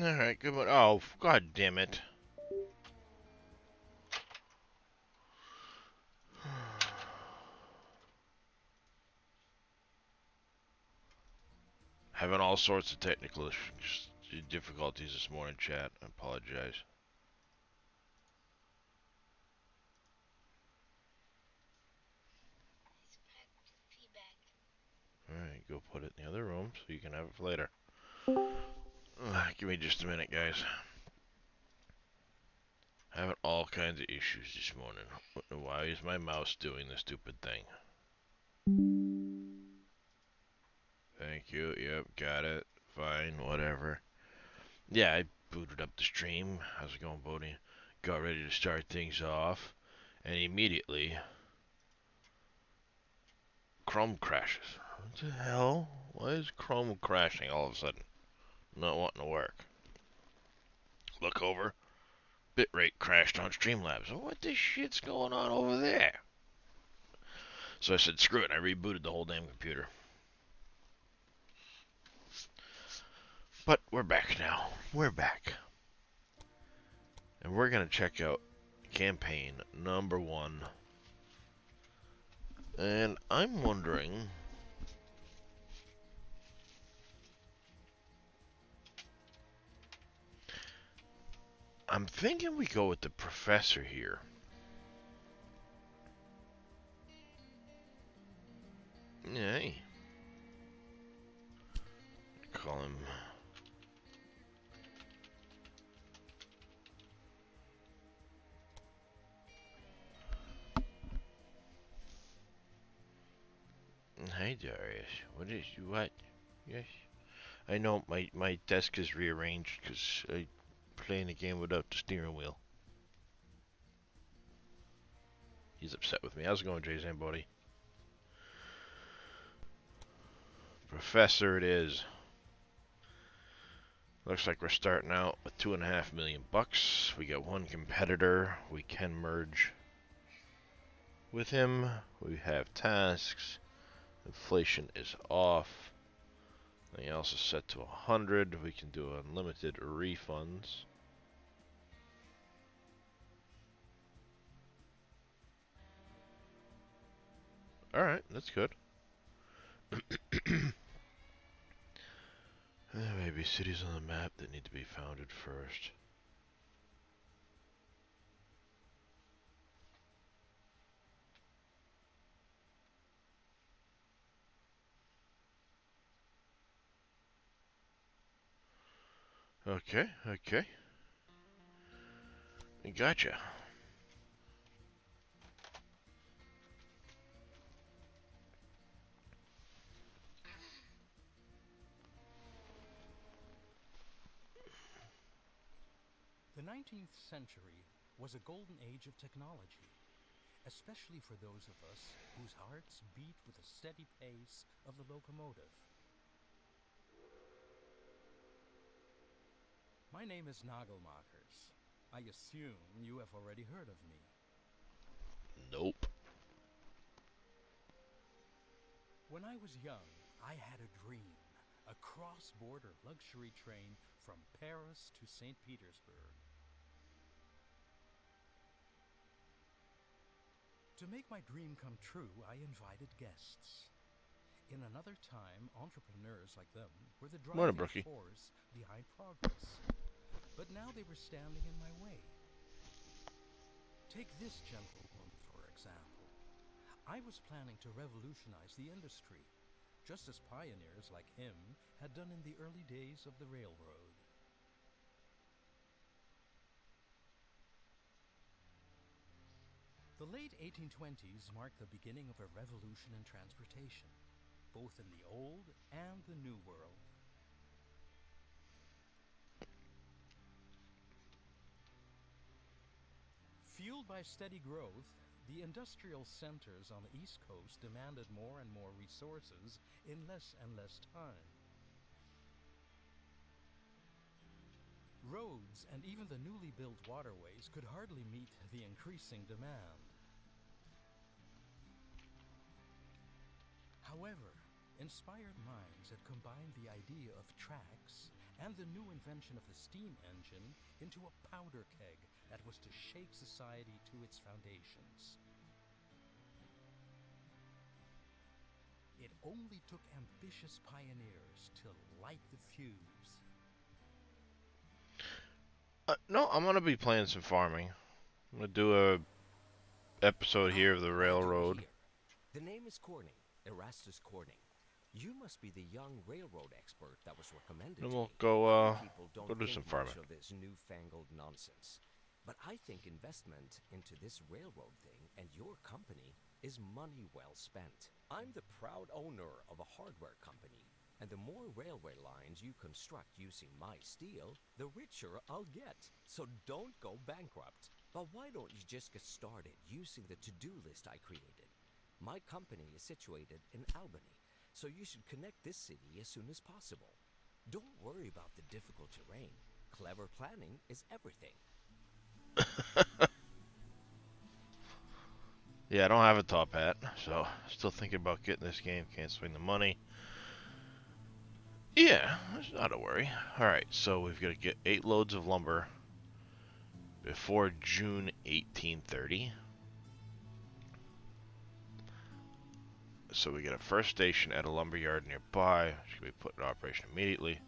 Alright, good one. Oh, god damn it. Having all sorts of technical difficulties this morning, chat. I apologize. Alright, go put it in the other room so you can have it for later. Give me just a minute, guys. Having all kinds of issues this morning. Why is my mouse doing the stupid thing? Thank you. Yep, got it. Fine, whatever. Yeah, I booted up the stream. How's it going, Bodie? Got ready to start things off, and immediately Chrome crashes. What the hell? Why is Chrome crashing all of a sudden? Not wanting to work. Look over. Bitrate crashed on Streamlabs. What the shit's going on over there? So I said, screw it. I rebooted the whole damn computer. But we're back now. We're back. And we're going to check out campaign number 1. And I'm wondering... I'm thinking we go with the professor here. Hey. Call him... Hey, Darius. What? Yes. I know my desk is rearranged because I'm playing a game without the steering wheel. He's upset with me. How's it going, Jay Zambody? Professor it is. Looks like we're starting out with $2.5 million. We got one competitor. We can merge with him. We have tasks. Inflation is off. Everything else is set to 100. We can do unlimited refunds. Alright, that's good. Maybe cities on the map that need to be founded first. Okay. Gotcha. The 19th century was a golden age of technology, especially for those of us whose hearts beat with the steady pace of the locomotive. My name is Nagelmakers. I assume you have already heard of me. Nope. When I was young, I had a dream. A cross-border luxury train from Paris to St. Petersburg. To make my dream come true, I invited guests. In another time, entrepreneurs like them were the driving force behind progress. But now they were standing in my way. Take this gentleman, for example. I was planning to revolutionize the industry, just as pioneers like him had done in the early days of the railroad. The late 1820s marked the beginning of a revolution in transportation, both in the Old and the New World. Fueled by steady growth, the industrial centers on the East Coast demanded more and more resources in less and less time. Roads and even the newly built waterways could hardly meet the increasing demand. However, Inspired minds had combined the idea of tracks and the new invention of the steam engine into a powder keg that was to shake society to its foundations. It only took ambitious pioneers to light the fuse. No, I'm gonna be playing some farming. I'm gonna do a episode here of the railroad. The name is Corning, Erastus Corning. You must be the young railroad expert that was recommended. Then we'll go do some farming. Of this newfangled nonsense. But I think investment into this railroad thing and your company is money well spent. I'm the proud owner of a hardware company, and the more railway lines you construct using my steel, the richer I'll get. So don't go bankrupt. But why don't you just get started using the to-do list I created? My company is situated in Albany, so you should connect this city as soon as possible. Don't worry about the difficult terrain. Clever planning is everything. Yeah, I don't have a top hat, so still thinking about getting this game. Can't swing the money. Yeah, that's not a worry. Alright, so we've got to get 8 loads of lumber before June 1830. So we get a first station at a lumber yard nearby. Should be put in operation immediately.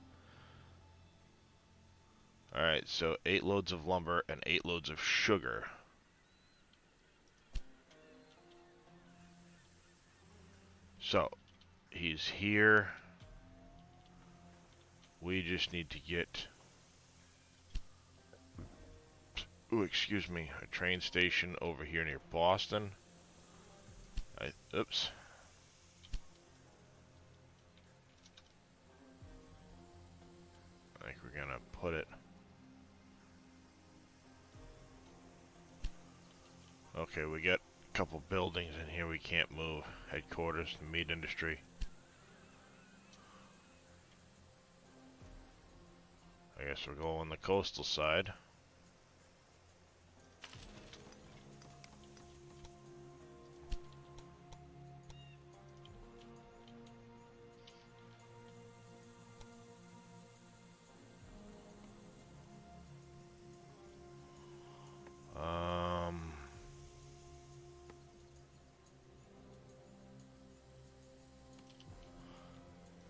Alright, so 8 loads of lumber and 8 loads of sugar. So, he's here. We just need to get, excuse me, a train station over here near Boston. Oops. I think we're gonna put it. Okay, we got a couple buildings in here we can't move. Headquarters, the meat industry. I guess we'll go on the coastal side.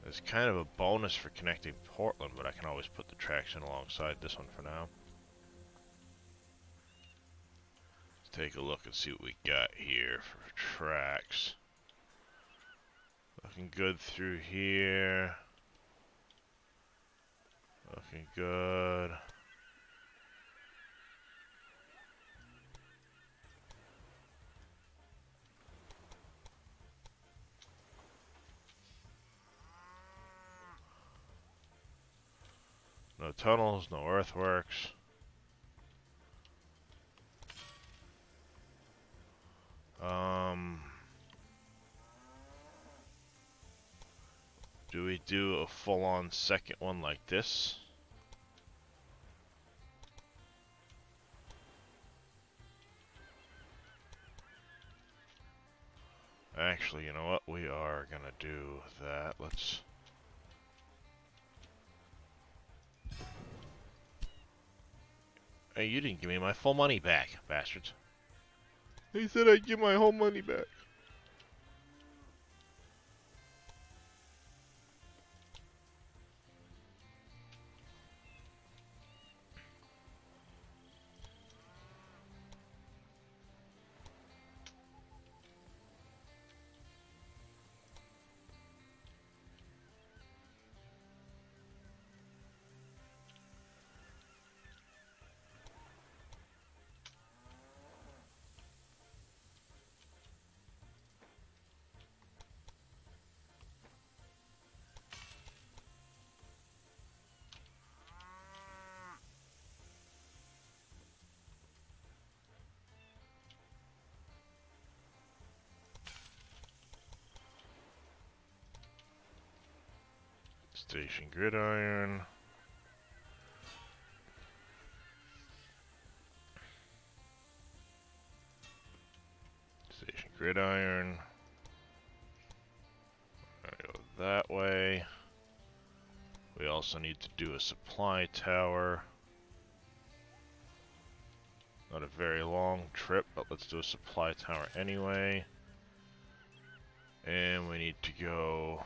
It's kind of a bonus for connecting Portland, but I can always put the tracks in alongside this one for now. Let's take a look and see what we got here for tracks. Looking good through here. Looking good. No tunnels, no earthworks. Do we do a full-on second one like this? Actually, you know what? We are gonna do that. Let's... Hey, you didn't give me my full money back, bastards. He said I'd give my whole money back. Station gridiron. Station gridiron. There we go, that way. We also need to do a supply tower. Not a very long trip, but let's do a supply tower anyway. And we need to go...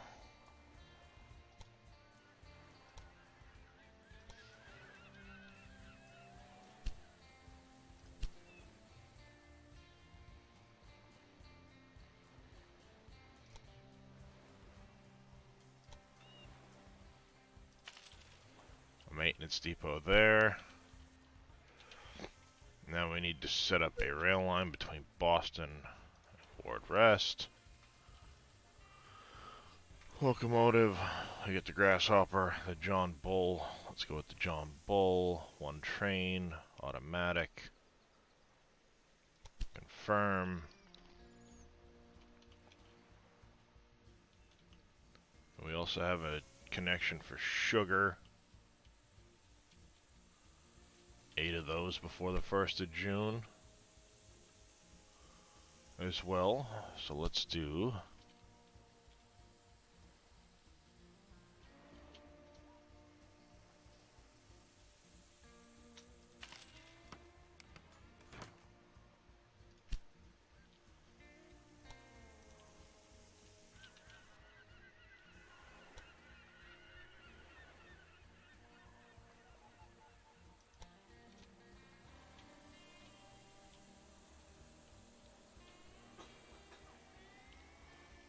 a maintenance depot there. Now we need to set up a rail line between Boston and Ward Rest. Locomotive, we get the Grasshopper, the John Bull. Let's go with the John Bull. One train, automatic. Confirm. We also have a connection for sugar. 8 of those before the 1st of June as well. So let's do...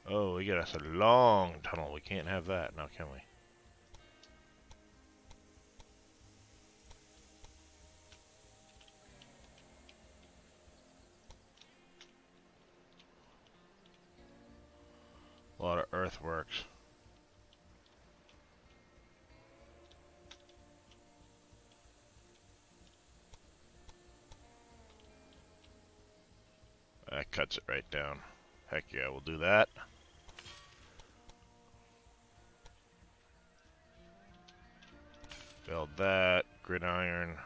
Oh, we got us a long tunnel. We can't have that now, can we? A lot of earthworks. That cuts it right down. Heck yeah, we'll do that. Build that. Gridiron.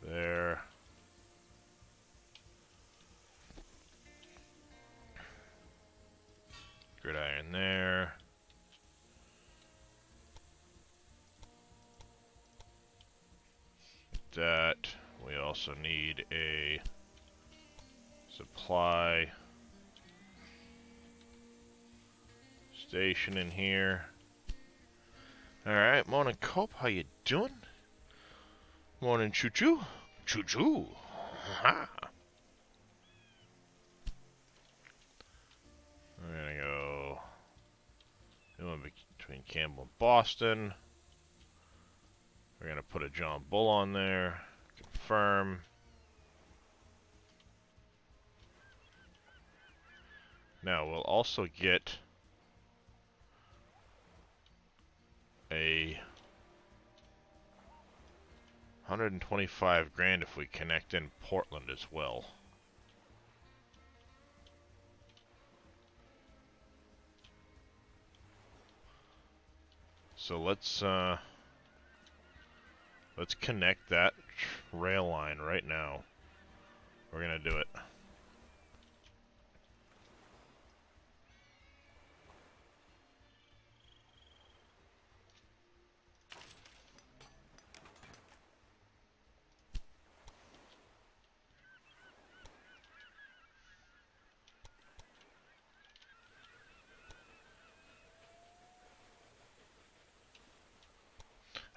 There. Gridiron there. That. We also need a supply station in here. Alright, morning Cope, how you doing? Morning Choo Choo. Choo Choo. Ha. We're gonna go between Campbell and Boston. We're gonna put a John Bull on there. Confirm. Now we'll also get a 125 grand if we connect in Portland as well. So let's connect that rail line right now. We're gonna do it.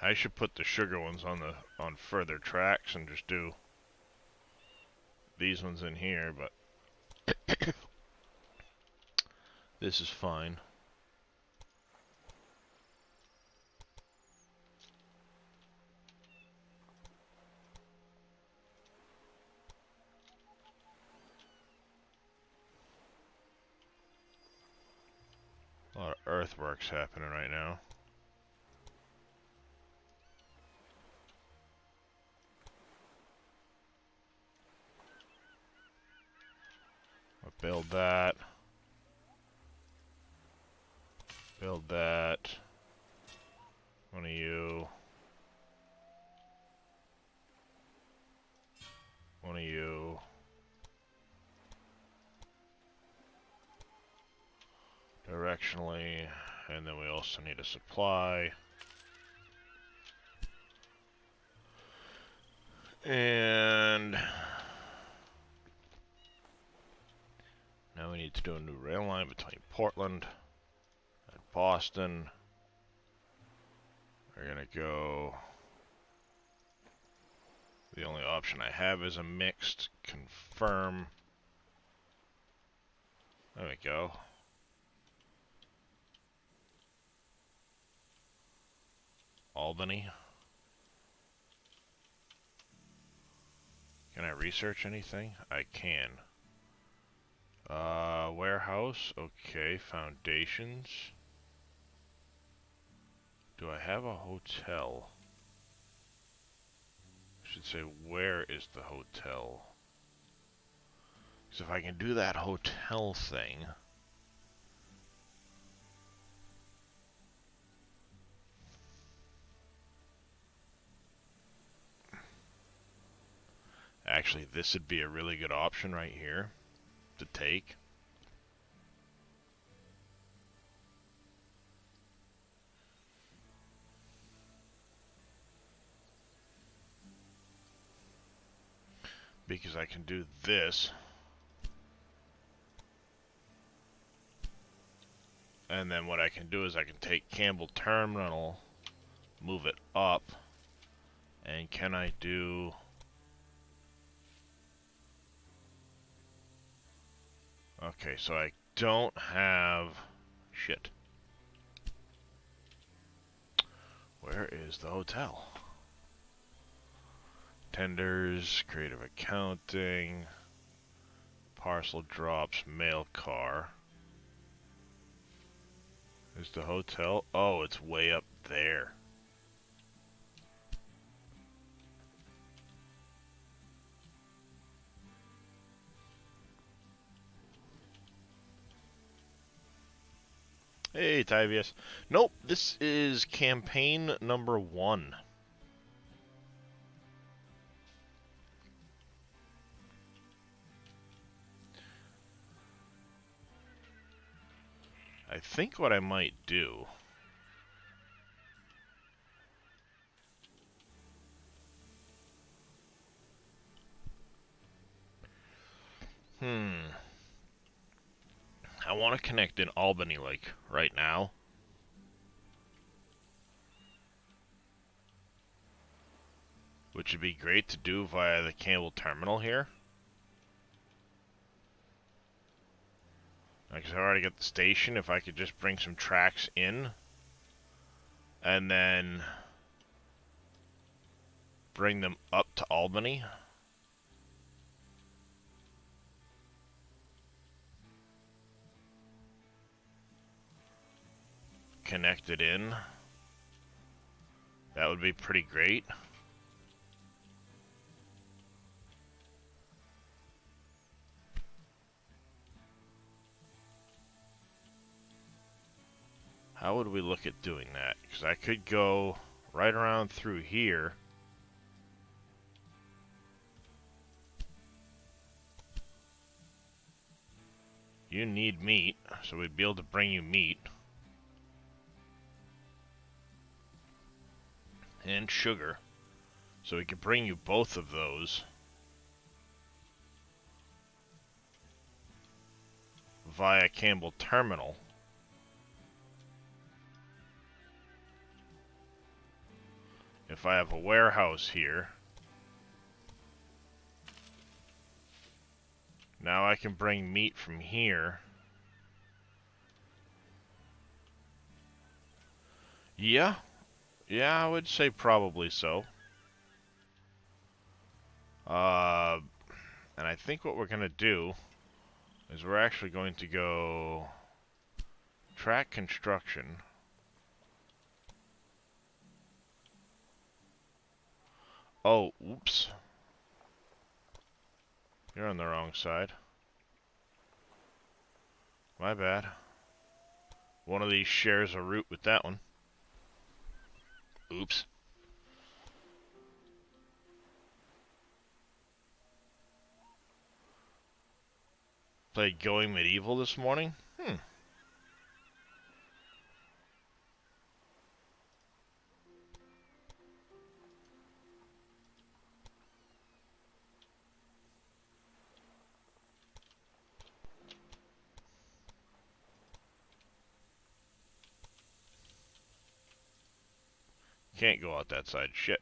I should put the sugar ones on further tracks and just do these ones in here, but this is fine. A lot of earthworks happening right now. I'll build that. Build that. One of you. One of you. directionally, and then we also need a supply. And now we need to do a new rail line between Portland and Boston. We're gonna go... The only option I have is a mixed. Confirm. There we go. Albany. Can I research anything? I can. Warehouse. Okay. Foundations. Do I have a hotel? I should say, where is the hotel? Because if I can do that hotel thing... Actually, this would be a really good option right here to take. Because I can do this. And then what I can do is I can take Campbell Terminal, move it up, and can I do... Okay, so I don't have... Shit. Where is the hotel? Tenders, creative accounting, parcel drops, mail car. Is the hotel? Oh, it's way up there. Hey, Tyvius. Nope, this is campaign number 1. I think what I might do... I want to connect in Albany, like, right now. Which would be great to do via the Campbell Terminal here. Because I already got the station, if I could just bring some tracks in. And then... bring them up to Albany. Connect it in. That would be pretty great. How would we look at doing that? Because I could go right around through here. You need meat, so we'd be able to bring you meat. And sugar. So we could bring you both of those. Via Campbell Terminal. If I have a warehouse here. Now I can bring meat from here. Yeah. Yeah, I would say probably so. And I think what we're going to do is we're actually going to go track construction. Oh, oops. You're on the wrong side. My bad. One of these shares a route with that one. Oops. Played Going Medieval this morning? Can't go out that side. Shit.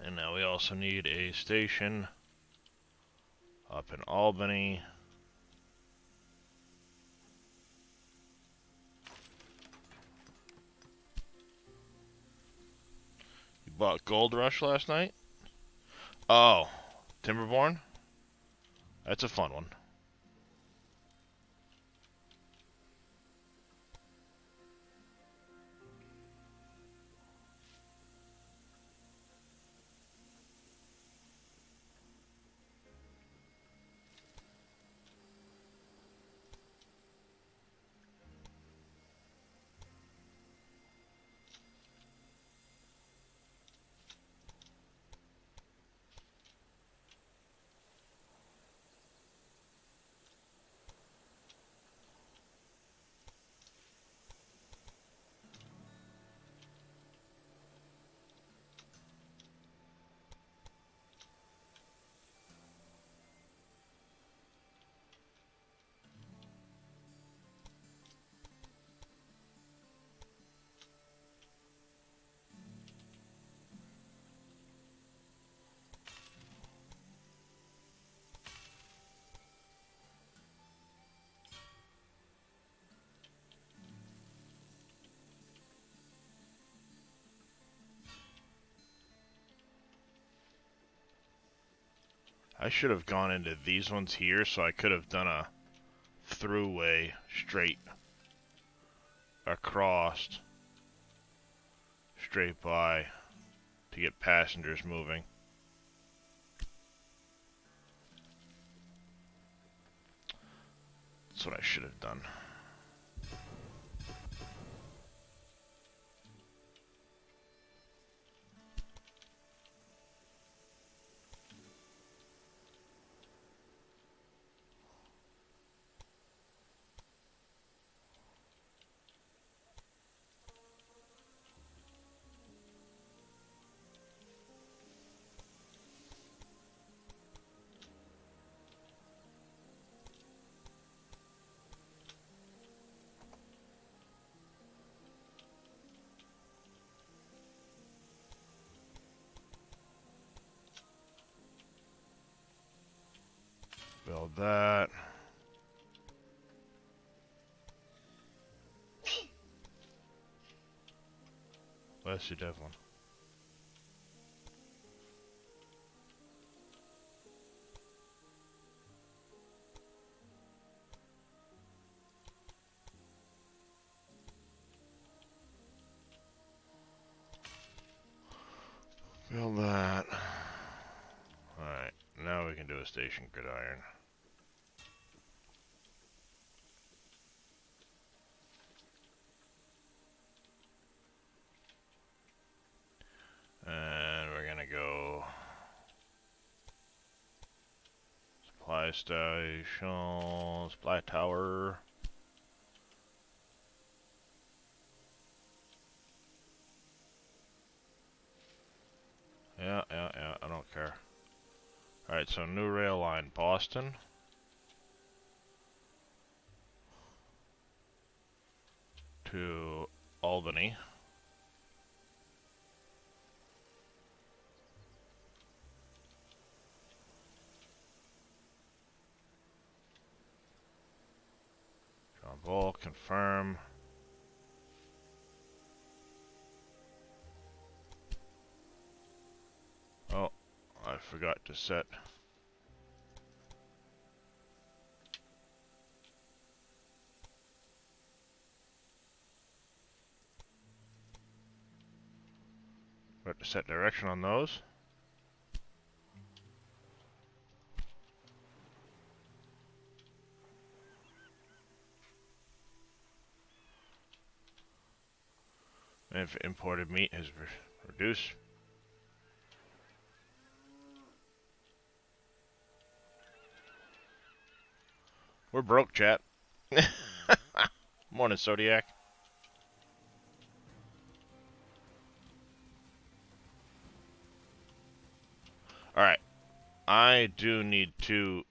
And now we also need a station up in Albany. You bought Gold Rush last night? Oh, Timberborn? That's a fun one. I should have gone into these ones here so I could have done a throughway straight across, straight by to get passengers moving. That's what I should have done. Build that. Bless you, Devlin. Build that. Alright, now we can do a station gridiron. And we're gonna go supply station, supply tower. Yeah, I don't care. Alright, so new rail line, Boston to Albany. John Bull, confirm. forgot to set. Forgot to set direction on those. And if imported meat has reduced. We're broke, chat. Morning, Zodiac. Alright. I do need to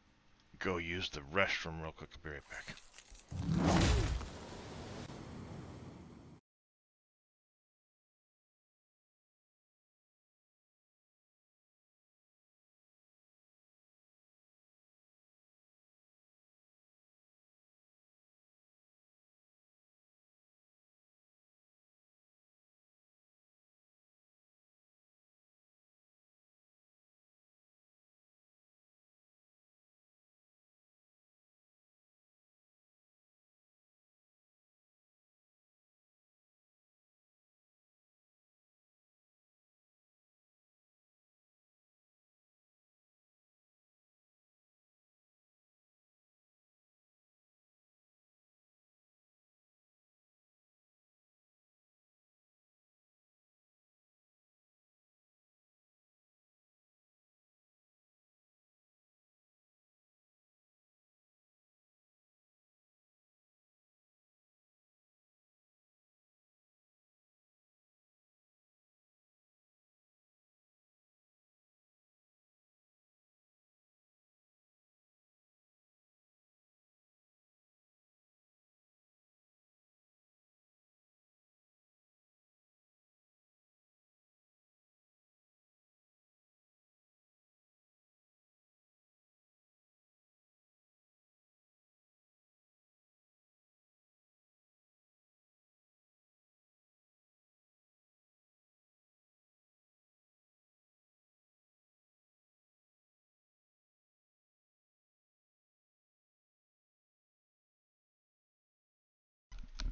go use the restroom real quick. I'll be right back.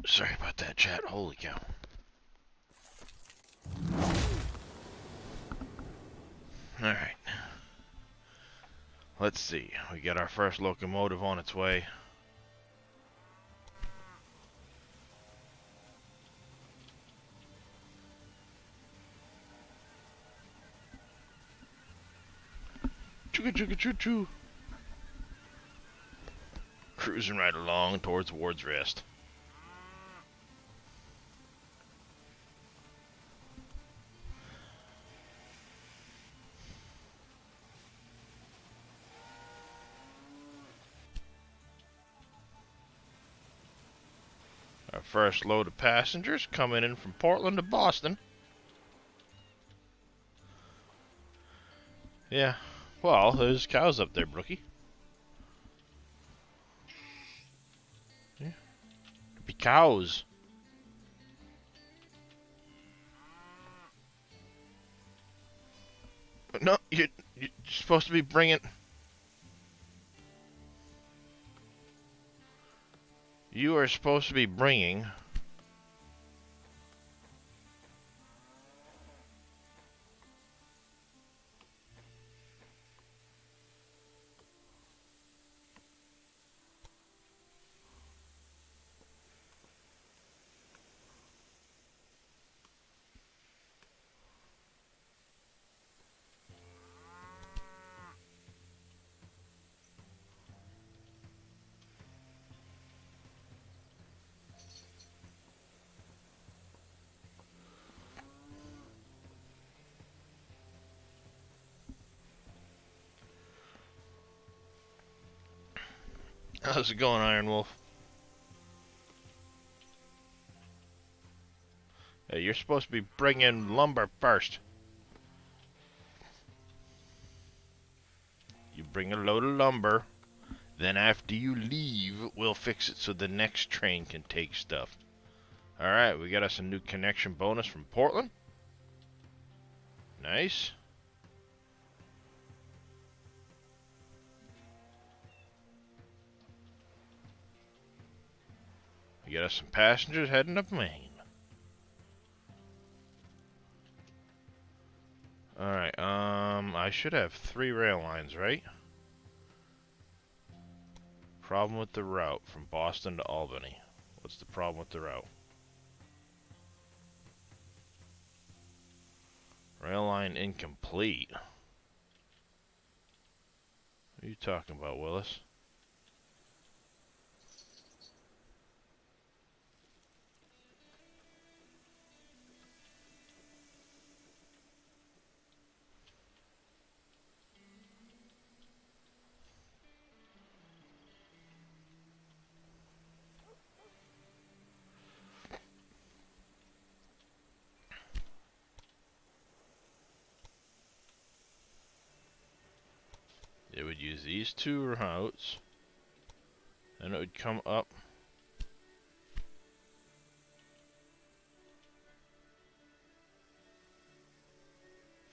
Sorry about that, chat. Holy cow. Alright. Let's see. We got our first locomotive on its way. Chugga chugga choo choo. Cruising right along towards Ward's Rest. Our first load of passengers coming in from Portland to Boston. Yeah, well, there's cows up there, Brookie. Yeah, there'd be cows. No, you're supposed to be bringing... You are supposed to be bringing... How's it going, Iron Wolf? Hey, you're supposed to be bringing lumber first. You bring a load of lumber, then after you leave, we'll fix it so the next train can take stuff. Alright, we got us a new connection bonus from Portland. Nice. got some passengers heading up Maine. Alright, I should have 3 rail lines, right? Problem with the route from Boston to Albany. What's the problem with the route? Rail line incomplete. What are you talking about, Willis? It would use these 2 routes, and it would come up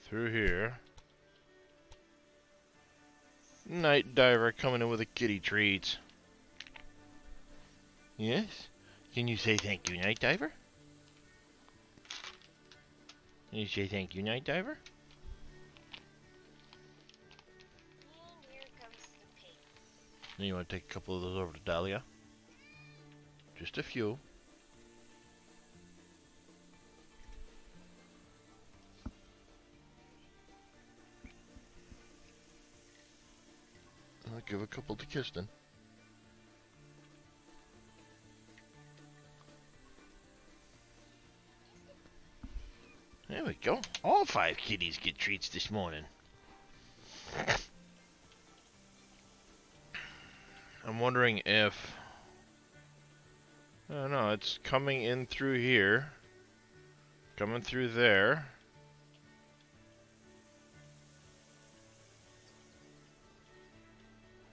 through here. Night Diver coming in with a kitty treat. Yes? Can you say thank you, Night Diver? Can you say thank you, Night Diver? Here comes the pig. Then you want to take a couple of those over to Dahlia? Just a few. I'll give a couple to Kirsten. There we go. All 5 kitties get treats this morning. I'm wondering if... I don't know, it's coming in through here. Coming through there.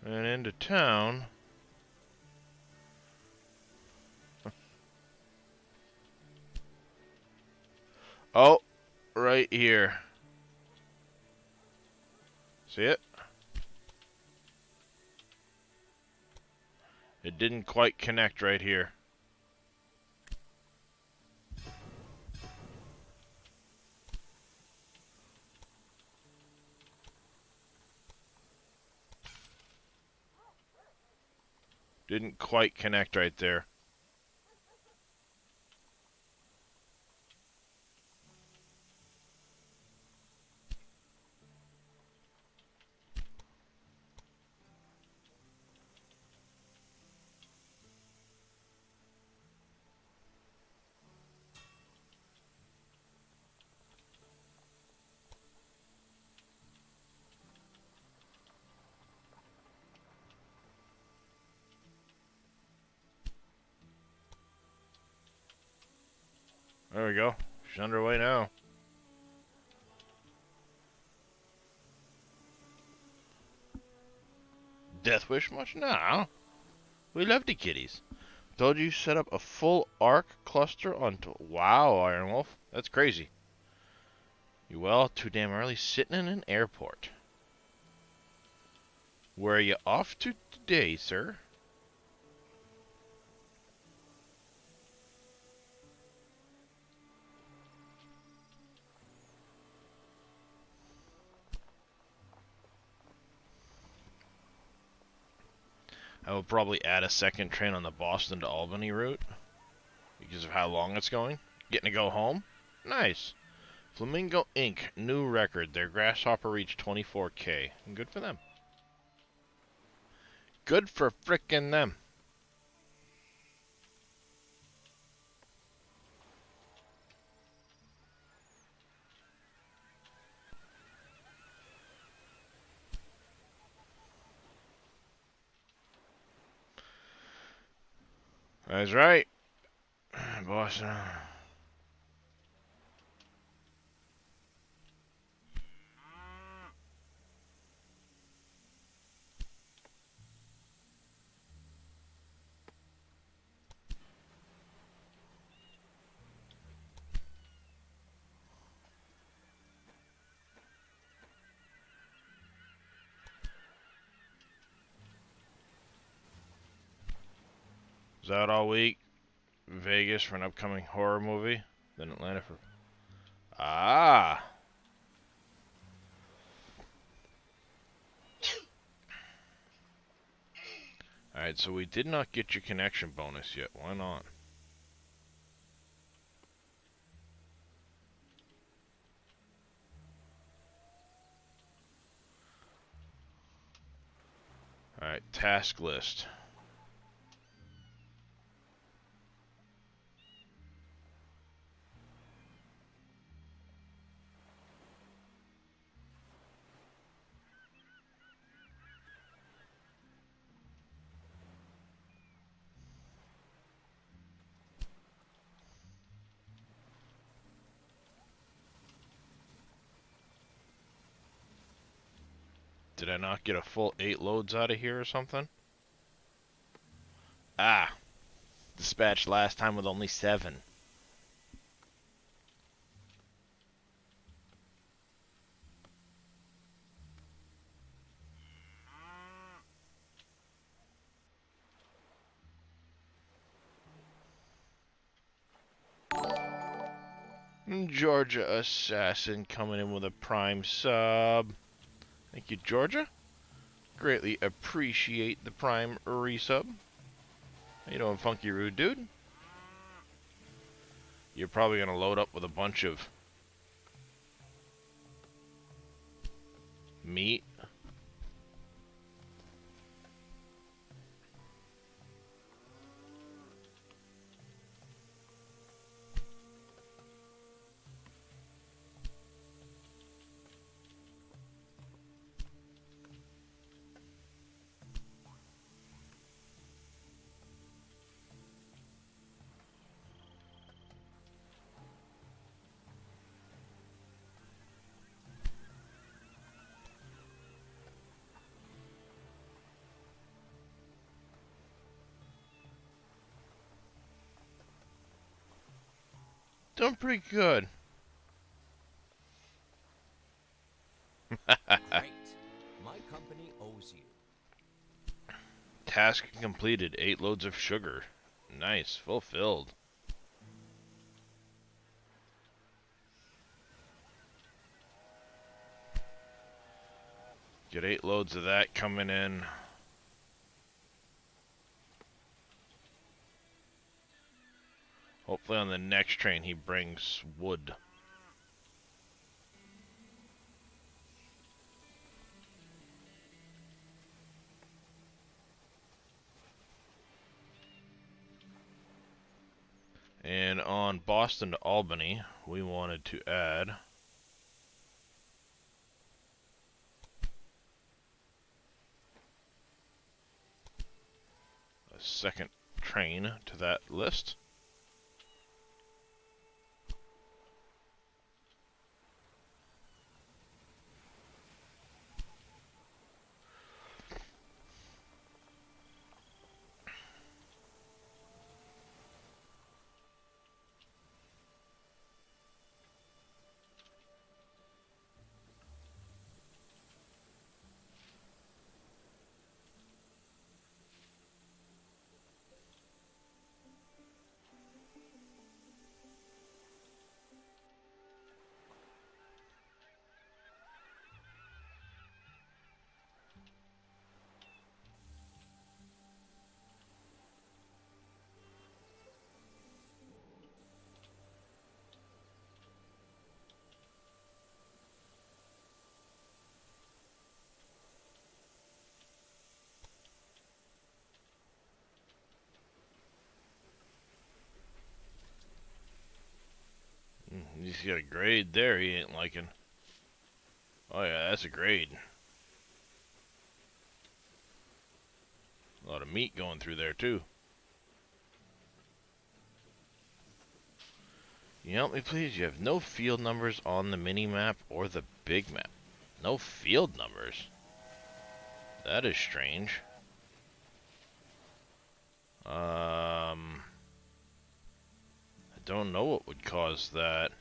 And into town. Oh, right here. See it? It didn't quite connect right here. Didn't quite connect right there. There we go. She's underway now. Death wish much? No. We love the kitties. Told you set up a full arc cluster onto... Wow, Iron Wolf. That's crazy. You well, too damn early sitting in an airport. Where are you off to today, sir? I will probably add a second train on the Boston to Albany route because of how long it's going. Getting to go home? Nice. Flamingo Inc. New record. Their Grasshopper reached 24K. Good for them. Good for frickin' them. That's right. Boston. Is that all week? Vegas for an upcoming horror movie, then Atlanta for... Ah! Alright, so we did not get your connection bonus yet. Why not? Alright, task list. Did I not get a full 8 loads out of here or something? Ah! Dispatched last time with only 7. Georgia Assassin coming in with a Prime sub. Thank you, Georgia. Greatly appreciate the Prime resub. How you doing, Funky Rude Dude? You're probably going to load up with a bunch of meat. Doing pretty good. Great. My company owes you. Task completed. 8 loads of sugar. Nice. Fulfilled. Get 8 loads of that coming in. Hopefully on the next train he brings wood. And on Boston to Albany, we wanted to add a second train to that list. He's got a grade there he ain't liking. Oh yeah, that's a grade. A lot of meat going through there too. Can you help me please? You have no field numbers on the mini map or the big map. No field numbers? That is strange. I don't know what would cause that.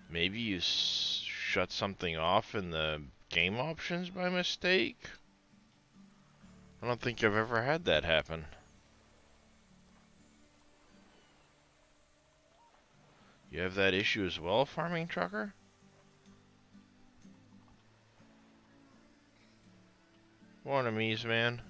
Maybe you shut something off in the game options by mistake? I don't think I've ever had that happen. You have that issue as well, Farming Trucker? Morning, Mies, man.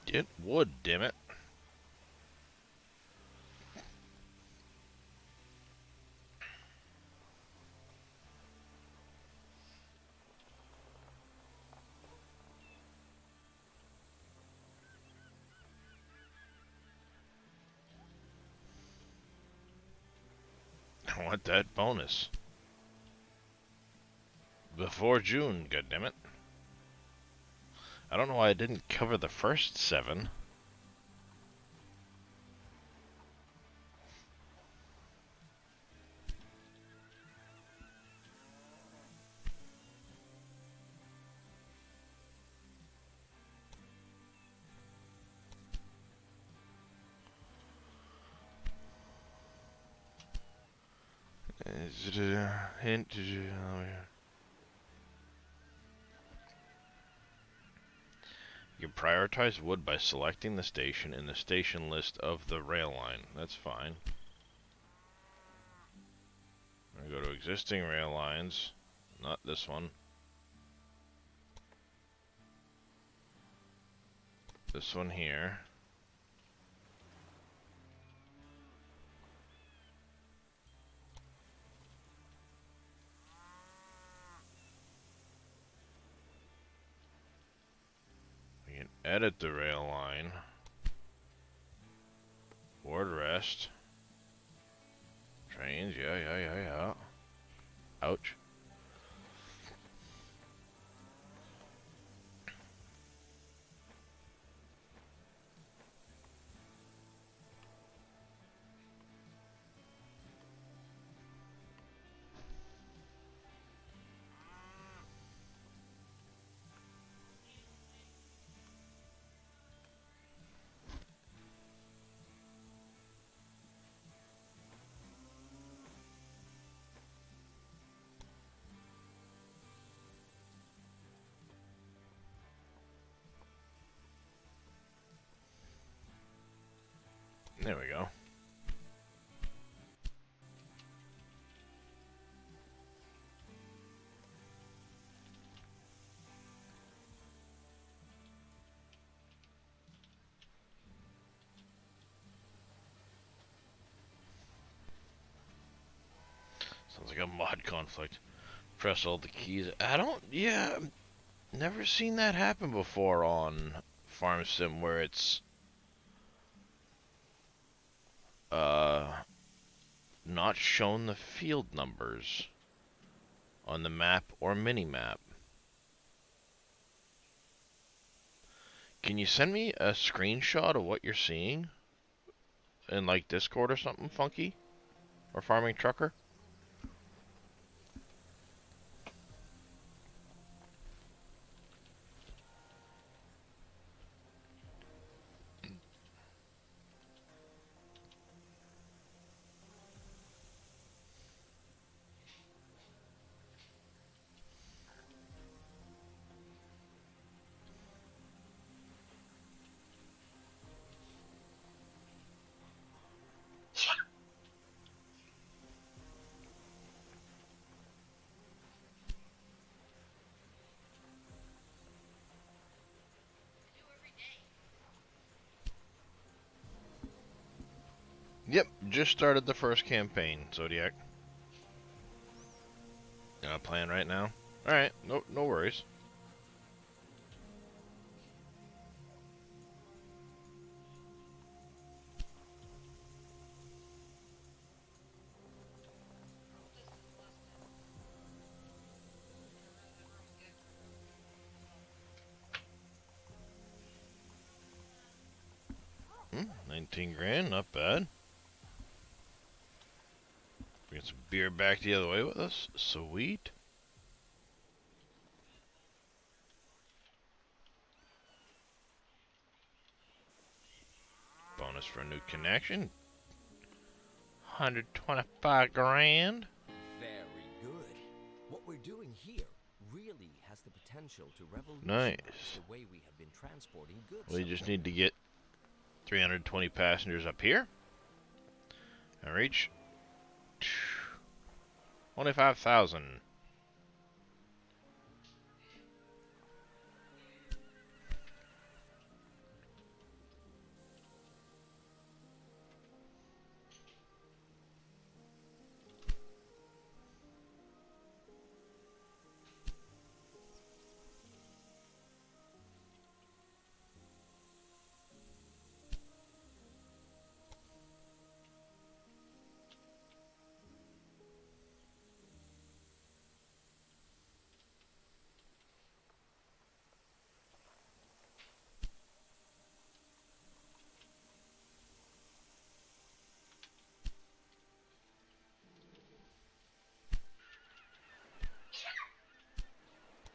Get wood, damn it. I want that bonus. Before June, goddammit. I don't know why I didn't cover the first 7. Is it a hint? You can prioritize wood by selecting the station in the station list of the rail line. That's fine. I go to existing rail lines, not this one. This one here. We can edit the rail line. Board rest. Trains, yeah. Ouch. There we go. Sounds like a mod conflict. Press all the keys. Yeah, never seen that happen before on Farm Sim where it's not shown the field numbers on the map or mini map. Can you send me a screenshot of what you're seeing in like Discord or something funky? Or Farming Trucker? Yep, just started the first campaign, Zodiac. Got a plan right now? Alright, no worries. Hmm, 19 grand, not bad. Bring some beer back the other way with us. Sweet. Bonus for a new connection. 125 grand. Very good. What we're doing here really has the potential to revolutionize the way we have been transporting goods. We just need to get 320 passengers up here. And reach 25,000.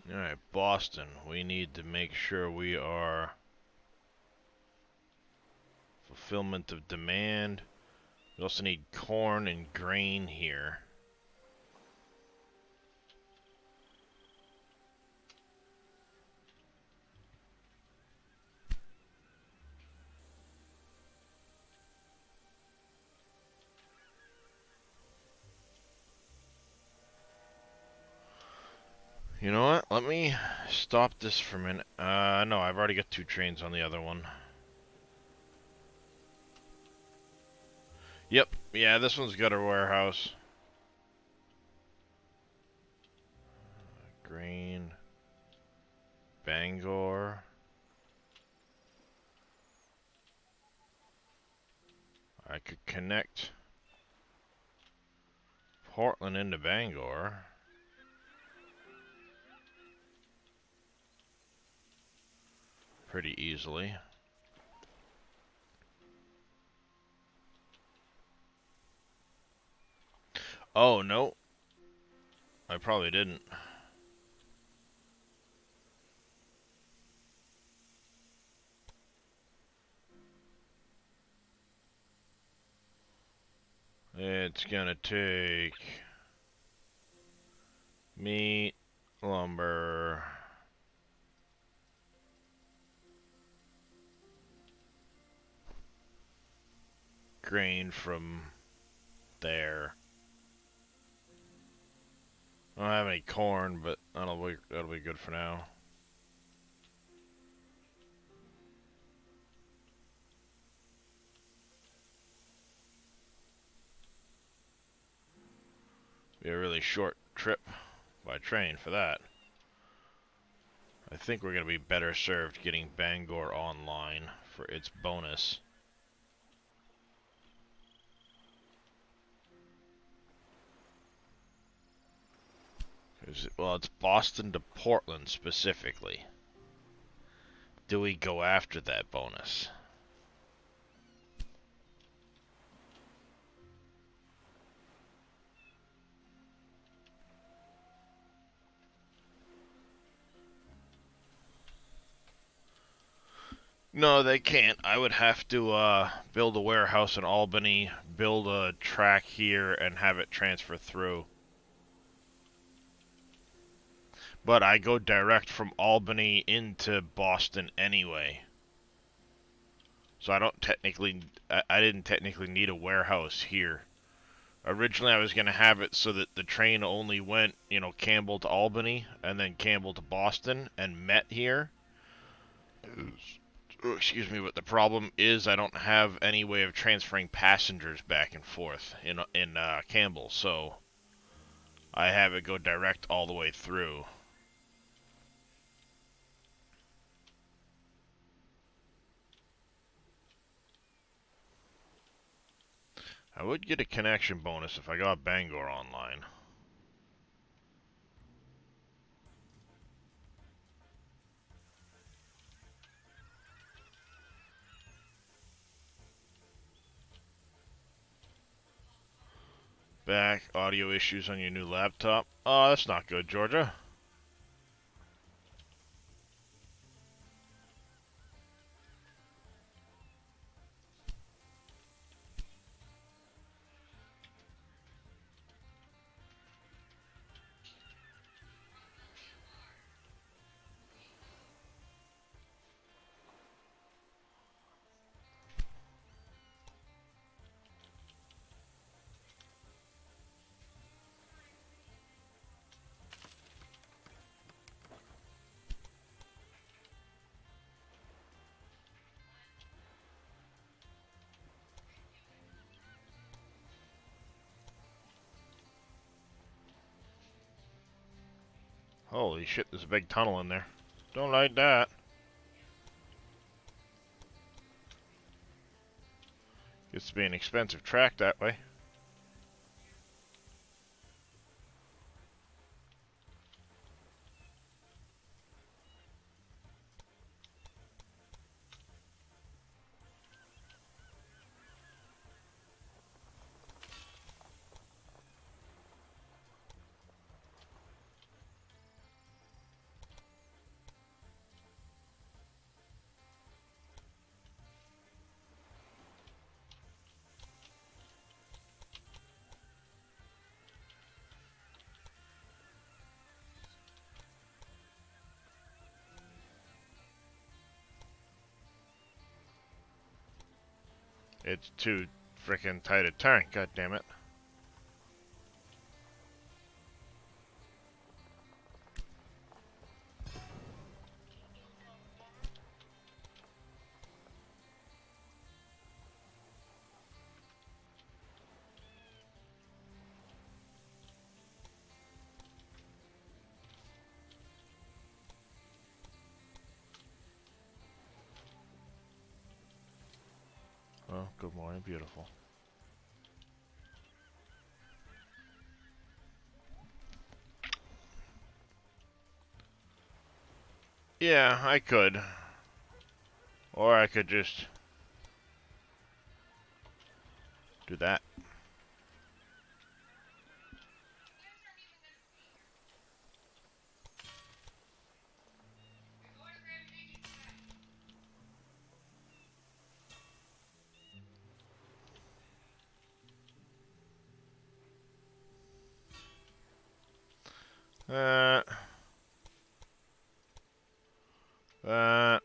Alright, Boston. We need to make sure we are fulfillment of demand. We also need corn and grain here. You know what? Let me stop this for a minute. No, I've already got 2 trains on the other one. Yep, yeah, this one's got a warehouse. Grain. Bangor. I could connect Portland into Bangor. Pretty easily. Oh, no. I probably didn't. It's gonna take meat, lumber, grain from there. I don't have any corn, but that'll be good for now. Be a really short trip by train for that. I think we're gonna be better served getting Bangor online for its bonus. Well, it's Boston to Portland specifically. Do we go after that bonus? No, they can't. I would have to build a warehouse in Albany, build a track here, and have it transfer through. But I go direct from Albany into Boston anyway. So I didn't technically need a warehouse here. Originally I was going to have it so that the train only went, you know, Campbell to Albany, and then Campbell to Boston, and met here. Oh, excuse me, but the problem is I don't have any way of transferring passengers back and forth in Campbell, so I have it go direct all the way through. I would get a connection bonus if I got Bangor online. Back, audio issues on your new laptop. Oh, that's not good, Georgia. Holy shit, there's a big tunnel in there. Don't like that. Gets to be an expensive track that way. It's too freaking tight a turn, god damn it. Oh, good morning, beautiful. Yeah, I could. Or I could just do that. Uh, uh,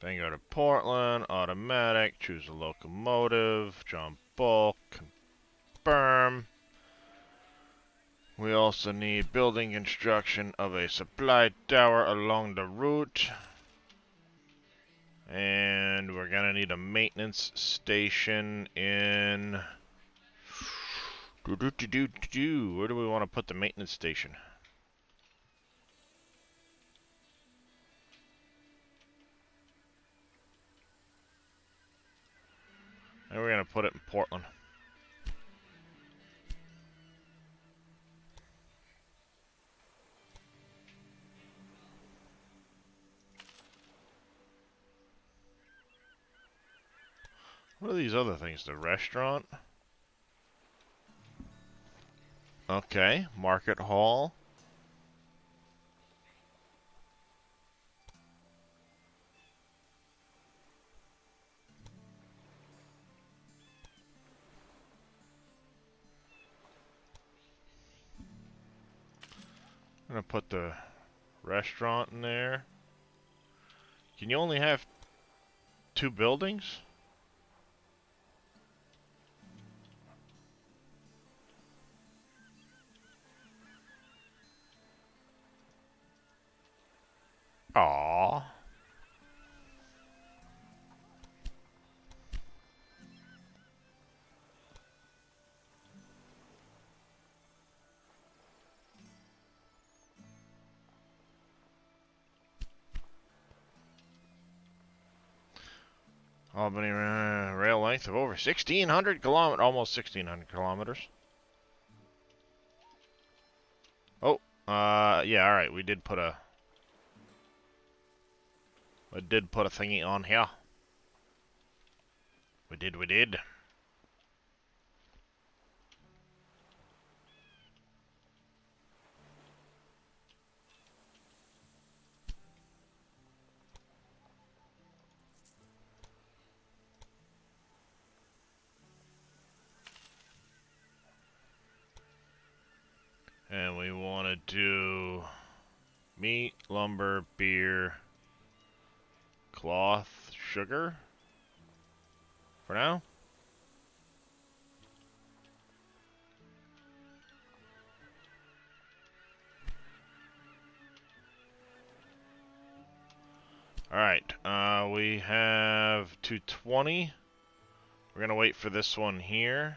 then go to Portland, automatic, choose a locomotive, jump bulk, confirm. We also need building construction of a supply tower along the route. And we're gonna need a maintenance station in... Where do we want to put the maintenance station? And we're gonna put it in Portland. What are these other things? The restaurant? Okay, market hall. I'm gonna put the restaurant in there. Can you only have 2 buildings? Aww. Albany rail length of over 1,600 kilometers, almost 1,600 kilometers. Oh, yeah, all right. We did put a thingy on here. We did. And we want to do meat, lumber, beer, cloth, sugar for now. Alright, we have 220. We're going to wait for this one here.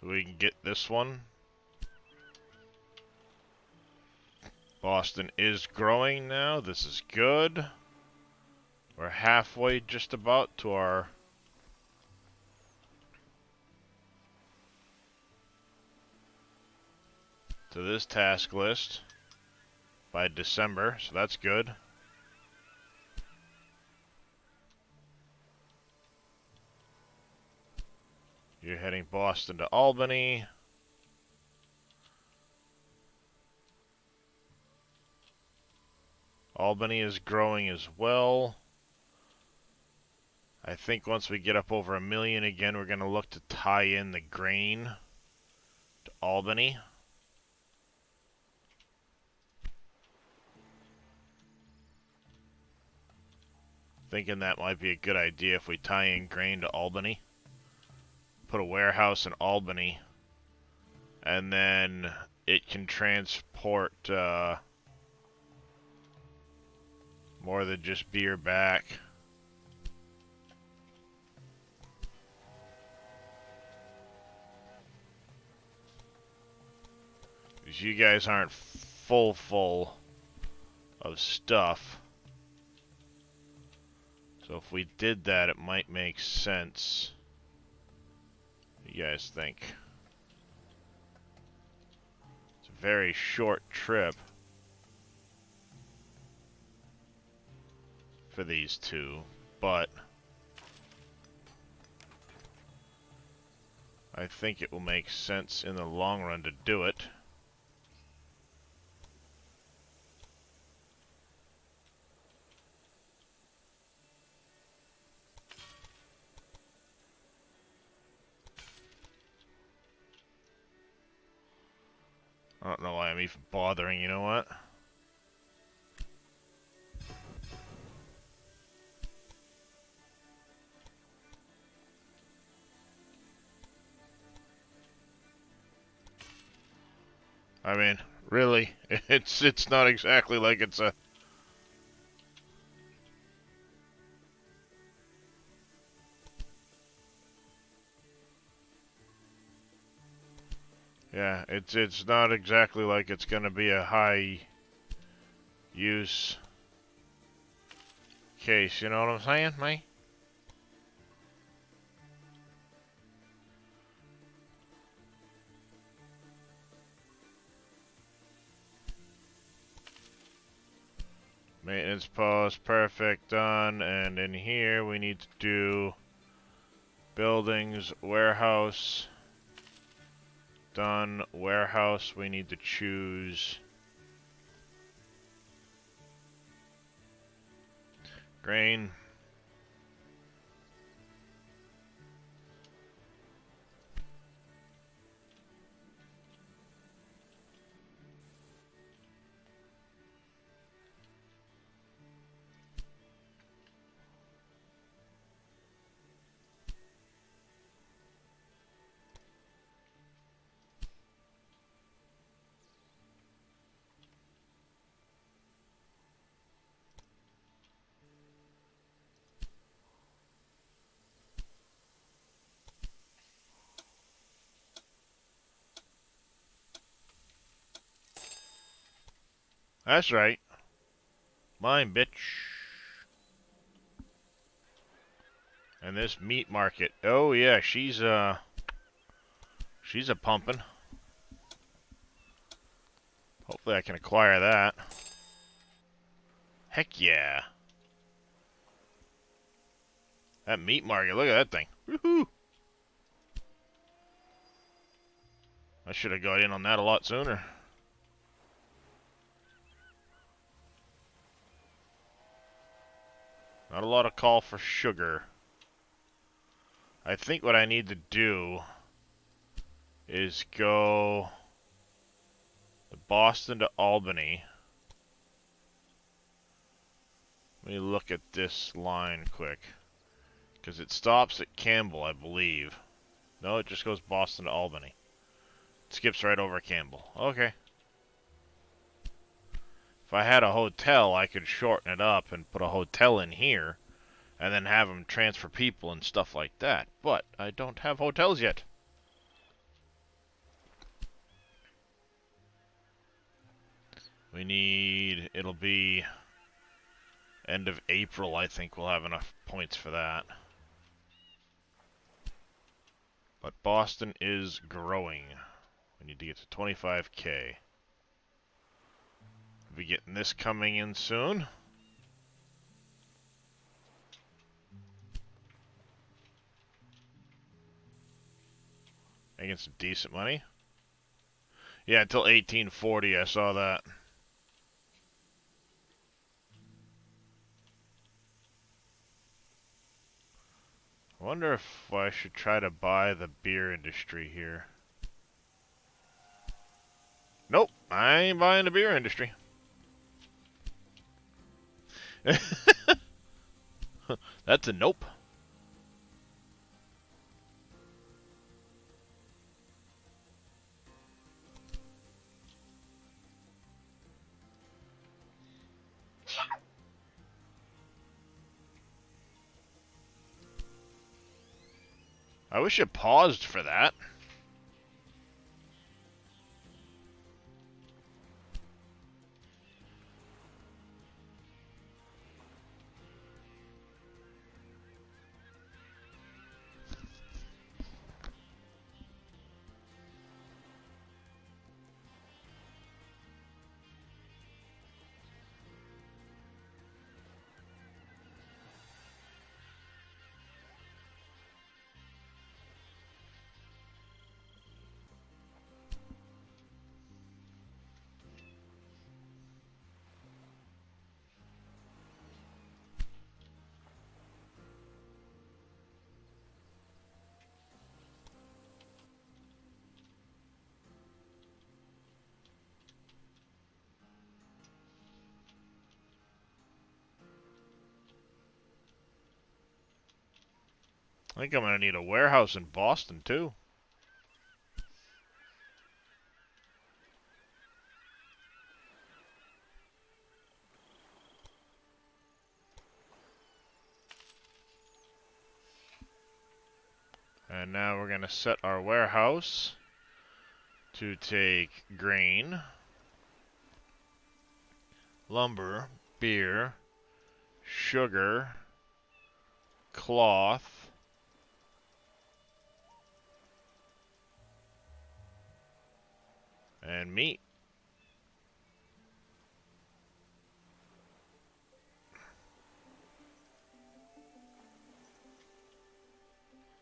So we can get this one. Boston is growing now. This is good. We're halfway just about to our this task list by December, so that's good. You're heading Boston to Albany. Albany is growing as well. I think once we get up over 1 million again, we're going to look to tie in the grain to Albany. Thinking that might be a good idea if we tie in grain to Albany. Put a warehouse in Albany. And then it can transport more than just beer back. Because you guys aren't full of stuff. So if we did that, it might make sense. What do you guys think? It's a very short trip for these two, but I think it will make sense in the long run to do it. I don't know why I'm even bothering, you know what? I mean, really, it's not exactly like it's a... Yeah, it's not exactly like it's gonna be a high use case, you know what I'm saying, mate? Maintenance post, perfect, done. And in here we need to do buildings, warehouse, done. Warehouse, we need to choose grain. That's right. Mine, bitch. And this meat market. Oh yeah, she's a pumpin'. Hopefully I can acquire that. Heck yeah. That meat market, look at that thing. Woohoo! I should have got in on that a lot sooner. Not a lot of call for sugar. I think what I need to do is go to Boston to Albany. Let me look at this line quick. Because it stops at Campbell, I believe. No, it just goes Boston to Albany. It skips right over Campbell. Okay. If I had a hotel, I could shorten it up and put a hotel in here. And then have them transfer people and stuff like that. But I don't have hotels yet. We need... It'll be... end of April, I think we'll have enough points for that. But Boston is growing. We need to get to 25K. We'll be getting this coming in soon. Making some decent money. Yeah, until 1840, I saw that. I wonder if I should try to buy the beer industry here. Nope, I ain't buying the beer industry. That's a nope. I wish it paused for that. I think I'm gonna need a warehouse in Boston too. And now we're gonna set our warehouse to take grain, lumber, beer, sugar, cloth, and meat.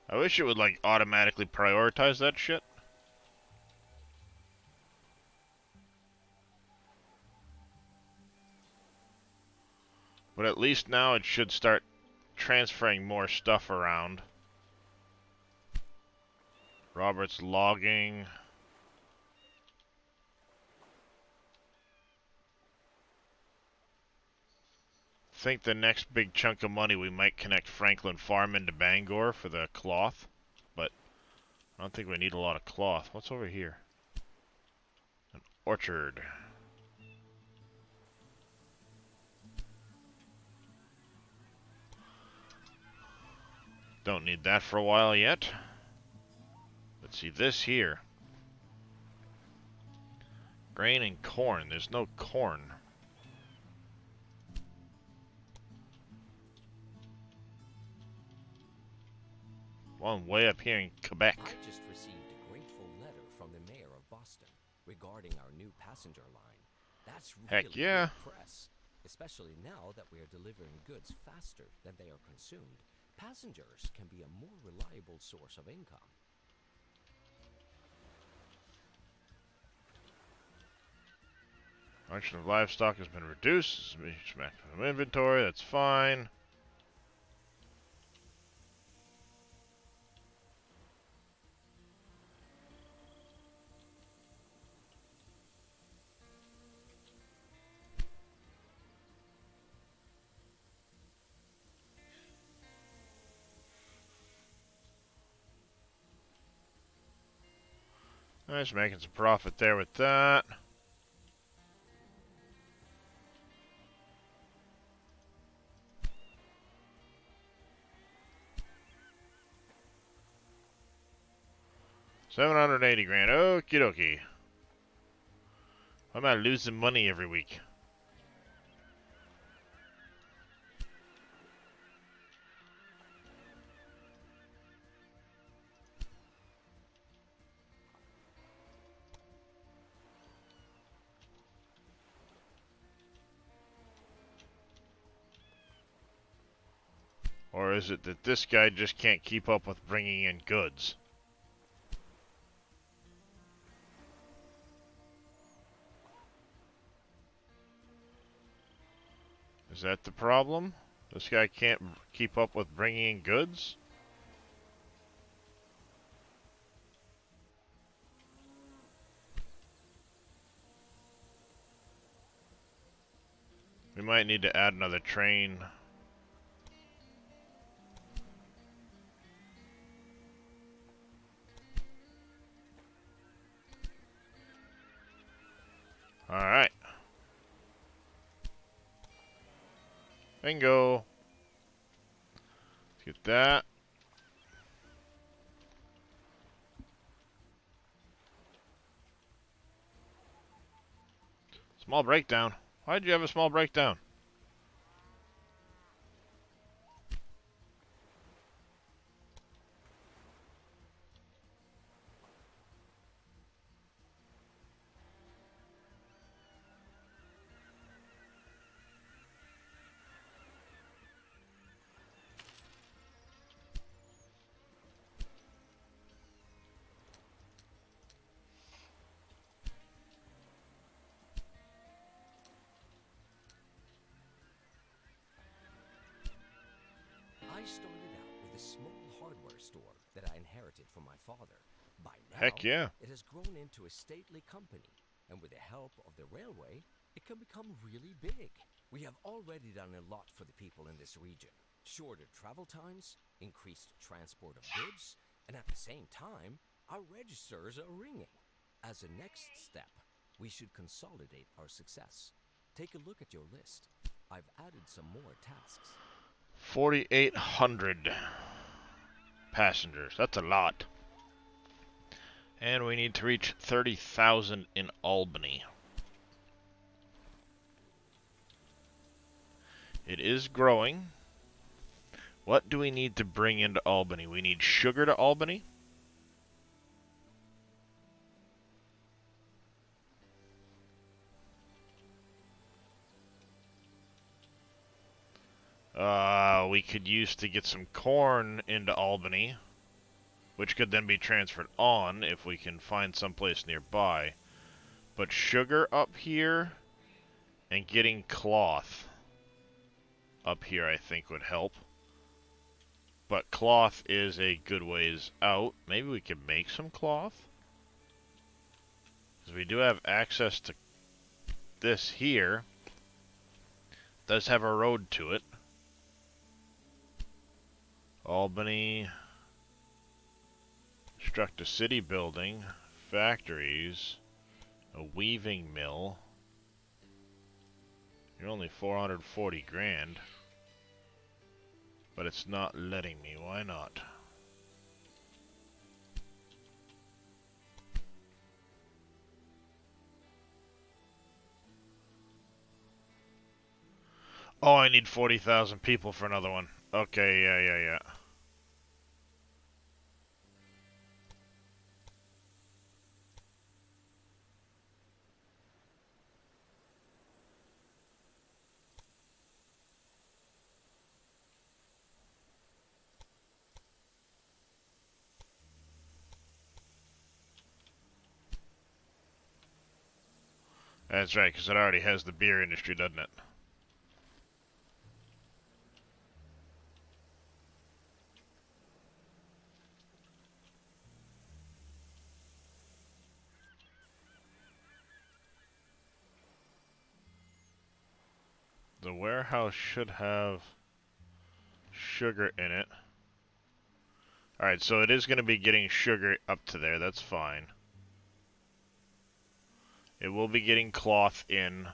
I wish it would like automatically prioritize that shit. But at least now it should start transferring more stuff around. Robert's logging. I think the next big chunk of money we might connect Franklin Farm into Bangor for the cloth, but I don't think we need a lot of cloth. What's over here? An orchard. Don't need that for a while yet. Let's see this here. Grain and corn. There's no corn. One way up here in Quebec. I just received a grateful letter from the mayor of Boston regarding our new passenger line. That's really Heck yeah. good press, especially now that we are delivering goods faster than they are consumed. Passengers can be a more reliable source of income. Function of livestock has been reduced. Maximum inventory, that's fine. Nice, making some profit there with that. $780 grand. Okie dokie. Why am I losing money every week? Or is it that this guy just can't keep up with bringing in goods? Is that the problem? This guy can't keep up with bringing in goods? We might need to add another train. Alright. Bingo. Let's get that. Small breakdown. Why'd you have a small breakdown? I started out with a small hardware store that I inherited from my father. By now, Heck yeah. it has grown into a stately company, and with the help of the railway, it can become really big. We have already done a lot for the people in this region. Shorter travel times, increased transport of goods, and at the same time, our registers are ringing. As a next step, we should consolidate our success. Take a look at your list. I've added some more tasks. 4,800 passengers. That's a lot. And we need to reach 30,000 in Albany. It is growing. What do we need to bring into Albany? We need sugar to Albany. We could use to get some corn into Albany, which could then be transferred on if we can find someplace nearby. But sugar up here and getting cloth up here I think would help. But cloth is a good ways out. Maybe we can make some cloth? Because we do have access to this here. It does have a road to it. Albany. Construct a city building. Factories. A weaving mill. You're only 440 grand. But it's not letting me. Why not? Oh, I need 40,000 people for another one. Okay, yeah. That's right, because it already has the beer industry, doesn't it? The warehouse should have sugar in it. Alright, so it is going to be getting sugar up to there. That's fine. It will be getting cloth in.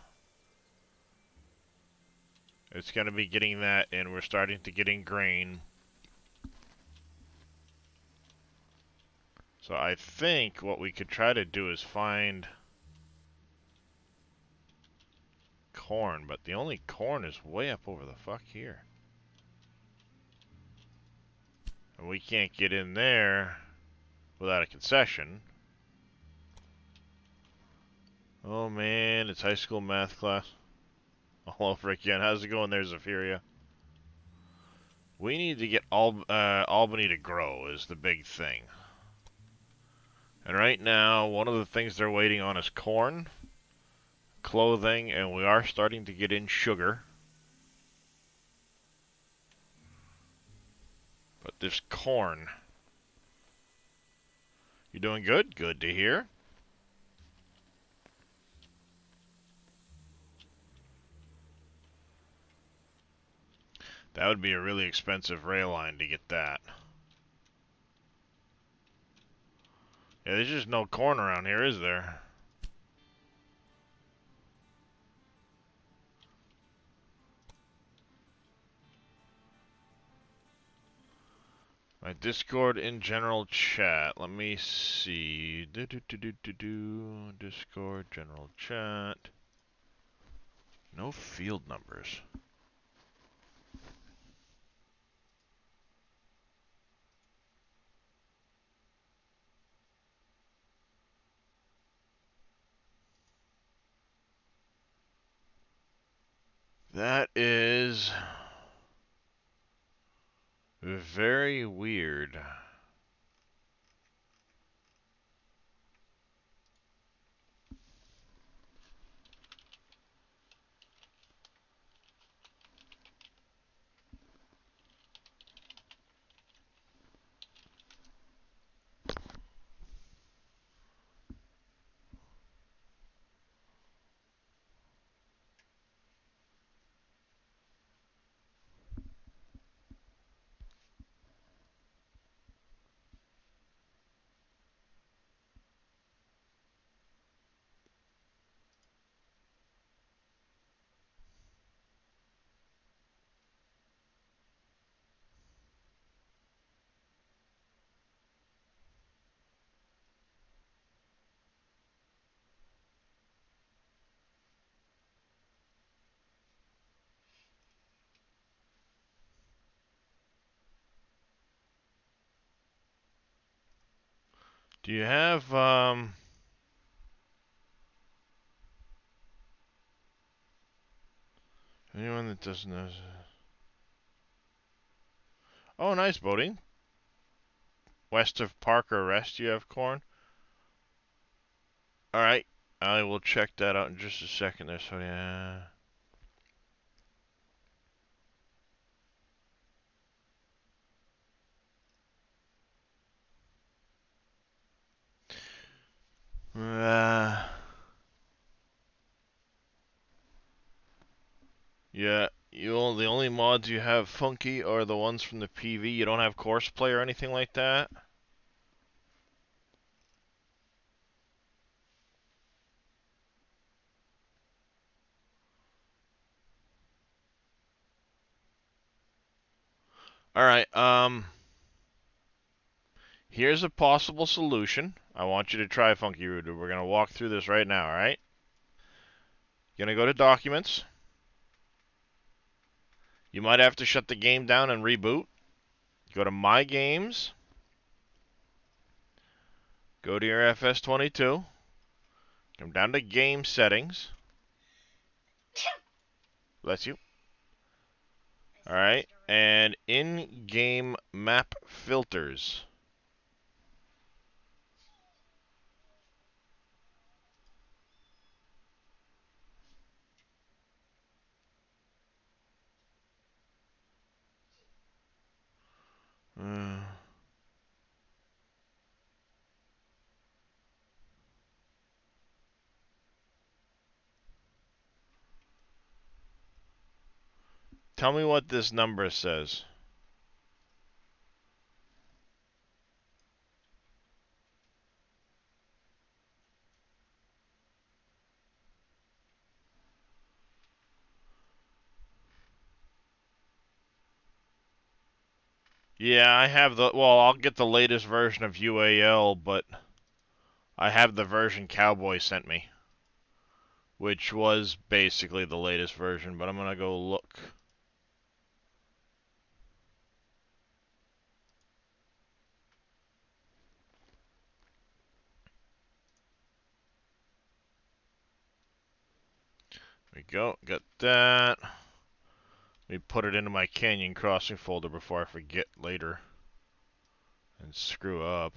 It's going to be getting that in. We're starting to getting grain. So I think what we could try to do is find corn, but the only corn is way up over the fuck here. And we can't get in there without a concession. Oh man, it's high school math class all over again. How's it going there, Zephyria? We need to get Albany to grow is the big thing. And right now, one of the things they're waiting on is corn, clothing, and we are starting to get in sugar. But this corn. You doing good? Good to hear. That would be a really expensive rail line to get that. Yeah, there's just no corn around here, is there? My Discord in general chat. Let me see. Discord general chat. No field numbers. That is very weird. Do you have, anyone that doesn't know? Oh, nice boating. West of Parker Rest, you have corn? Alright, I will check that out in just a second there, so yeah. Yeah, the only mods you have funky are the ones from the PV. You don't have Courseplay or anything like that? Alright, here's a possible solution. I want you to try Funky Rooter. We're going to walk through this right now, alright? You're going to go to Documents. You might have to shut the game down and reboot. Go to My Games. Go to your FS22. Come down to Game Settings. Bless you. Alright, and in-game map filters. Tell me what this number says. Yeah, I have the... Well, I'll get the latest version of UAL, but I have the version Cowboy sent me, which was basically the latest version, but I'm gonna go look. There we go, got that. Let me put it into my Canyon Crossing folder before I forget later and screw up.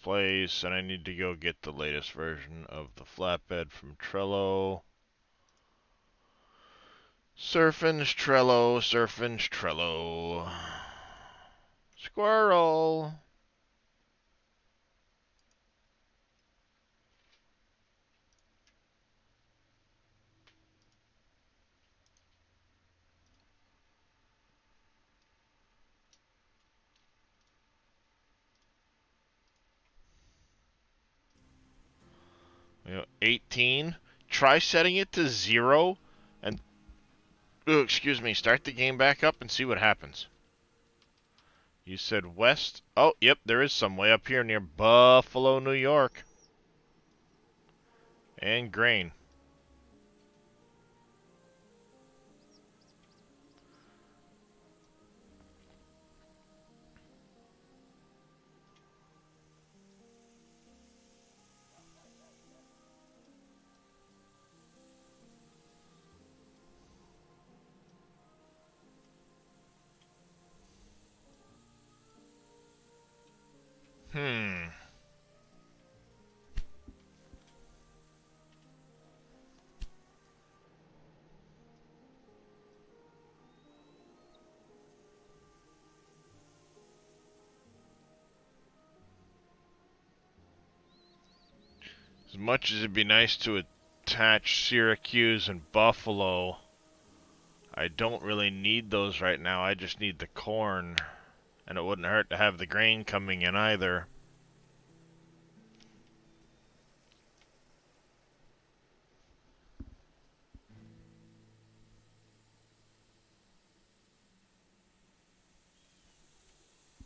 Place, and I need to go get the latest version of the flatbed from Trello. Surfin's Trello, Surfin's Trello. Squirrel! You know, 18. Try setting it to 0 and, excuse me, start the game back up and see what happens. You said west. Oh, yep, there is some way up here near Buffalo, New York. And grain. As much as it'd be nice to attach Syracuse and Buffalo, I don't really need those right now. I just need the corn. And it wouldn't hurt to have the grain coming in either.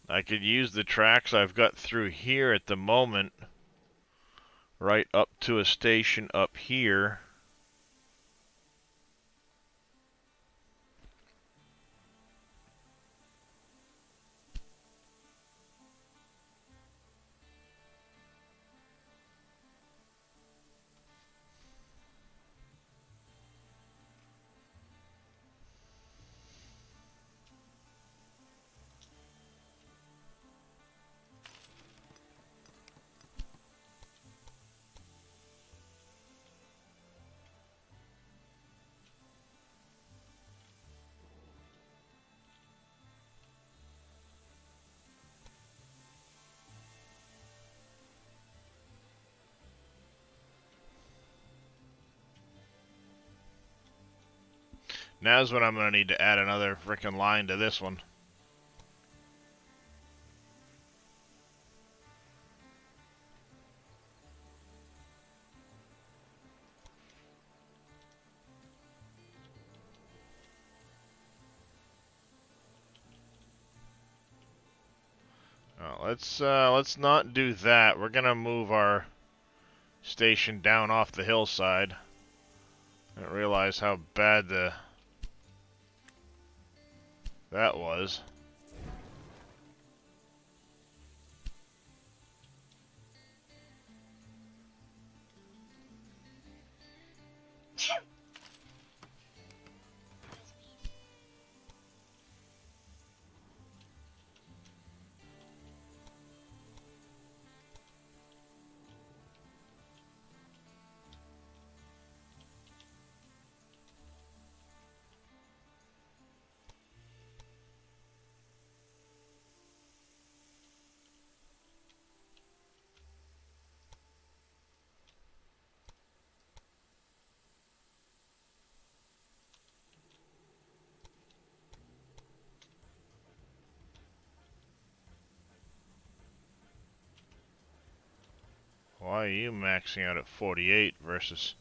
I could use the tracks I've got through here at the moment, right up to a station up here. Now's when I'm going to need to add another frickin' line to this one. Let's not do that. We're gonna move our station down off the hillside. I didn't realize how bad that was. Why are you maxing out at 48 versus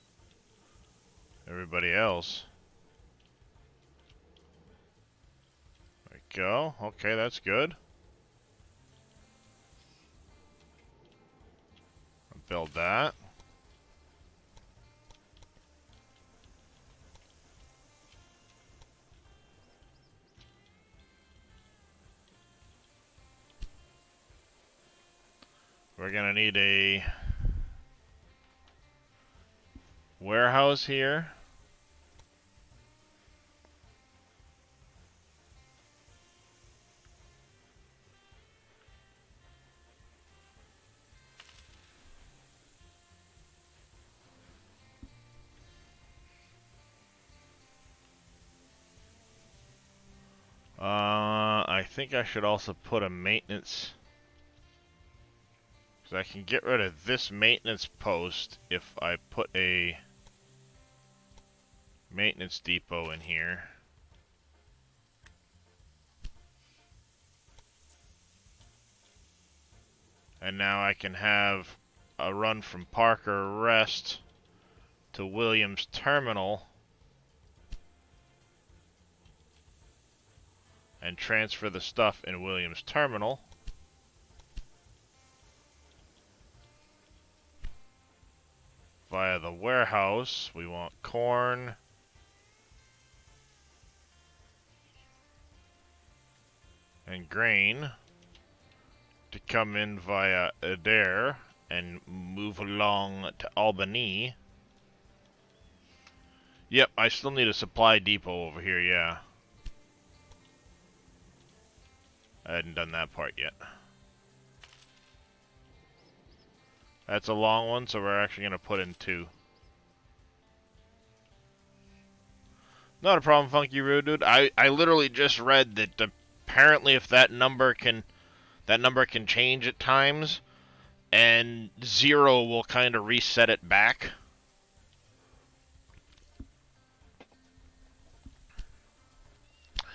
everybody else? There we go. Okay, that's good. Build that. We're gonna need a warehouse here. I think I should also put a maintenance, because I can get rid of this maintenance post if I put a maintenance depot in here. And now I can have a run from Parker Rest to Williams Terminal and transfer the stuff in Williams Terminal. Via the warehouse, we want corn. And grain to come in via Adair and move along to Albany. Yep, I still need a supply depot over here, yeah. I hadn't done that part yet. That's a long one, so we're actually going to put in 2. Not a problem, Funky Rude Dude. I literally just read that apparently if that number can change at times, and 0 will kind of reset it back.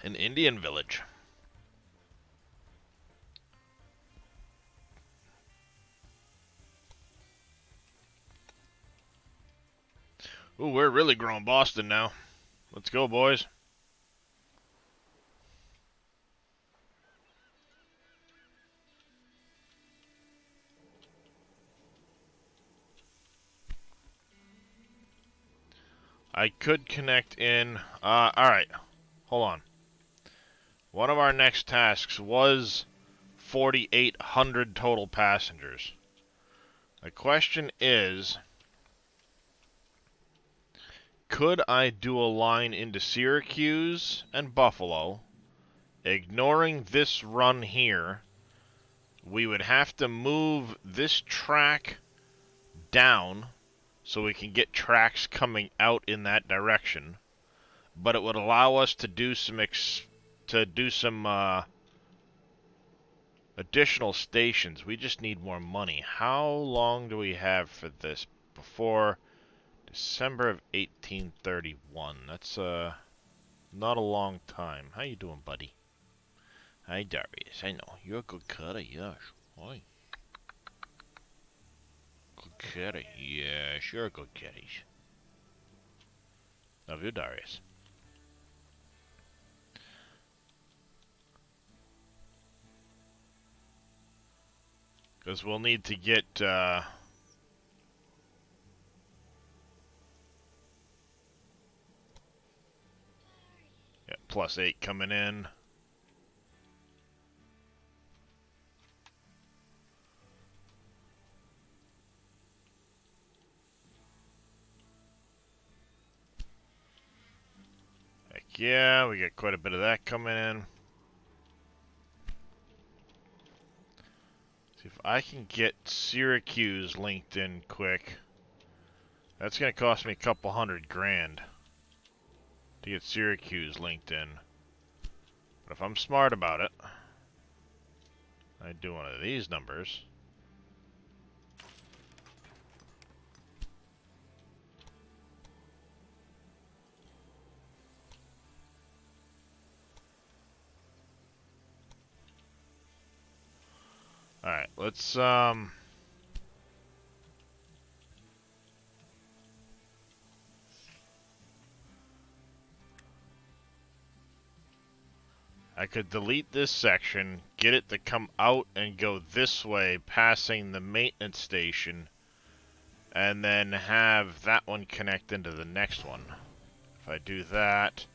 An Indian village. Ooh, we're really growing Boston now. Let's go, boys. I could connect in... alright. Hold on. One of our next tasks was 4,800 total passengers. The question is... could I do a line into Syracuse and Buffalo? Ignoring this run here, we would have to move this track down so we can get tracks coming out in that direction. But it would allow us to do some additional stations. We just need more money. How long do we have for this? Before December of 1831. That's not a long time. How you doing, buddy? Hi, Darius. I know you're a good cutter. Yes. Hi. Good cutter. Yes, you're a good kitty. Love you, Darius. Because we'll need to get yeah, +8 coming in. Heck yeah, we get quite a bit of that coming in. See if I can get Syracuse linked in quick. That's going to cost me a couple $100,000 to get Syracuse linked in. But if I'm smart about it, I do one of these numbers. Alright, let's I could delete this section, get it to come out and go this way, passing the maintenance station, and then have that one connect into the next one. If I do that,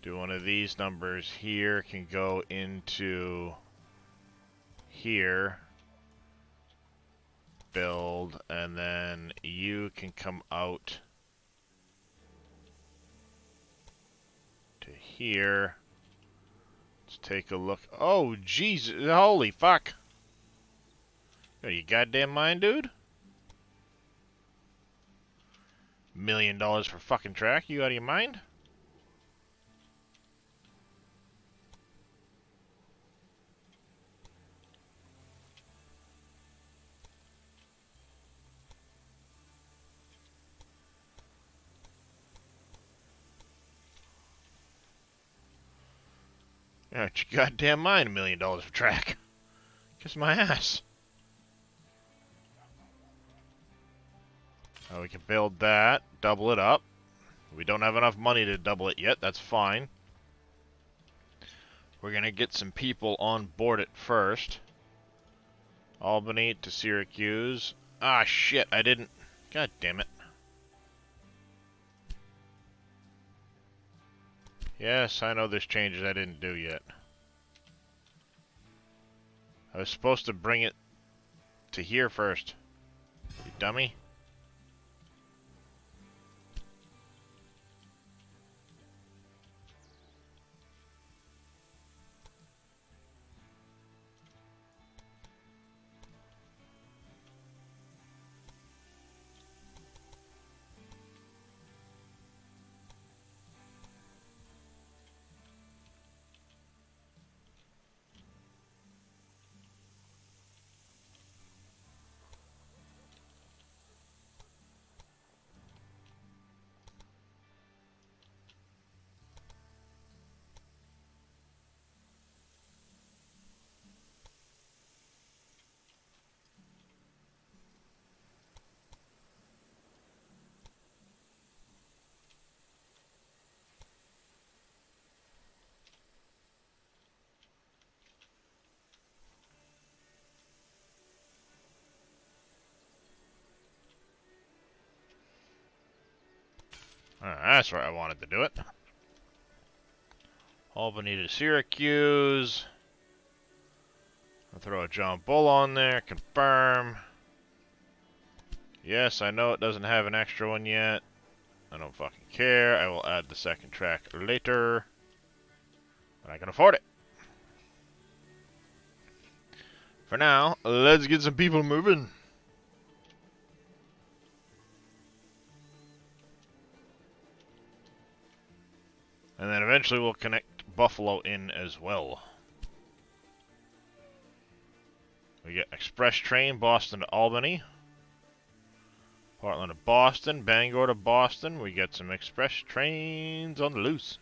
do one of these numbers here, can go into here, build, and then you can come out to here. Let's take a look. Oh, jeez, holy fuck. Are you goddamn mind, dude? $1 million for fucking track? You out of your mind? You're out your goddamn mind, $1 million for track. Kiss my ass. Oh, we can build that, double it up. We don't have enough money to double it yet, that's fine. We're gonna get some people on board it first. Albany to Syracuse. Ah, shit, I didn't. God damn it. Yes, I know there's changes I didn't do yet. I was supposed to bring it to here first. You dummy. That's where I wanted to do it. Albany to Syracuse. I'll throw a John Bull on there. Confirm. Yes, I know it doesn't have an extra one yet. I don't fucking care. I will add the second track later. But I can afford it. For now, let's get some people moving. And then eventually we'll connect Buffalo in as well. We get express train, Boston to Albany. Portland to Boston, Bangor to Boston. We get some express trains on the loose.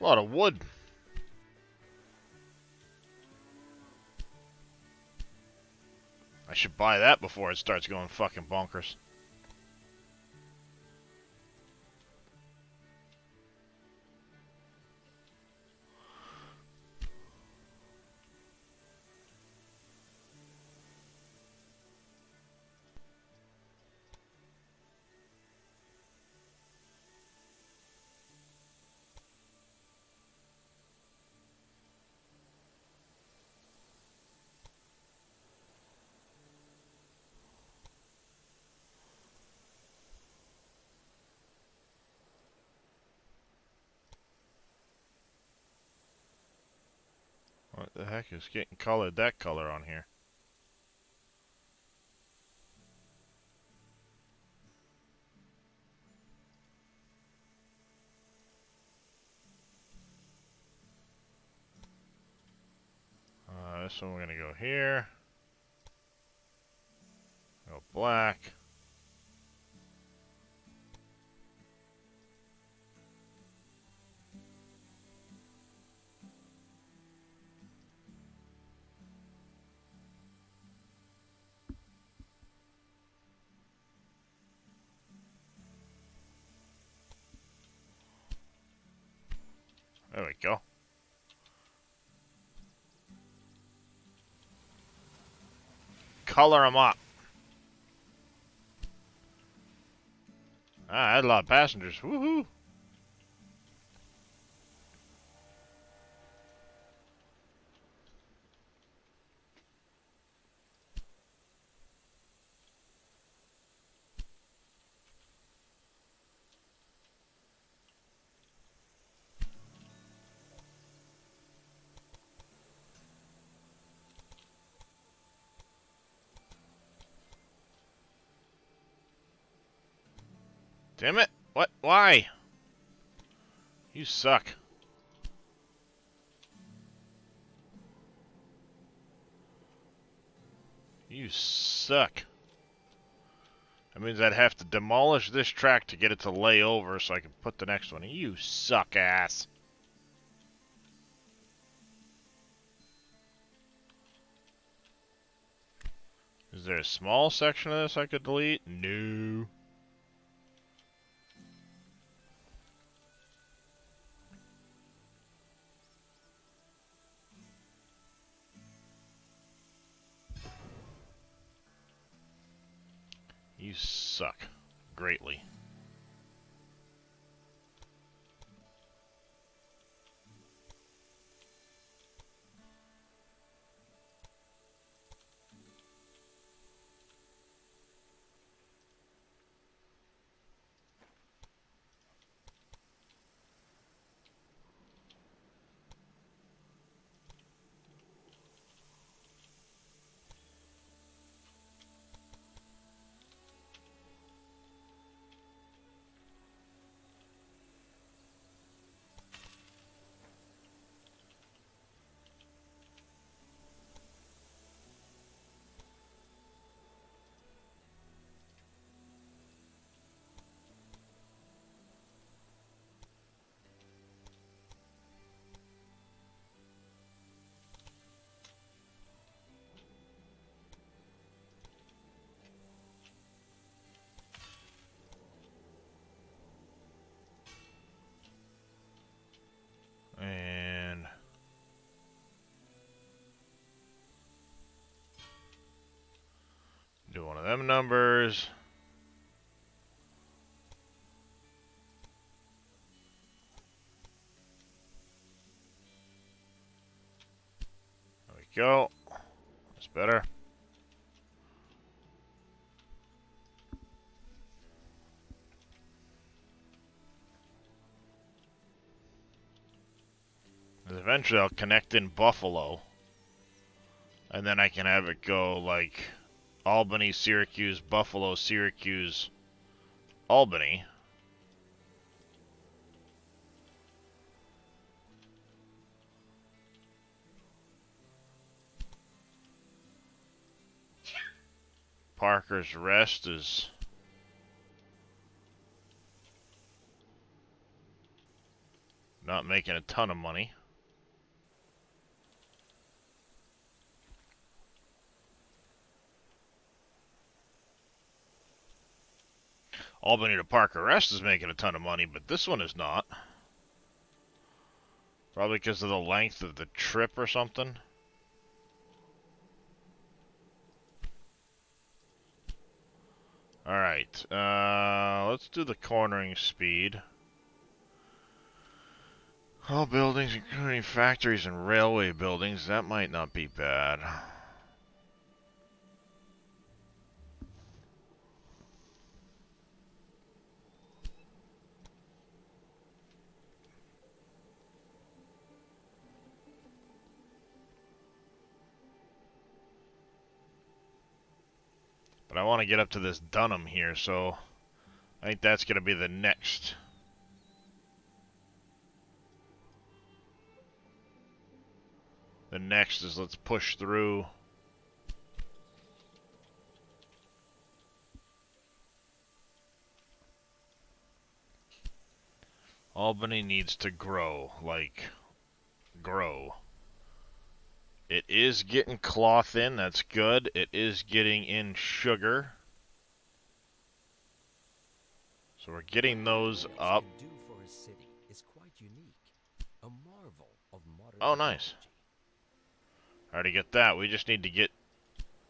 A lot of wood. I should buy that before it starts going fucking bonkers. What the heck is getting colored that color on here? This one we're gonna go here. Go black. There we go. Color them up. Ah, I had a lot of passengers. Woohoo! Damn it! What? Why? You suck. You suck. That means I'd have to demolish this track to get it to lay over so I can put the next one in. You suck ass. Is there a small section of this I could delete? No. You suck greatly. And do one of them numbers. There we go. That's better. And eventually I'll connect in Buffalo. And then I can have it go like Albany, Syracuse, Buffalo, Syracuse, Albany. Parker's Rest is not making a ton of money. Albany to Parker Rest is making a ton of money, but this one is not. Probably because of the length of the trip or something. Alright, let's do the cornering speed. All buildings, including factories and railway buildings, that might not be bad. But I want to get up to this Dunham here, so I think that's going to be the next. The next is let's push through. Albany needs to grow, like, grow. It is getting cloth in, that's good. It is getting in sugar. So we're getting those up. What you do for a city is quite unique. A marvel of modern Oh, nice. technology. Already get that. We just need to get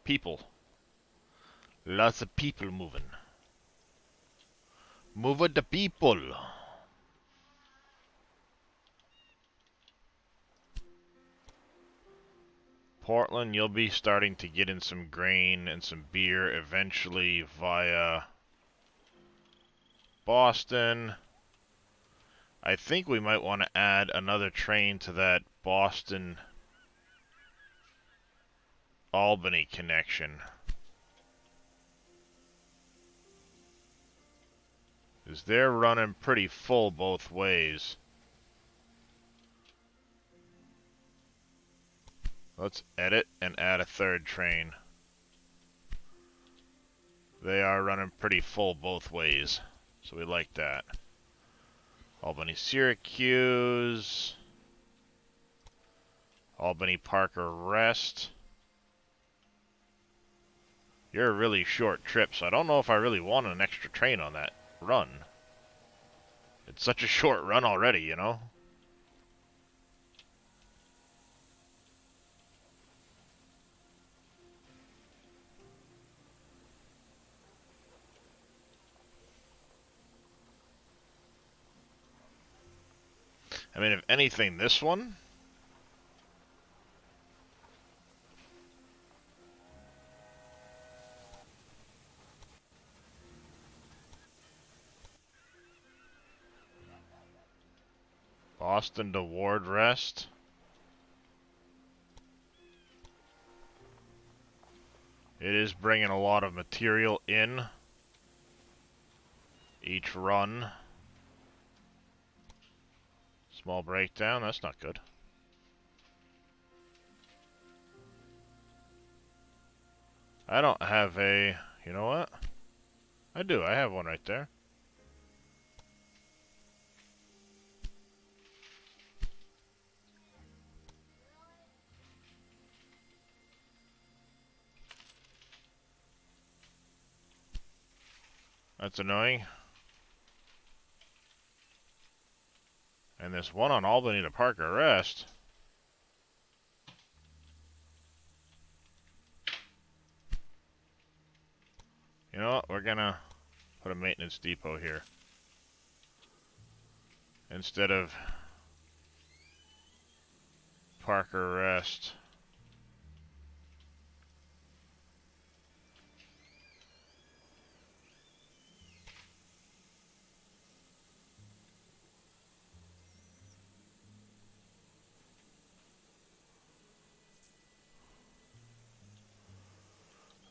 people. Lots of people moving. Move with the people. Portland, you'll be starting to get in some grain and some beer eventually via Boston. I think we might want to add another train to that Boston Albany connection. Because they're running pretty full both ways. Let's edit and add a third train. They are running pretty full both ways, so we like that. Albany Syracuse. Albany Parker Rest. You're a really short trip, so I don't know if I really want an extra train on that run. It's such a short run already, you know? I mean, if anything, this one... Boston to Ward Rest. It is bringing a lot of material in each run. Small breakdown, that's not good. I don't have a... You know what? I do, I have one right there. That's annoying. And this one on Albany to Parker Rest. You know what? We're gonna put a maintenance depot here. Instead of Parker Rest.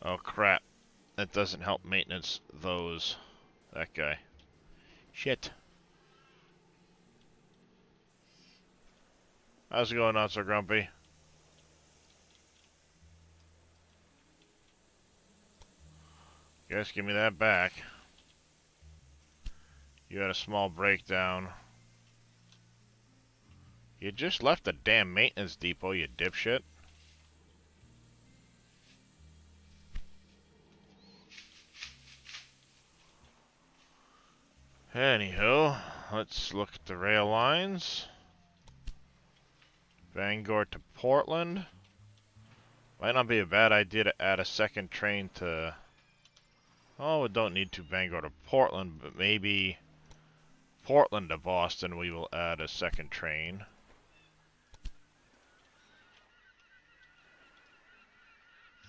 Oh crap. That doesn't help maintenance those. That guy. Shit. How's it going, Not So Grumpy? Guys, give me that back. You had a small breakdown. You just left the damn maintenance depot, you dipshit. Anywho, let's look at the rail lines. Bangor to Portland. Might not be a bad idea to add a second train to... Oh, we don't need to Bangor to Portland, but maybe Portland to Boston we will add a second train.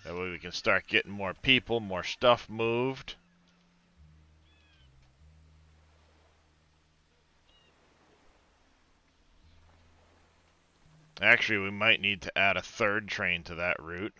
That way we can start getting more people, more stuff moved. Actually, we might need to add a third train to that route.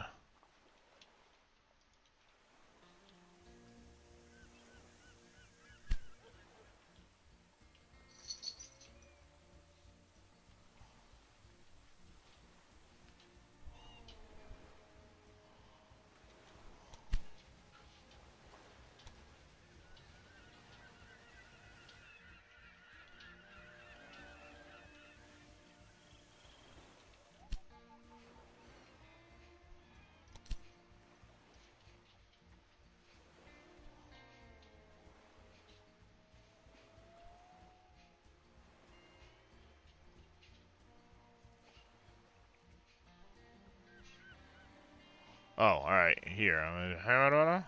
Oh, alright. Here. How do I know?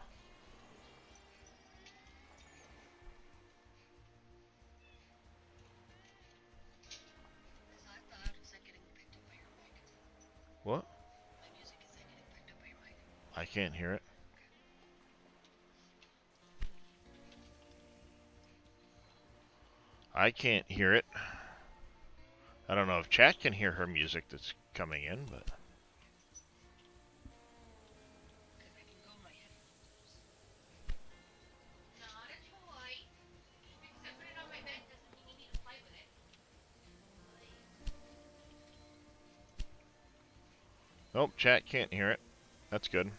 What? I can't hear it. I can't hear it. I don't know if chat can hear her music that's coming in, but... Nope, chat can't hear it. That's good.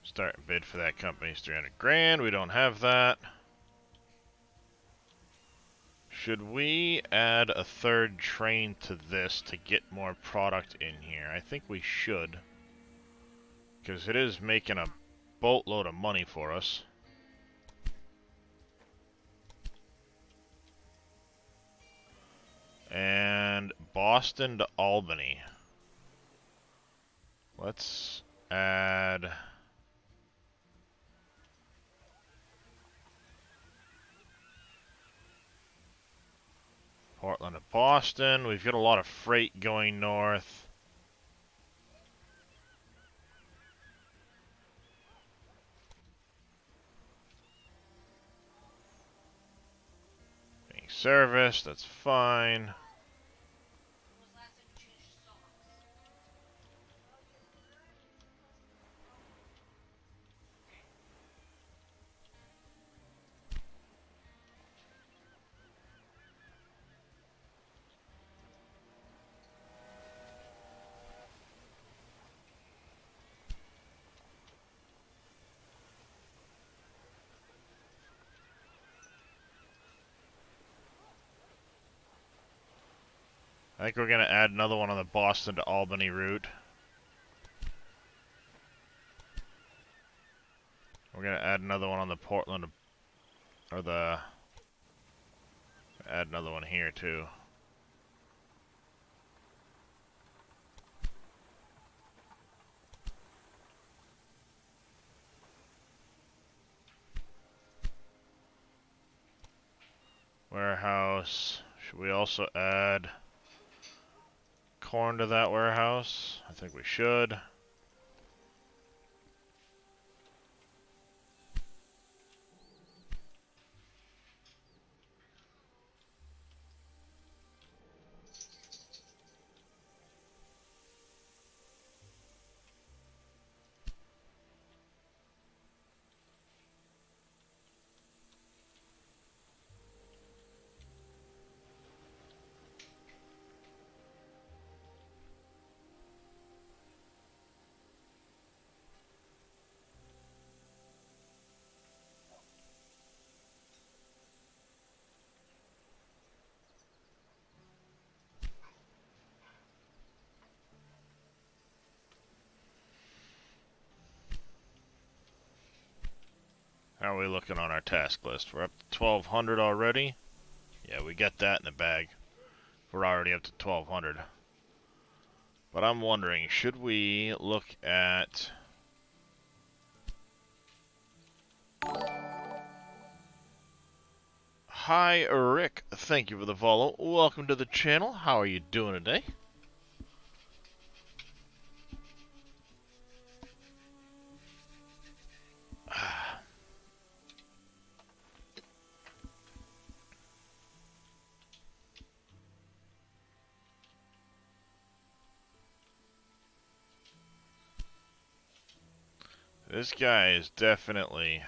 Start bid for that company's 300 grand. We don't have that. Should we add a third train to this to get more product in here? I think we should. Because it is making a boatload of money for us. And Boston to Albany. Let's add... Portland to Boston. We've got a lot of freight going north. Being serviced, that's fine. I think we're going to add another one on the Boston to Albany route. We're going to add another one on the Portland, or the... Add another one here too. Warehouse. Should we also add corn to that warehouse? I think we should. How are we looking on our task list? We're up to 1,200 already. Yeah, we got that in the bag. We're already up to 1,200. But I'm wondering, should we look at... Hi, Rick. Thank you for the follow. Welcome to the channel. How are you doing today? This guy is definitely...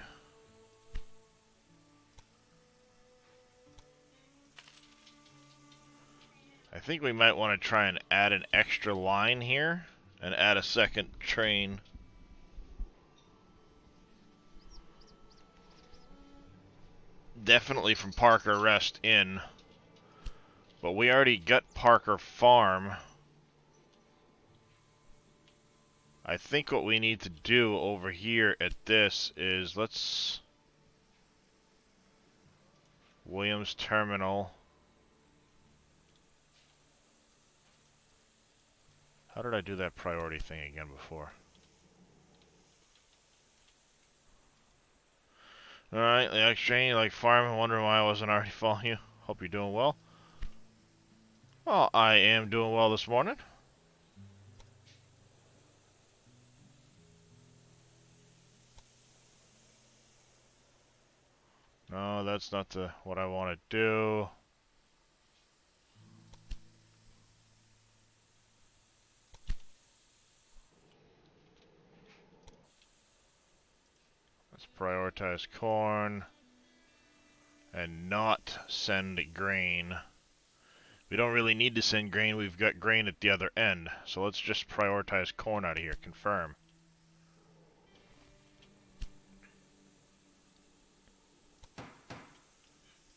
I think we might want to try and add an extra line here and add a second train. Definitely from Parker Rest in. But we already got Parker Farm. I think what we need to do over here at this is let's... Williams Terminal. How did I do that priority thing again before? Alright, the exchange, you like farming, wondering why I wasn't already following you. Hope you're doing well. Well, I am doing well this morning. No, that's not what I want to do. Let's prioritize corn and not send grain. We don't really need to send grain. We've got grain at the other end. So let's just prioritize corn out of here. Confirm.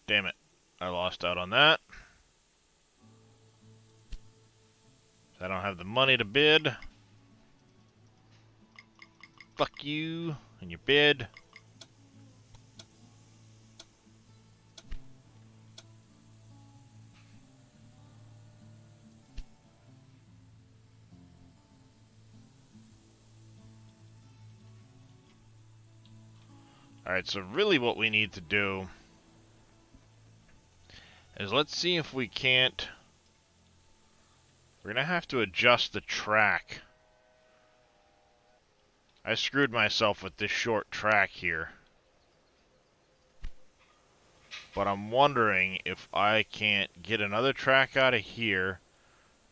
Damn it. I lost out on that. I don't have the money to bid. Fuck you and your bid. Alright, so really what we need to do is let's see if we can't... We're gonna have to adjust the track. I screwed myself with this short track here. But I'm wondering if I can't get another track out of here,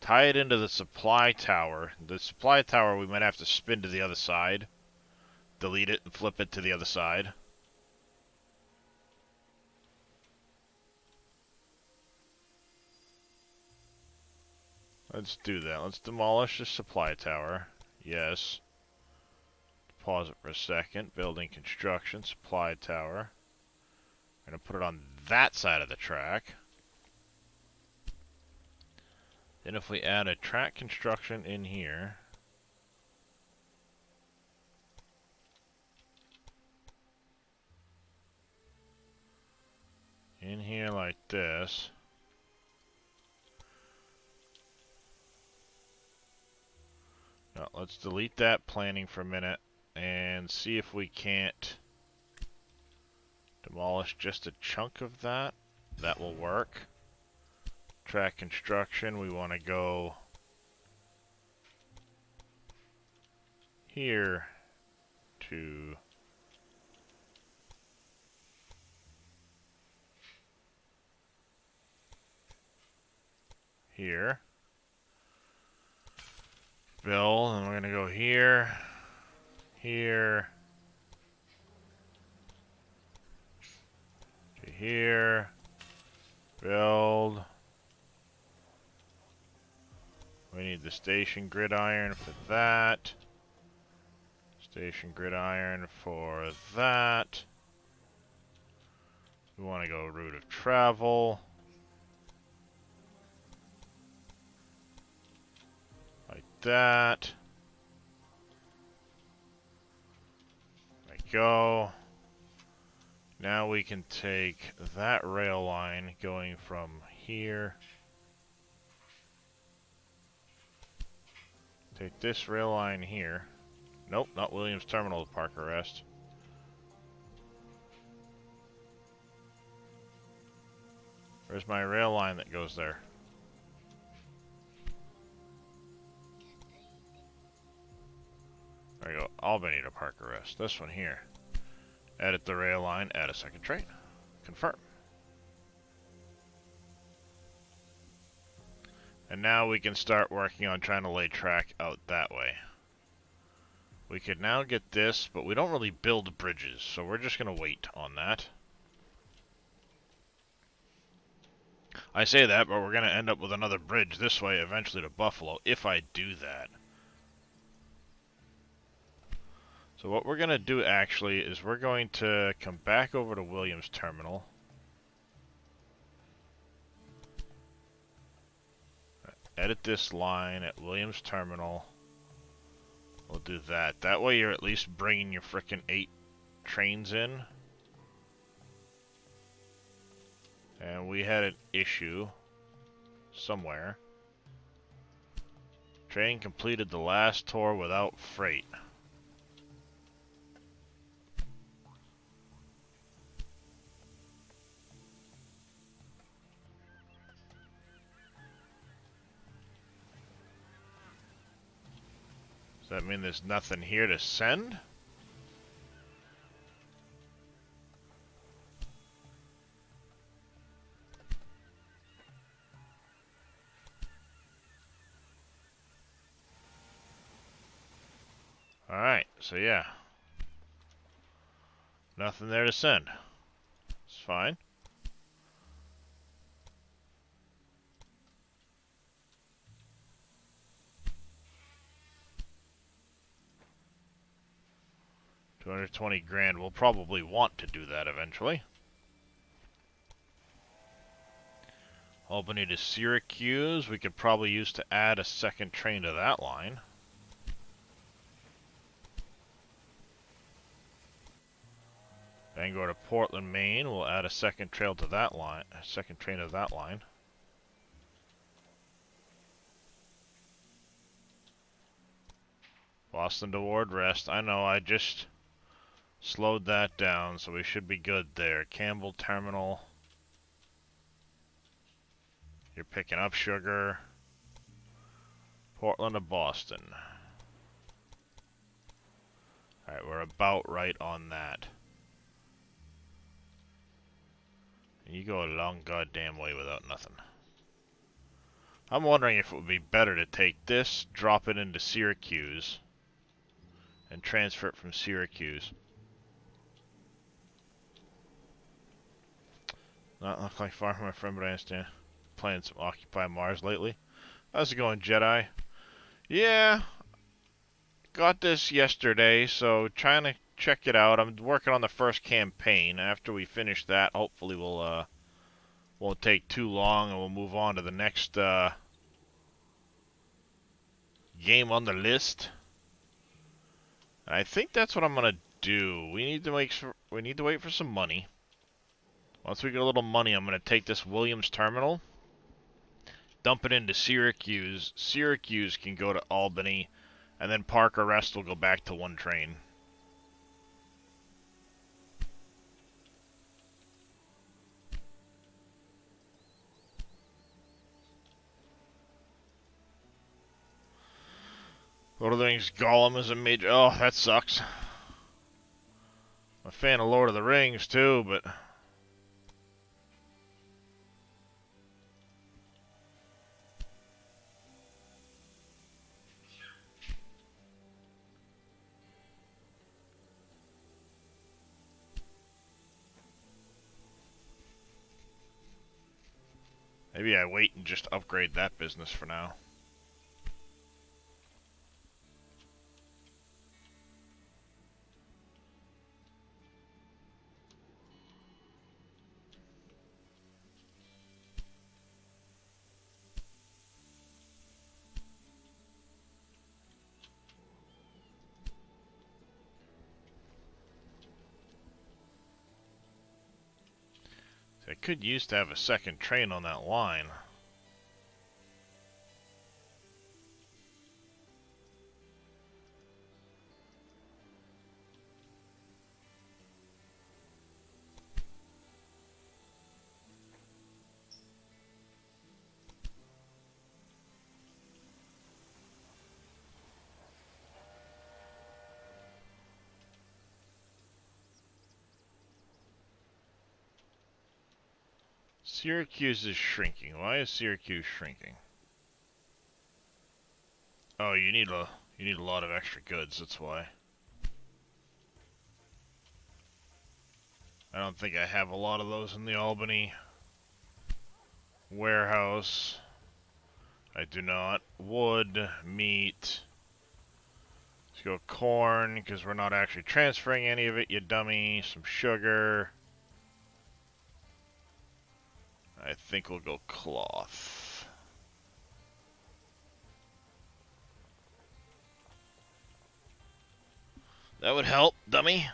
tie it into the supply tower. The supply tower we might have to spin to the other side. Delete it and flip it to the other side. Let's do that. Let's demolish the supply tower. Yes. Pause it for a second. Building construction, supply tower. I'm going to put it on that side of the track. Then if we add a track construction in here. In here like this. No, let's delete that planning for a minute and see if we can't demolish just a chunk of that. That will work. Track construction, we want to go here to here. Build, and we're going to go here, here, to here, build. We need the station gridiron for that. Station gridiron for that. We want to go route of travel. Like that. There we go. Now we can take that rail line going from here. Take this rail line here. Nope, not Williams Terminal to park arrest. Where's my rail line that goes there? There we go. Albany to park arrest. This one here. Edit the rail line. Add a second train. Confirm. And now we can start working on trying to lay track out that way. We could now get this, but we don't really build bridges, so we're just going to wait on that. I say that, but we're going to end up with another bridge this way eventually to Buffalo, if I do that. So what we're going to do actually is we're going to come back over to Williams Terminal. Edit this line at Williams Terminal. We'll do that. That way you're at least bringing your frickin' 8 trains in. And we had an issue somewhere Train completed the last tour without freight. Does that mean there's nothing here to send? Alright, so yeah. Nothing there to send. It's fine. $220,000. We'll probably want to do that eventually. Albany to Syracuse. We could probably use to add a second train to that line. Bangor to Portland, Maine. We'll add a second trail to that line. A second train to that line. Boston to Wardrest. I know, I just slowed that down, so we should be good there. Campbell Terminal. You're picking up sugar. Portland to Boston. Alright, we're about right on that. You go a long goddamn way without nothing. I'm wondering if it would be better to take this, drop it into Syracuse, and transfer it from Syracuse. Not look like far from my friend, but I understand. Playing some Occupy Mars lately. How's it going, Jedi? Yeah, got this yesterday, so trying to check it out. I'm working on the first campaign. After we finish that, hopefully we'll won't take too long, and we'll move on to the next game on the list. And I think that's what I'm gonna do. We need to wait for some money. Once we get a little money, I'm gonna take this Williams terminal, dump it into Syracuse. Syracuse can go to Albany, and then Parker Rest will go back to one train. Lord of the Rings Gollum is a major... Oh, that sucks. I'm a fan of Lord of the Rings, too, but... maybe I wait and just upgrade that business for now. I could use to have a second train on that line. Syracuse is shrinking. Why is Syracuse shrinking? Oh, you need a lot of extra goods, that's why. I don't think I have a lot of those in the Albany warehouse. I do not. Wood, meat. Let's go corn, because we're not actually transferring any of it, you dummy. Some sugar. I think we'll go cloth. That would help, dummy.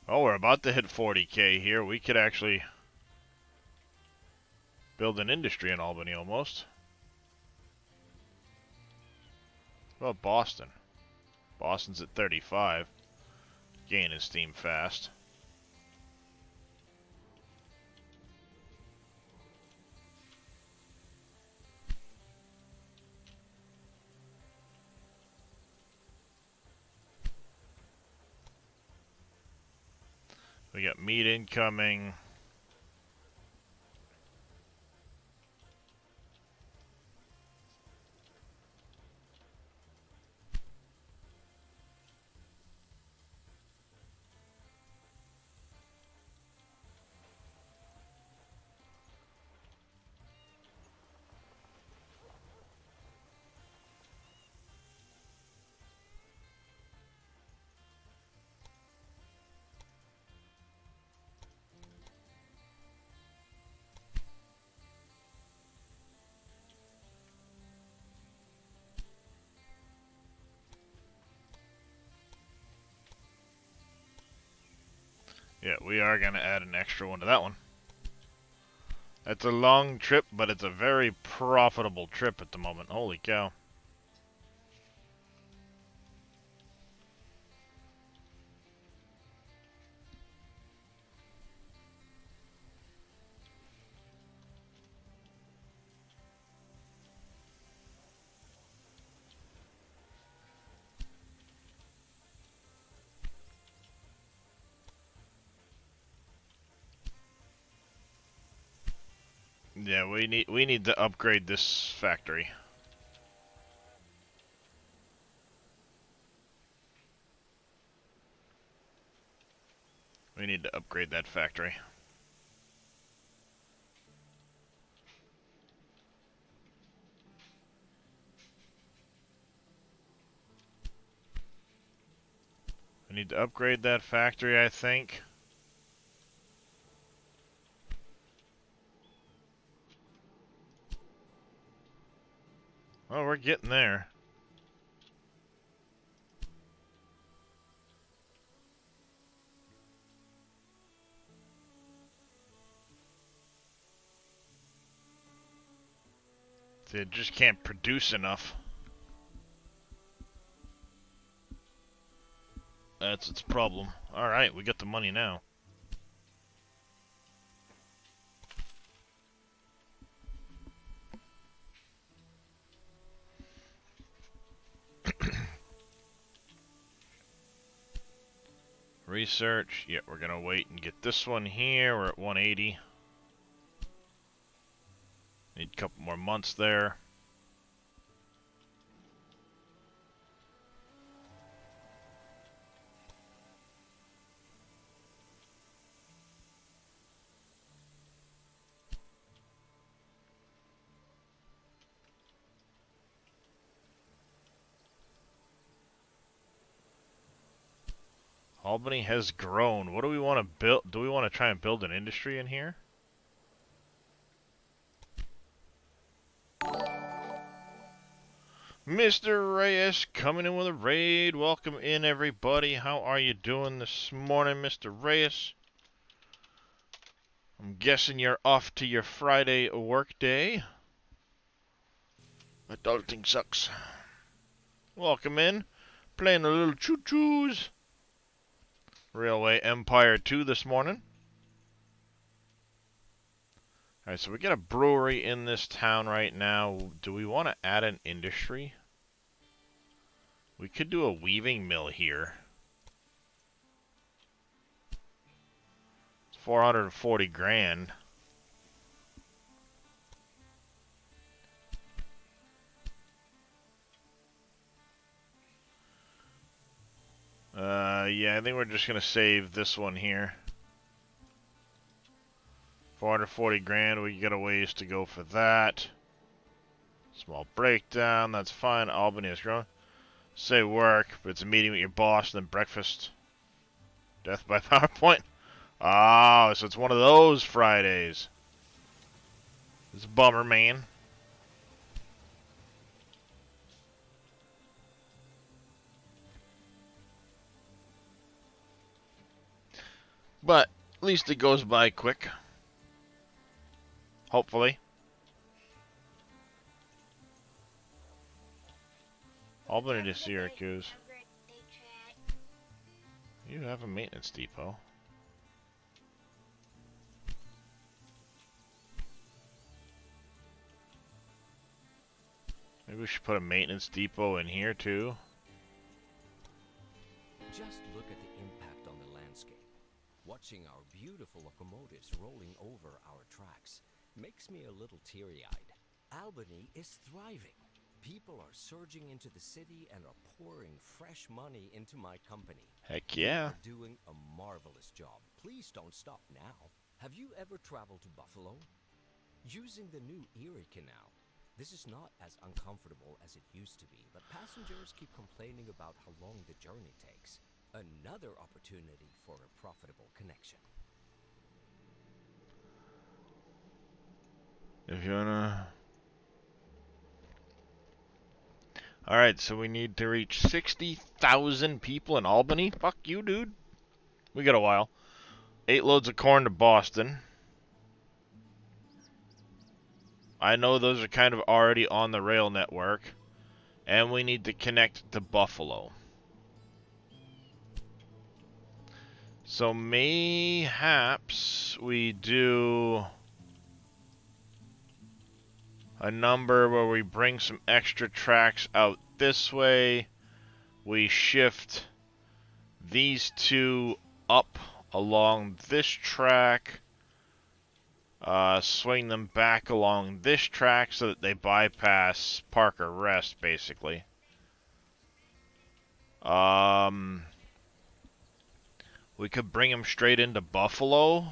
Oh, we're about to hit 40K here. We could actually build an industry in Albany almost. What about Boston? Boston's at 35. Gaining steam fast. We got meat incoming. Yeah, we are going to add an extra one to that one. It's a long trip, but it's a very profitable trip at the moment. Holy cow. Yeah, we need to upgrade this factory. We need to upgrade that factory. We need to upgrade that factory, I think. Oh, we're getting there. They just can't produce enough. That's its problem. Alright, we got the money now. Research. Yeah, we're gonna wait and get this one here. We're at 180. Need a couple more months there. Albany has grown. What do we want to build? Do we want to try and build an industry in here? Mr. Reyes coming in with a raid. Welcome in, everybody. How are you doing this morning, Mr. Reyes? I'm guessing you're off to your Friday work day. Adulting sucks. Welcome in. Playing a little choo-choos. Railway Empire 2 this morning. Alright, so we got a brewery in this town right now. Do we want to add an industry? We could do a weaving mill here. It's 440 grand. Yeah, I think we're just going to save this one here. 440 grand, we got a ways to go for that. Small breakdown, that's fine. Albany is growing. Say work, but it's a meeting with your boss and then breakfast. Death by PowerPoint. Oh, so it's one of those Fridays. It's a bummer, man. But at least it goes by quick. Hopefully. Albany to Syracuse. You have a maintenance depot. Maybe we should put a maintenance depot in here too. Just look at the impact on the landscape. Watching our beautiful locomotives rolling over our tracks makes me a little teary-eyed. Albany is thriving. People are surging into the city and are pouring fresh money into my company. Heck yeah. You are doing a marvelous job. Please don't stop now. Have you ever traveled to Buffalo? Using the new Erie Canal, this is not as uncomfortable as it used to be, but passengers keep complaining about how long the journey takes. Another opportunity for a profitable connection. If you wanna... Alright, so we need to reach 60,000 people in Albany? Fuck you, dude. We got a while. 8 loads of corn to Boston. I know those are kind of already on the rail network. And we need to connect to Buffalo. So mayhaps we do a number where we bring some extra tracks out this way. We shift these two up along this track. Swing them back along this track so that they bypass Parker Rest, basically. We could bring them straight into Buffalo.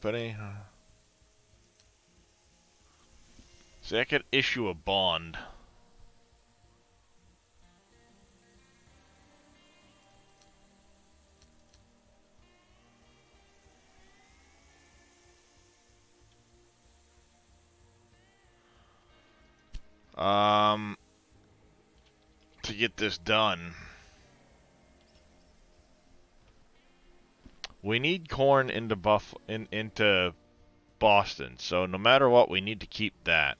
Buddy. See, I could issue a bond. To get this done. We need corn into into Boston, so no matter what, we need to keep that.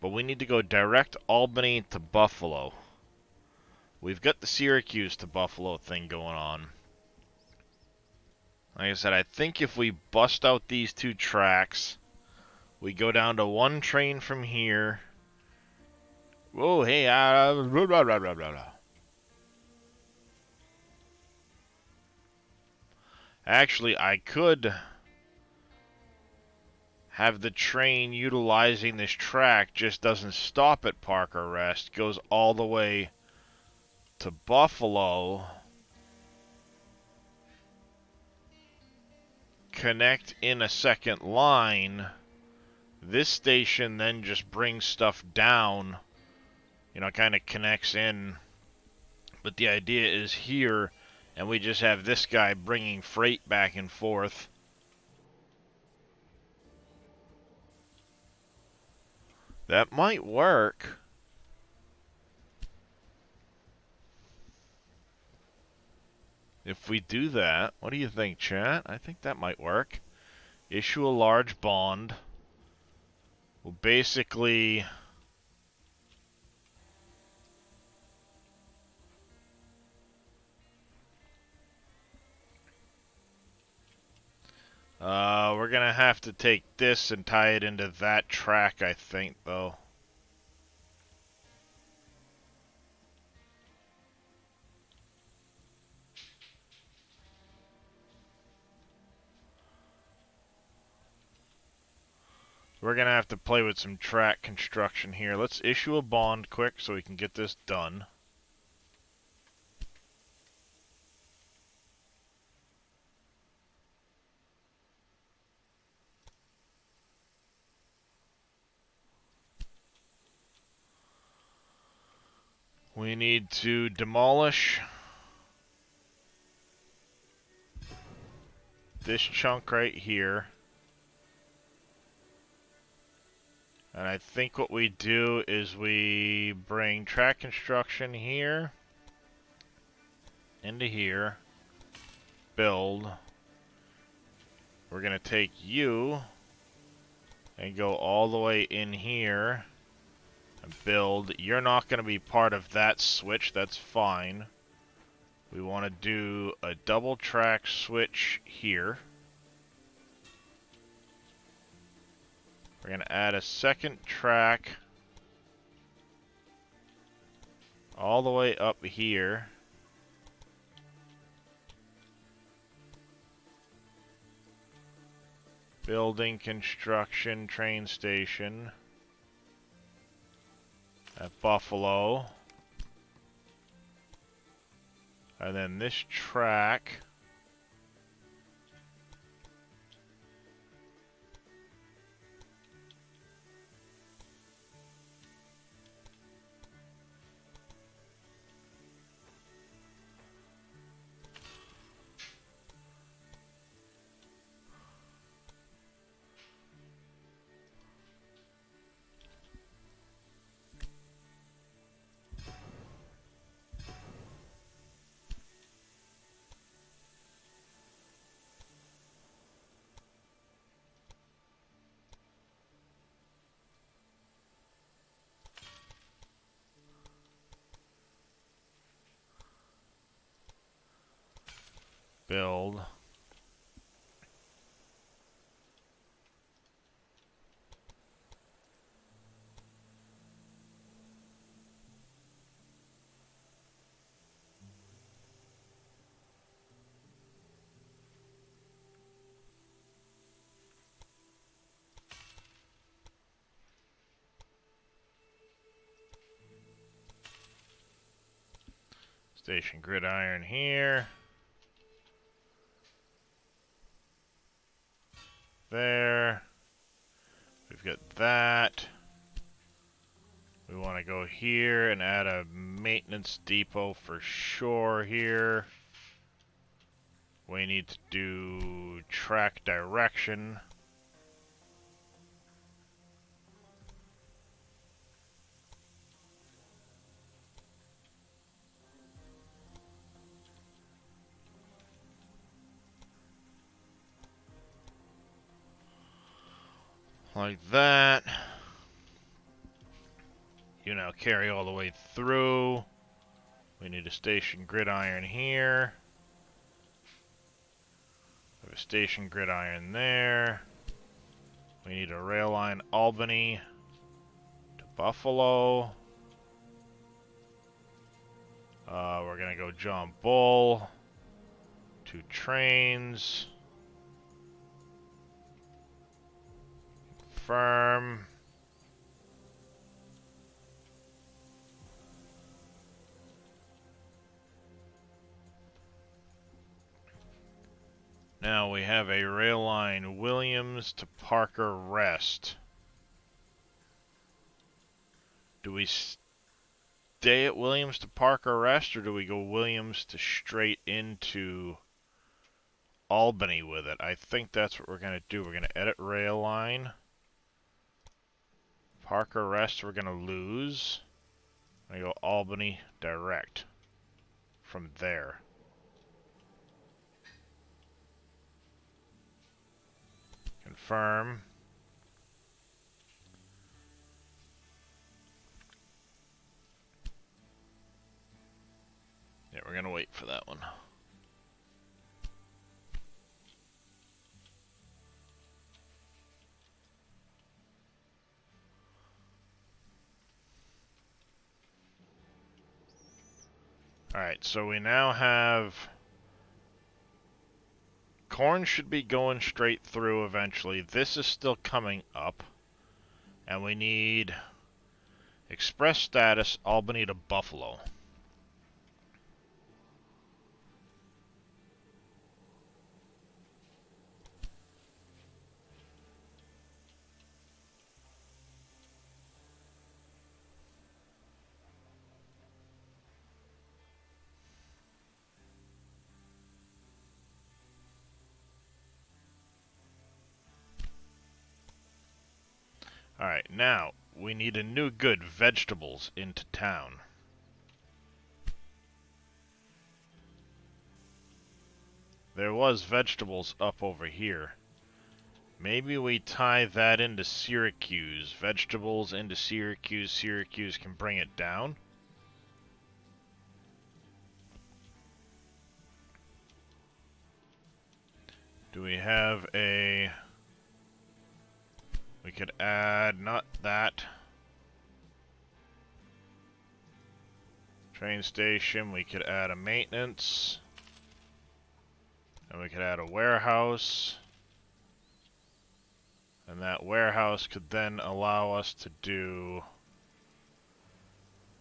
But we need to go direct Albany to Buffalo. We've got the Syracuse to Buffalo thing going on. Like I said, I think if we bust out these two tracks, we go down to one train from here. Whoa, hey, blah, blah, blah, blah, blah. Actually, I could have the train utilizing this track, just doesn't stop at Parker Rest, goes all the way to Buffalo, connect in a second line. This station then just brings stuff down, you know, kind of connects in. But the idea is here, and we just have this guy bringing freight back and forth. That might work. If we do that, what do you think, chat? I think that might work. Issue a large bond. We'll basically... we're gonna have to take this and tie it into that track, I think, though. We're gonna have to play with some track construction here. Let's issue a bond quick so we can get this done. We We need to demolish this chunk right here. And I think what we do is we bring track construction here into here, build. We're going to take you and go all the way in here and build. You're not going to be part of that switch, that's fine. We want to do a double track switch here. We're going to add a second track all the way up here. Building, construction, train station at Buffalo. And then this track build. Station gridiron here. There. We've got that. We want to go here and add a maintenance depot for sure here. We need to do track direction. Like that. You now carry all the way through. We need a station gridiron here. We have a station gridiron there. We need a rail line Albany to Buffalo. We're gonna go John Bull. 2 trains. Confirm. Now we have a rail line Williams to Parker Rest. Do we stay at Williams to Parker Rest, or do we go Williams to straight into Albany with it? I think that's what we're going to do. We're going to edit rail line. Parker Rest we're going to lose. I go Albany direct from there. Confirm. Yeah, we're gonna wait for that one. Alright, so we now have... Corn should be going straight through eventually. This is still coming up. And we need express status Albany to Buffalo. Alright, now, we need a new good vegetables into town. There was vegetables up over here. Maybe we tie that into Syracuse. Vegetables into Syracuse. Syracuse can bring it down. Do we have a... We could add, not that. Train station, we could add a maintenance. And we could add a warehouse. And that warehouse could then allow us to do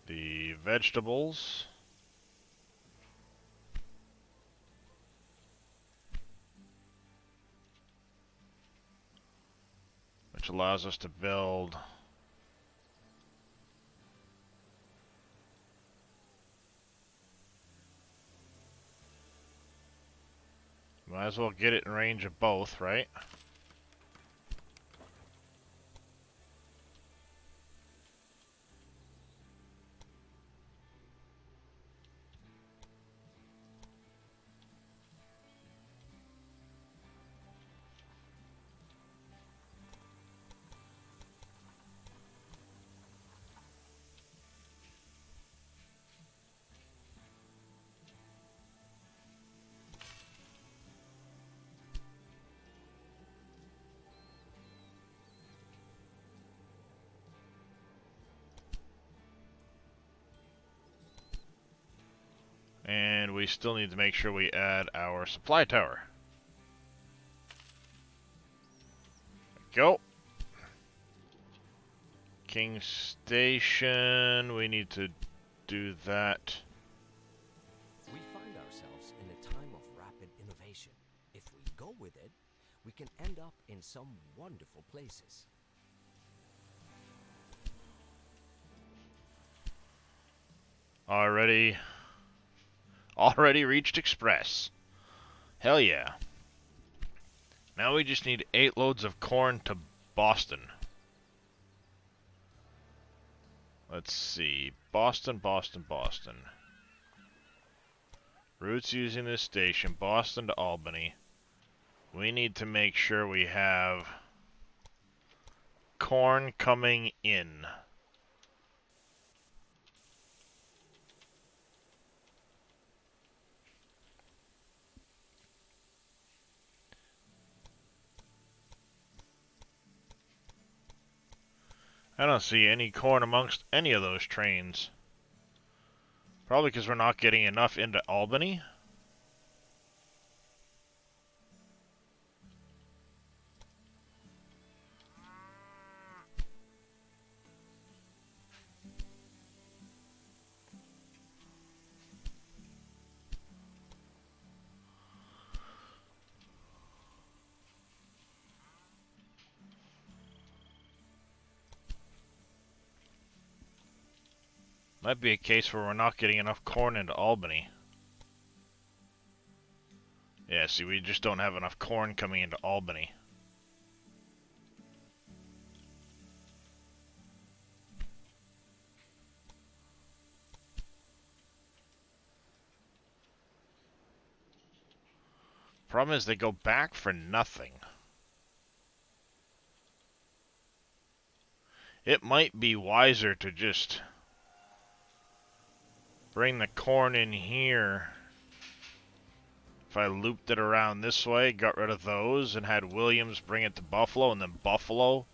the vegetables. Which allows us to build might as well get it in range of both, right? And we still need to make sure we add our supply tower. Go. King Station, we need to do that. We find ourselves in a time of rapid innovation. If we go with it, we can end up in some wonderful places. Already reached Express. Hell yeah. Now we just need 8 loads of corn to Boston. Let's see. Boston. Routes using this station. Boston to Albany. We need to make sure we have corn coming in. I don't see any corn amongst any of those trains. Probably because we're not getting enough into Albany. Might be a case where we're not getting enough corn into Albany. Yeah, see, we just don't have enough corn coming into Albany. Problem is they go back for nothing. It might be wiser to just bring the corn in here. If I looped it around this way, got rid of those, and had Williams bring it to Buffalo, and then Buffalo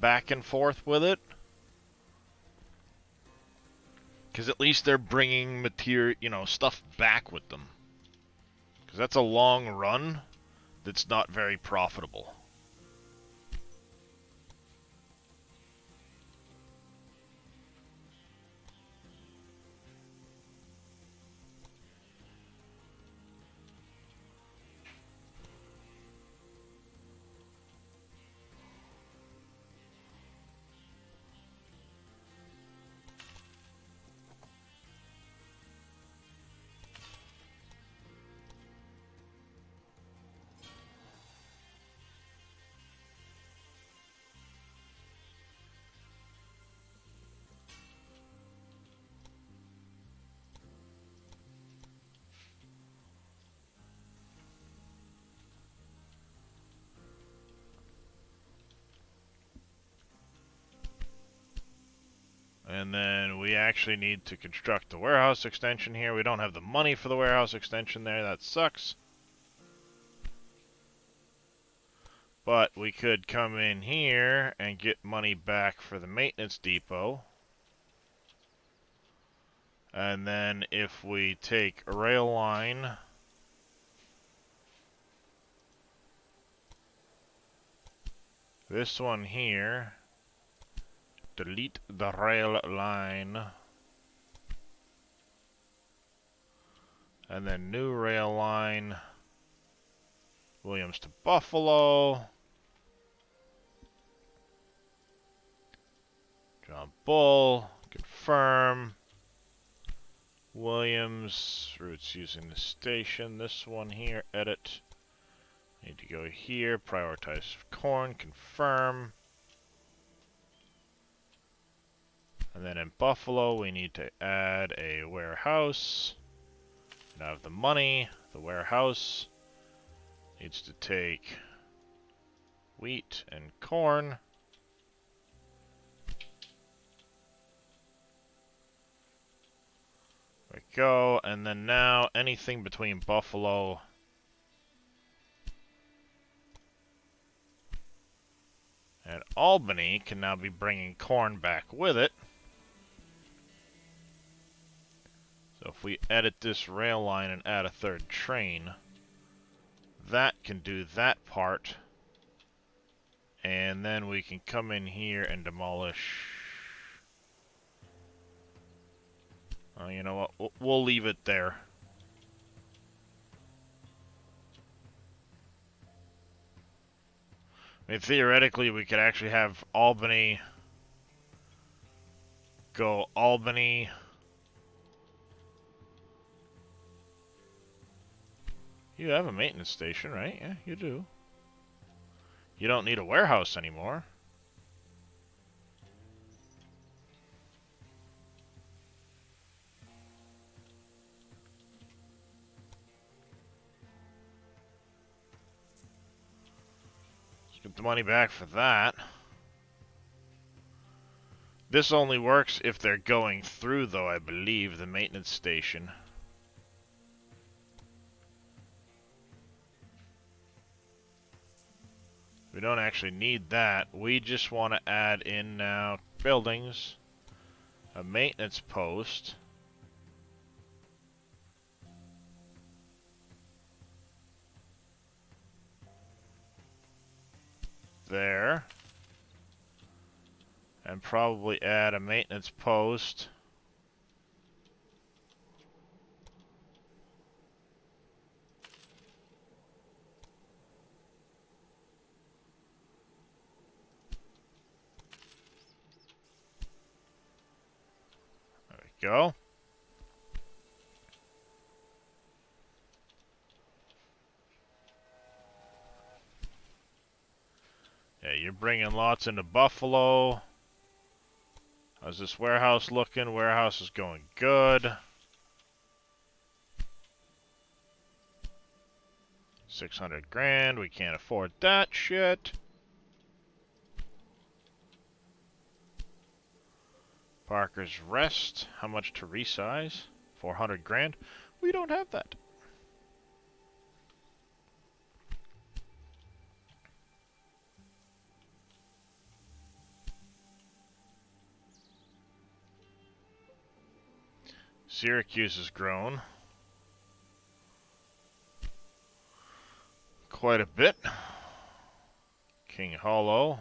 back and forth with it. Because at least they're bringing material, stuff back with them. Because that's a long run that's not very profitable. And then we actually need to construct the warehouse extension here. We don't have the money for the warehouse extension there. That sucks. But we could come in here and get money back for the maintenance depot. And then if we take a rail line, this one here, delete the rail line, and then new rail line, Williams to Buffalo, John Bull, confirm, Williams, routes using the station, this one here, edit, need to go here, prioritize corn, confirm, and then in Buffalo we need to add a warehouse. Now have the money, the warehouse needs to take wheat and corn. There we go, and then now anything between Buffalo and Albany can now be bringing corn back with it. So if we edit this rail line and add a third train, that can do that part. And then we can come in here and demolish. Oh, you know what? We'll leave it there. I mean, theoretically, we could actually have Albany go Albany. You have a maintenance station, right? Yeah, you do. You don't need a warehouse anymore. Let's get the money back for that. This only works if they're going through, though, I believe, the maintenance station. We don't actually need that. We just want to add in now buildings, a maintenance post, there, and probably add a maintenance post go. Yeah, you're bringing lots into Buffalo. How's this warehouse looking? Warehouse is going good. 600 grand. We can't afford that shit. Parker's Rest. How much to resize? 400 grand. We don't have that. Syracuse has grown quite a bit. King Hollow.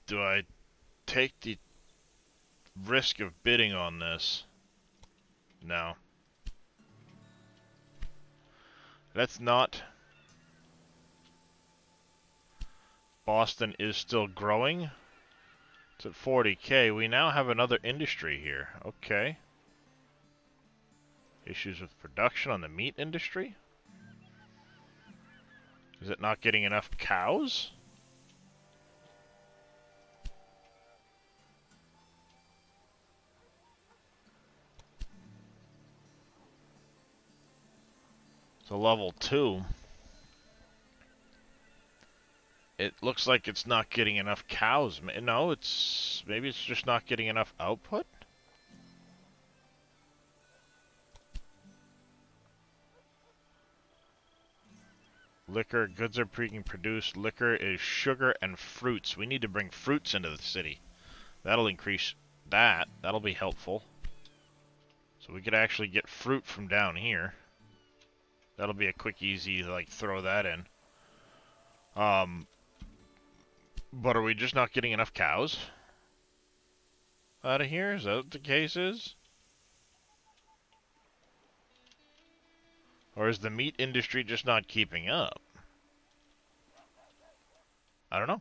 Do I take the risk of bidding on this? No. That's not. Boston is still growing. It's at 40K. We now have another industry here. Okay. Issues with production on the meat industry? Is it not getting enough cows? It's a level 2. It looks like it's not getting enough cows. No, maybe it's just not getting enough output? Liquor, goods are being produced. Liquor is sugar and fruits. We need to bring fruits into the city. That'll increase that. That'll be helpful. So we could actually get fruit from down here. That'll be a quick, easy, like, throw that in. But are we just not getting enough cows out of here? Is that what the case is? Or is the meat industry just not keeping up? I don't know.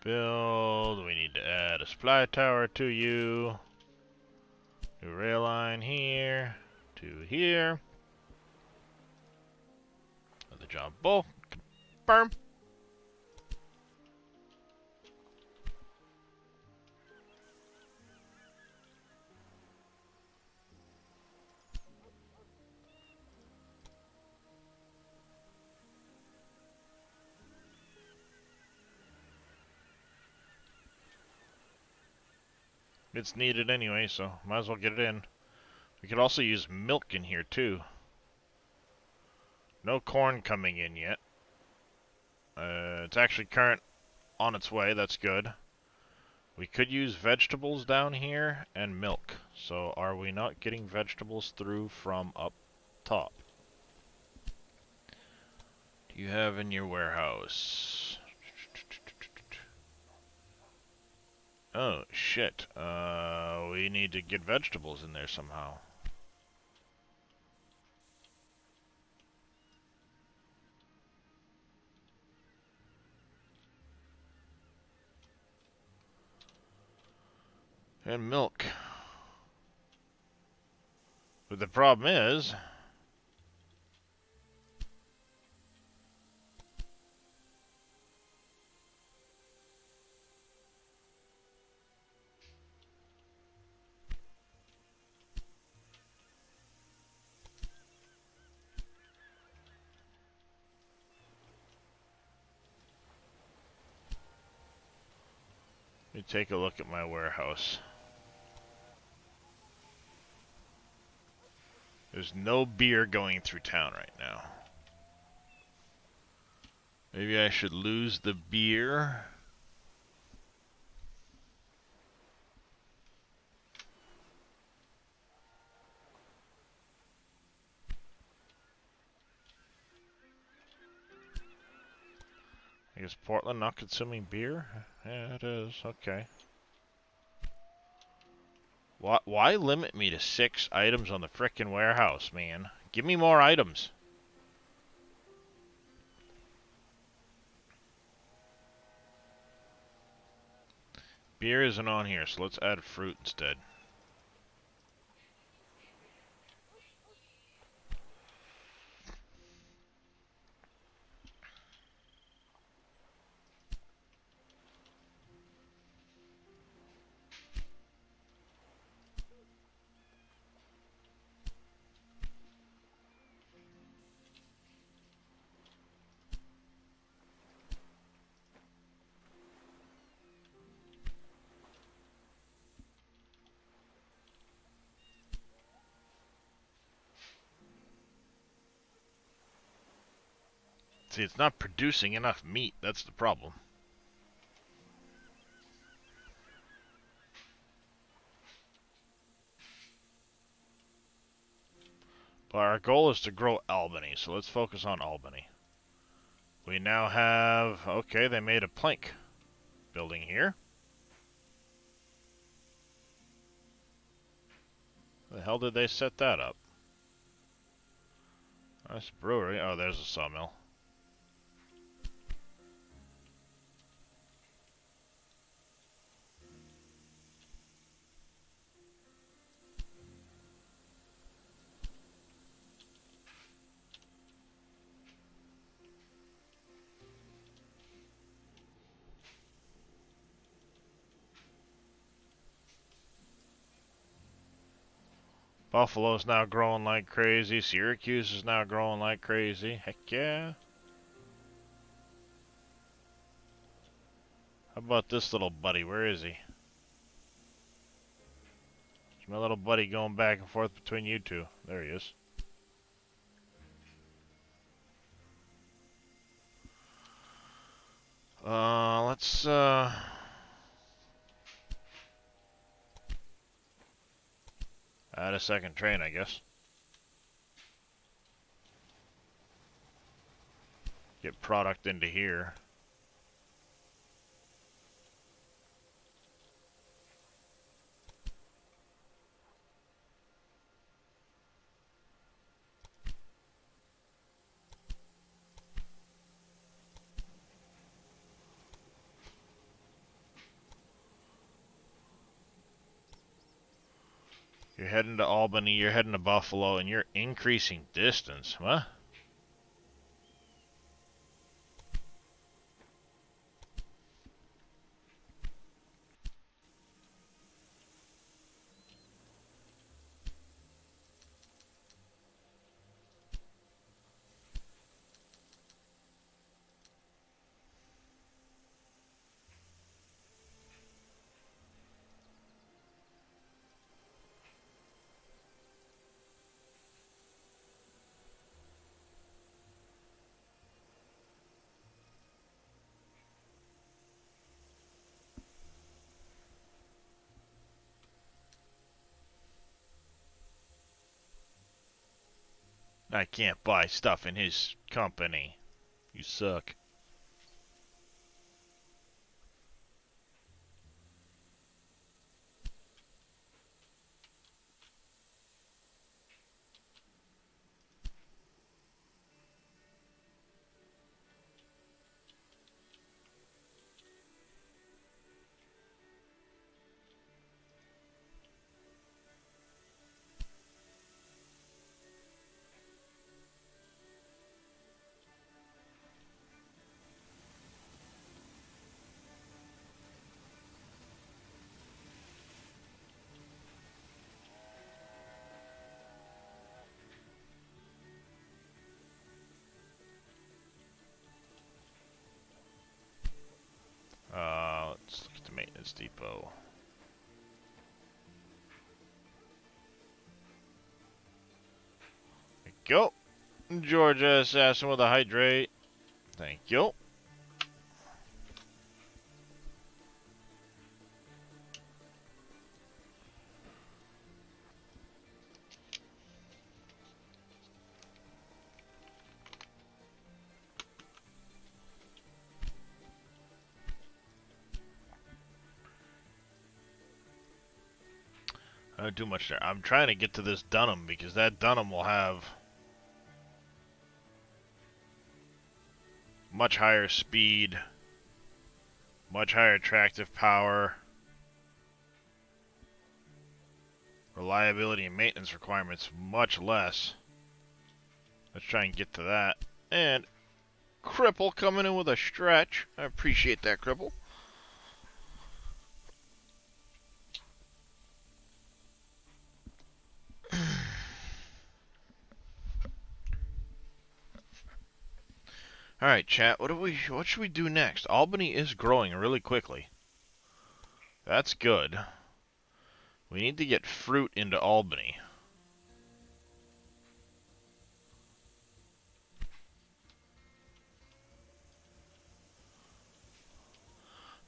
Build. We need to add a supply tower to you. New rail line here to here. The job bull. Confirm. It's needed anyway, so might as well get it in. We could also use milk in here too. No corn coming in yet. It's actually current on its way, that's good. We could use vegetables down here and milk. So are we not getting vegetables through from up top? Do you have in your warehouse? Oh, shit. We need to get vegetables in there somehow. And milk. But the problem is... Let me take a look at my warehouse. There's no beer going through town right now. Maybe I should lose the beer. I guess Portland not consuming beer? Yeah, it is. Okay. Why limit me to 6 items on the frickin' warehouse, man? Give me more items. Beer isn't on here, so let's add fruit instead. See, it's not producing enough meat. That's the problem. But our goal is to grow Albany, so let's focus on Albany. We now have... Okay, they made a plank building here. The hell did they set that up? That's a brewery. Oh, there's a sawmill. Buffalo's now growing like crazy. Syracuse is now growing like crazy. Heck yeah. How about this little buddy? Where is he? It's my little buddy going back and forth between you two. There he is. Let's add a second train, I guess. Get product into here. You're heading to Albany, you're heading to Buffalo, and you're increasing distance, huh? I can't buy stuff in his company. You suck. Let's look at the maintenance depot. There you go. Georgia Assassin with a hydrate. Thank you. I don't do much there. I'm trying to get to this Dunham because that Dunham will have much higher speed, much higher tractive power, reliability and maintenance requirements much less. Let's try and get to that. And Cripple coming in with a stretch. I appreciate that, Cripple. Alright, chat, what should we do next? Albany is growing really quickly. That's good. We need to get fruit into Albany.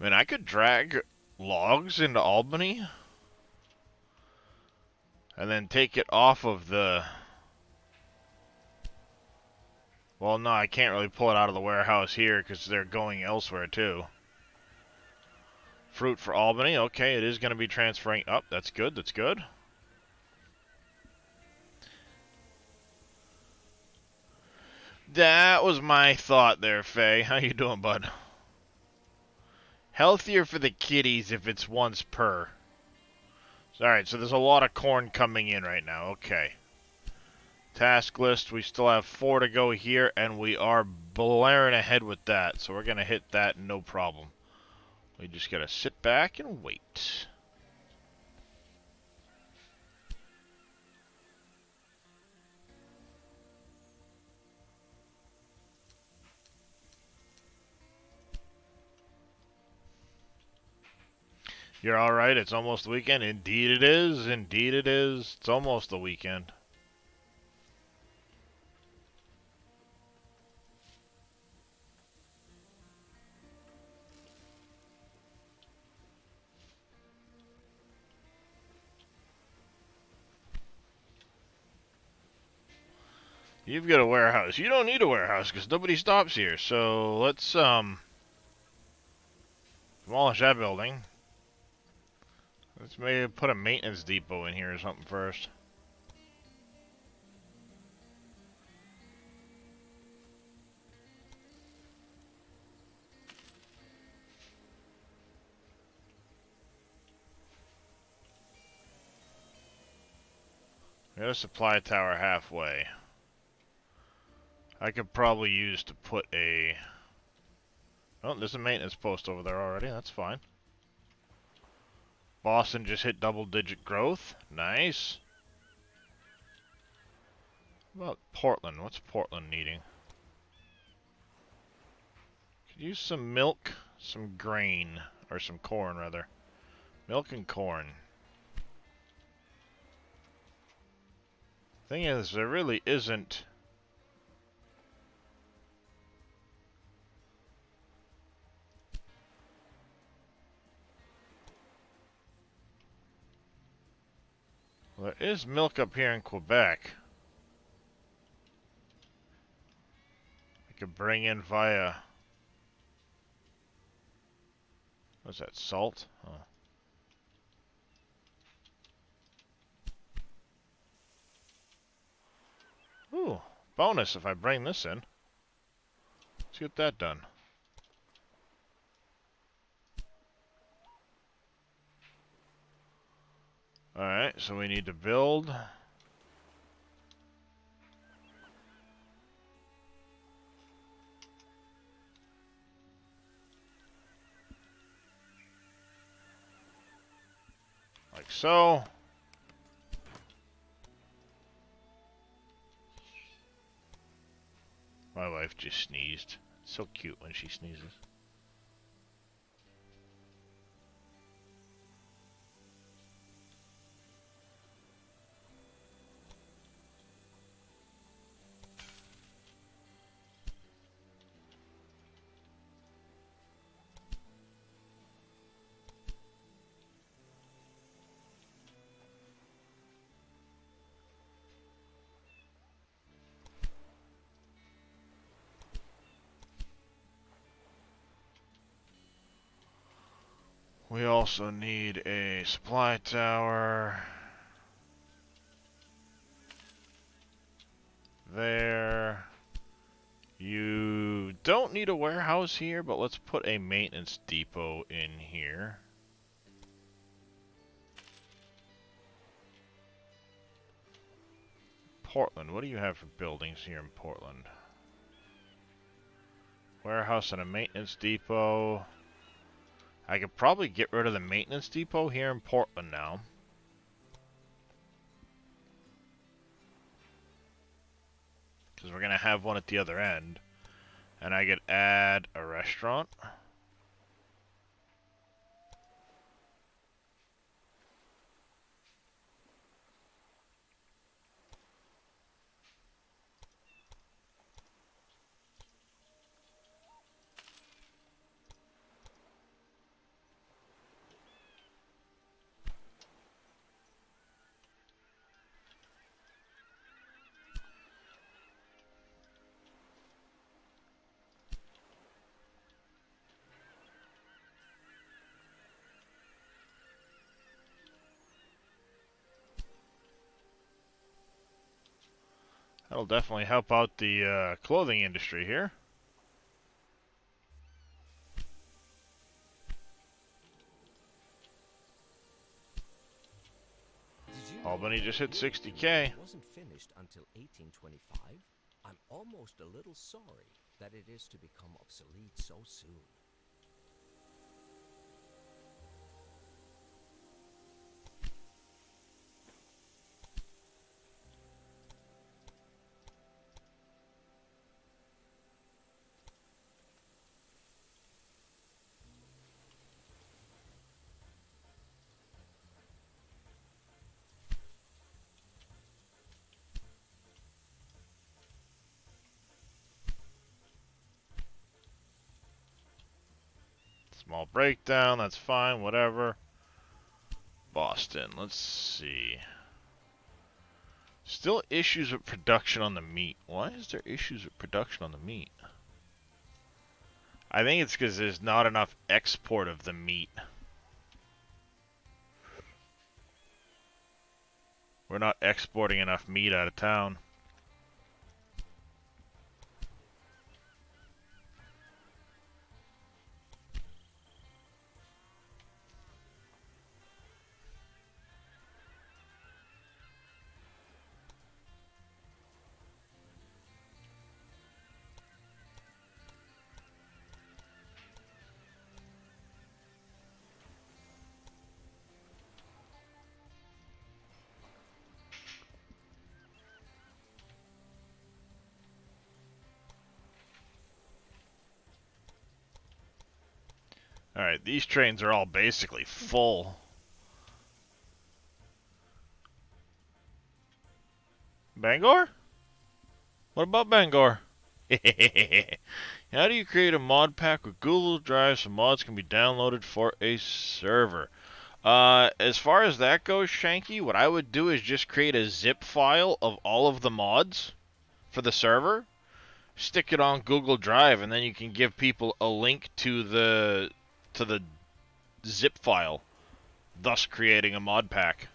I mean, I could drag logs into Albany and then take it off of the Well, no, I can't really pull it out of the warehouse here because they're going elsewhere too. Fruit for Albany. Okay, it is going to be transferring up. That's good. That's good. That was my thought there, Faye. How you doing, bud? Healthier for the kitties if it's once per. Alright, so there's a lot of corn coming in right now. Okay. Task list, we still have 4 to go here, and we are blaring ahead with that. So we're going to hit that no problem. We just got to sit back and wait. You're alright, it's almost the weekend. Indeed it is, indeed it is. It's almost the weekend. You've got a warehouse. You don't need a warehouse because nobody stops here. So let's demolish that building. Let's maybe put a maintenance depot in here or something first. We got a supply tower halfway. I could probably use to put a... Oh, there's a maintenance post over there already. That's fine. Boston just hit double-digit growth. Nice. What about Portland? What's Portland needing? Could use some milk, some grain, or some corn, rather. Milk and corn. Thing is, there really isn't... Well, there is milk up here in Quebec. I could bring in via... What's that, salt? Oh. Ooh, bonus if I bring this in. Let's get that done. Alright, so we need to build. Like so. My wife just sneezed. It's so cute when she sneezes. We also need a supply tower. There. You don't need a warehouse here, but let's put a maintenance depot in here. Portland, what do you have for buildings here in Portland? Warehouse and a maintenance depot. I could probably get rid of the maintenance depot here in Portland now. Because we're going to have one at the other end. And I could add a restaurant. That'll definitely help out the clothing industry here. Albany just hit 60K. It wasn't finished until 1825. I'm almost a little sorry that it is to become obsolete so soon. Small breakdown, that's fine, whatever. Boston, let's see. Still issues with production on the meat. Why is there issues with production on the meat? I think it's because there's not enough export of the meat. We're not exporting enough meat out of town. Alright, these trains are all basically full. Bangor? What about Bangor? How do you create a mod pack with Google Drive so mods can be downloaded for a server? As far as that goes, Shanky, what I would do is just create a zip file of all of the mods for the server, stick it on Google Drive, and then you can give people a link to the zip file, thus creating a mod pack.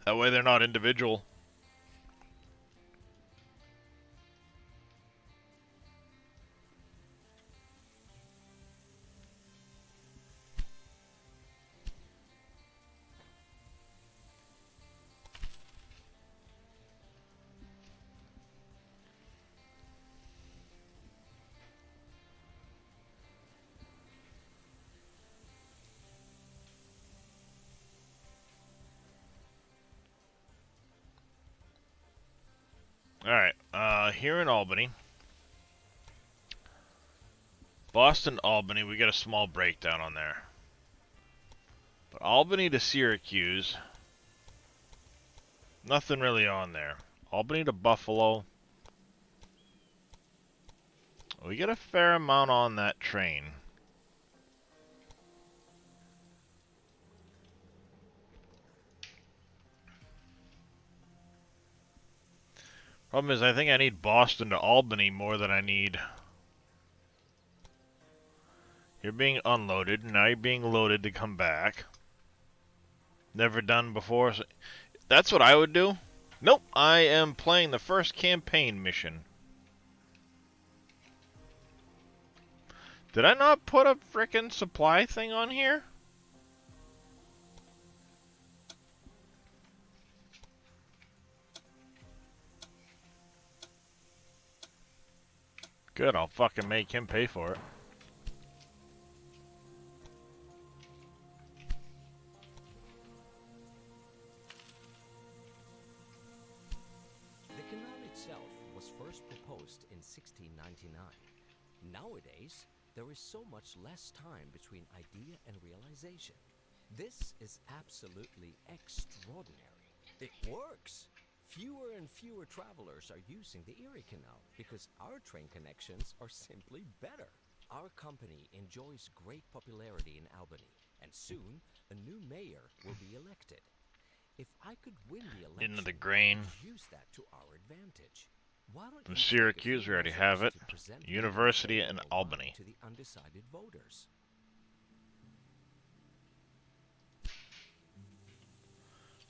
That way they're not individual. Alright, here in Albany, Boston, Albany, we got a small breakdown on there. But Albany to Syracuse, nothing really on there. Albany to Buffalo, we get a fair amount on that train. Problem is, I think I need Boston to Albany more than I need. You're being unloaded, now you're being loaded to come back. Never done before. So that's what I would do. Nope, I am playing the first campaign mission. Did I not put a frickin' supply thing on here? Good, I'll fucking make him pay for it. The canal itself was first proposed in 1699. Nowadays, there is so much less time between idea and realization. This is absolutely extraordinary. It works! Fewer and fewer travelers are using the Erie Canal because our train connections are simply better. Our company enjoys great popularity in Albany, and soon a new mayor will be elected. If I could win the election, Into the grain. use that to our advantage. Why don't From you take a Syracuse, few we already measures have it. to present University the and favorable Albany. to the undecided voters?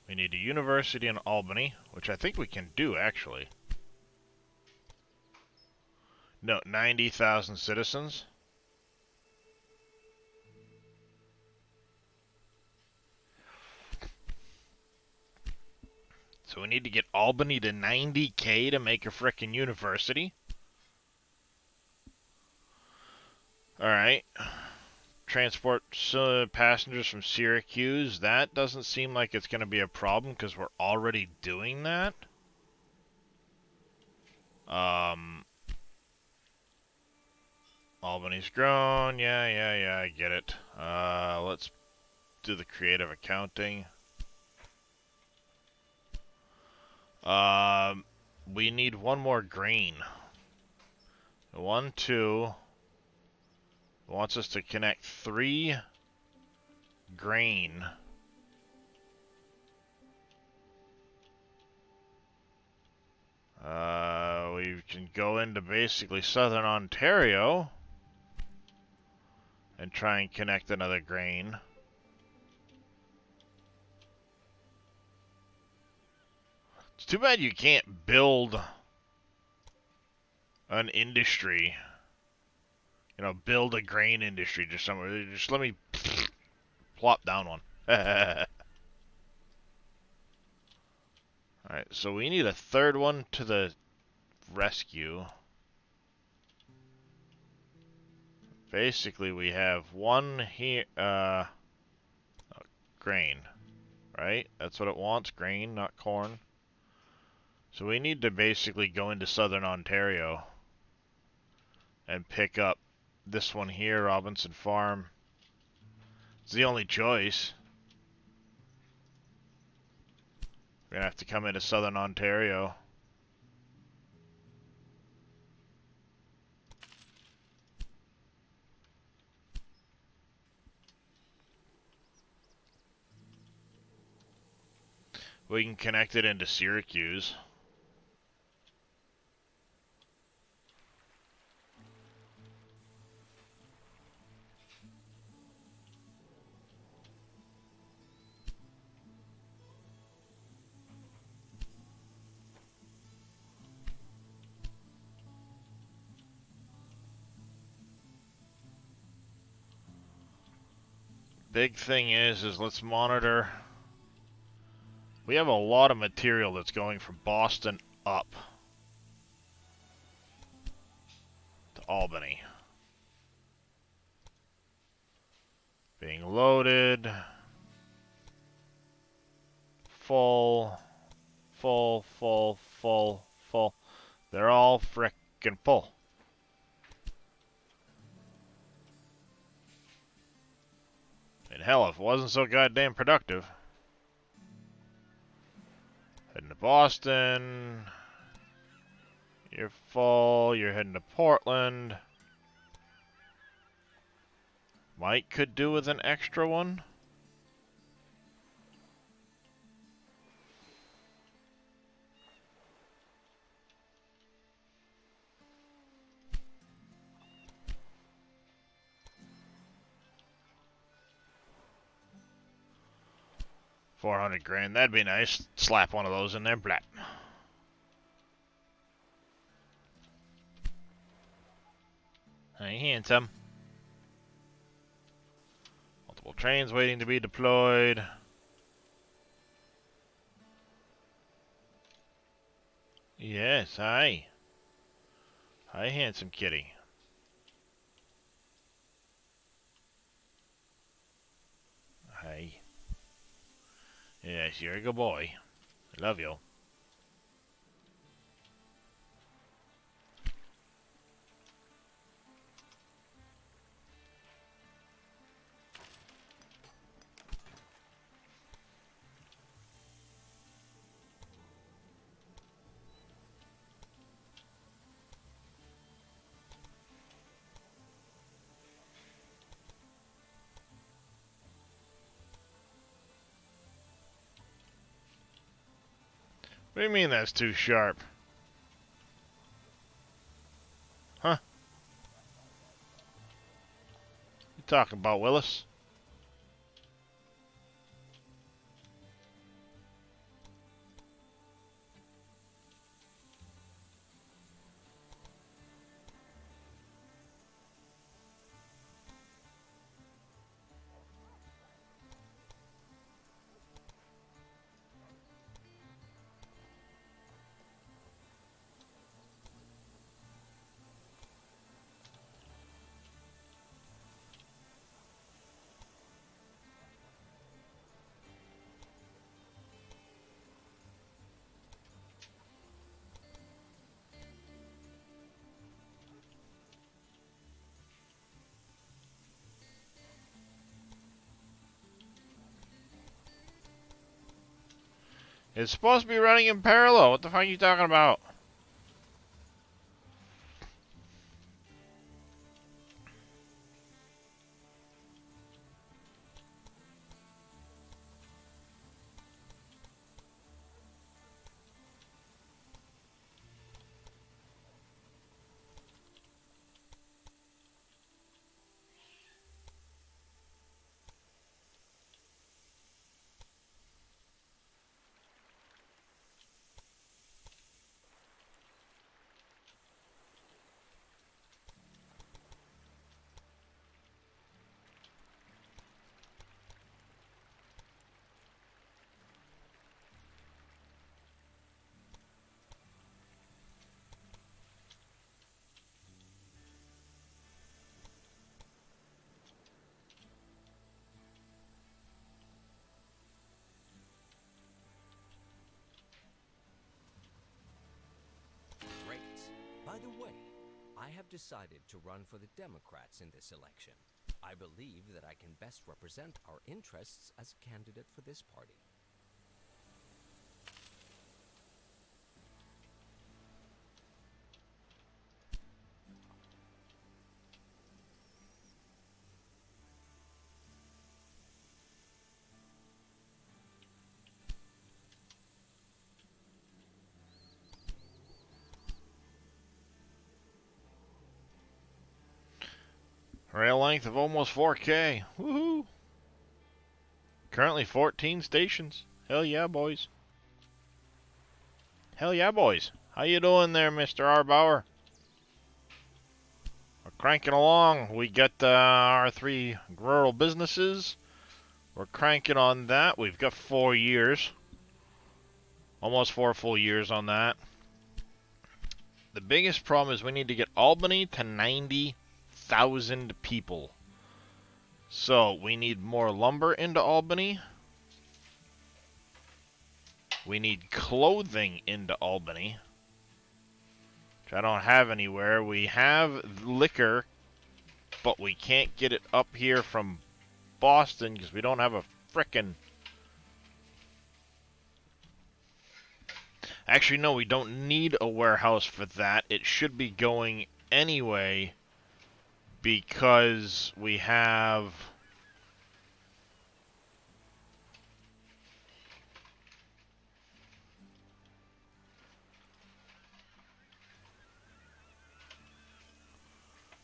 We need a university in Albany, which I think we can do, actually. No, 90,000 citizens. So we need to get Albany to 90K to make a frickin' university. Alright. Transport passengers from Syracuse. That doesn't seem like it's going to be a problem because we're already doing that. Albany's grown. Yeah, I get it. Let's do the creative accounting. We need one more green. 1, 2. It wants us to connect 3 grain. We can go into basically southern Ontario and try and connect another grain. It's too bad you can't build an industry. You know, build a grain industry just somewhere. Just let me plop down one. Alright, so we need a third one to the rescue. Basically, we have one here, grain, right? That's what it wants, grain, not corn. So we need to basically go into southern Ontario and pick up this one here, Robinson Farm. It's the only choice. We're gonna have to come into southern Ontario. We can connect it into Syracuse. Big thing is let's monitor. We have a lot of material that's going from Boston up to Albany. Being loaded. Full. Full, full, full, full. They're all frickin' full. And hell, if it wasn't so goddamn productive. Heading to Boston. You're full. You're heading to Portland. Mike could do with an extra one. $400,000. That'd be nice. Slap one of those in there. Blah. Hey, handsome. Multiple trains waiting to be deployed. Yes, hi. Hi, handsome kitty. Hi. Yes, you're a good boy. I love you. What do you mean that's too sharp? Huh? You talking about, Willis? It's supposed to be running in parallel. What the fuck are you talking about? Great. By the way, I have decided to run for the Democrats in this election. I believe that I can best represent our interests as a candidate for this party. Rail length of almost 4K. Woohoo! Currently 14 stations. Hell yeah, boys. Hell yeah, boys. How you doing there, Mr. Arbauer? We're cranking along. We got our 3 rural businesses. We're cranking on that. We've got 4 years. Almost 4 full years on that. The biggest problem is we need to get Albany to 90,000 people. So we need more lumber into Albany. We need clothing into Albany, which I don't have anywhere. We have liquor, but we can't get it up here from Boston because we don't have a frickin'... Actually, no, we don't need a warehouse for that. It should be going anyway because we have...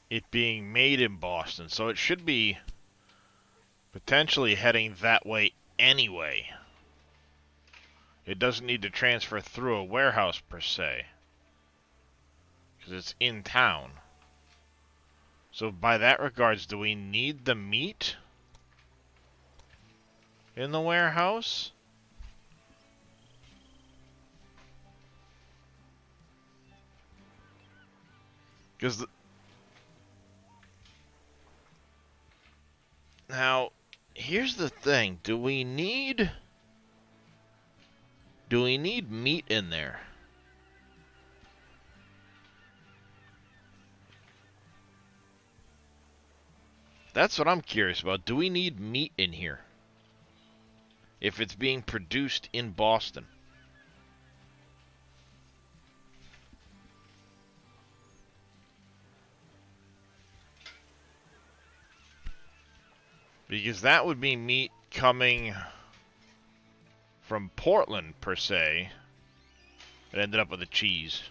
it being made in Boston, so it should be potentially heading that way anyway. It doesn't need to transfer through a warehouse per se, because it's in town. So by that regards, do we need the meat in the warehouse? Because now, here's the thing. Do we need meat in there? That's what I'm curious about. Do we need meat in here if it's being produced in Boston? Because that would be meat coming from Portland, per se. It ended up with a cheese.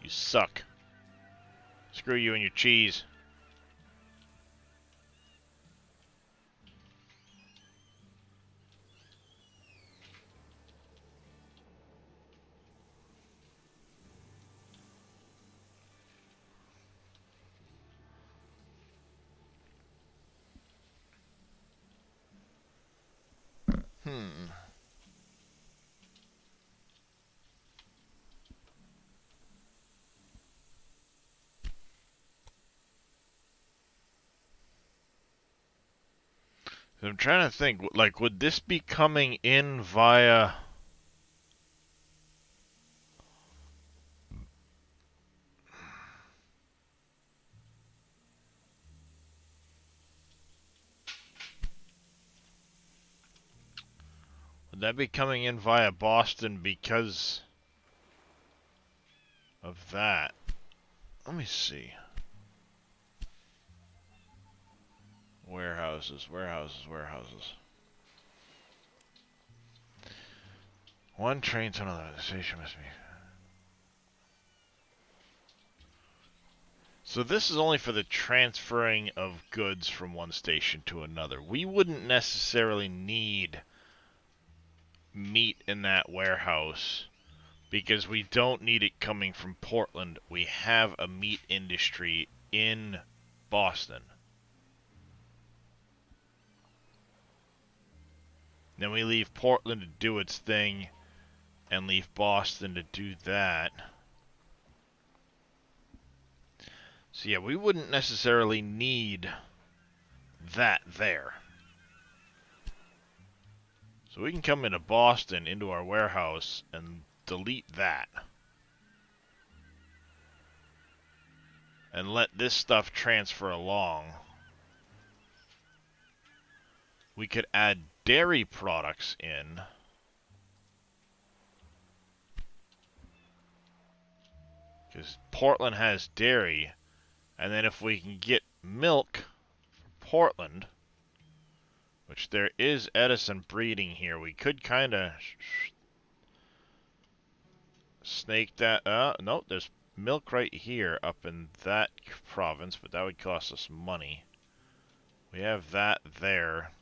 You suck. Screw you and your cheese. I'm trying to think, like, would this be coming in via... Would Would that be coming in via Boston because of that? Let me see. Warehouses, warehouses, warehouses. One train to another. The station must be. So this is only for the transferring of goods from one station to another. We wouldn't necessarily need meat in that warehouse because we don't need it coming from Portland. We have a meat industry in Boston. Then we leave Portland to do its thing and leave Boston to do that. So yeah, we wouldn't necessarily need that there. So we can come into Boston, into our warehouse, and delete that. And let this stuff transfer along. We could add dairy products in. Because Portland has dairy. And then if we can get milk from Portland, which there is Edison breeding here, we could kind of snake that. No, there's milk right here up in that province, but that would cost us money. We have that there.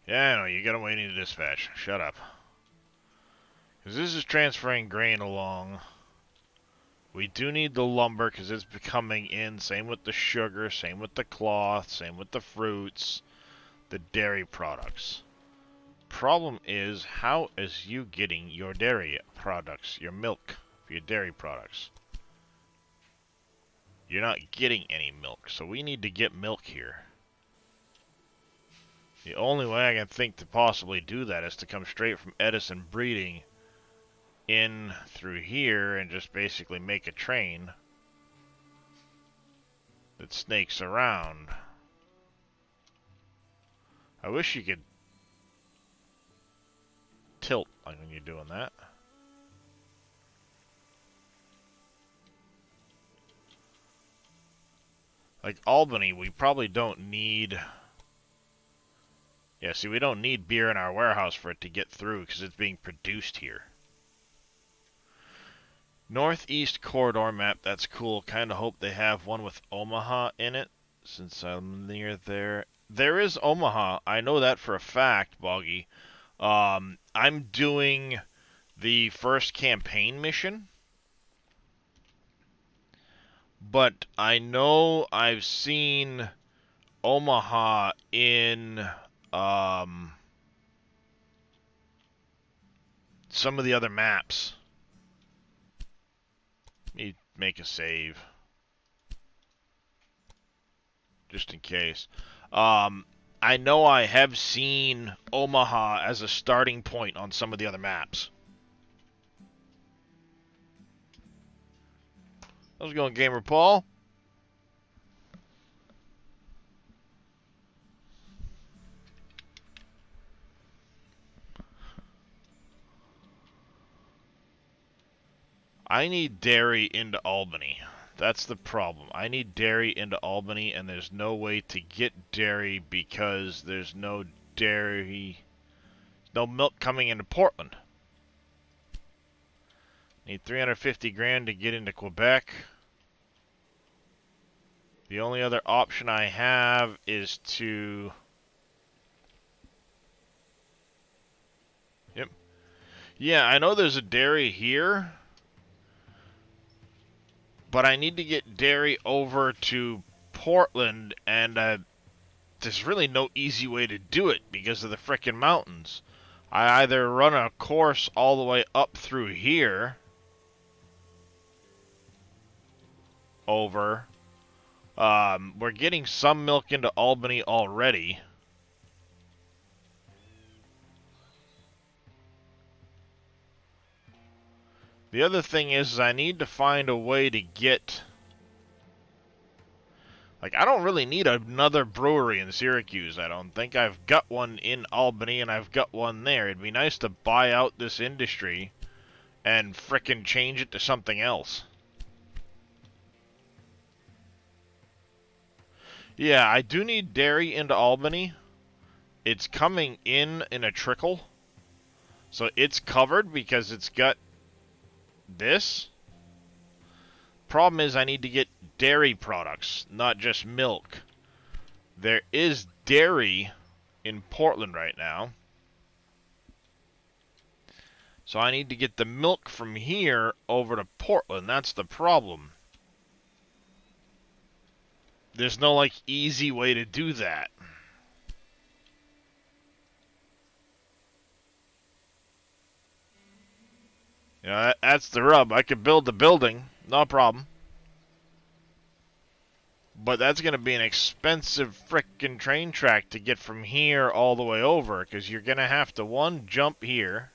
Yeah, I know, you got them waiting to dispatch. Shut up. Because this is transferring grain along. We do need the lumber because it's coming in. Same with the sugar, same with the cloth, same with the fruits, the dairy products. Problem is, how is you getting your dairy products, your milk for your dairy products? You're not getting any milk, so we need to get milk here. The only way I can think to possibly do that is to come straight from Edison breeding in through here and just basically make a train that snakes around. I wish you could tilt like when you're doing that. Like Albany, we probably don't need... Yeah, see, we don't need beer in our warehouse for it to get through because it's being produced here. Northeast corridor map, that's cool. Kind of hope they have one with Omaha in it since I'm near there. There is Omaha. I know that for a fact, Boggy. I'm doing the first campaign mission. But I know I've seen Omaha in some of the other maps. Let me make a save. Just in case. I know I have seen Omaha as a starting point on some of the other maps. How's it going, Gamer Paul? I need dairy into Albany. That's the problem. I need dairy into Albany, and there's no way to get dairy because there's no dairy, no milk coming into Portland. Need 350 grand to get into Quebec. The only other option I have is to... Yep. Yeah, I know there's a dairy here, but I need to get dairy over to Portland, and there's really no easy way to do it because of the frickin' mountains. I either run a course all the way up through here, over. We're getting some milk into Albany already. The other thing is I need to find a way to get... Like, I don't really need another brewery in Syracuse, I don't think. I've got one in Albany and I've got one there. It'd be nice to buy out this industry and frickin' change it to something else. Yeah, I do need dairy into Albany. It's coming in a trickle. So it's covered because it's got this. Problem is I need to get dairy products, not just milk. There is dairy in Portland right now. So I need to get the milk from here over to Portland. That's the problem. There's no, like, easy way to do that. You know, that's the rub. I could build the building, no problem. But that's going to be an expensive frickin' train track to get from here all the way over, because you're going to have to, one, jump here.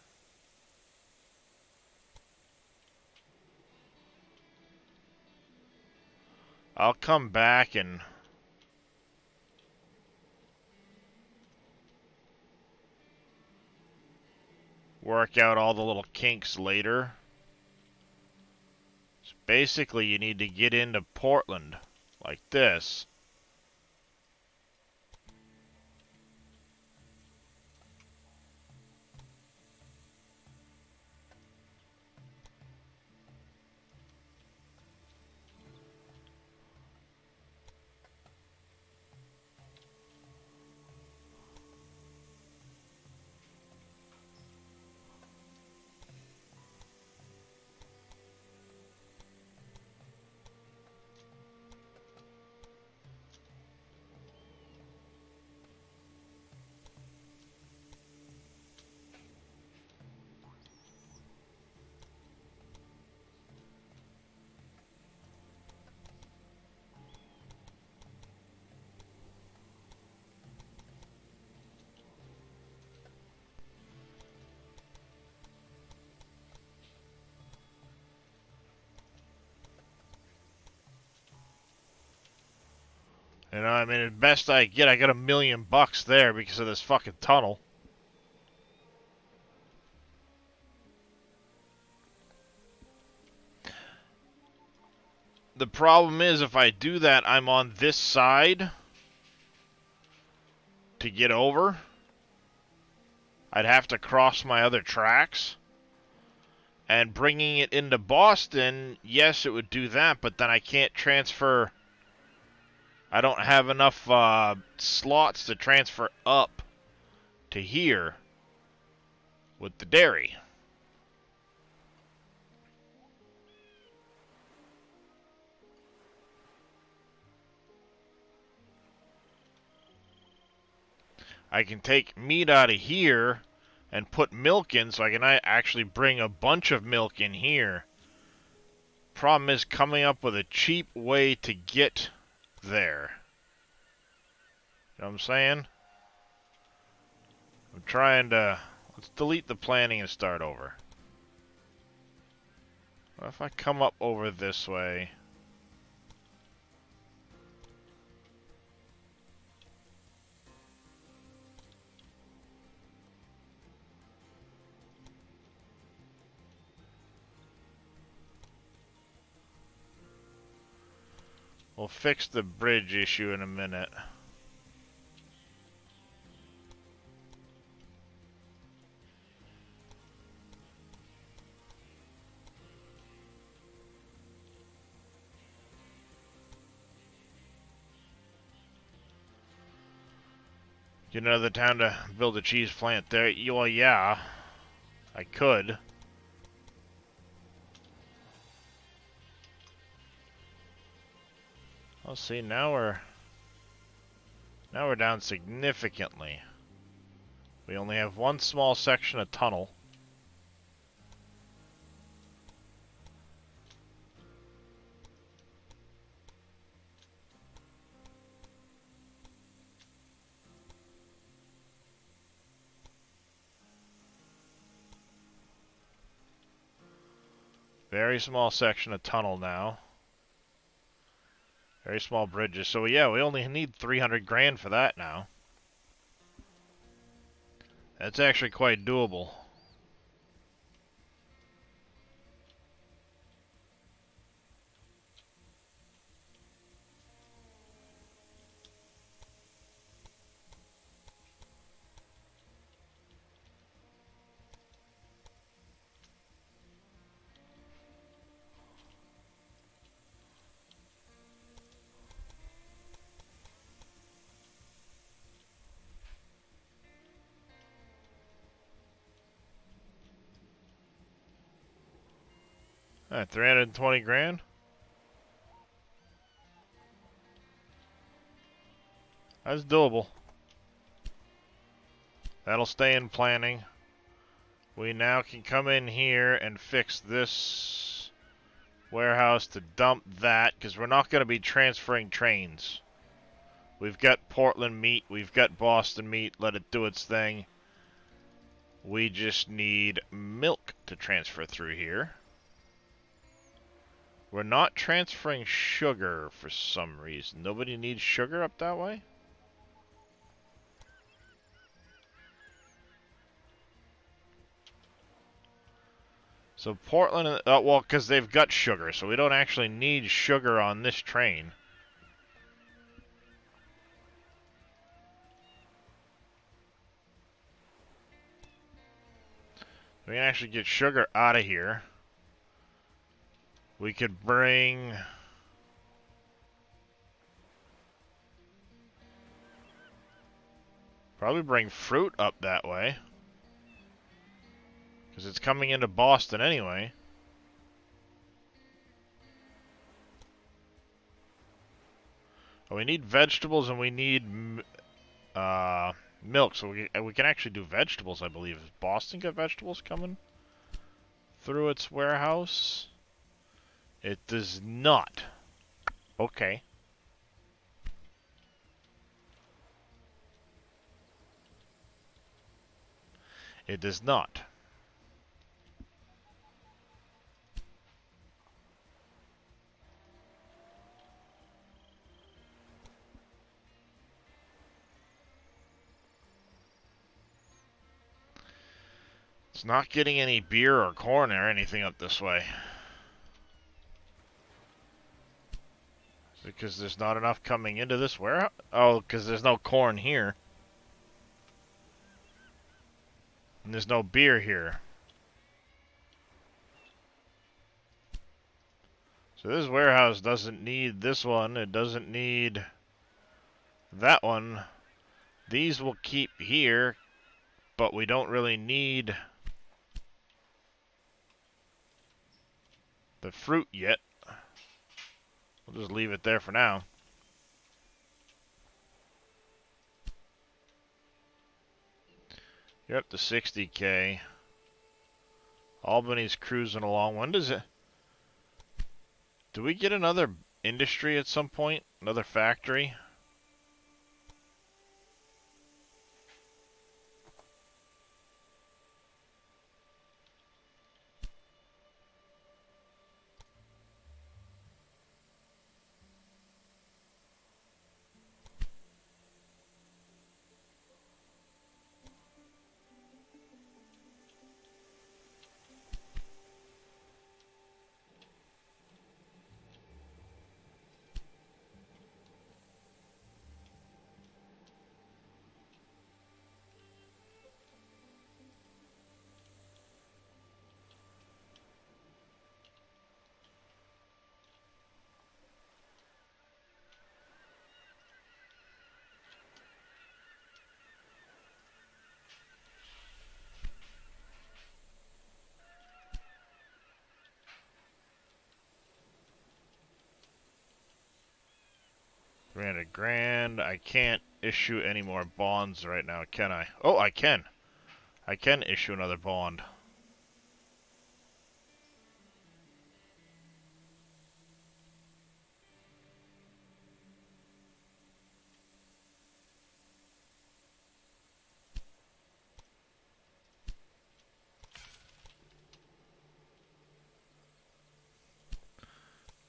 I'll come back and... work out all the little kinks later. So basically, you need to get into Portland like this. You know, I mean, at best I get, I got $1 million there because of this fucking tunnel. The problem is, if I do that, I'm on this side to get over. I'd have to cross my other tracks. And bringing it into Boston, yes, it would do that, but then I can't transfer... I don't have enough slots to transfer up to here with the dairy. I can take meat out of here and put milk in, so I can actually bring a bunch of milk in here. Problem is coming up with a cheap way to get there. You know what I'm saying? I'm trying to... Let's delete the planning and start over. What if I come up over this way? We'll fix the bridge issue in a minute. Get another town to build a cheese plant there. Well, yeah, I could. I'll see, now we're down significantly. We only have one small section of tunnel. Very small section of tunnel now. Very small bridges. So yeah, we only need 300 grand for that now. That's actually quite doable. Alright, 320 grand. That's doable. That'll stay in planning. We now can come in here and fix this warehouse to dump that, because we're not going to be transferring trains. We've got Portland meat, we've got Boston meat, let it do its thing. We just need milk to transfer through here. We're not transferring sugar for some reason. Nobody needs sugar up that way? So Portland, well, because they've got sugar, so we don't actually need sugar on this train. We can actually get sugar out of here. We could bring... Probably bring fruit up that way. Because it's coming into Boston anyway. Oh, we need vegetables and we need milk. So we can actually do vegetables, I believe. Has Boston got vegetables coming through its warehouse? It does not. Okay. It does not. It's not getting any beer or corn or anything up this way. Because there's not enough coming into this warehouse? Oh, because there's no corn here. And there's no beer here. So this warehouse doesn't need this one. It doesn't need that one. These will keep here, but we don't really need the fruit yet. We'll just leave it there for now. You're up to 60K. Albany's cruising along. When does it... Do we get another industry at some point? Another factory? $300,000. I can't issue any more bonds right now, can I? Oh, I can. I can issue another bond.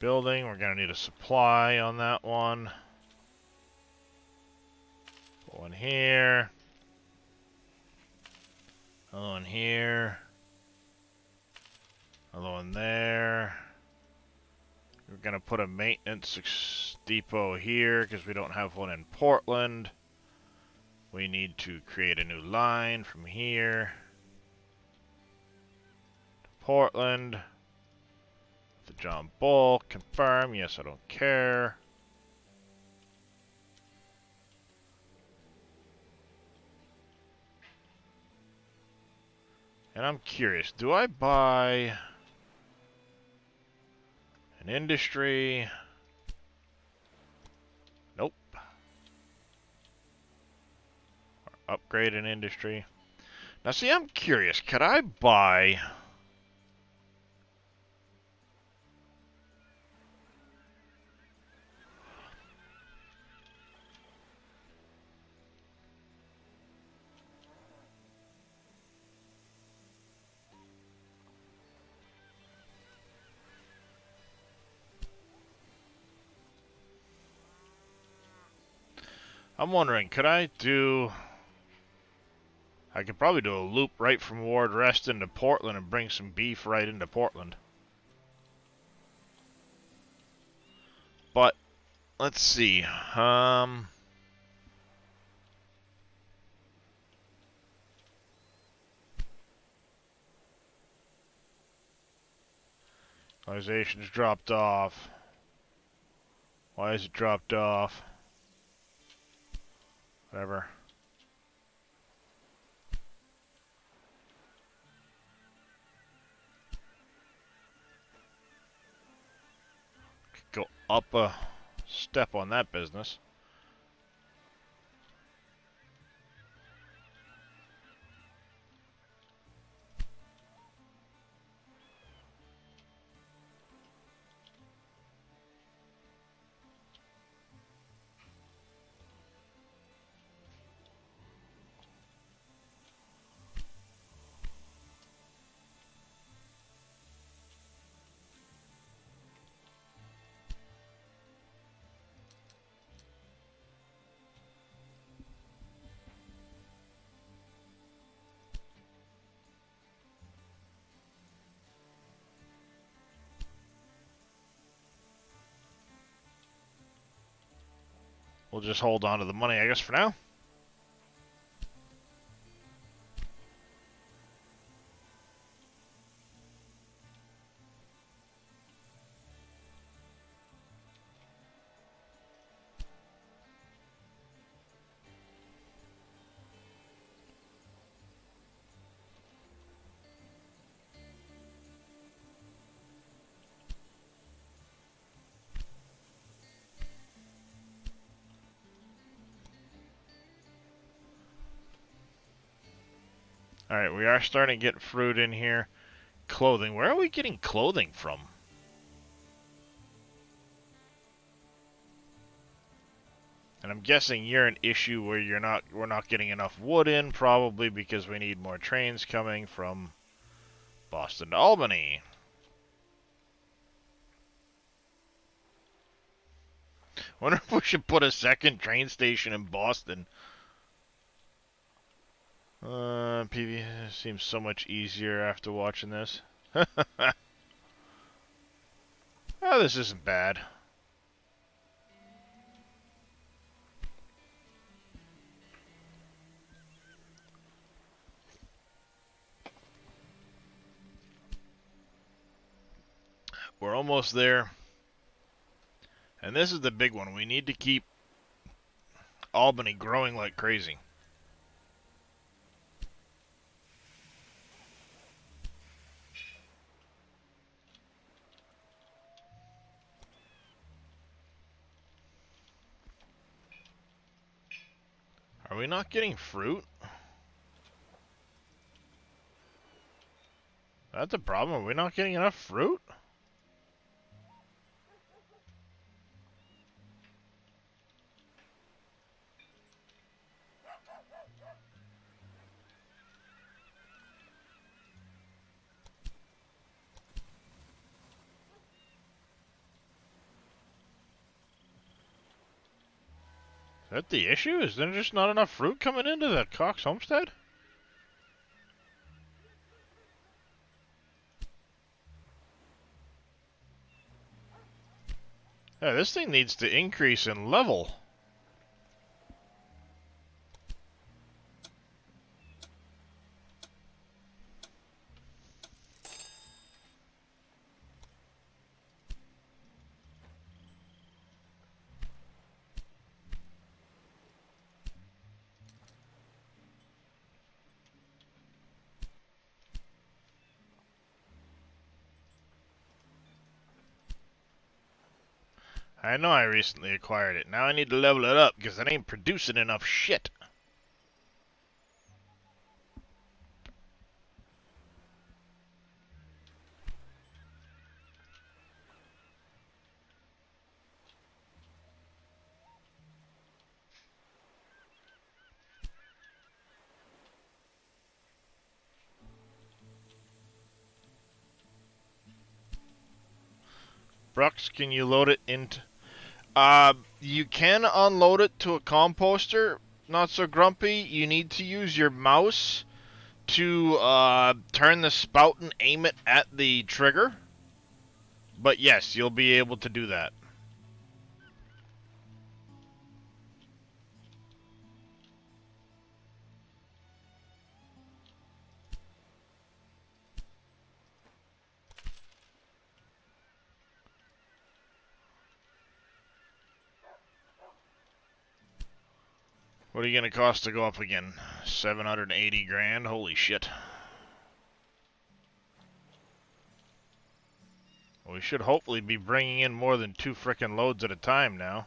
building. We're going to need a supply on that one. Put one here. Another one here. Another one there. We're going to put a maintenance depot here because we don't have one in Portland. We need to create a new line from here to Portland. The John Bull, confirm. Yes, I don't care. And I'm curious, do I buy an industry? Nope. Or upgrade an industry. Now see, I'm curious, could I buy I'm wondering, could I do... I could probably do a loop right from Ward Rest into Portland and bring some beef right into Portland. But, let's see. Organization's dropped off. Why is it dropped off? Whatever. Could go up a step on that business. We'll just hold on to the money, I guess, for now. Alright, we are starting to get fruit in here. Clothing. Where are we getting clothing from? And I'm guessing you're an issue where we're not getting enough wood in, probably because we need more trains coming from Boston to Albany. Wonder if we should put a second train station in Boston. PV seems so much easier after watching this. Oh, this isn't bad. We're almost there. And this is the big one. We need to keep Albany growing like crazy. Are we not getting fruit? That's a problem. Are we not getting enough fruit? that the issue? Is there just not enough fruit coming into that Cox homestead? Yeah, this thing needs to increase in level. I know I recently acquired it. Now I need to level it up because it ain't producing enough shit. Brooks, can you load it into... you can unload it to a composter. Not so grumpy. You need to use your mouse to turn the spout and aim it at the trigger. But yes, you'll be able to do that. What are you gonna cost to go up again? 780 grand? Holy shit. We should hopefully be bringing in more than 2 frickin' loads at a time now.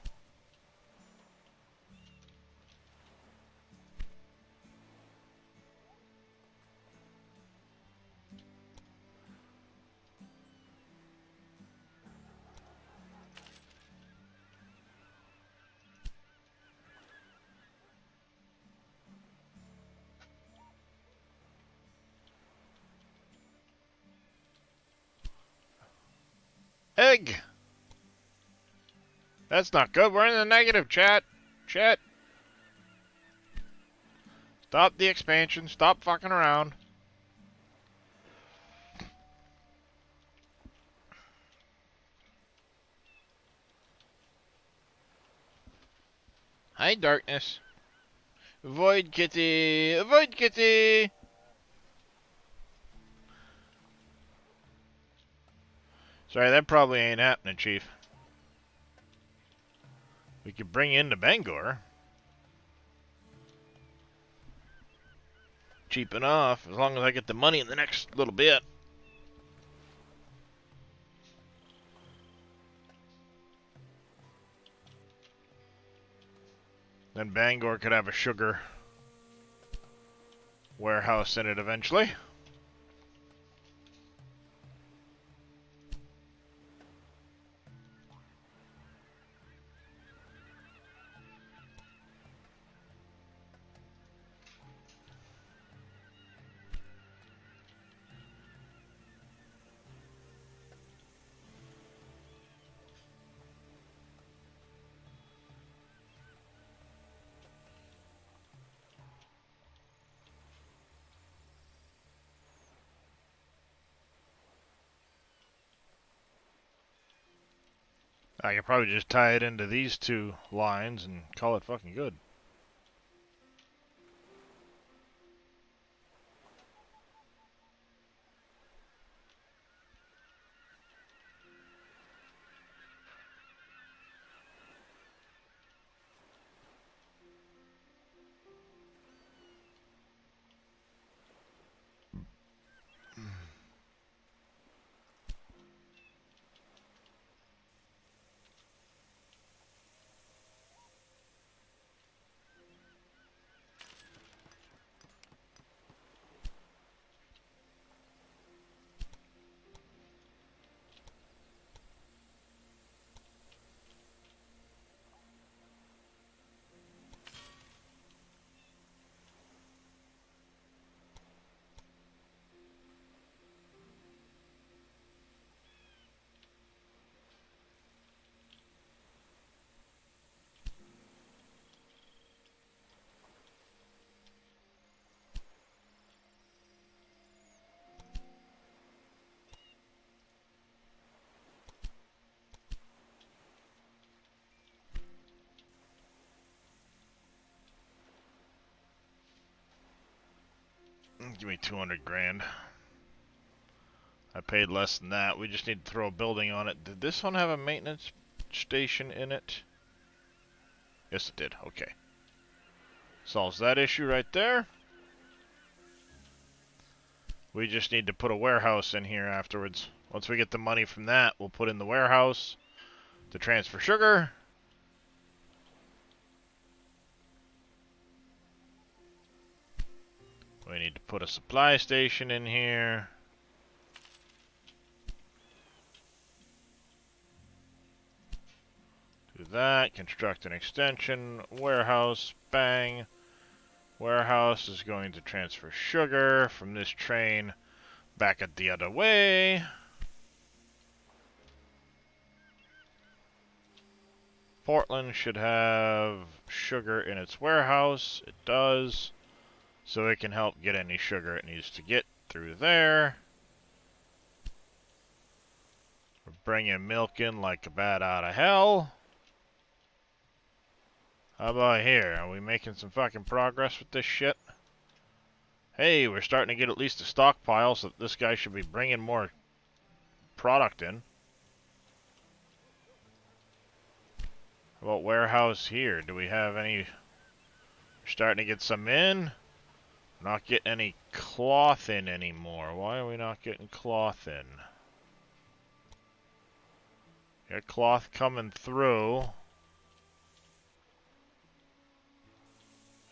Egg! That's not good. We're in the negative, chat. Chat. Stop the expansion. Stop fucking around. Hi, darkness. Avoid kitty. Avoid kitty. Sorry, that probably ain't happening, Chief. We could bring in the Bangor. Cheap enough, as long as I get the money in the next little bit. Then Bangor could have a sugar warehouse in it eventually. I could probably just tie it into these 2 lines and call it fucking good. Give me 200 grand. I paid less than that. We just need to throw a building on it. Did this one have a maintenance station in it? Yes, it did. Okay. Solves that issue right there. We just need to put a warehouse in here afterwards. Once we get the money from that, we'll put in the warehouse to transfer sugar. We need to put a supply station in here. Do that. Construct an extension. Warehouse. Bang. Warehouse is going to transfer sugar from this train back it the other way. Portland should have sugar in its warehouse. It does. So it can help get any sugar it needs to get through there. We're bringing milk in like a bat out of hell. How about here? Are we making some fucking progress with this shit? Hey, we're starting to get at least a stockpile, so this guy should be bringing more product in. How about warehouse here? Do we have any? We're starting to get some in. Not getting any cloth in anymore. Why are we not getting cloth in? Got cloth coming through.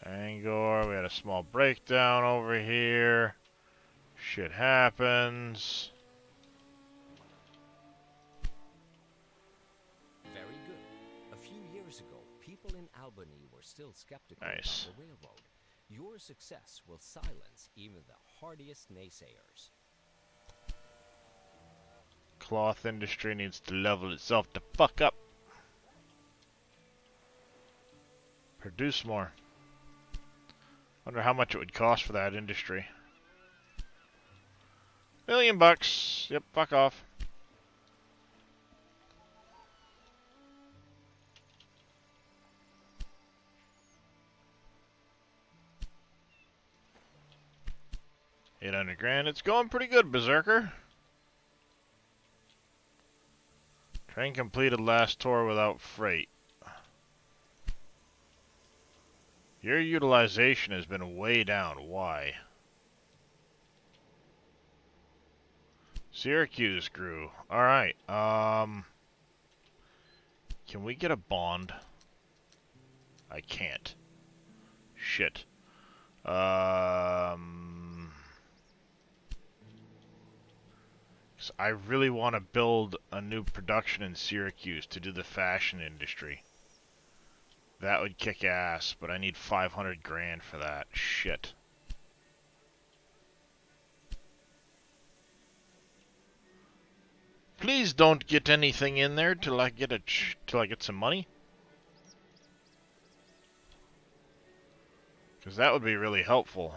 Angor, we had a small breakdown over here. Shit happens. Very good. A few years ago, people in Albany were still skeptical Nice. about the railroad. Your success will silence even the hardiest naysayers. Cloth industry needs to level itself the fuck up. Produce more. Wonder how much it would cost for that industry. $1 million. Yep, fuck off. $800 grand. It's going pretty good, Berserker. Train completed last tour without freight. Your utilization has been way down. Why? Syracuse grew. Alright, can we get a bond? I can't. Shit. 'Cause I really want to build a new production in Syracuse to do the fashion industry. That would kick ass, but I need 500 grand for that. Shit. Please don't get anything in there till I get some money. Because that would be really helpful.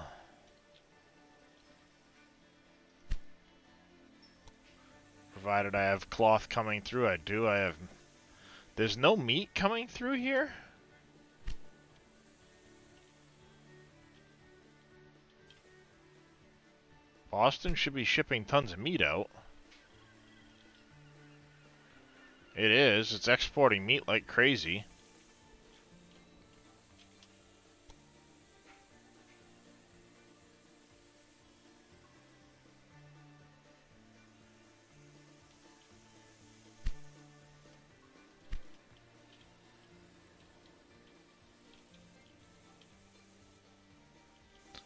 Provided I have cloth coming through. I do. I have... There's no meat coming through here? Boston should be shipping tons of meat out. It is. It's exporting meat like crazy.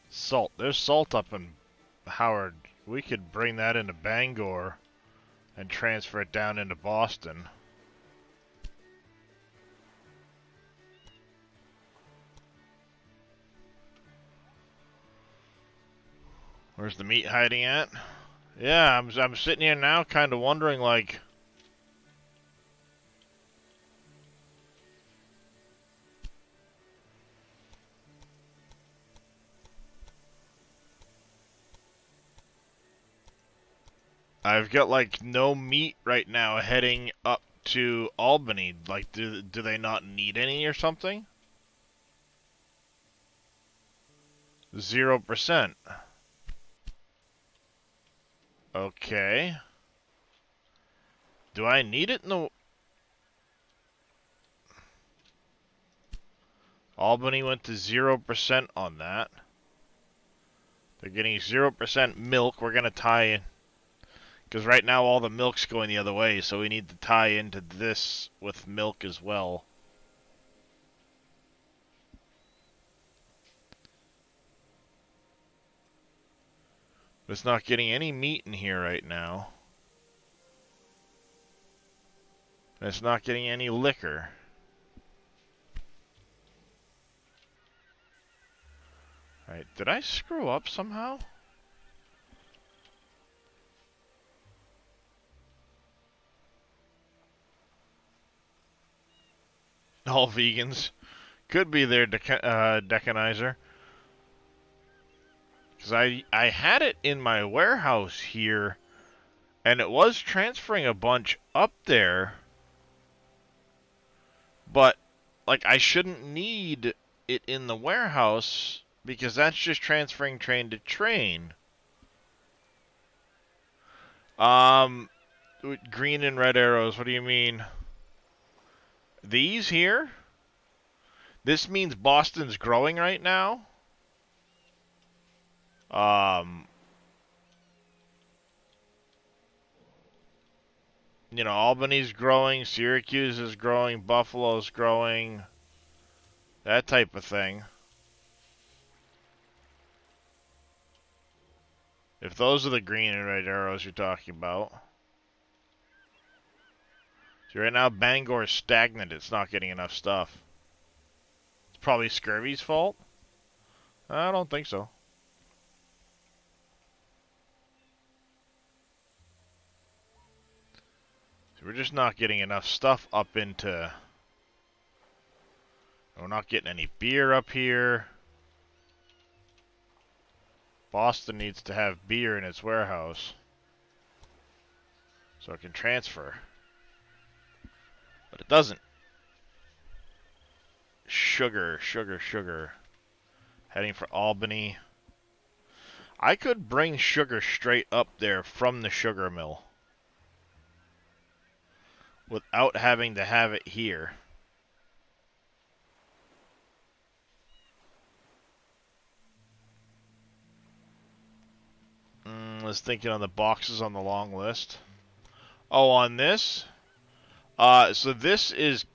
Salt. There's salt up in Howard. We could bring that into Bangor and transfer it down into Boston. Where's the meat hiding at? Yeah, I'm sitting here now kind of wondering, like... I've got, like, no meat right now heading up to Albany. Like, do they not need any or something? 0%. Okay. Do I need it in the... Albany went to 0% on that. They're getting 0% milk. We're going to tie in. Because right now all the milk's going the other way, so we need to tie into this with milk as well. It's not getting any meat in here right now. And it's not getting any liquor. Alright, did I screw up somehow? All vegans. Could be their decanizer. Because I had it in my warehouse here, and it was transferring a bunch up there. But, like, I shouldn't need it in the warehouse, because that's just transferring train to train. Green and red arrows, what do you mean? These here? This means Boston's growing right now? You know, Albany's growing, Syracuse is growing, Buffalo's growing, that type of thing. If those are the green and red arrows you're talking about. See, right now, Bangor's stagnant. It's not getting enough stuff. It's probably Scurvy's fault? I don't think so. So we're just not getting enough stuff up into... We're not getting any beer up here. Boston needs to have beer in its warehouse so it can transfer. But it doesn't. Sugar, sugar, sugar. Heading for Albany. I could bring sugar straight up there from the sugar mill without having to have it here. Let's think on the boxes on the long list. Oh, on this? So this is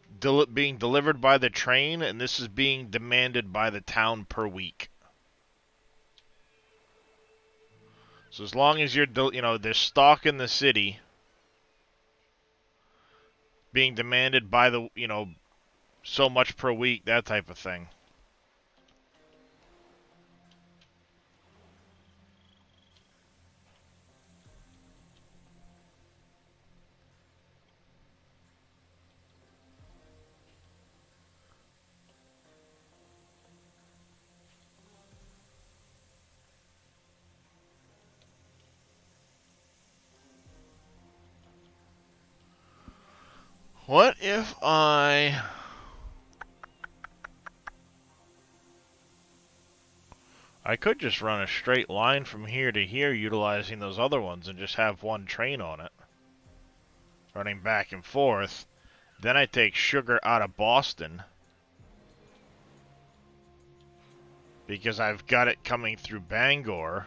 being delivered by the train, and this is being demanded by the town per week. So as long as you're, there's stock in the city being demanded by the, so much per week, that type of thing. What if I could just run a straight line from here to here utilizing those other ones and just have one train on it, running back and forth. Then I take sugar out of Boston because I've got it coming through Bangor.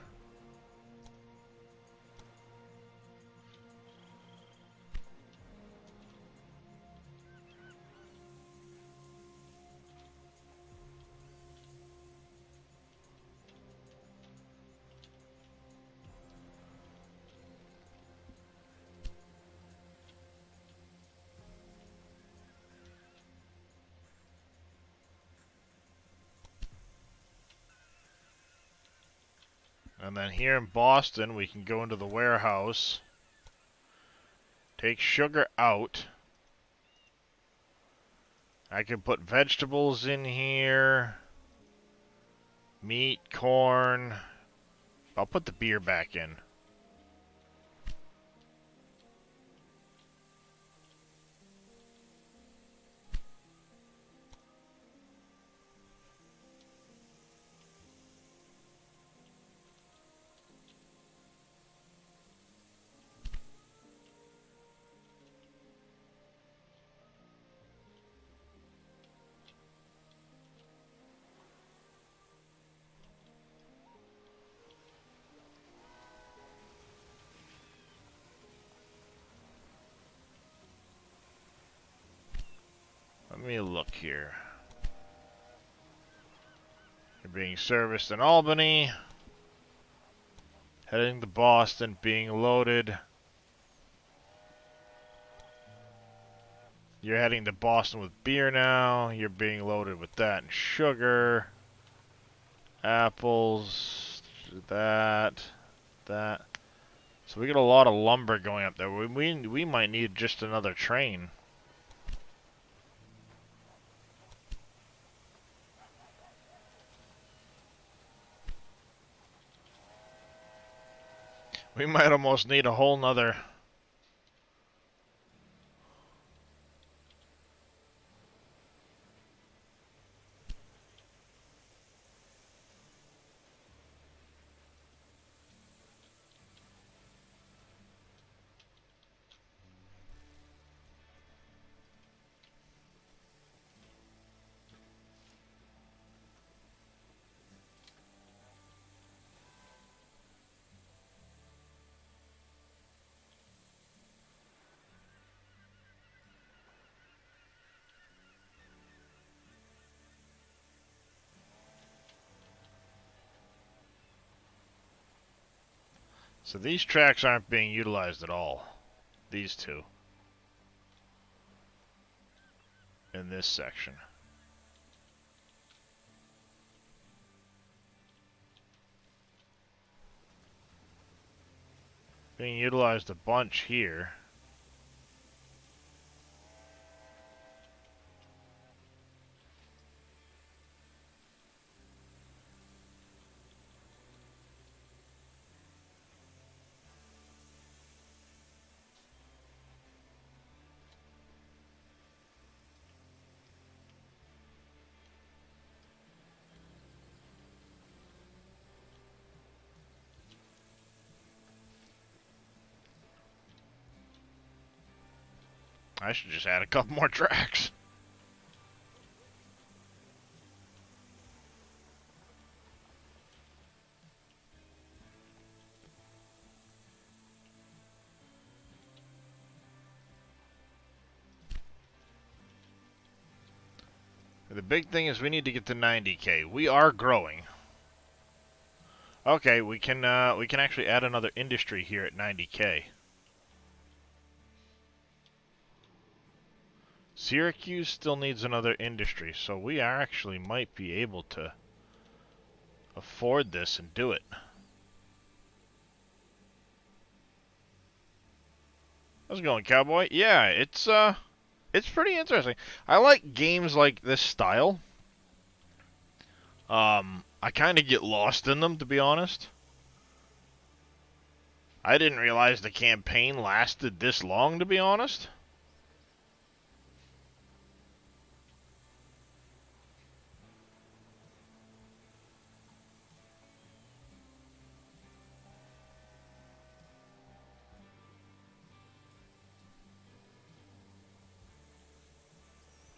And then here in Boston, we can go into the warehouse, take sugar out. I can put vegetables in here, meat, corn. I'll put the beer back in. Let me look here. You're being serviced in Albany. Heading to Boston, being loaded. You're heading to Boston with beer now. You're being loaded with that and sugar. Apples. That. So we got a lot of lumber going up there. We might need just another train. We might almost need a whole nother. So these tracks aren't being utilized at all. These two. In this section. Being utilized a bunch here. I should just add a couple more tracks. The big thing is we need to get to 90K. We are growing. Okay, we can actually add another industry here at 90K. Syracuse still needs another industry, so we actually might be able to afford this and do it. How's it going, cowboy? Yeah, it's pretty interesting. I like games like this style. I kind of get lost in them, to be honest. I didn't realize the campaign lasted this long, to be honest.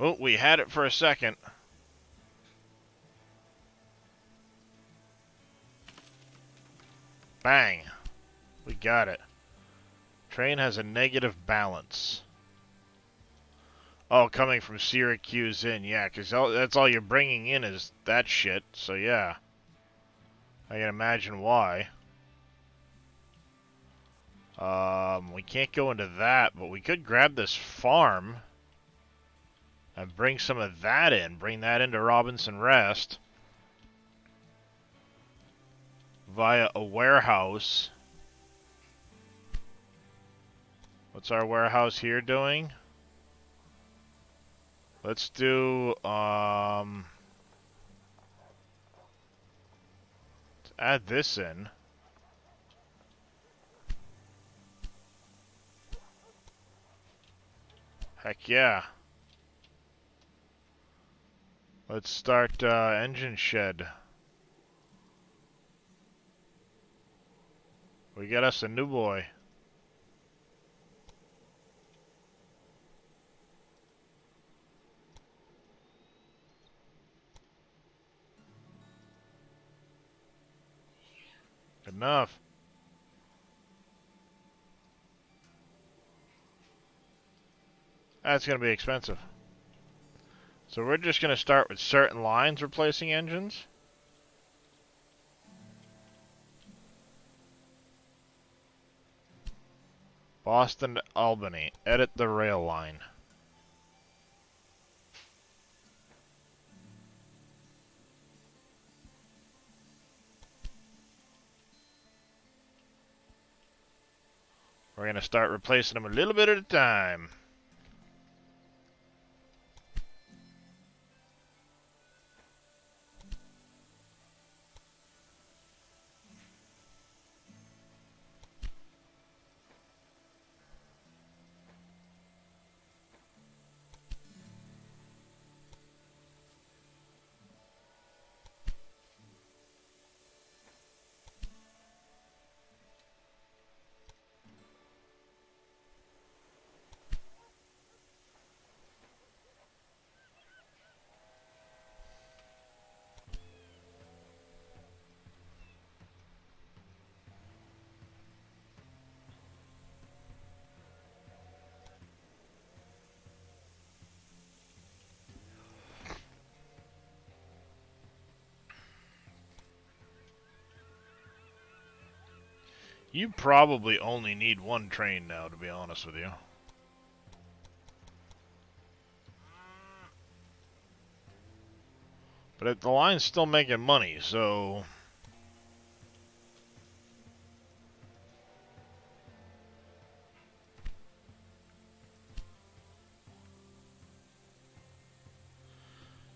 Oh, we had it for a second. Bang. We got it. Train has a negative balance. Oh, coming from Syracuse in, yeah, because that's all you're bringing in is that shit, so yeah. I can imagine why. We can't go into that, but we could grab this farm and bring some of that in. Bring that into Robinson Rest via a warehouse. What's our warehouse here doing? Let's do, let's add this in. Heck yeah. Let's start engine shed. We got us a new boy. Enough. That's gonna be expensive. So we're just going to start with certain lines replacing engines. Boston to Albany. Edit the rail line. We're going to start replacing them a little bit at a time. You probably only need one train now, to be honest with you. But the line's still making money, so...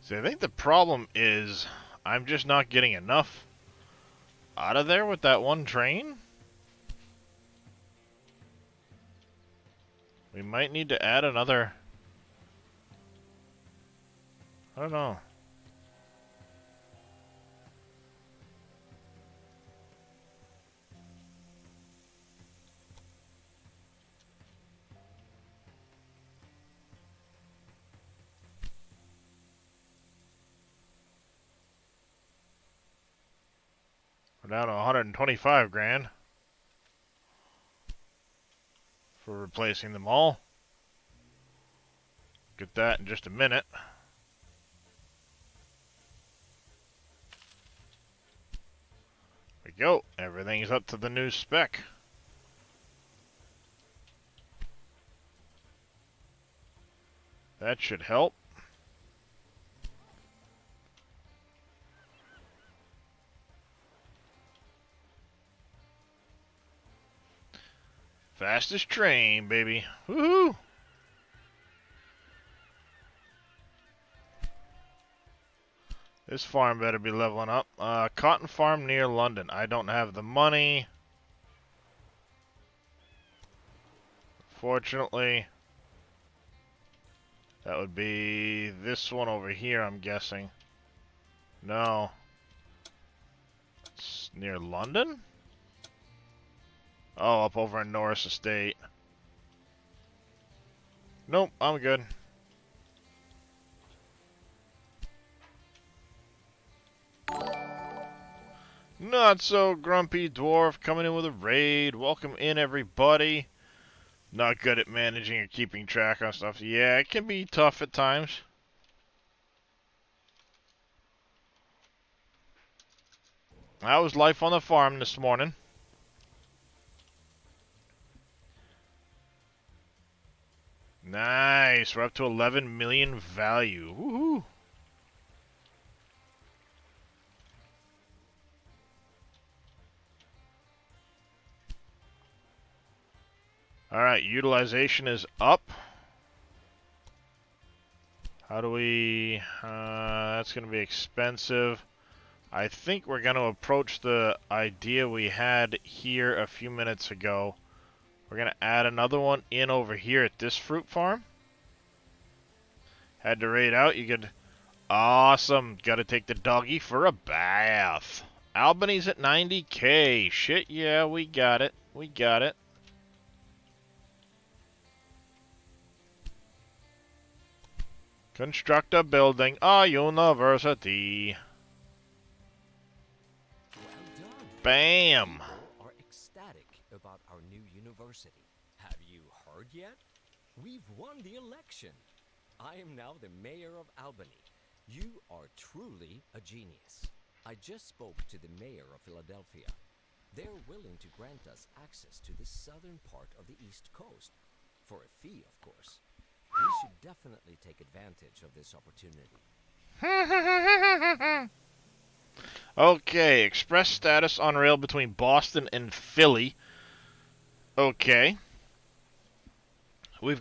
See, I think the problem is I'm just not getting enough out of there with that one train. We might need to add another... I don't know. We're down to 125 grand for replacing them all. Get that in just a minute. There we go. Everything's up to the new spec. That should help. Fastest train, baby. Woohoo! This farm better be leveling up. Cotton farm near London. I don't have the money. Fortunately, that would be this one over here, I'm guessing. No. It's near London? Oh, up over in Norris Estate. Nope, I'm good. Not so grumpy dwarf coming in with a raid. Welcome in, everybody. Not good at managing or keeping track on stuff. Yeah, it can be tough at times. How was life on the farm this morning? Nice. We're up to 11 million value. Woohoo. Alright, utilization is up. How do we... that's going to be expensive. I think we're going to approach the idea we had here a few minutes ago. We're going to add another one in over here at this fruit farm. Had to raid out. You could... Awesome. Got to take the doggy for a bath. Albany's at 90k. Shit, yeah, we got it. We got it. Construct a building, a university. Well done. Bam! People are ecstatic about our new university. Have you heard yet? We've won the election. I am now the mayor of Albany. You are truly a genius. I just spoke to the mayor of Philadelphia. They're willing to grant us access to the southern part of the East Coast. For a fee, of course. We should definitely take advantage of this opportunity. Okay, express status on rail between Boston and Philly. Okay. We've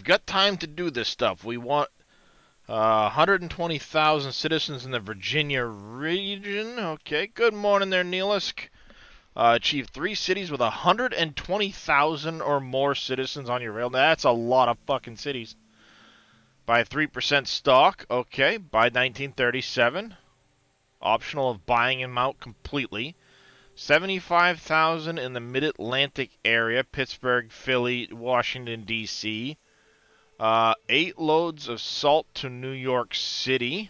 got time to do this stuff. We want 120,000 citizens in the Virginia region. Okay, good morning there, Neelisk. Achieve 3 cities with 120,000 or more citizens on your rail. That's a lot of fucking cities. Buy 3% stock. Okay, by 1937. Optional of buying them out completely. 75,000 in the Mid-Atlantic area. Pittsburgh, Philly, Washington, D.C. 8 loads of salt to New York City.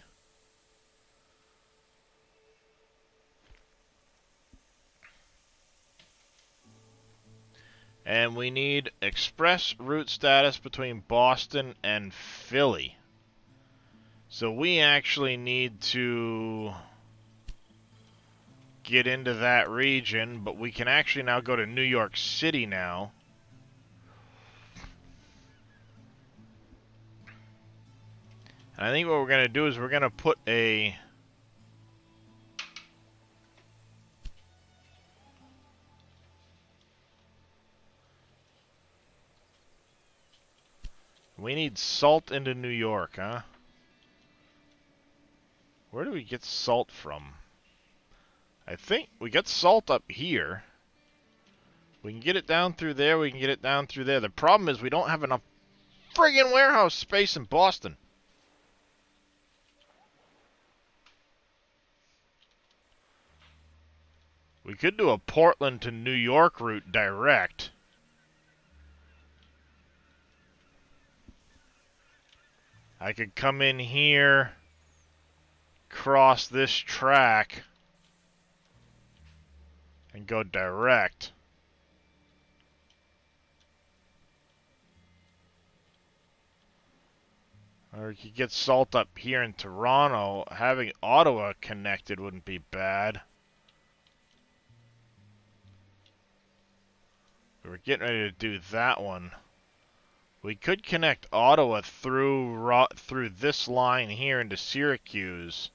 And we need express route status between Boston and Philly. So we actually need to get into that region, but we can actually now go to New York City now. And I think what we're going to do is we're going to put a... We need salt into New York, huh? Where do we get salt from? I think we get salt up here. We can get it down through there, we can get it down through there. The problem is we don't have enough friggin' warehouse space in Boston. We could do a Portland to New York route direct. I could come in here, cross this track, and go direct. Or you could get salt up here in Toronto. Having Ottawa connected wouldn't be bad. We were getting ready to do that one. We could connect Ottawa through this line here into Syracuse.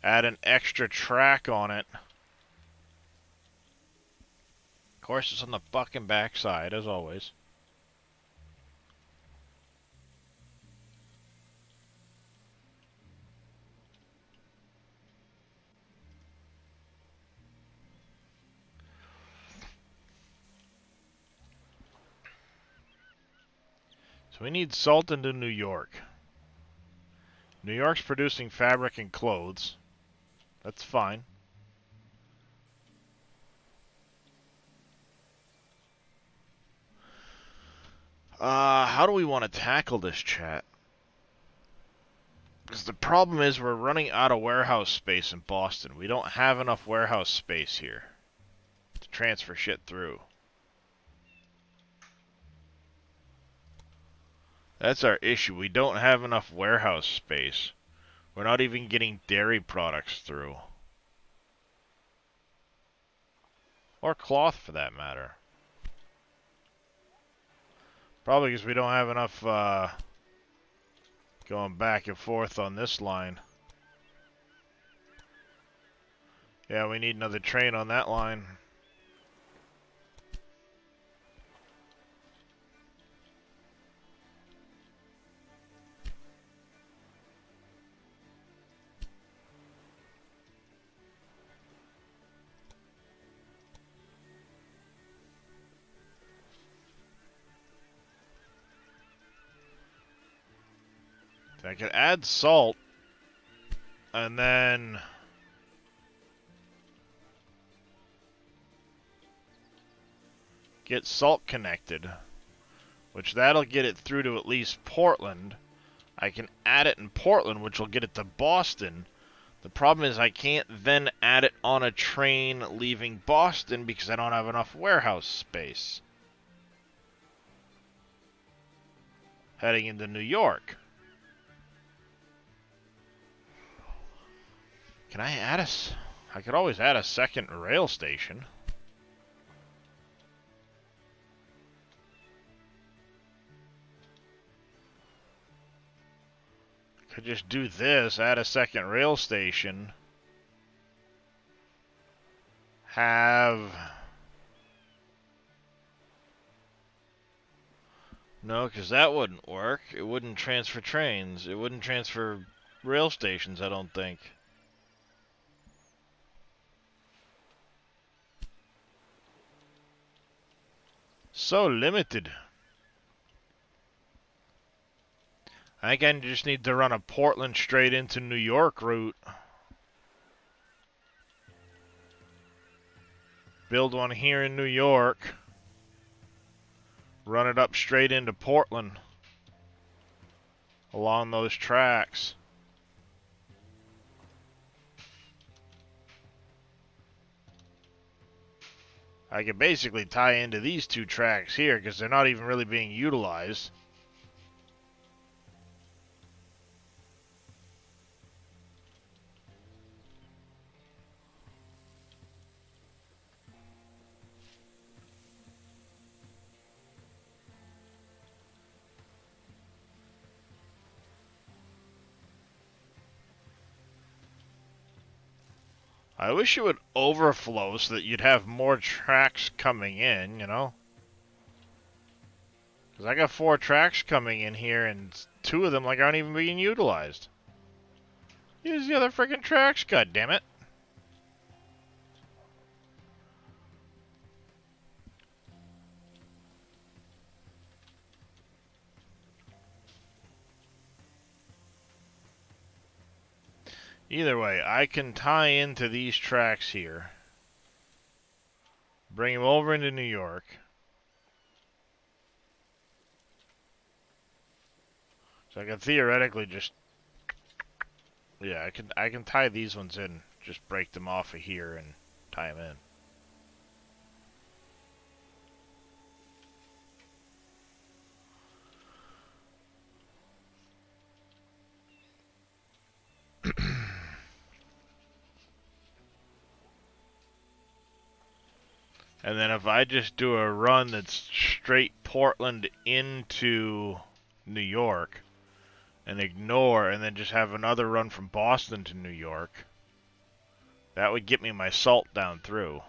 Add an extra track on it. Of course, it's on the fucking backside, as always. So we need salt into New York. New York's producing fabric and clothes. That's fine. How do we want to tackle this, chat? Because the problem is we're running out of warehouse space in Boston. We don't have enough warehouse space here to transfer shit through. That's our issue. We don't have enough warehouse space. We're not even getting dairy products through. Or cloth, for that matter. Probably because we don't have enough going back and forth on this line. Yeah, we need another train on that line. I could add salt, and then get salt connected, which that'll get it through to at least Portland. I can add it in Portland, which will get it to Boston. The problem is I can't then add it on a train leaving Boston because I don't have enough warehouse space. heading into New York. Can I add a... I could always add a second rail station. Could just do this, add a second rail station. Have... No, because that wouldn't work. It wouldn't transfer trains. It wouldn't transfer rail stations, I don't think. So limited. I think I just need to run a Portland straight into New York route. Build one here in New York. Run it up straight into Portland. Along those tracks. I could basically tie into these two tracks here because they're not even really being utilized. I wish it would overflow so that you'd have more tracks coming in, you know? Because I got 4 tracks coming in here, and 2 of them like aren't even being utilized. Use the other freaking tracks, goddammit. Either way, I can tie into these tracks here. Bring them over into New York. So I can theoretically just... Yeah, I can tie these ones in. Just break them off of here and tie them in. And then if I just do a run that's straight Portland into New York and ignore, and then just have another run from Boston to New York, that would get me my salt down through.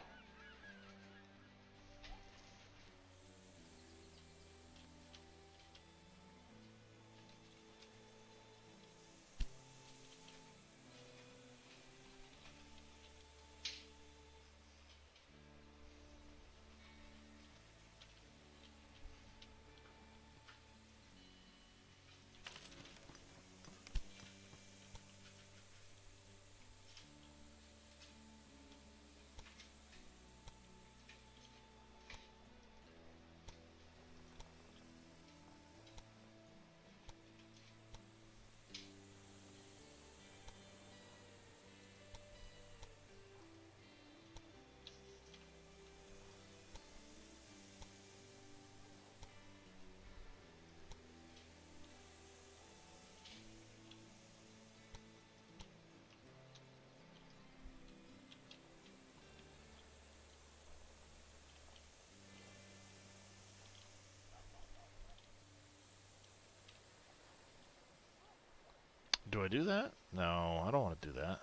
Do I do that? No, I don't want to do that.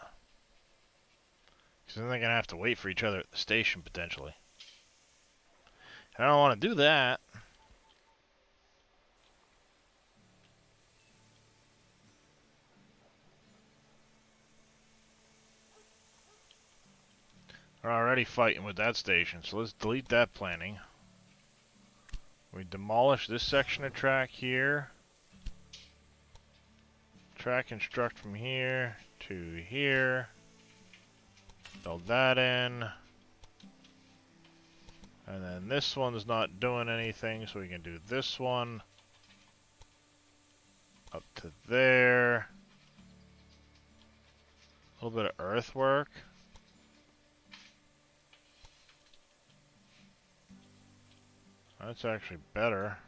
Because then they're going to have to wait for each other at the station, potentially. And I don't want to do that. We're already fighting with that station, so let's delete that planning. We demolish this section of track here. Track construct from here to here. Build that in. And then this one's not doing anything, so we can do this one. Up to there. A little bit of earthwork. That's actually better.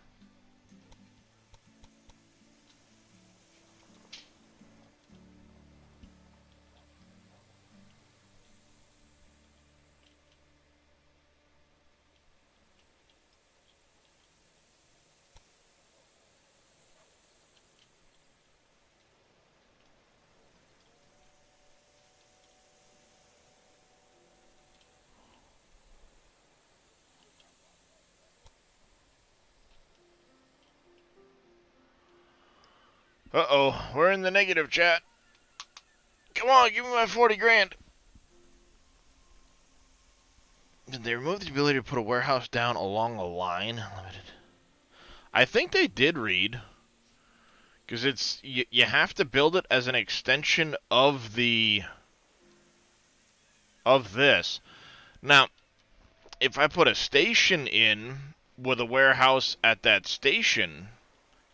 Uh-oh, we're in the negative, chat. Come on, give me my 40 grand. Did they remove the ability to put a warehouse down along a line? Limited. I think they did, Reed. Because it's you have to build it as an extension of this. Now, if I put a station in with a warehouse at that station,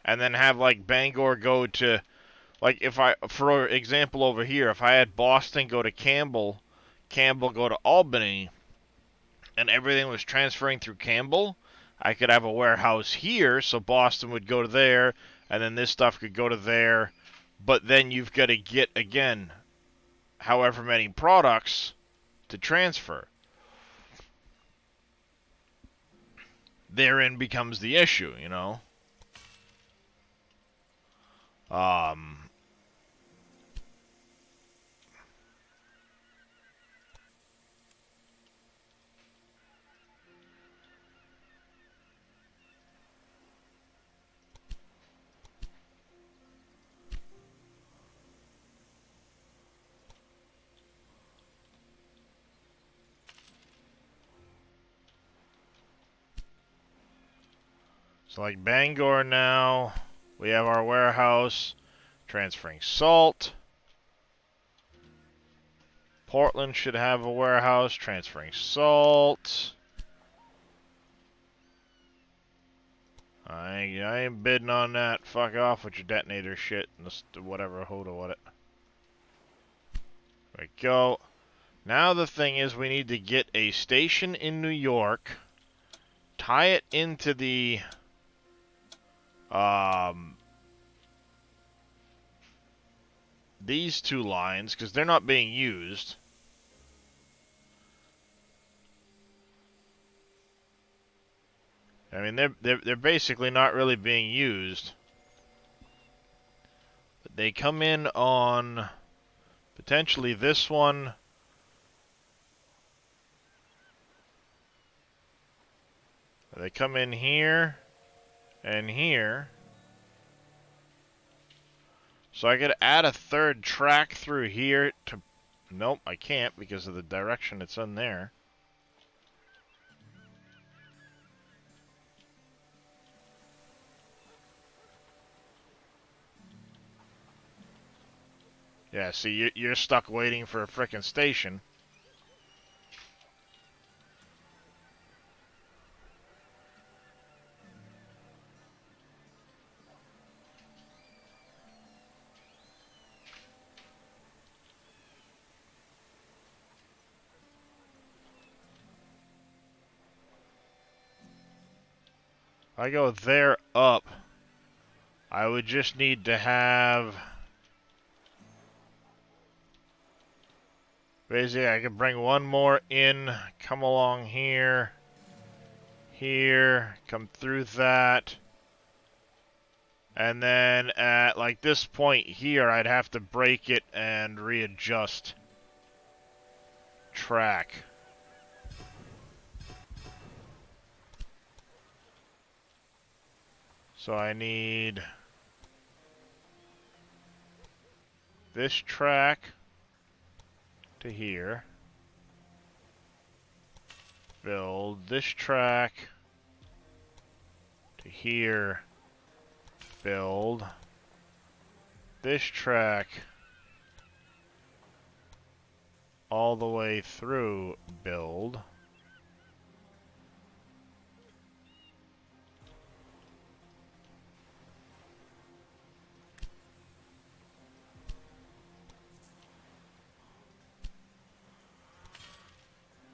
and then have like Bangor go to, like if I, for example over here, if I had Boston go to Campbell, Campbell go to Albany, and everything was transferring through Campbell, I could have a warehouse here, so Boston would go to there, and then this stuff could go to there, but then you've got to get, again, however many products to transfer. Therein becomes the issue, you know? So like Bangor now, we have our warehouse transferring salt. Portland should have a warehouse transferring salt. I ain't bidding on that. Fuck off with your detonator shit and whatever, hold on what it. There we go. Now the thing is we need to get a station in New York, tie it into the these two lines because they're not being used. I mean, they're basically not really being used. But they come in on potentially this one. They come in here and here. So I could add a third track through here to... Nope, I can't because of the direction it's in there. Yeah, see, you're stuck waiting for a frickin' station. I go there up. I would just need to have... Basically, I could bring one more in, come along here, here, come through that, and then at like this point here, I'd have to break it and readjust track. So I need this track to here. Build this track to here. Build this track all the way through. Build.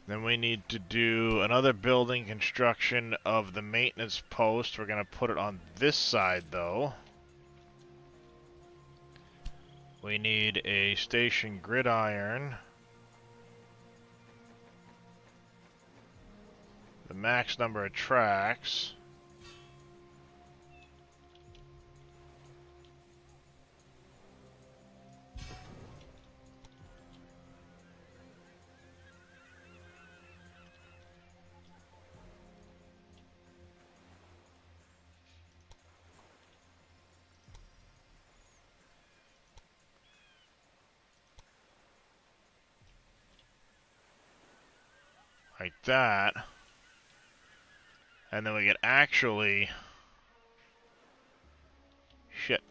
Then we need to do another building construction of the maintenance post. We're going to put it on this side, though. We need a station gridiron. The max number of tracks. like that. And then we could actually... Shit.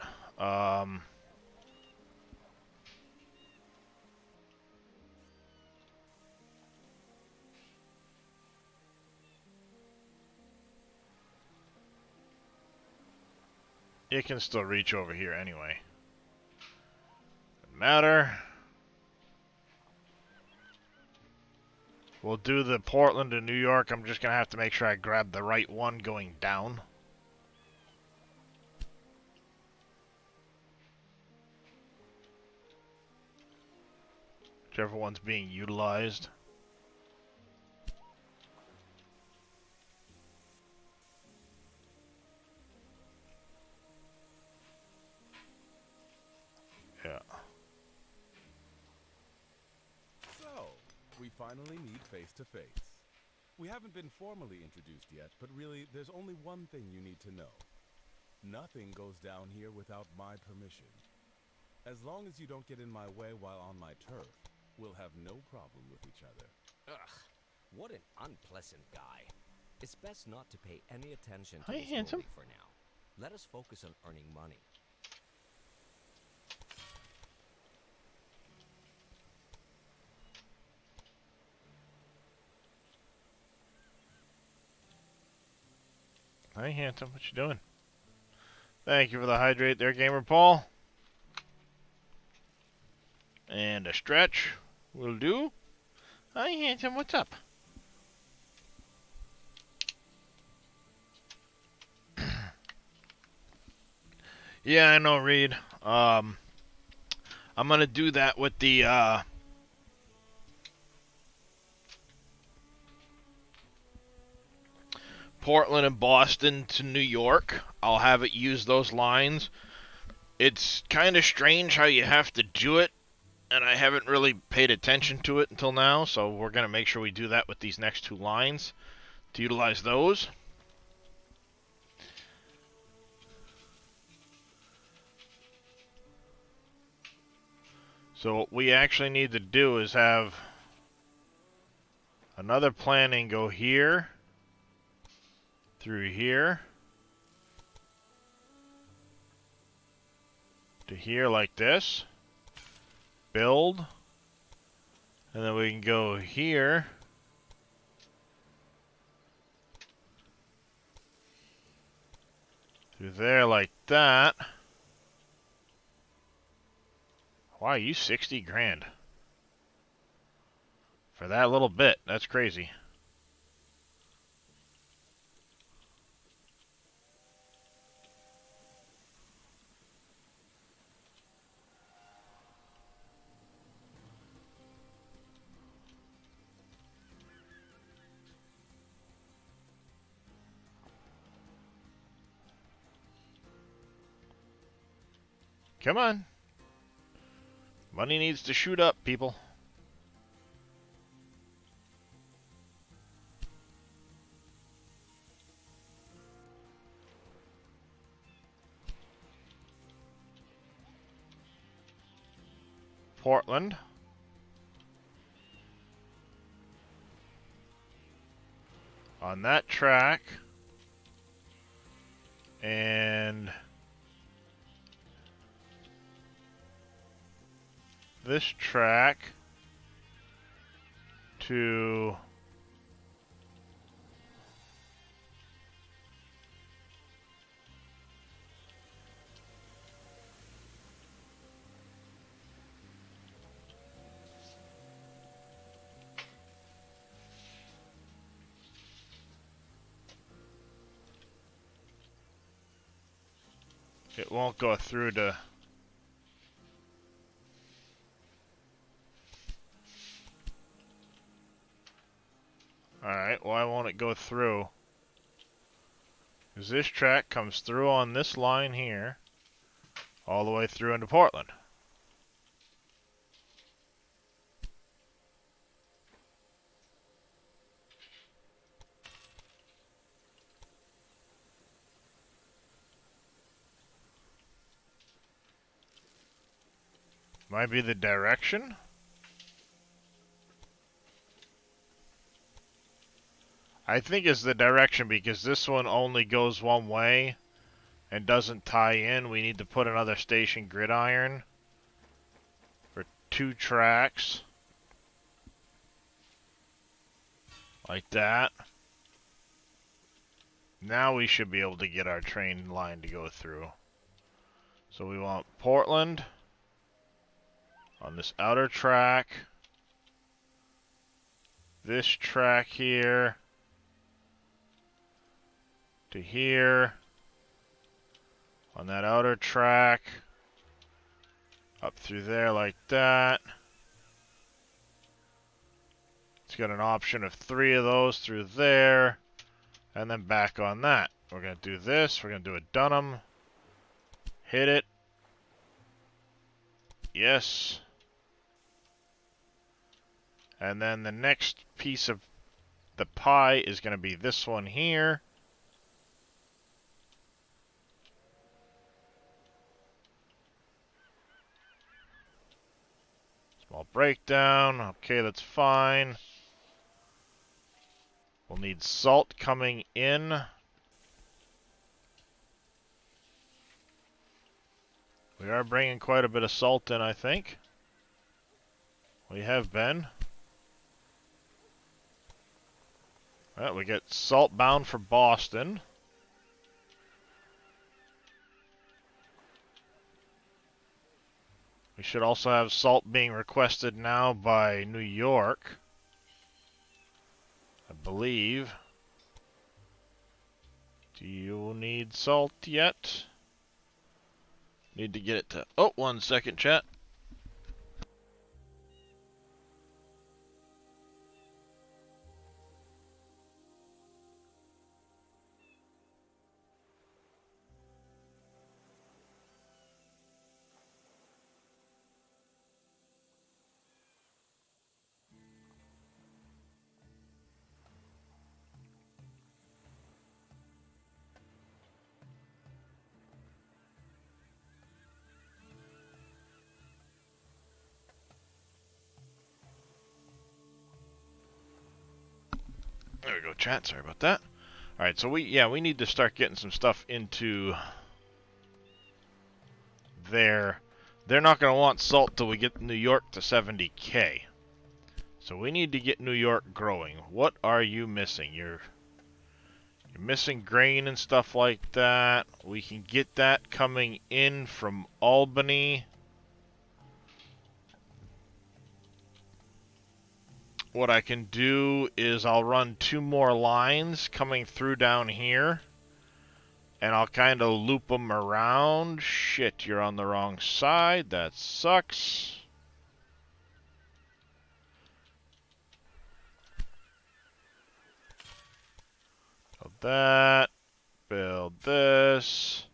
It can still reach over here anyway. Doesn't matter. We'll do the Portland to New York. I'm just going to have to make sure I grab the right one going down. Whichever one's being utilized. Yeah. So, we finally meet face to face. We haven't been formally introduced yet, but really, there's only one thing you need to know. Nothing goes down here without my permission. As long as you don't get in my way while on my turf, we'll have no problem with each other. Ugh, what an unpleasant guy. It's best not to pay any attention to Hi, this handsome. bully for now. Let us focus on earning money. Hi, handsome. What you doing? Thank you for the hydrate there, Gamer Paul. And a stretch will do. Hi, handsome. What's up? Yeah, I know, Reed. I'm gonna do that with the Portland and Boston to New York. I'll have it use those lines. It's kind of strange how you have to do it, and I haven't really paid attention to it until now, so we're going to make sure we do that with these next two lines to utilize those. So what we actually need to do is have another planning go here, through here, to here like this, build, and then we can go here, through there like that. Wow, you 60 grand for that little bit. That's crazy. Come on. Money needs to shoot up, people. Portland. On that track. And this track to it won't go through to Alright, why won't it go through? Because this track comes through on this line here, all the way through into Portland. Might be the direction. I think is the direction, because this one only goes one way and doesn't tie in. We need to put another station gridiron for 2 tracks. Like that. Now we should be able to get our train line to go through. So we want Portland on this outer track. This track here to here. On that outer track. Up through there like that. It's got an option of 3 of those through there. And then back on that. We're going to do this. We're going to do a Dunham. Hit it. Yes. And then the next piece of the pie is going to be this one here. Small breakdown. Okay, that's fine. We'll need salt coming in. We are bringing quite a bit of salt in, I think. We have been. Well, we get salt bound for Boston. We should also have salt being requested now by New York, I believe. Do you need salt yet? Need to get it to... Oh, 1 second, chat. There we go, chat. Sorry about that. Alright, so we need to start getting some stuff into there. They're not going to want salt till we get New York to 70K. So we need to get New York growing. What are you missing? You're missing grain and stuff like that. We can get that coming in from Albany. What I can do is I'll run 2 more lines coming through down here. And I'll kind of loop them around. Shit, you're on the wrong side. That sucks. Build that. Build this.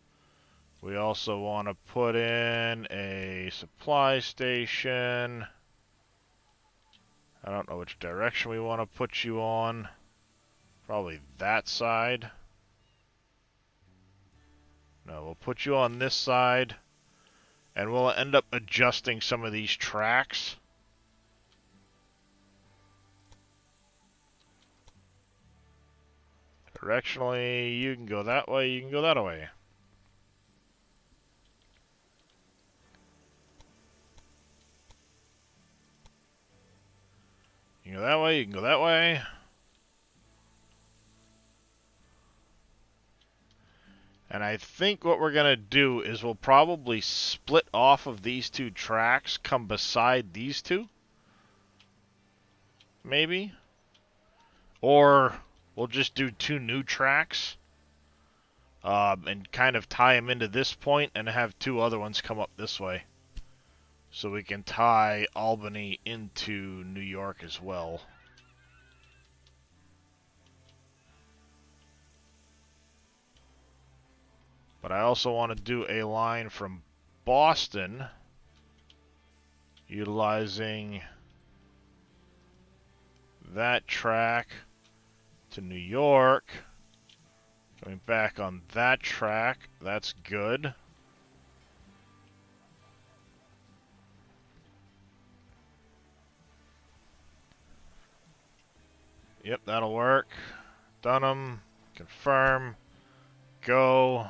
We also want to put in a supply station. I don't know which direction we want to put you on. Probably that side. No, we'll put you on this side. And we'll end up adjusting some of these tracks. Directionally, you can go that way, you can go that way. You can go that way, you can go that way. And I think what we're going to do is we'll probably split off of these 2 tracks, come beside these 2. Maybe. Or we'll just do 2 new tracks. And kind of tie them into this point and have 2 other ones come up this way. So we can tie Albany into New York as well. But I also want to do a line from Boston, utilizing that track to New York. Going back on that track, that's good. Yep, that'll work. Dunham. Confirm. Go.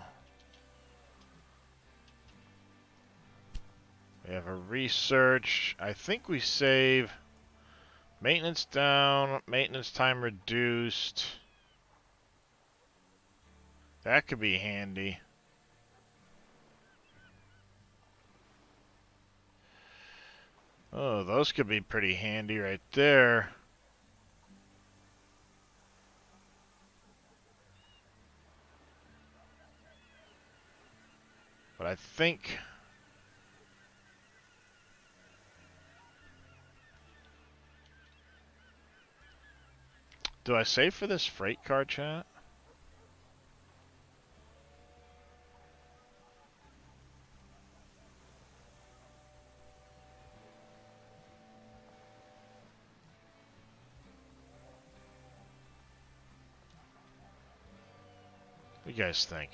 We have a research. I think we save maintenance down, maintenance time reduced. That could be handy. Oh, those could be pretty handy right there. But I think... Do I save for this freight car, chat? What do you guys think?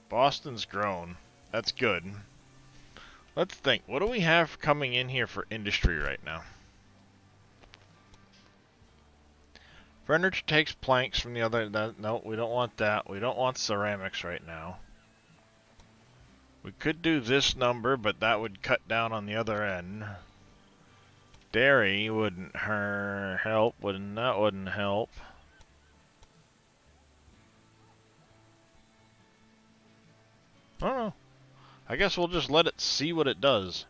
Boston's grown. That's good. Let's think. What do we have coming in here for industry right now? Furniture takes planks from the other... No, we don't want that. We don't want ceramics right now. We could do this number, but that would cut down on the other end. Dairy wouldn't help. That wouldn't help. I don't know. I guess we'll just let it see what it does.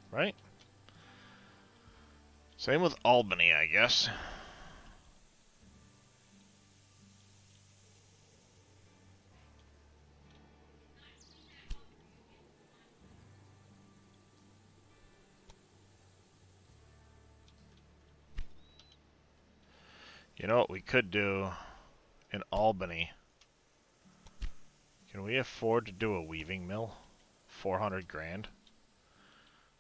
Right? Same with Albany, I guess. You know what we could do in Albany? Can we afford to do a weaving mill? 400 grand.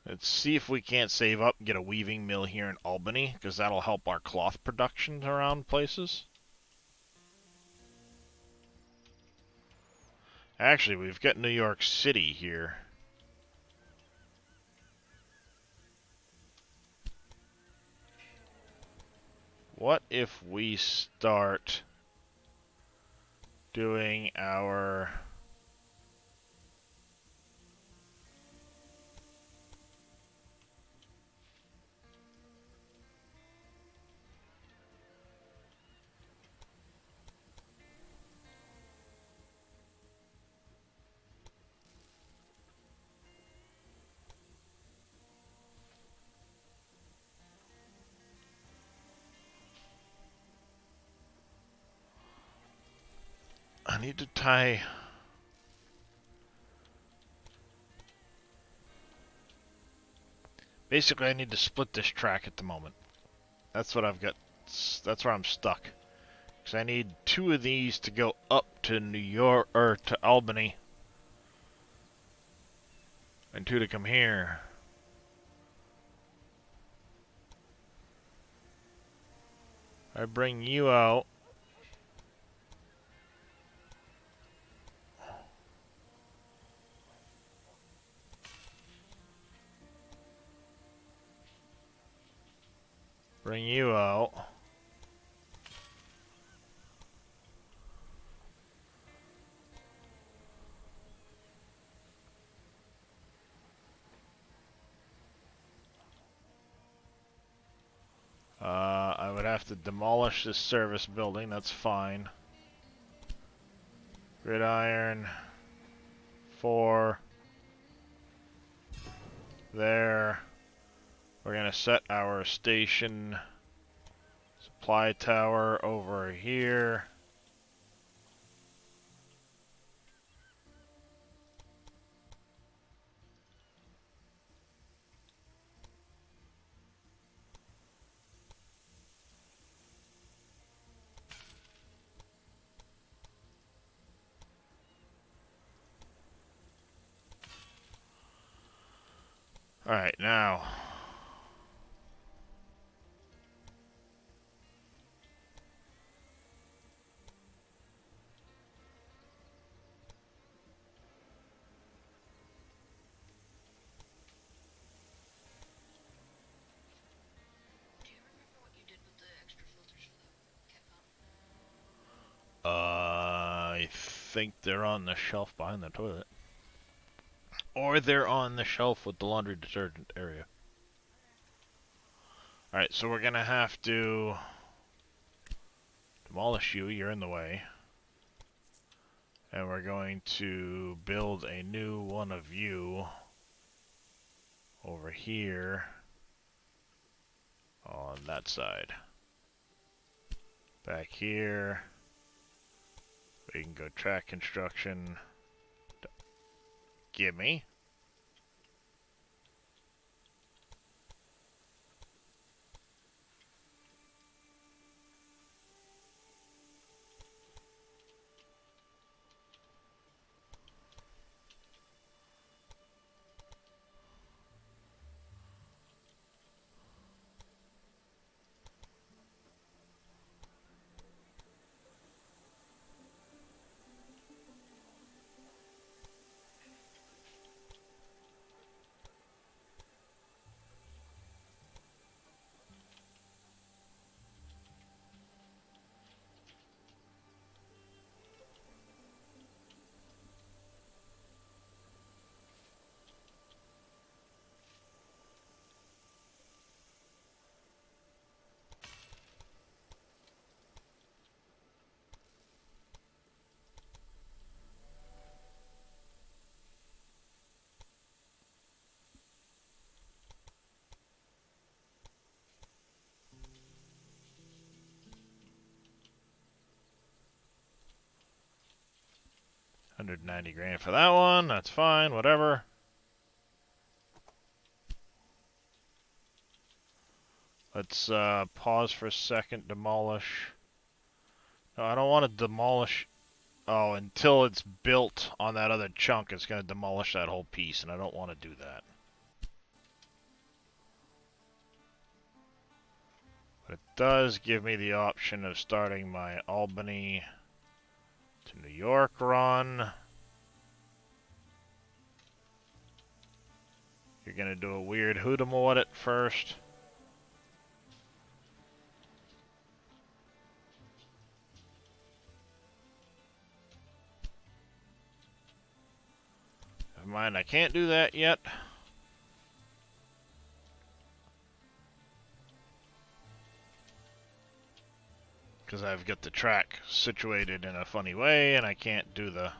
Let's see if we can't save up and get a weaving mill here in Albany, because that'll help our cloth production around places. Actually, we've got New York City here. What if we start doing our... I need to tie... Basically, I need to split this track at the moment. That's what I've got. That's where I'm stuck. Because I need 2 of these to go up to New York, or to Albany. And 2 to come here. I bring you out. Bring you out. I would have to demolish this service building, that's fine. Gridiron. 4. There. We're gonna set our station supply tower over here. Alright, now. I think they're on the shelf behind the toilet. Or they're on the shelf with the laundry detergent area. Alright, so we're gonna have to demolish you, you're in the way. And we're going to build a new one of you over here on that side. Back here, we can go track construction. Gimme. $190,000 for that one. That's fine. Whatever. Let's pause for a second. Demolish. No, I don't want to demolish. Oh, until it's built on that other chunk, it's going to demolish that whole piece, and I don't want to do that. But it does give me the option of starting my Albany to New York run. You're going to do a weird hood'em audit first. Never mind, I can't do that yet. Because I've got the track situated in a funny way, and I can't do the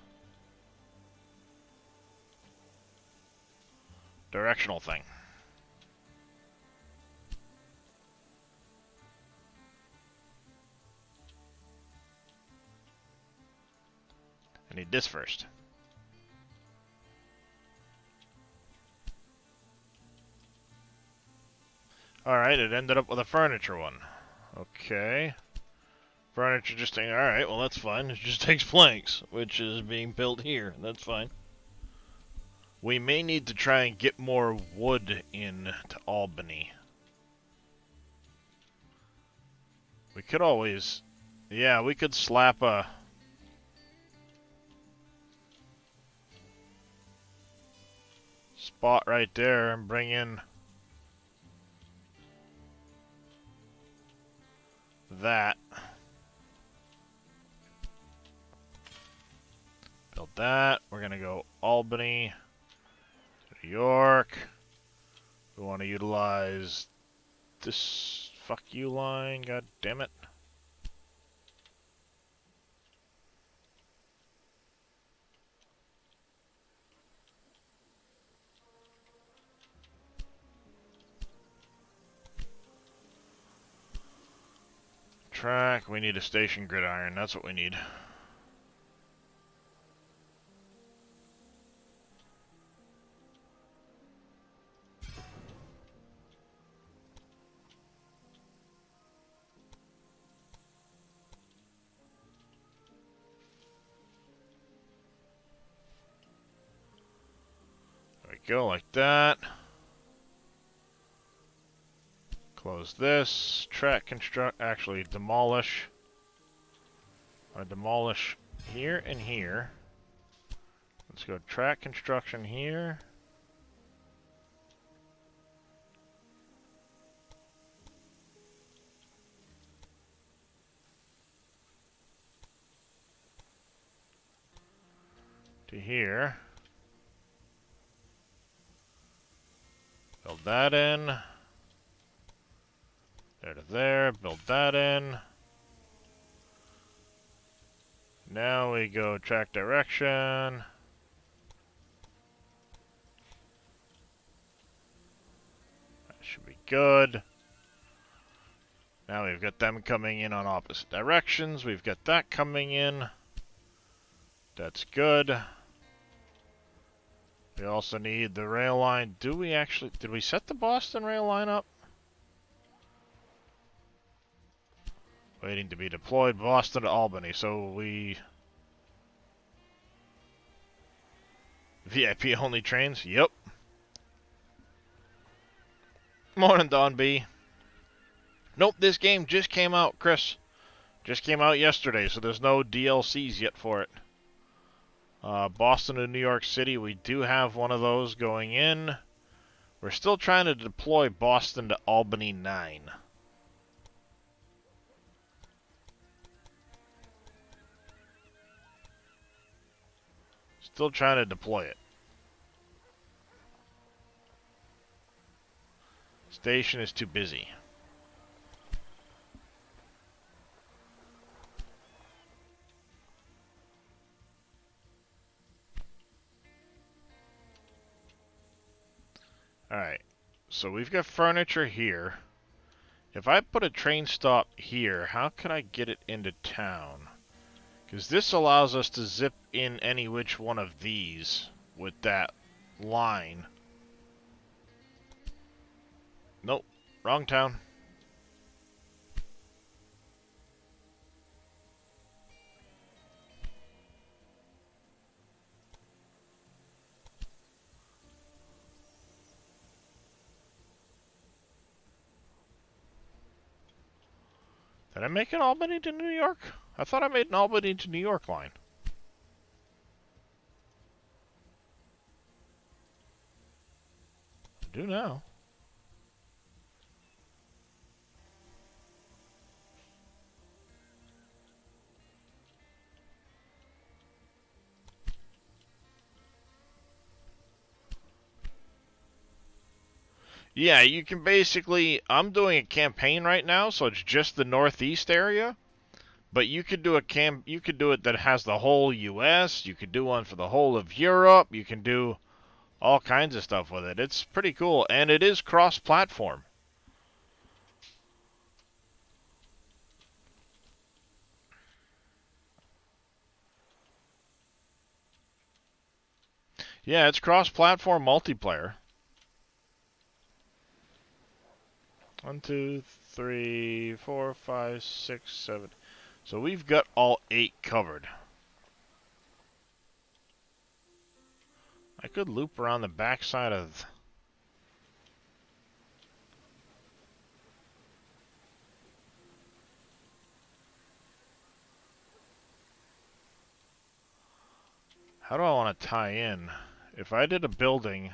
directional thing. I need this first. Alright, it ended up with a furniture one. Okay. Furniture just saying, alright, well that's fine. It just takes planks, which is being built here. That's fine. We may need to try and get more wood in to Albany. We could always... Yeah, we could slap a... spot right there and bring in... that. Built that. We're gonna go Albany to New York. We want to utilize this fuck you line. God damn it. Track. We need a station gridiron. That's what we need. Go like that. Close this. Track construct. Actually, demolish. I demolish here and here. Let's go track construction here. to here. Build that in. There to there. Build that in. Now we go track direction. That should be good. Now we've got them coming in on opposite directions. We've got that coming in. That's good. We also need the rail line. Did we set the Boston rail line up? Waiting to be deployed, Boston to Albany. So we... VIP only trains? Yep. Morning, Don B. Nope, this game just came out, Chris. Just came out yesterday, so there's no DLCs yet for it. Boston to New York City, we do have one of those going in. We're still trying to deploy Boston to Albany 9. Still trying to deploy it. Station is too busy. Alright, so we've got furniture here. If I put a train stop here, how can I get it into town? Because this allows us to zip in any which one of these with that line. Nope, wrong town. Did I make an Albany to New York? I thought I made an Albany to New York line. I do now. Yeah, you can basically... I'm doing a campaign right now, so it's just the Northeast area. But you could do you could do it that has the whole U.S. You could do one for the whole of Europe. You can do all kinds of stuff with it. It's pretty cool, and it is cross-platform. Yeah, it's cross-platform multiplayer. 1, 2, 3, 4, 5, 6, 7. So we've got all 8 covered. I could loop around the backside of... How do I want to tie in? If I did a building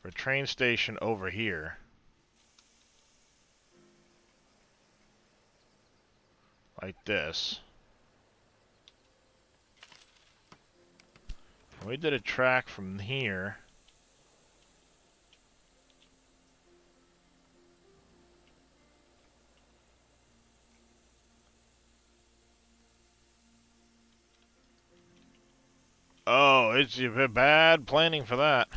for a train station over here... like this. We did a track from here. Oh, it's a bad planning for that.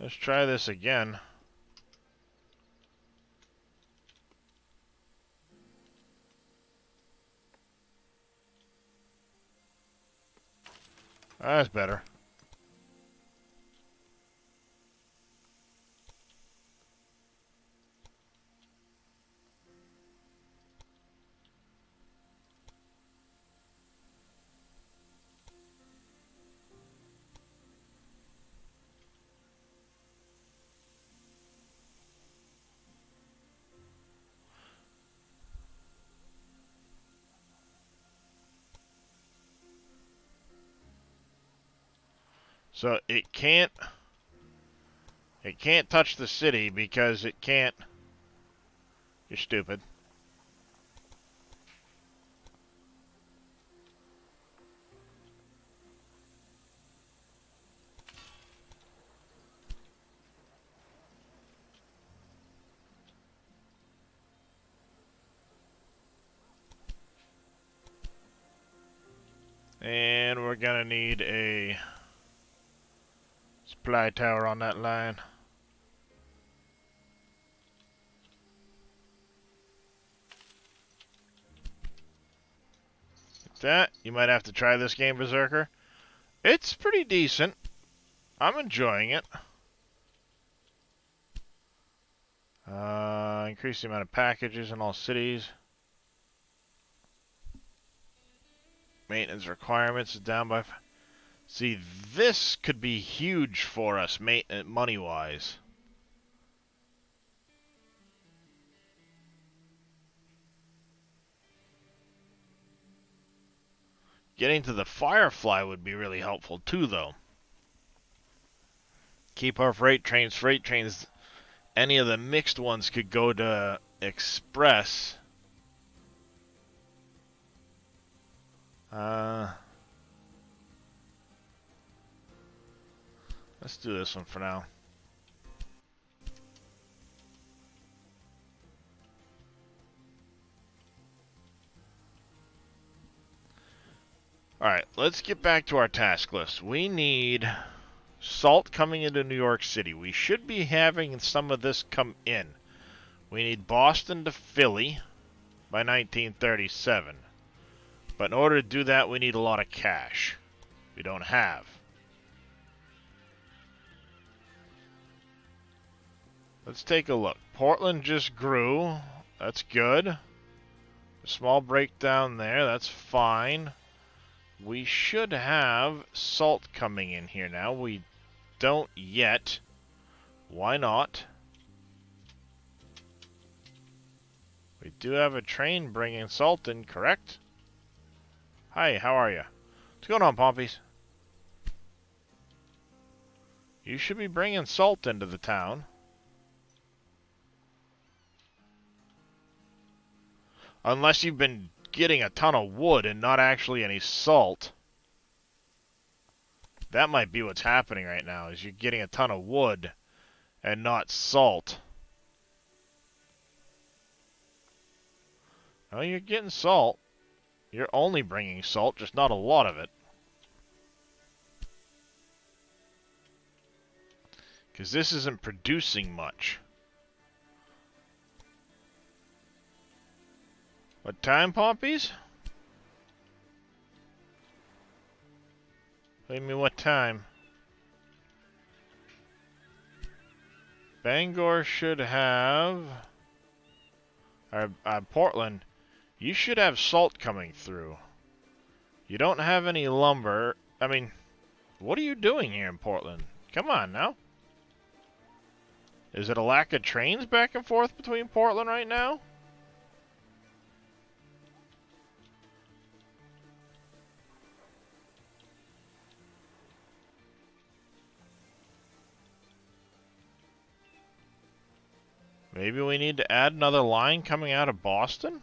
Let's try this again. That's better. So it can't touch the city because it can't. You're stupid. And we're gonna need a supply tower on that line. That, you might have to try this game, Berserker. It's pretty decent. I'm enjoying it. Increase the amount of packages in all cities. Maintenance requirements is down by... See, this could be huge for us, money-wise. Getting to the Firefly would be really helpful too, though. Keep our freight trains, any of the mixed ones could go to Express. Let's do this one for now. Alright, let's get back to our task list. We need salt coming into New York City. We should be having some of this come in. We need Boston to Philly by 1937. But in order to do that, we need a lot of cash. We don't have. Let's take a look. Portland just grew. That's good. A small breakdown there. That's fine. We should have salt coming in here now. We don't yet. Why not? We do have a train bringing salt in, correct? Hi, how are you? What's going on, Pompies? You should be bringing salt into the town. Unless you've been getting a ton of wood and not actually any salt. That might be what's happening right now, is you're getting a ton of wood and not salt. No, you're getting salt. You're only bringing salt, just not a lot of it. Because this isn't producing much. What time, Pompies? What do you mean, what time? Bangor should have... Portland, you should have salt coming through. You don't have any lumber. I mean, what are you doing here in Portland? Come on, now. Is it a lack of trains back and forth between Portland right now? Maybe we need to add another line coming out of Boston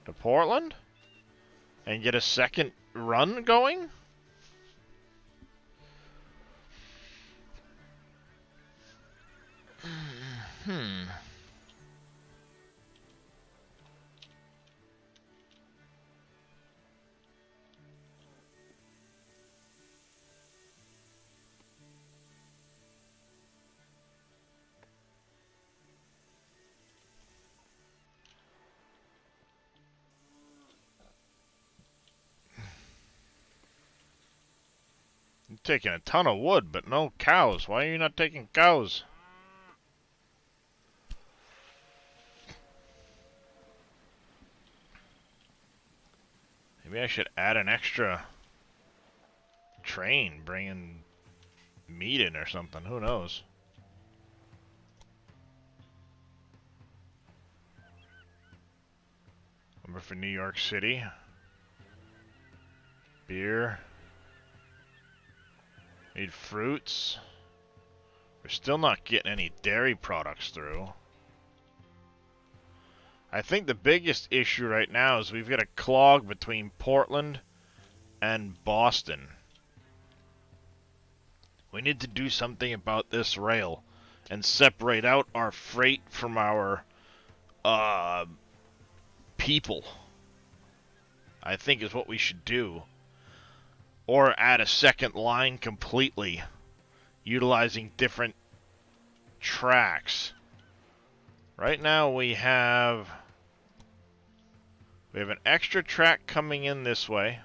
to Portland and get a second run going? You're taking a ton of wood, but no cows. Why are you not taking cows? Maybe I should add an extra train bringing meat in or something. Who knows? Number for New York City. Beer. Need fruits. We're still not getting any dairy products through. I think the biggest issue right now is we've got a clog between Portland and Boston. We need to do something about this rail and separate out our freight from our people. I think is what we should do. Or add a second line completely, utilizing different tracks. Right now we have an extra track coming in this way.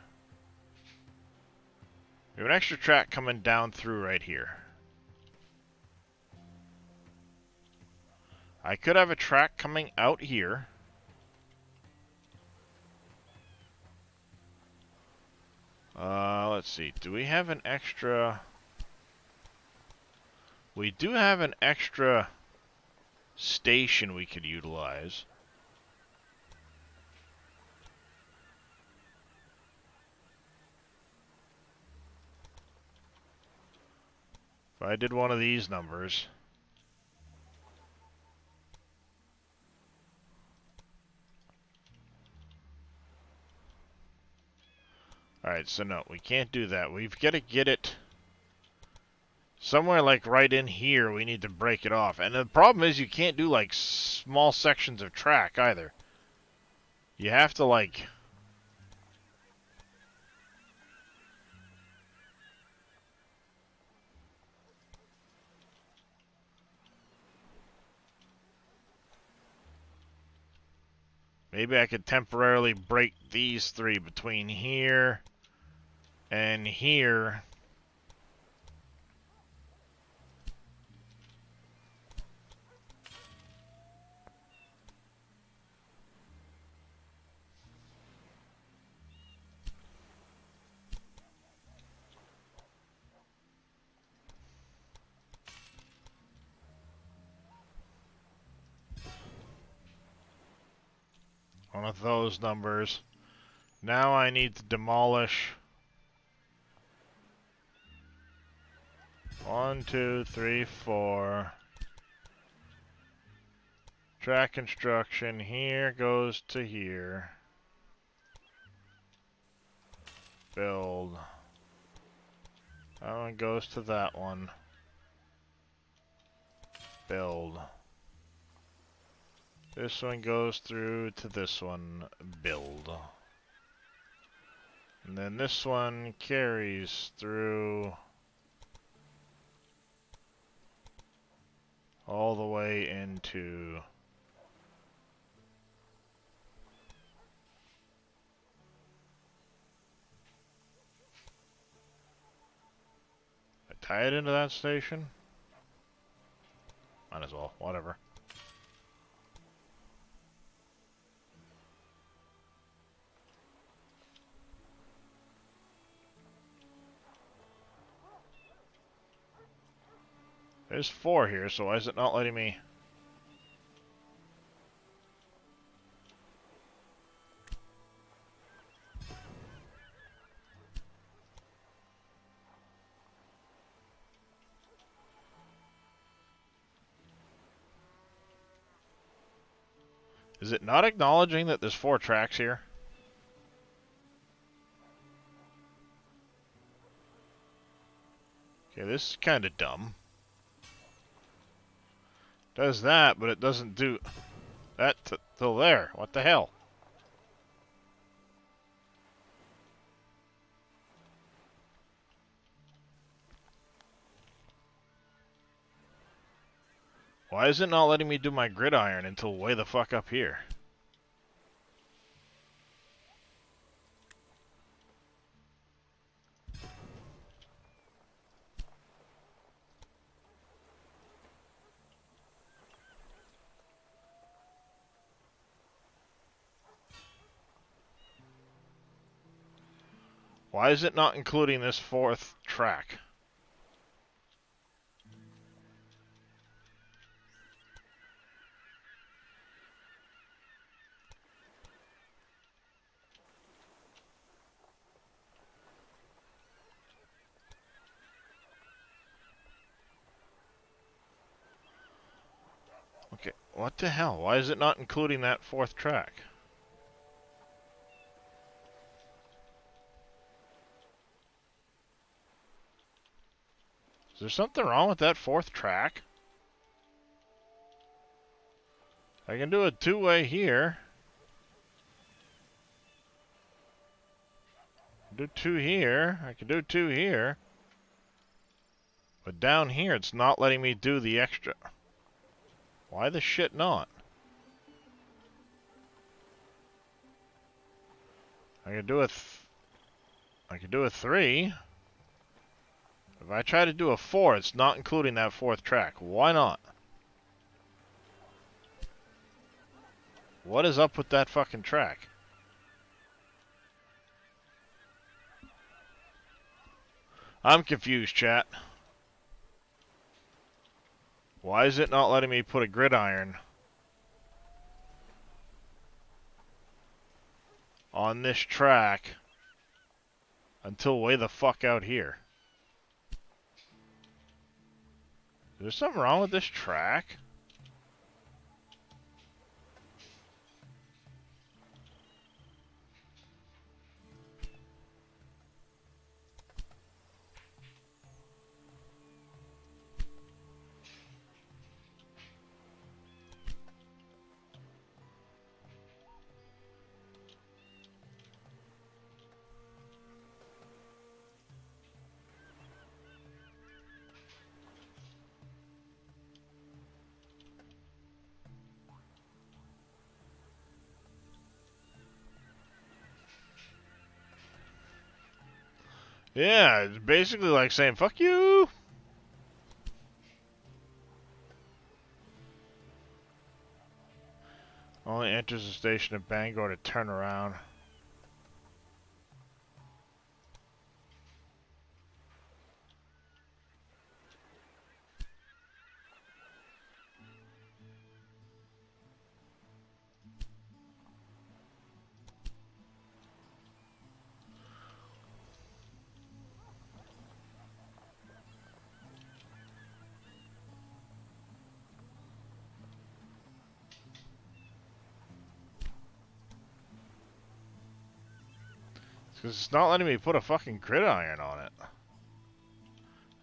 We have an extra track coming down through right here. I could have a track coming out here. Let's see. Do we have an extra? We do have an extra station we could utilize. If I did one of these numbers. Alright, so no, we can't do that. We've got to get it somewhere like right in here. We need to break it off. And the problem is you can't do like small sections of track either. You have to like... Maybe I could temporarily break these three between here and here. One of those numbers. Now I need to demolish 1, 2, 3, 4. Track construction here goes to here. Build. That one goes to that one. Build. This one goes through to this one. Build. And then this one carries through all the way into I tie it into that station? Might as well, whatever. There's 4 here, so why is it not letting me? Is it not acknowledging that there's 4 tracks here? Okay, this is kind of dumb. Does that, but it doesn't do that till there. What the hell? Why is it not letting me do my gridiron until way the fuck up here? Why is it not including this 4th track? Okay, what the hell? Why is it not including that 4th track? Is there something wrong with that 4th track? I can do a 2-way here. Do 2 here. I can do 2 here. But down here, it's not letting me do the extra. Why the shit not? I can do a 3. If I try to do a 4, it's not including that 4th track. Why not? What is up with that fucking track? I'm confused, chat. Why is it not letting me put a gridiron on this track until way the fuck out here? Is there something wrong with this track? Yeah, it's basically like saying, fuck you! Only enters the station at Bangor to turn around. Because it's not letting me put a fucking gridiron on it.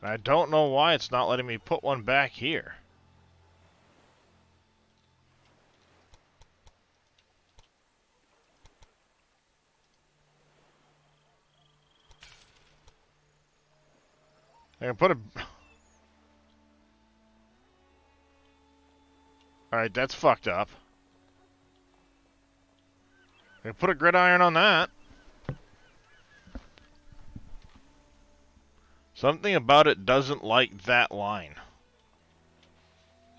And I don't know why it's not letting me put one back here. I can put a... Alright, that's fucked up. I can put a gridiron on that. Something about it doesn't like that line.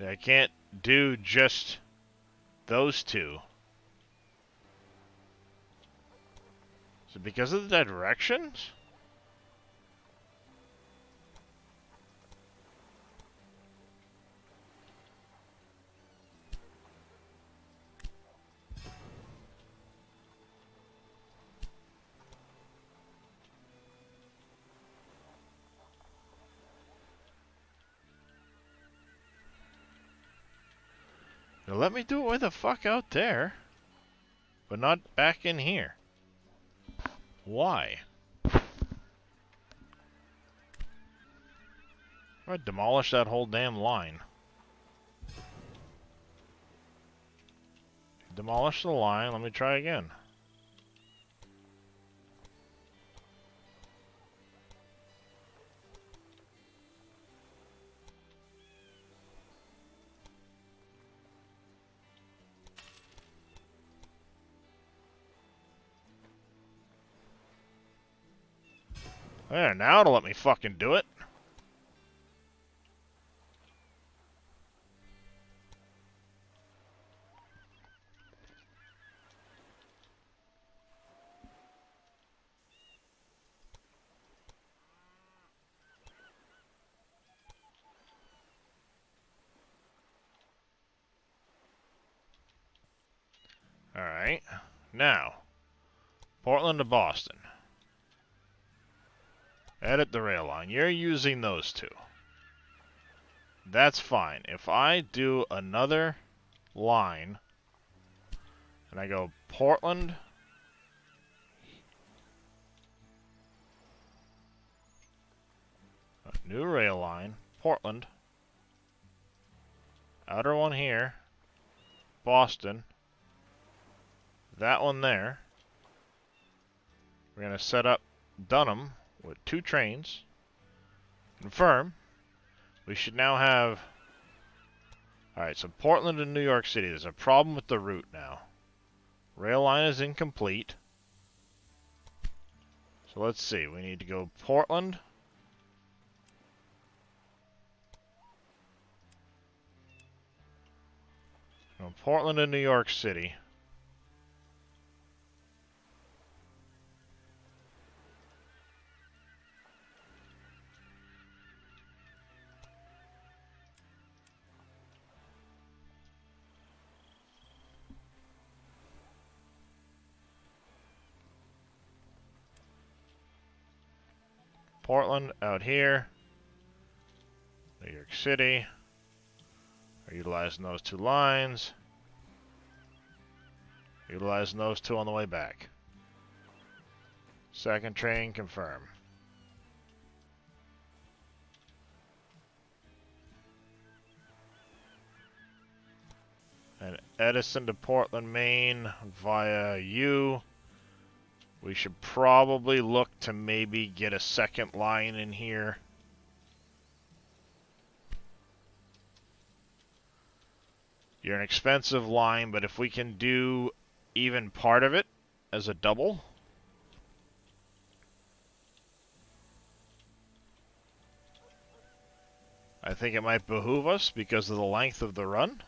I can't do just those 2. Is it because of the directions? Now let me do it way the fuck out there, but not back in here. Why? I demolish that whole damn line. Demolish the line. Let me try again. There, now it'll let me fucking do it. Alright. Now, Portland to Boston. Edit the rail line. You're using those 2. That's fine. If I do another line, and I go Portland, new rail line, Portland, outer one here, Boston, that one there. We're going to set up Dunham with 2 trains. Confirm. We should now have... Alright, so Portland and New York City. There's a problem with the route now. Rail line is incomplete. So let's see. We need to go Portland. Go Portland and New York City. Portland out here. New York City. We're utilizing those 2 lines. Utilizing those 2 on the way back. Second train, confirm. And Edison to Portland, Maine via U. We should probably look to maybe get a second line in here. You're an expensive line, but if we can do even part of it as a double, I think it might behoove us because of the length of the run.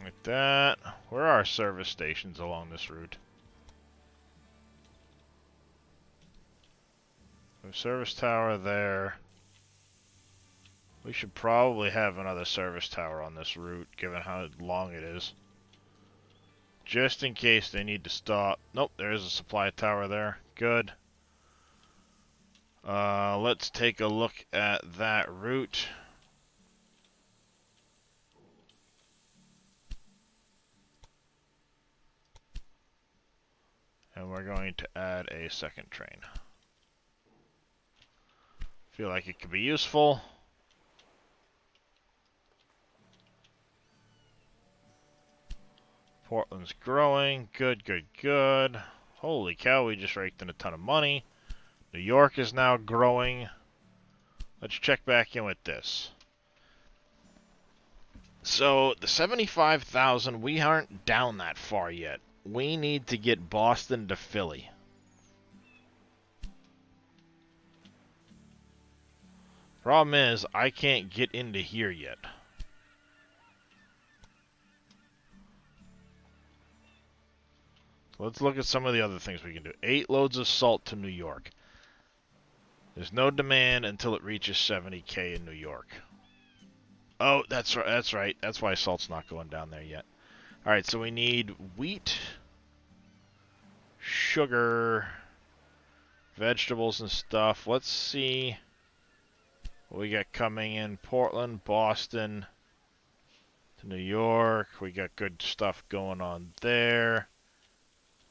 Like that. Where are our service stations along this route? A service tower there. We should probably have another service tower on this route, given how long it is. Just in case they need to stop. Nope, there is a supply tower there. Good. Let's take a look at that route. And we're going to add a second train. Feel like it could be useful. Portland's growing. Good, good, good. Holy cow, we just raked in a ton of money. New York is now growing. Let's check back in with this. So, the 75,000, we aren't down that far yet. We need to get Boston to Philly. Problem is, I can't get into here yet. Let's look at some of the other things we can do. 8 loads of salt to New York. There's no demand until it reaches 70K in New York. Oh, that's right. That's right. That's why salt's not going down there yet. All right, so we need wheat, sugar, vegetables and stuff. Let's see what we got coming in. Portland, Boston, to New York. We got good stuff going on there.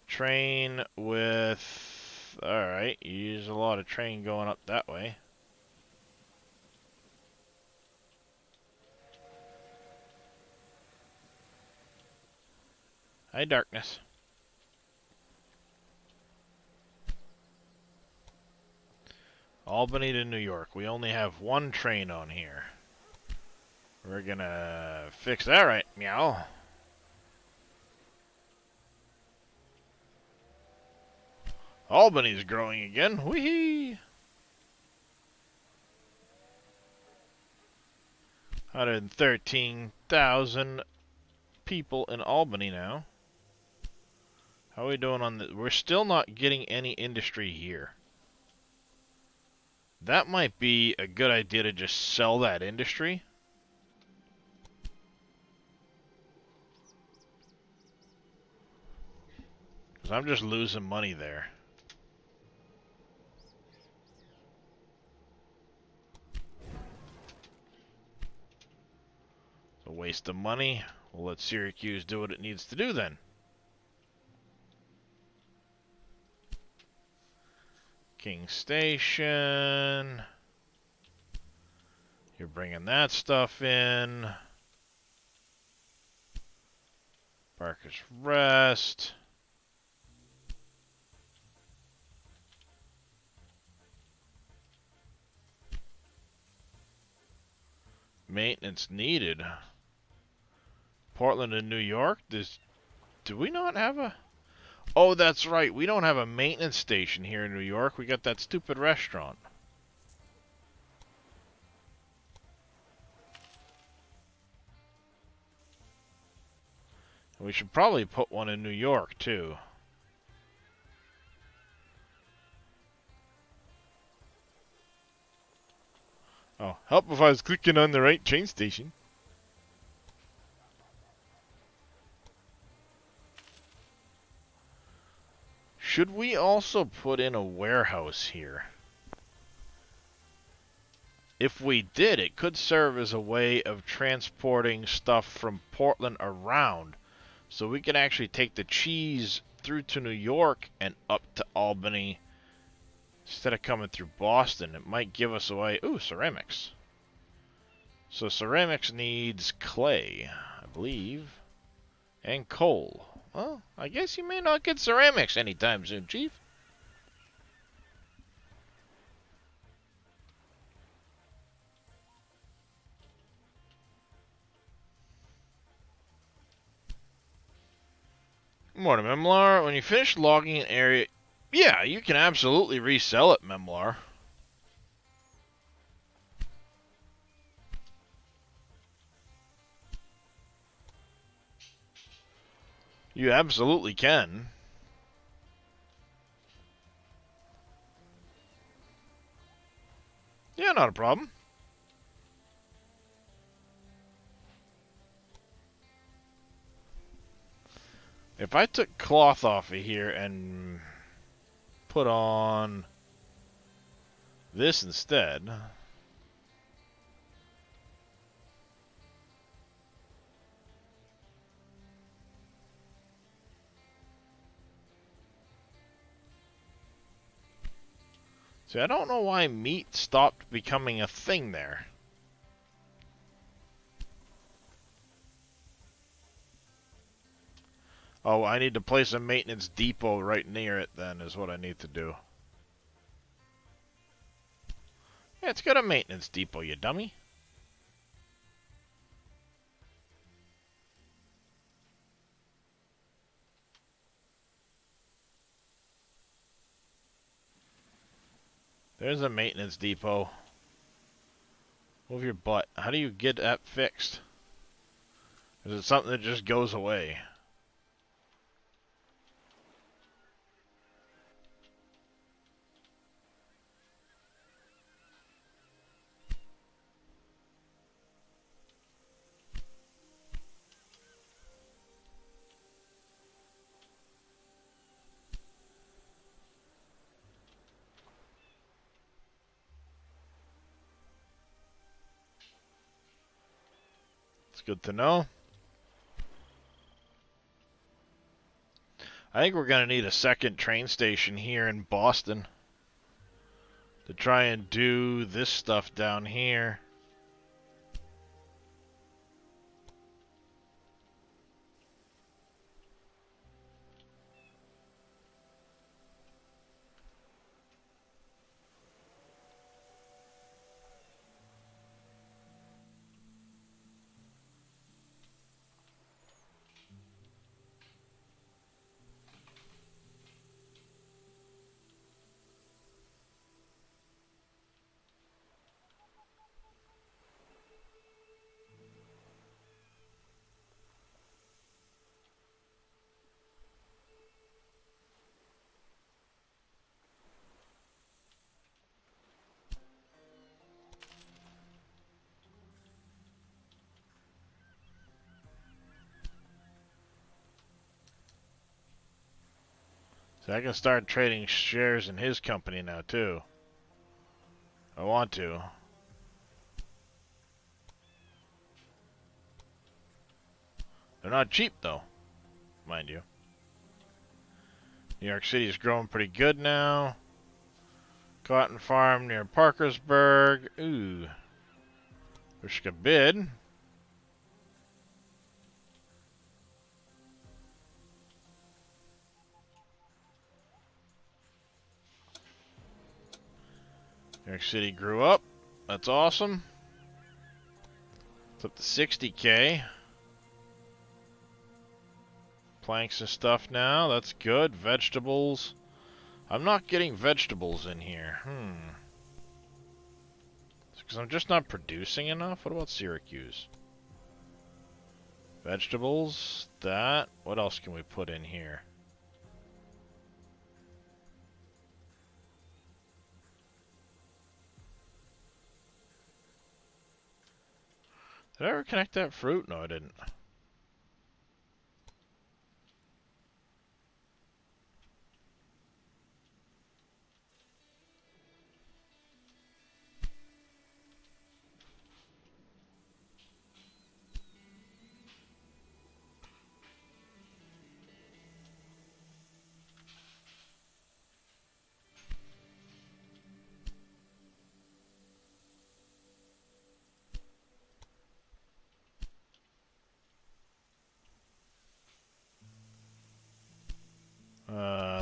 Train with... Alright, you use a lot of train going up that way. Hi, darkness. Albany to New York. We only have one train on here. We're gonna fix that right, meow. Albany's growing again. Whee! 113,000 people in Albany now. How are we doing on this? We're still not getting any industry here. That might be a good idea to just sell that industry. Because I'm just losing money there. It's a waste of money. We'll let Syracuse do what it needs to do then. King Station. You're bringing that stuff in. Barker's Rest. Maintenance needed. Portland and New York. Do we not have a... Oh, that's right. We don't have a maintenance station here in New York. We got that stupid restaurant. We should probably put one in New York, too. Oh, help if I was clicking on the right train station. Should we also put in a warehouse here? If we did, it could serve as a way of transporting stuff from Portland around. So we can actually take the cheese through to New York and up to Albany instead of coming through Boston. It might give us away. Ooh, ceramics. So ceramics needs clay, I believe, and coal. Well, I guess you may not get ceramics anytime soon, Chief. Morning, Memlar. When you finish logging an area, yeah, you can absolutely resell it, Memlar. You absolutely can. Yeah, not a problem. If I took cloth off of here and put on this instead... See, I don't know why meat stopped becoming a thing there. Oh, I need to place a maintenance depot right near it then, is what I need to do. Yeah, it's got a maintenance depot, you dummy. There's a maintenance depot. Move your butt. How do you get that fixed? Is it something that just goes away? It's good to know. I think we're going to need a second train station here in Boston to try and do this stuff down here. So I can start trading shares in his company now too. I want to. They're not cheap though, mind you. New York City is growing pretty good now. Cotton farm near Parkersburg. Ooh. Wish I could bid. New York City grew up. That's awesome. It's up to 60K. Planks and stuff now. That's good. Vegetables. I'm not getting vegetables in here. Because I'm just not producing enough? What about Syracuse? Vegetables. That. What else can we put in here? Did I ever connect that fruit? No, I didn't.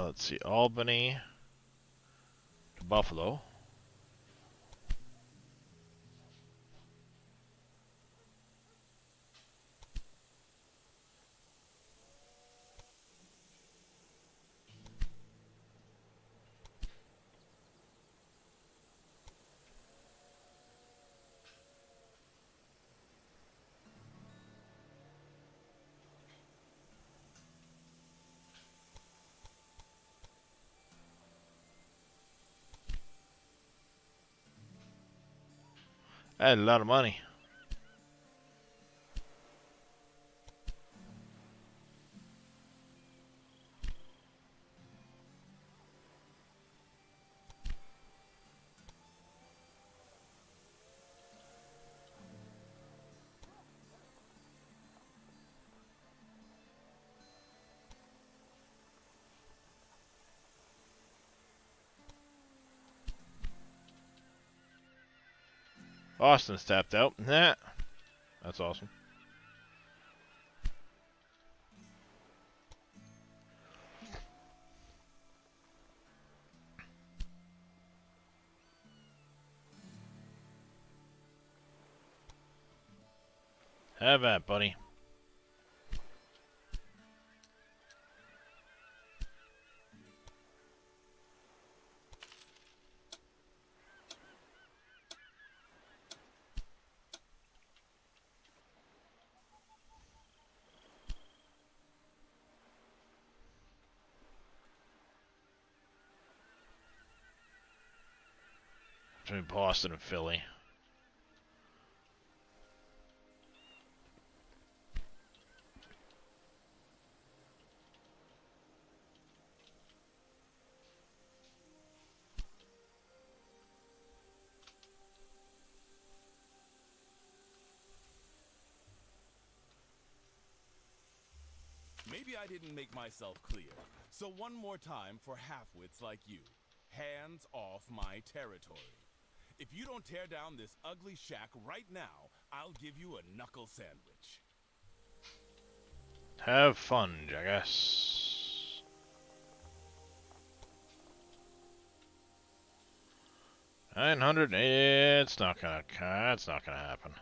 Let's see. Albany to Buffalo. I had a lot of money. Austin's tapped out. Nah. That's awesome. Have that, buddy. Between Boston and Philly. Maybe I didn't make myself clear. So one more time for half-wits like you. Hands off my territory. If you don't tear down this ugly shack right now, I'll give you a knuckle sandwich. Have fun, Jackass. $900. It's not gonna. That's not gonna happen.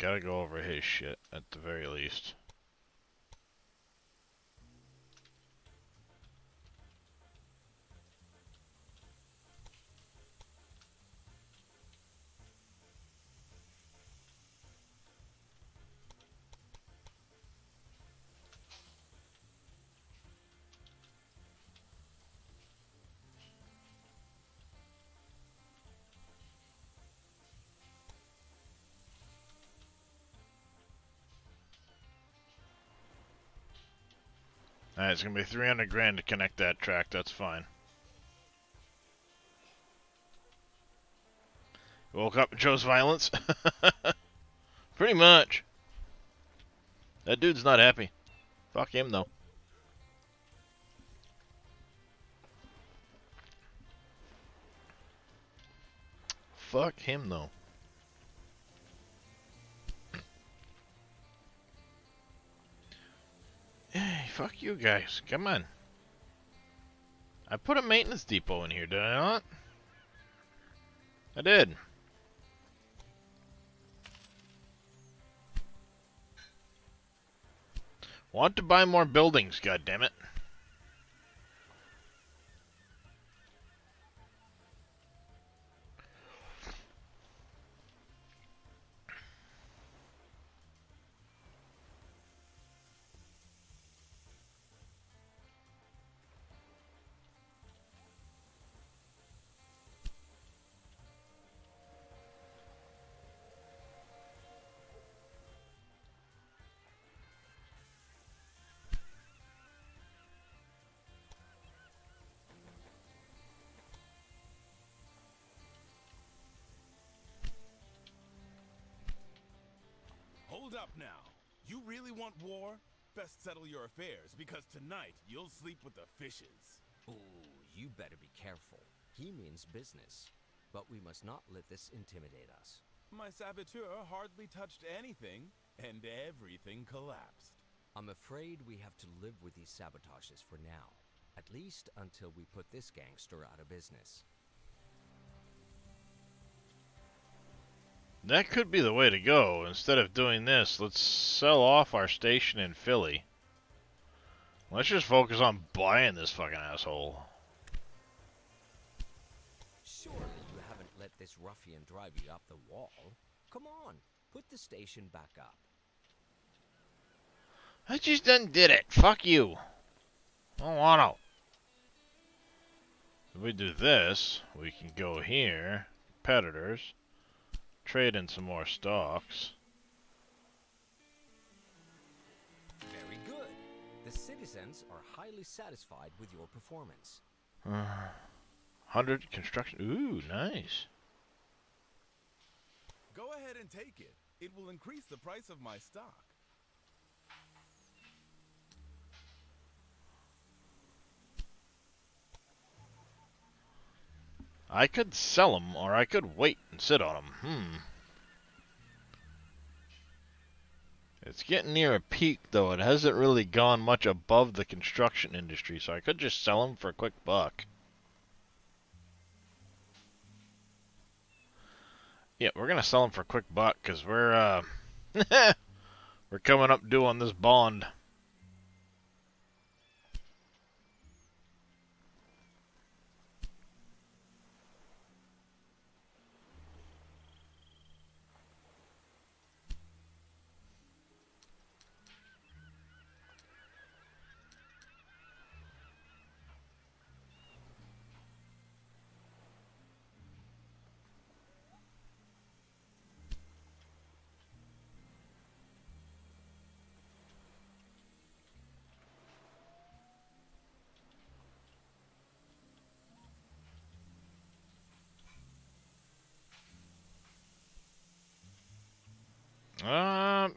gotta go over his shit at the very least. Alright, it's gonna be 300 grand to connect that track, that's fine. Woke up and chose violence? Pretty much. That dude's not happy. Fuck him, though. Fuck him, though. Hey, fuck you guys. Come on. I put a maintenance depot in here, did I not? I did. Want to buy more buildings, goddammit. Hold up now. You really want war? Best settle your affairs, because tonight you'll sleep with the fishes. Ooh, you better be careful. He means business. But we must not let this intimidate us. My saboteur hardly touched anything, and everything collapsed. I'm afraid we have to live with these sabotages for now. At least until we put this gangster out of business. That could be the way to go. Instead of doing this, let's sell off our station in Philly. Let's just focus on buying this fucking asshole. Surely you haven't let this ruffian drive you up the wall. Come on, put the station back up. I just done did it. Fuck you. I don't wanna. If we do this, we can go here, competitors, trade in some more stocks. Very good. The citizens are highly satisfied with your performance. 100 construction. Ooh, nice. Go ahead and take it. It will increase the price of my stock. I could sell them, or I could wait and sit on them. It's getting near a peak, though. It hasn't really gone much above the construction industry, so I could just sell them for a quick buck. Yeah, we're gonna sell them for a quick buck, because we're, we're coming up due on this bond.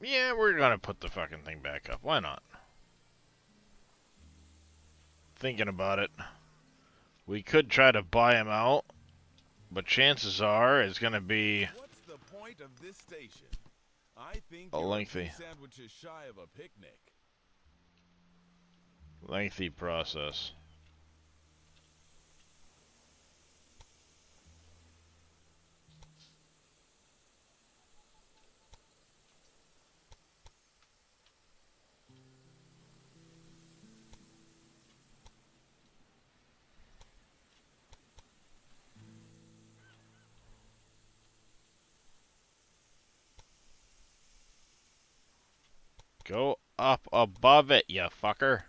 Yeah, we're gonna put the fucking thing back up. Why not? Thinking about it. We could try to buy him out, but chances are it's gonna be What's the point of this station? I think a you're lengthy. 2 sandwiches shy of a picnic. Lengthy process. Go up above it, you fucker.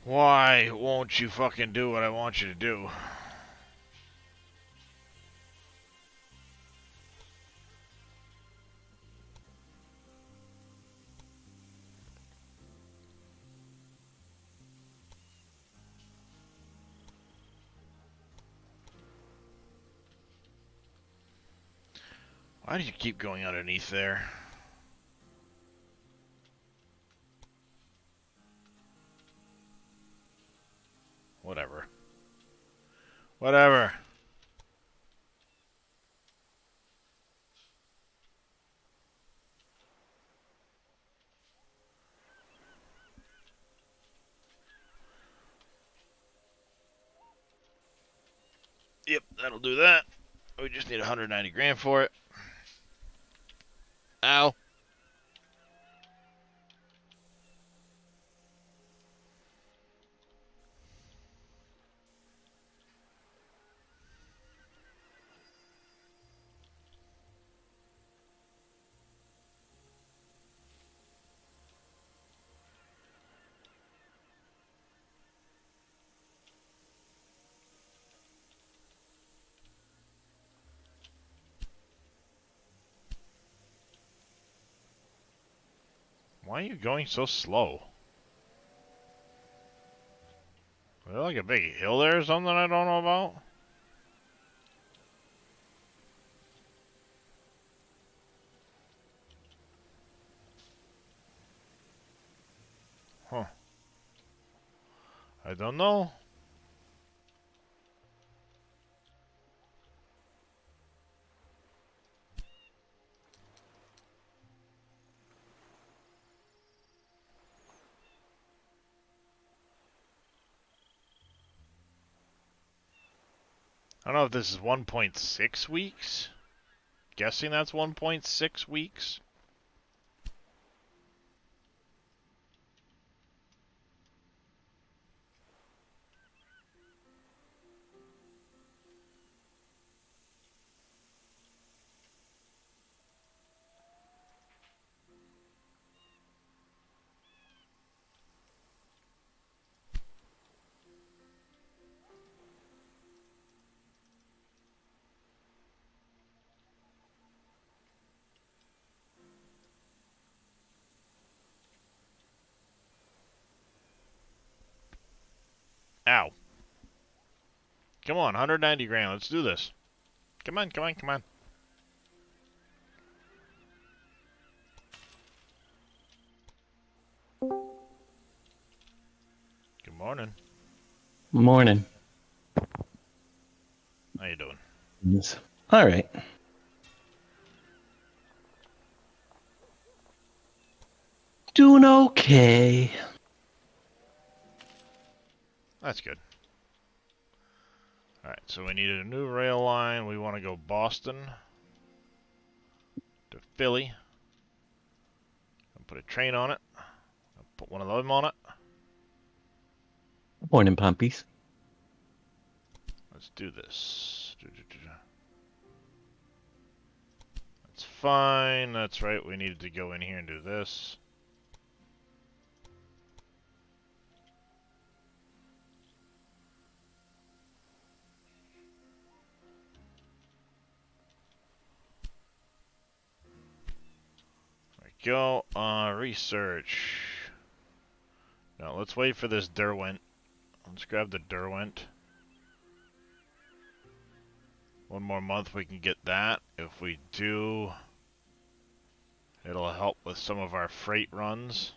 Why won't you fucking do what I want you to do? Why do you keep going underneath there? Whatever. Whatever. Yep, that'll do that. We just need 190 grand for it. Ow. Why are you going so slow? Is there like a big hill there or something I don't know about? Huh. I don't know. I don't know if this is 1.6 weeks. Guessing that's 1.6 weeks. Ow. Come on, 190 grand. Let's do this. Come on, come on, come on. Good morning. Morning. How you doing? Yes. All right. Doing okay. That's good. Alright, so we needed a new rail line. We want to go Boston to Philly. I'll put a train on it. I'll put one of them on it. Morning, Pompies. Let's do this. That's fine. That's right. We needed to go in here and do this. There we go. Research. Now let's wait for this Derwent. Let's grab the Derwent. One more month we can get that. If we do, it'll help with some of our freight runs.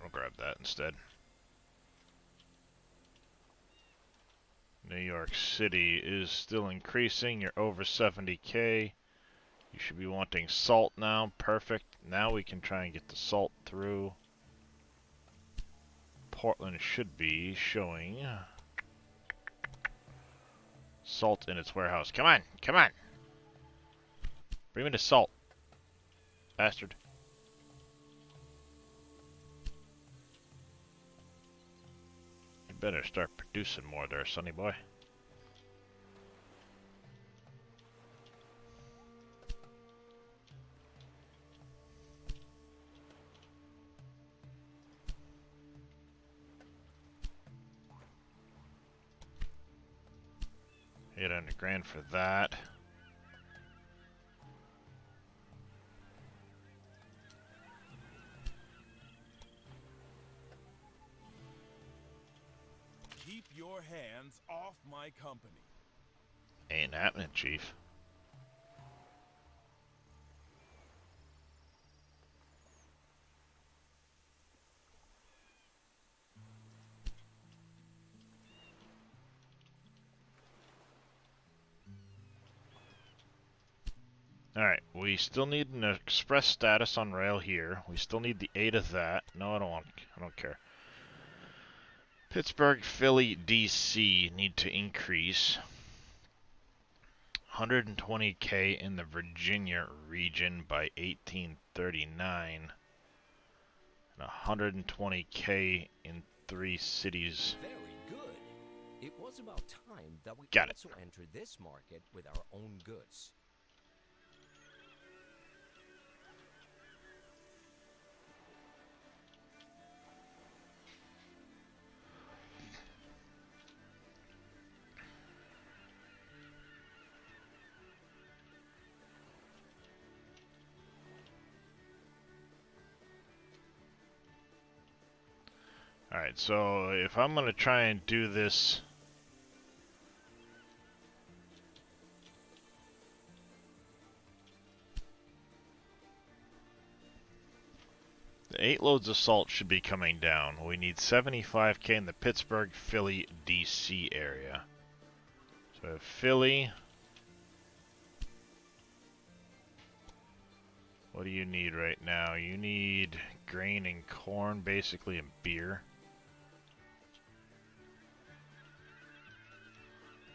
I'll grab that instead. New York City is still increasing. You're over 70K. You should be wanting salt now. Perfect. Now we can try and get the salt through. Portland should be showing salt in its warehouse. Come on, come on. Bring me the salt, bastard. You better start producing more there, sonny boy. $800 for that. Keep your hands off my company. Ain't happening, Chief. Alright, we still need an express status on rail here. We still need the 8 of that. No, I don't care. Pittsburgh, Philly, DC need to increase. 120K in the Virginia region by 1839. And 120K in 3 cities. Very good. It was about time that we Got it. also entered this market with our own goods. Alright, so if I'm going to try and do this... The 8 loads of salt should be coming down. We need 75K in the Pittsburgh, Philly, DC area. So Philly... What do you need right now? You need grain and corn, basically, and beer.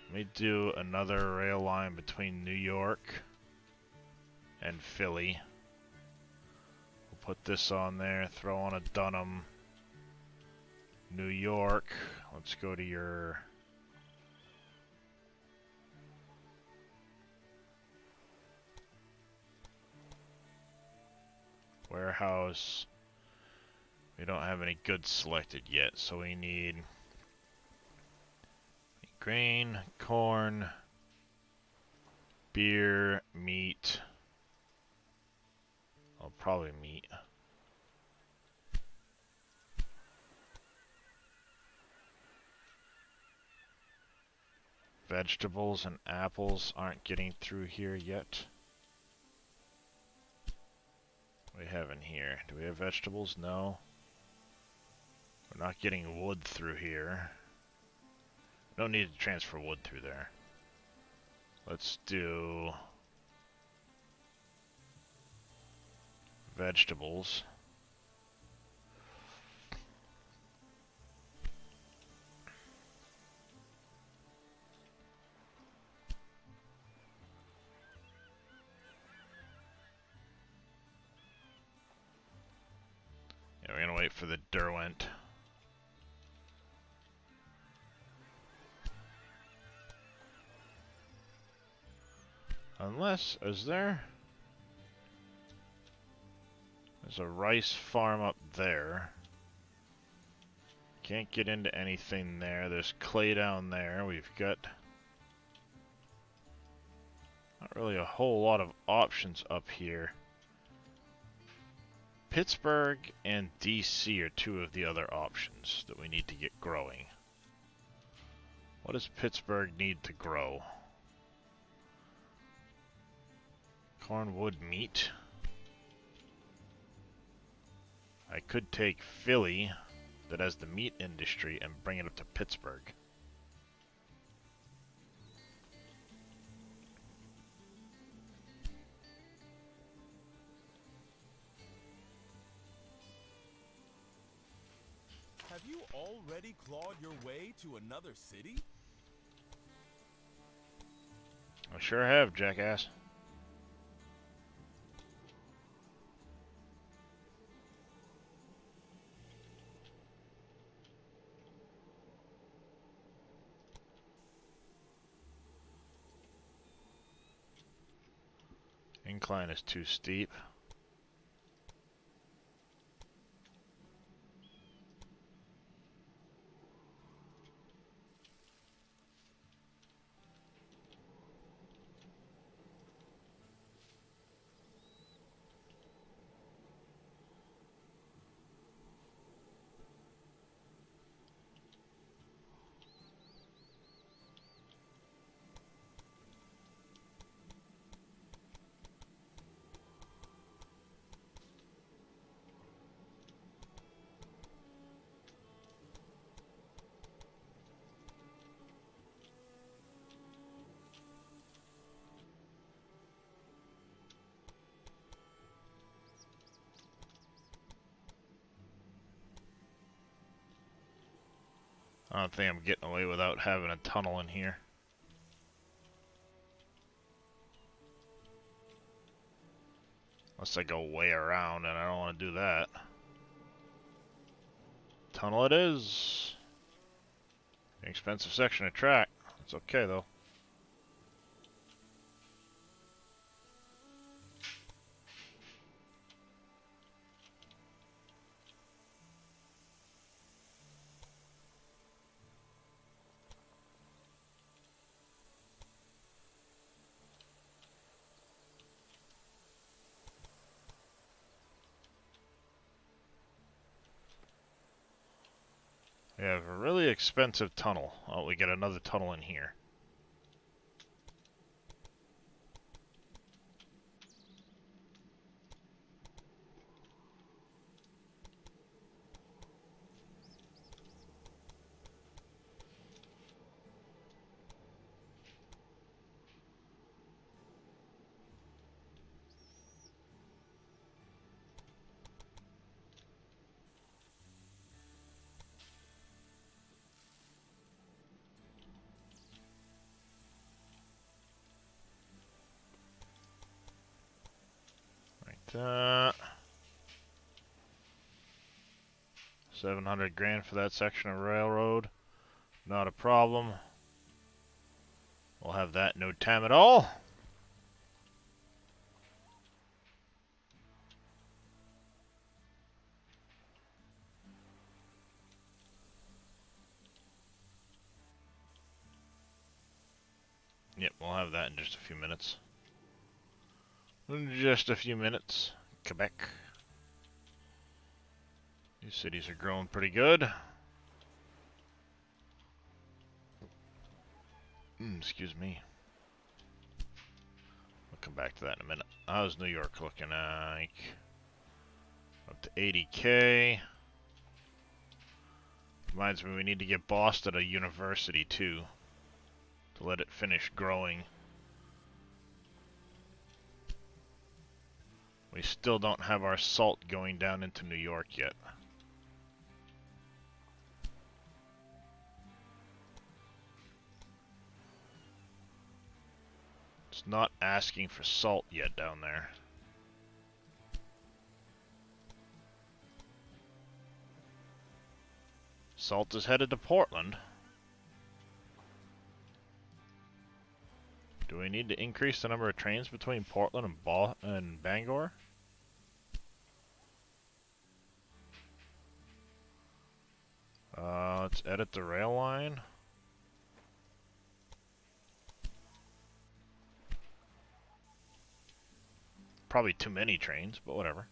Let me do another rail line between New York and Philly. We'll put this on there, throw on a Dunham. New York, let's go to your... warehouse. We don't have any goods selected yet, so we need grain, corn, beer, meat. Oh, probably meat. Vegetables and apples aren't getting through here yet. What do we have in here? Do we have vegetables? No. We're not getting wood through here. Don't need to transfer wood through there. Let's do vegetables. Yeah, we're gonna wait for the Derwent. Unless, there's a rice farm up there. Can't get into anything there. There's clay down there. We've got not really a whole lot of options up here. Pittsburgh and DC are two of the other options that we need to get growing. What does Pittsburgh need to grow? Cornwood meat. I could take Philly, that has the meat industry, and bring it up to Pittsburgh. Have you already clawed your way to another city? I sure have, jackass. Incline is too steep. I don't think I'm getting away without having a tunnel in here. Unless I go way around, and I don't want to do that. Tunnel it is. An expensive section of track. It's okay though. We have a really expensive tunnel. Oh, we get another tunnel in here. Like that. 700 grand for that section of railroad. Not a problem. We'll have that no time at all. Yep, we'll have that in just a few minutes. In just a few minutes. Quebec. These cities are growing pretty good. Excuse me. We'll come back to that in a minute. How's New York looking like? Up to 80K. Reminds me we need to get Boston a university too, to let it finish growing. We still don't have our salt going down into New York yet. It's not asking for salt yet down there. Salt is headed to Portland. Do we need to increase the number of trains between Portland and Bangor? edit the rail line. Probably too many trains, but whatever.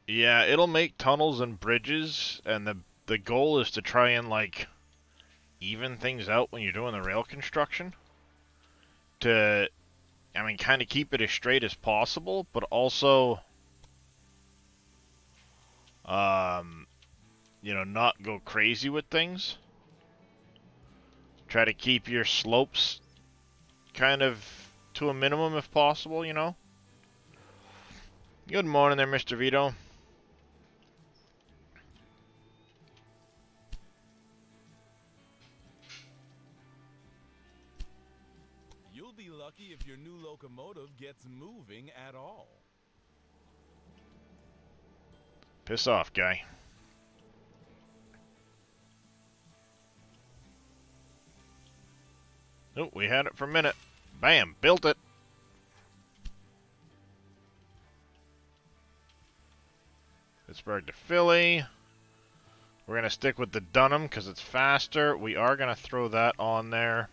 Yeah, it'll make tunnels and bridges, and the goal is to try and, like, even things out when you're doing the rail construction. To, I mean, kind of keep it as straight as possible, but also, you know, not go crazy with things. Try to keep your slopes kind of to a minimum if possible, you know? Good morning there, Mr. Vito. You'll be lucky if your new locomotive gets moving at all. Piss off, guy. Oh, we had it for a minute. Bam, built it. Pittsburgh to Philly. We're going to stick with the Dunham because it's faster. We are going to throw that on there.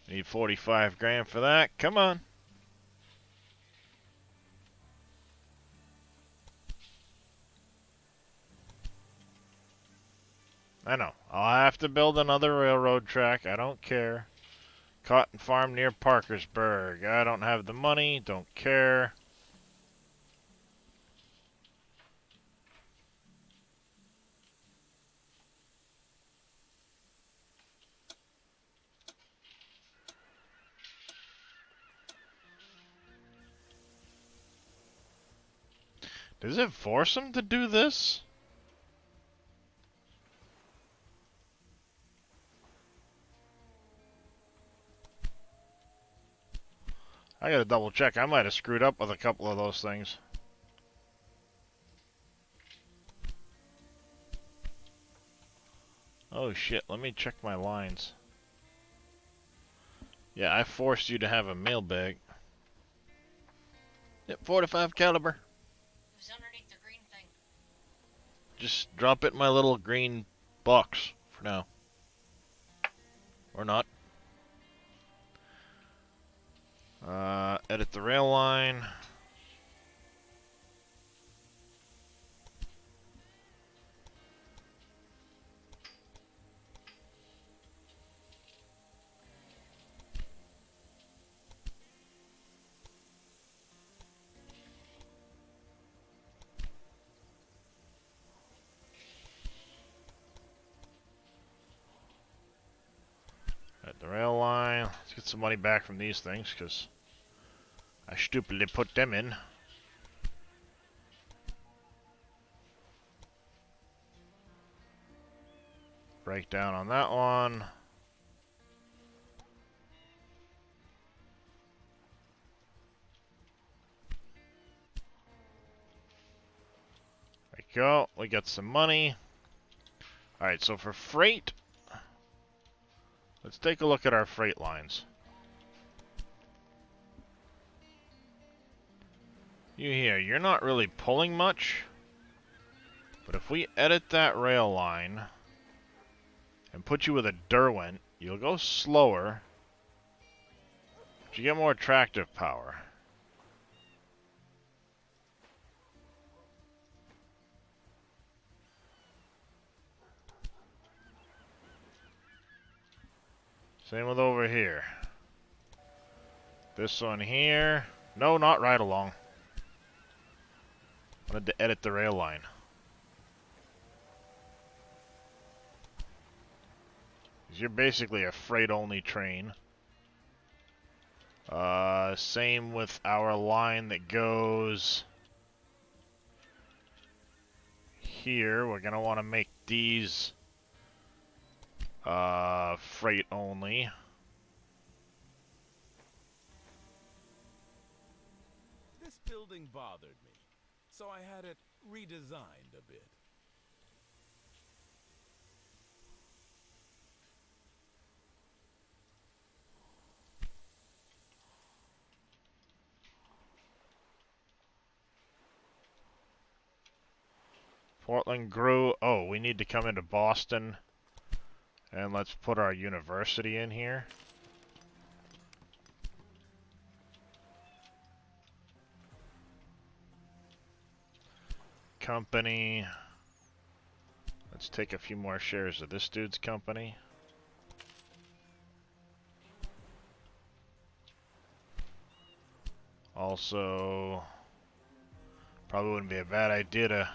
Need 45 grand for that. Come on. I know. I'll have to build another railroad track. I don't care. Cotton farm near Parkersburg. I don't have the money. Don't care. Does it force him to do this? I gotta double check. I might have screwed up with a couple of those things. Oh shit, let me check my lines. Yeah, I forced you to have a mailbag. Yep, 45 caliber. Who's underneath the green thing? Just drop it in my little green box for now. Or not. Edit the rail line. Edit the rail line. Let's get some money back from these things, because I stupidly put them in. Breakdown on that one. There we go. We got some money. Alright, so for freight, let's take a look at our freight lines. You here, you're not really pulling much, but if we edit that rail line and put you with a Derwent, you'll go slower, but you get more tractive power. Same with over here. This one here. No, not right along. I wanted to edit the rail line. You're basically a freight-only train. Same with our line that goes here. We're gonna want to make these freight only. This building bothered me, so I had it redesigned a bit. Portland grew. Oh, we need to come into Boston. And let's put our university in here. Company. Let's take a few more shares of this dude's company. Also, probably wouldn't be a bad idea to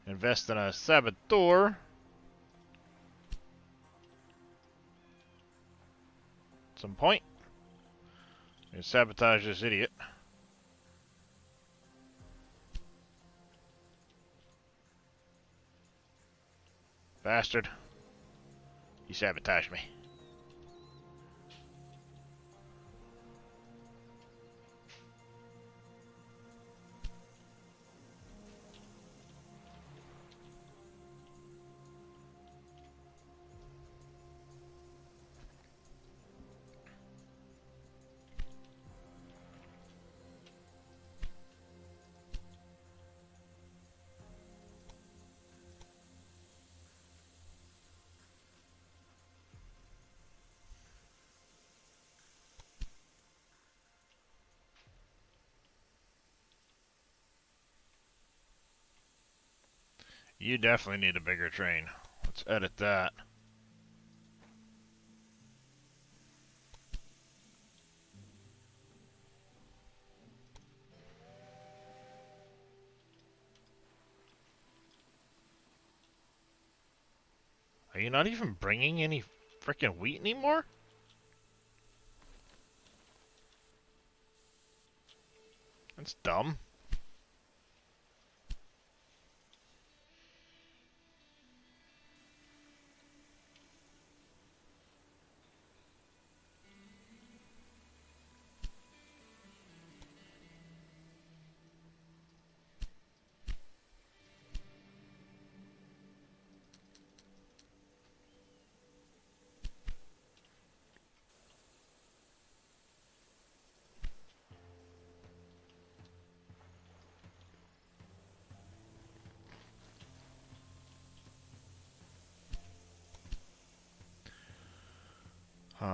invest in a saboteur. At some point. And sabotage this idiot. Bastard. He sabotaged me. You definitely need a bigger train. Let's edit that. Are you not even bringing any frickin' wheat anymore? That's dumb.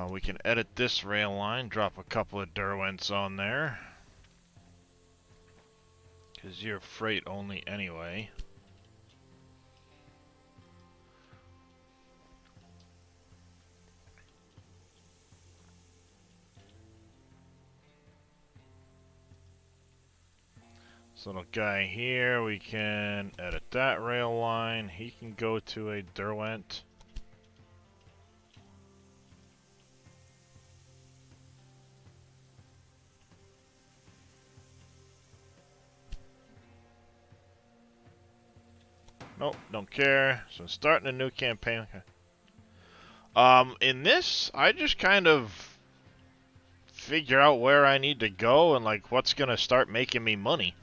We can edit this rail line, drop a couple of Derwents on there. Because you're freight only anyway. This little guy here, we can edit that rail line. He can go to a Derwent. Nope, don't care. So I'm starting a new campaign. In this, I just kind of figure out where I need to go and like what's gonna start making me money.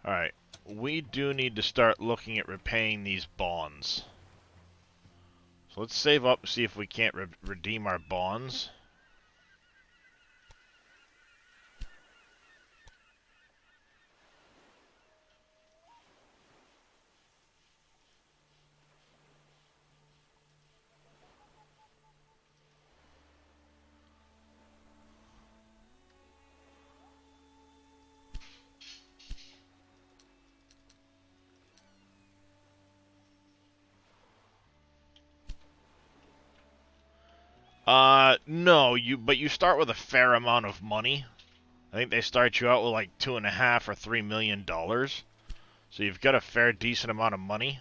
Alright, we do need to start looking at repaying these bonds. So let's save up and see if we can't redeem our bonds. No, but you start with a fair amount of money. I think they start you out with like $2.5 or $3 million. So you've got a fair, decent amount of money.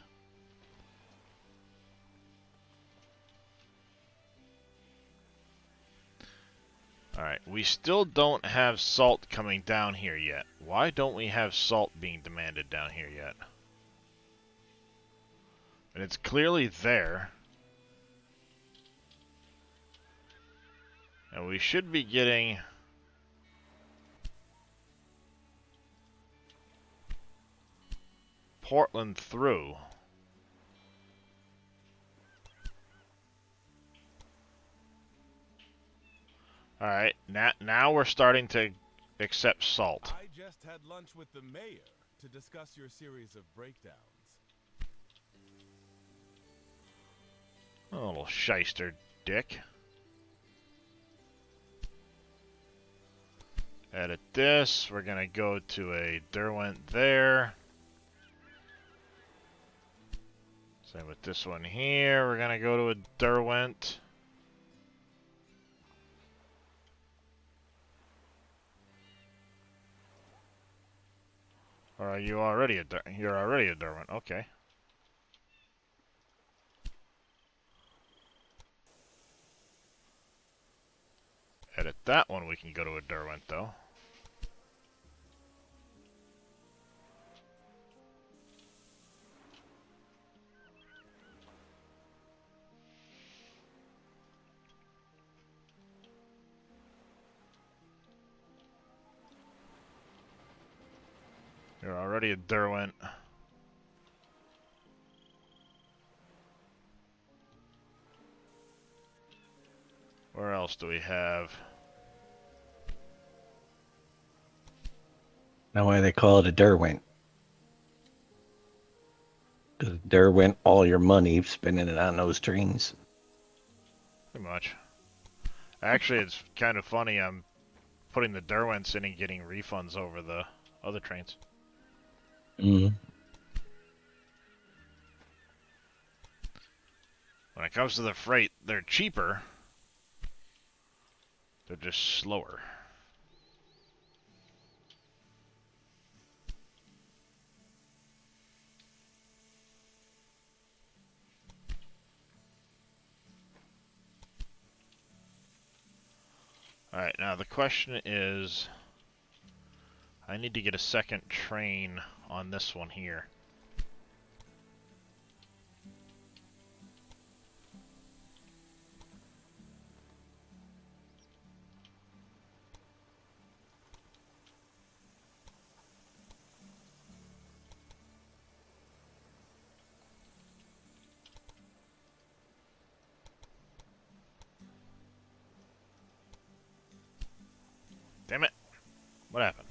Alright, we still don't have salt coming down here yet. Why don't we have salt being demanded down here yet? And it's clearly there. And we should be getting Portland through. Alright, now we're starting to Except salt. I just had lunch with the mayor to discuss your series of breakdowns. A little shyster dick. Edit this. We're gonna go to a Derwent there. Same with this one here. We're gonna go to a Derwent. Or are you already a you're already a Derwent? Okay. Edit that one. We can go to a Derwent though. You're already a Derwent. Where else do we have? Now why they call it a Derwent? Because Derwent all your money spending it on those trains. Pretty much. Actually, it's kind of funny. I'm putting the Derwents in and getting refunds over the other trains. Mm. When it comes to the freight, they're cheaper. They're just slower. Alright, now the question is, I need to get a second train on this one here. Damn it. What happened?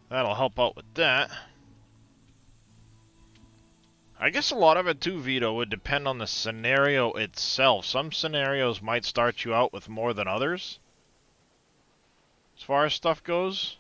That'll help out with that. I guess a lot of it too, Vito, would depend on the scenario itself. Some scenarios might start you out with more than others, as far as stuff goes.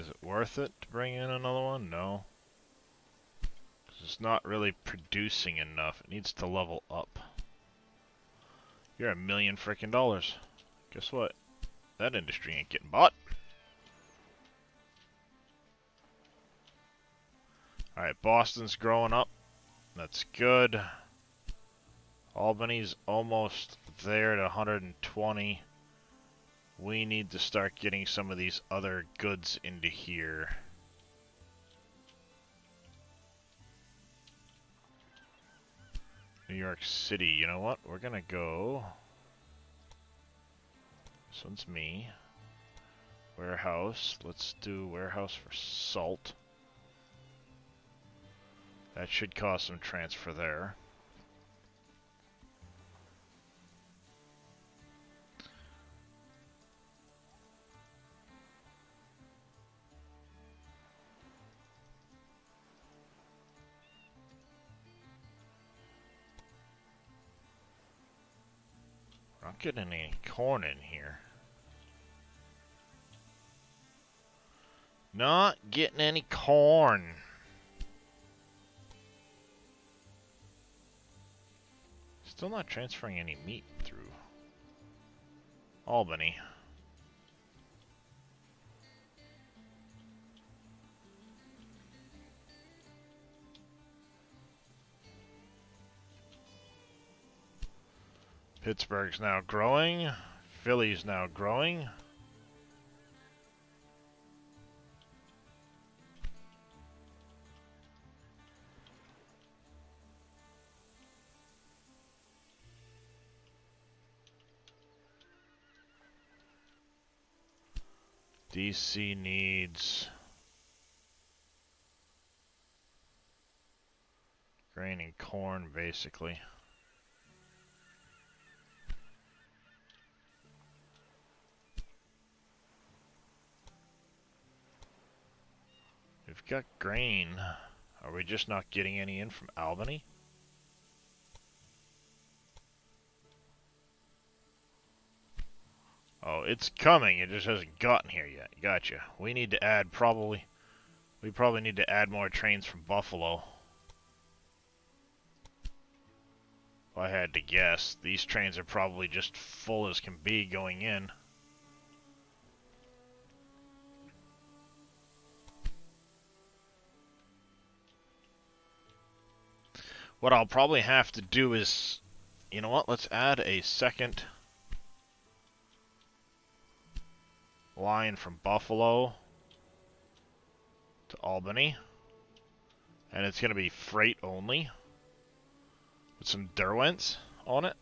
Is it worth it to bring in another one? No. Because it's not really producing enough. It needs to level up. You're $1 million frickin' dollars. Guess what? That industry ain't getting bought. Alright, Boston's growing up. That's good. Albany's almost there at 120. We need to start getting some of these other goods into here. New York City, you know what? We're gonna go... This one's me. Warehouse. Let's do warehouse for salt. That should cause some transfer there. Not getting any corn in here. Not getting any corn. Still not transferring any meat through Albany. Pittsburgh's now growing. Philly's now growing. DC needs grain and corn, basically. We've got grain. Are we just not getting any in from Albany? Oh, it's coming. It just hasn't gotten here yet. Gotcha. We need to add we probably need to add more trains from Buffalo. If I had to guess, these trains are probably just full as can be going in. What I'll probably have to do is, you know what, let's add a second line from Buffalo to Albany. And it's going to be freight only, with some Derwents on it.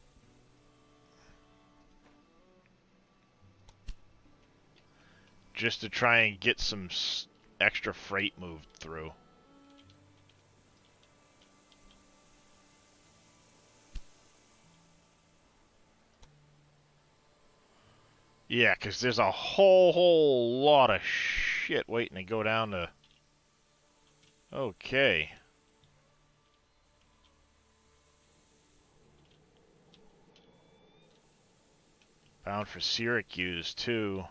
Just to try and get some extra freight moved through. Yeah, because there's a whole lot of shit waiting to go down to... Okay. Bound for Syracuse, too.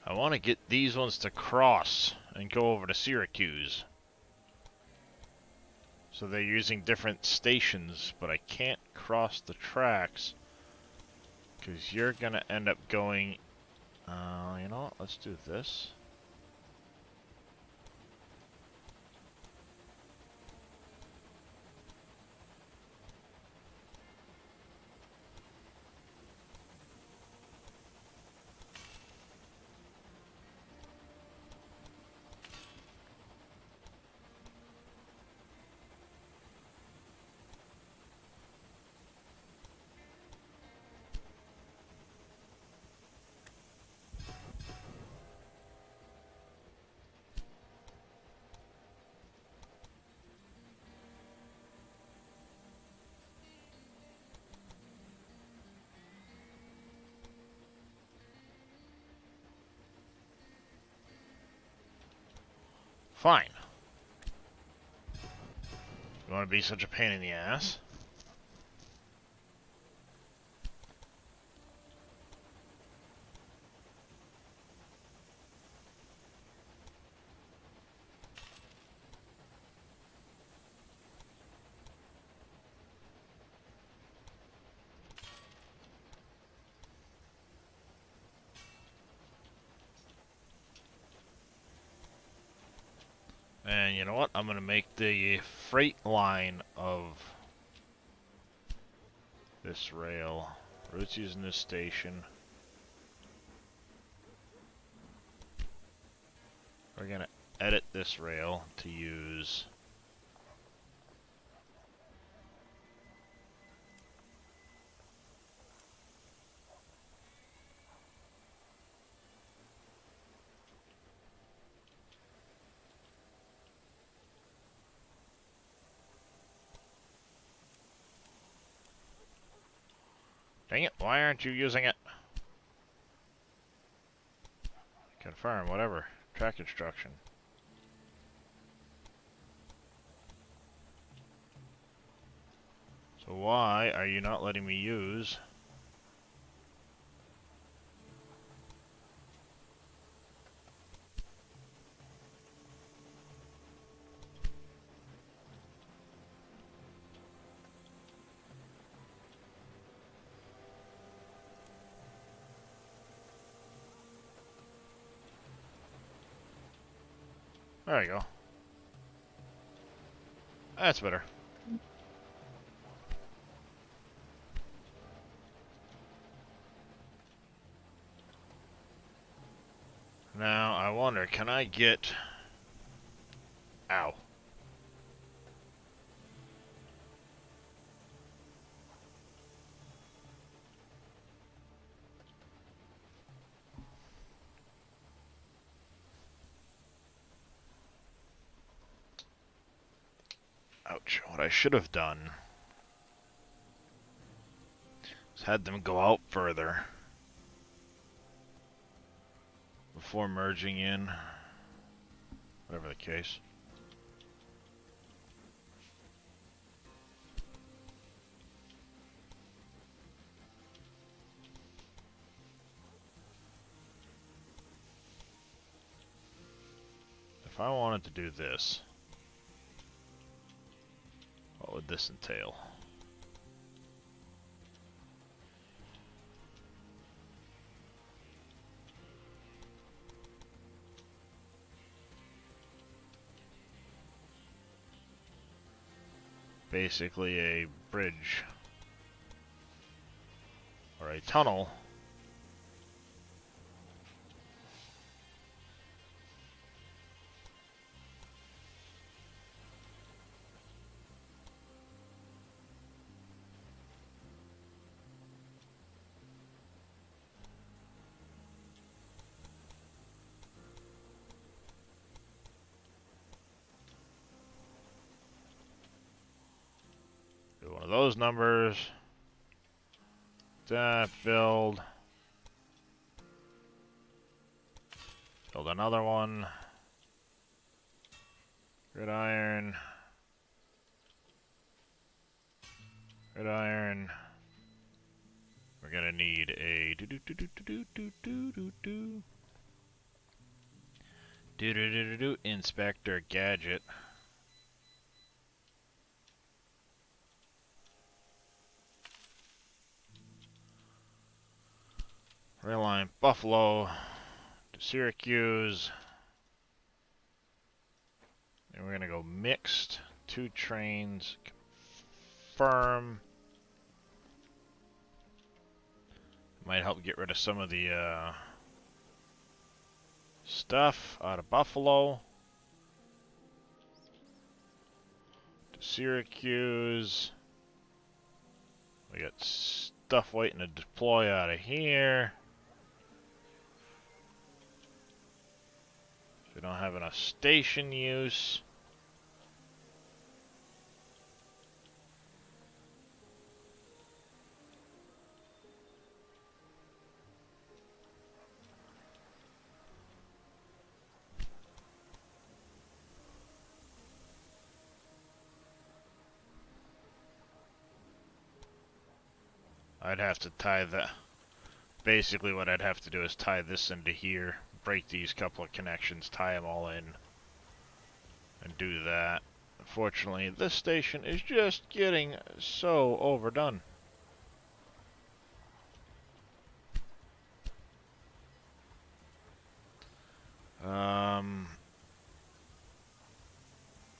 I want to get these ones to cross and go over to Syracuse. So they're using different stations, but I can't cross the tracks because you're going to end up going... you know what? Let's do this. Fine. You want to be such a pain in the ass? And you know what? I'm gonna make the freight line of this rail. Routes using this station. We're gonna edit this rail to use Dang it, why aren't you using it? Confirm, whatever. Track instruction. So why are you not letting me use? There you go. That's better. Now, I wonder, can I get... Ow. Ouch. What I should have done is had them go out further before merging in. Whatever the case. If I wanted to do this, what would this entail? Basically a bridge or a tunnel one of those numbers. That build. Build another one. Gridiron. Gridiron. We're gonna need a inspector gadget. Rail line Buffalo to Syracuse. And we're gonna go mixed. 2 trains. Confirm. Might help get rid of some of the stuff out of Buffalo. To Syracuse. We got stuff waiting to deploy out of here. We don't have enough station use. I'd have to tie that. Basically what I'd have to do is tie this into here, break these couple of connections, tie them all in, and do that. Unfortunately, this station is just getting so overdone.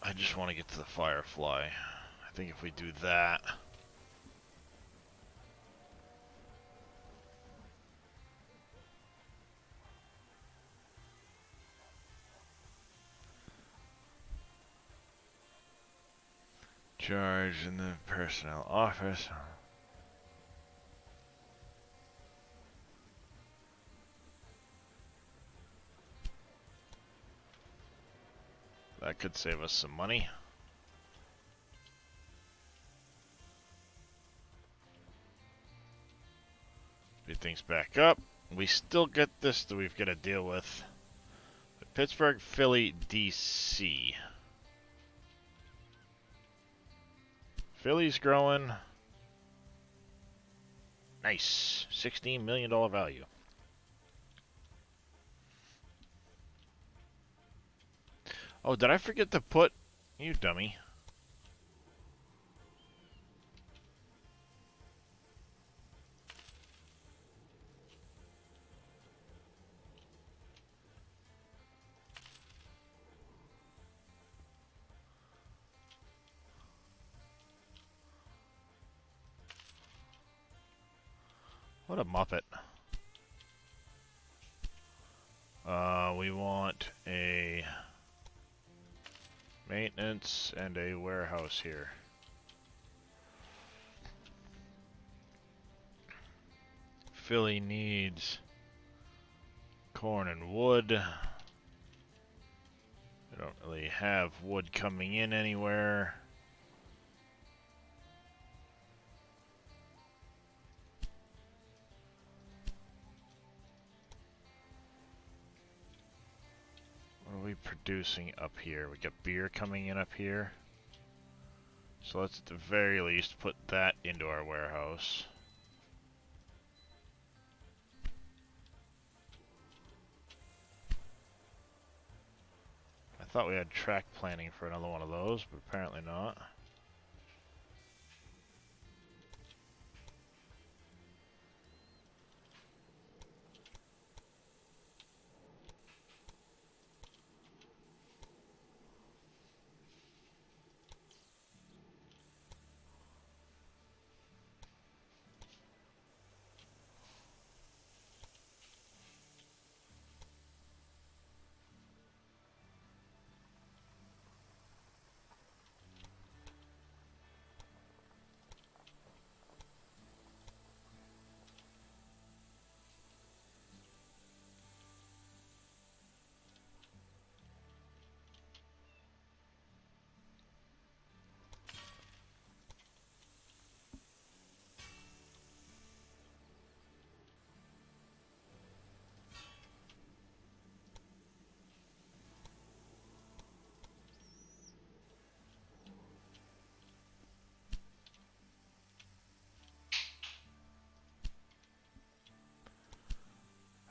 I just want to get to the Firefly. I think if we do that... Charge in the personnel office. That could save us some money. Speed things back up. We still get this that we've got to deal with. But Pittsburgh, Philly, DC. Philly's growing. Nice. $16 million value. Oh, did I forget to put... You dummy. What a muppet. We want a maintenance and a warehouse here. Philly needs corn and wood. We don't really have wood coming in anywhere. What are we producing up here? We got beer coming in up here. So let's at the very least put that into our warehouse. I thought we had track planning for another one of those, but apparently not.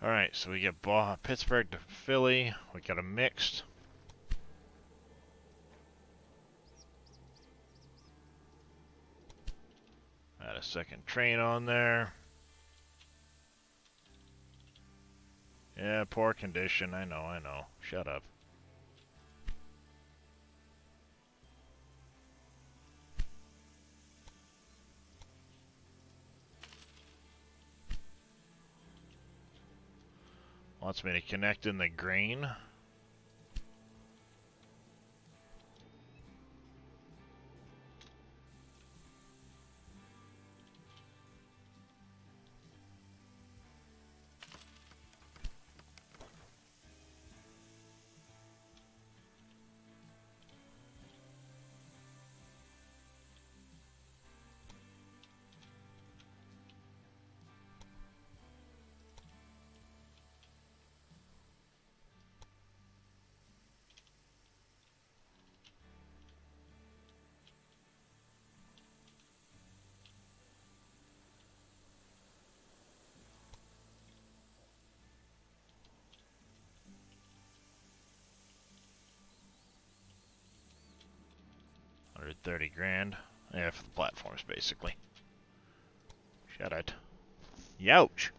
Alright, so we get Pittsburgh to Philly. We got a mixed. Add a second train on there. Yeah, poor condition. I know. Shut up. Wants me to connect in the grain. $130,000. Yeah, for the platforms, basically. Shut it. Youch!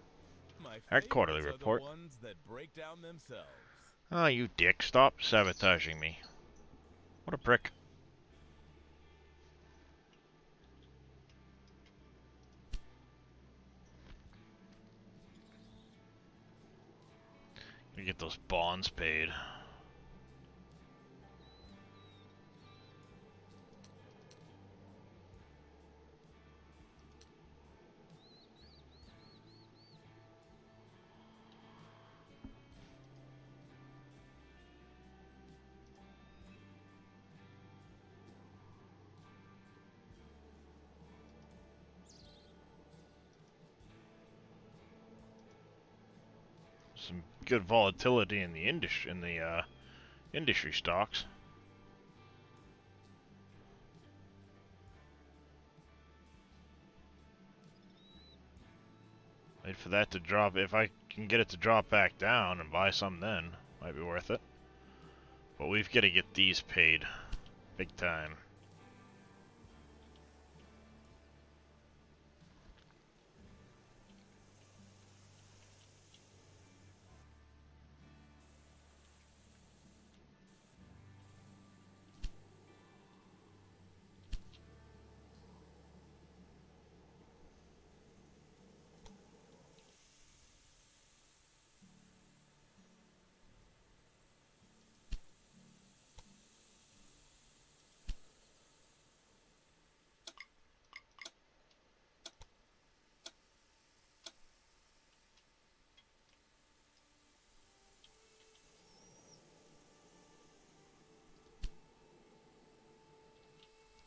Our quarterly report. Ones that break down themselves. Oh, you dick. Stop sabotaging me. What a prick. Gotta get those bonds paid. Some good volatility in the industry stocks. Wait for that to drop. If I can get it to drop back down and buy some then, might be worth it. But we've got to get these paid big time.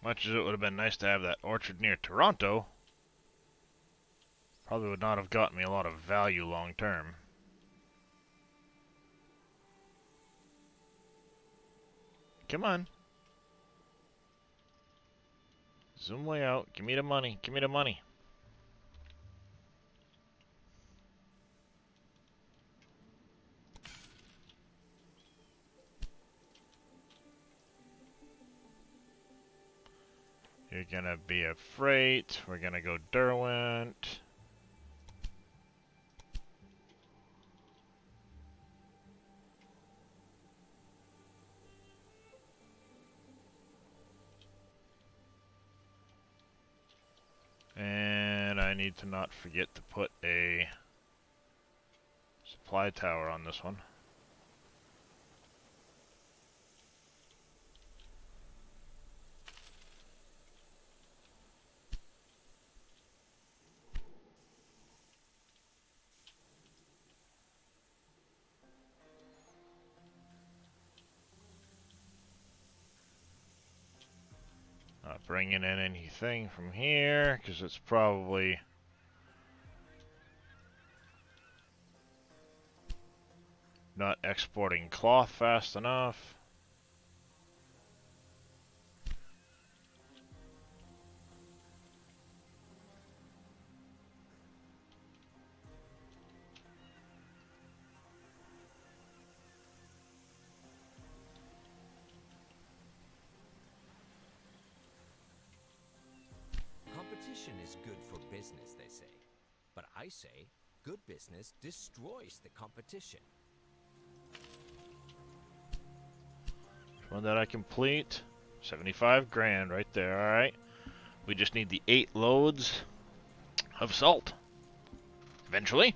Much as it would have been nice to have that orchard near Toronto, probably would not have gotten me a lot of value long term. Come on. Zoom way out. Give me the money. Give me the money. You're gonna be a freight. We're gonna go Derwent. And I need to not forget to put a supply tower on this one. Not bringing in anything from here, because it's probably not exporting cloth fast enough. Competition is good for business, they say. But I say, good business destroys the competition. One that I complete. 75 grand right there, alright. We just need the 8 loads of salt. Eventually.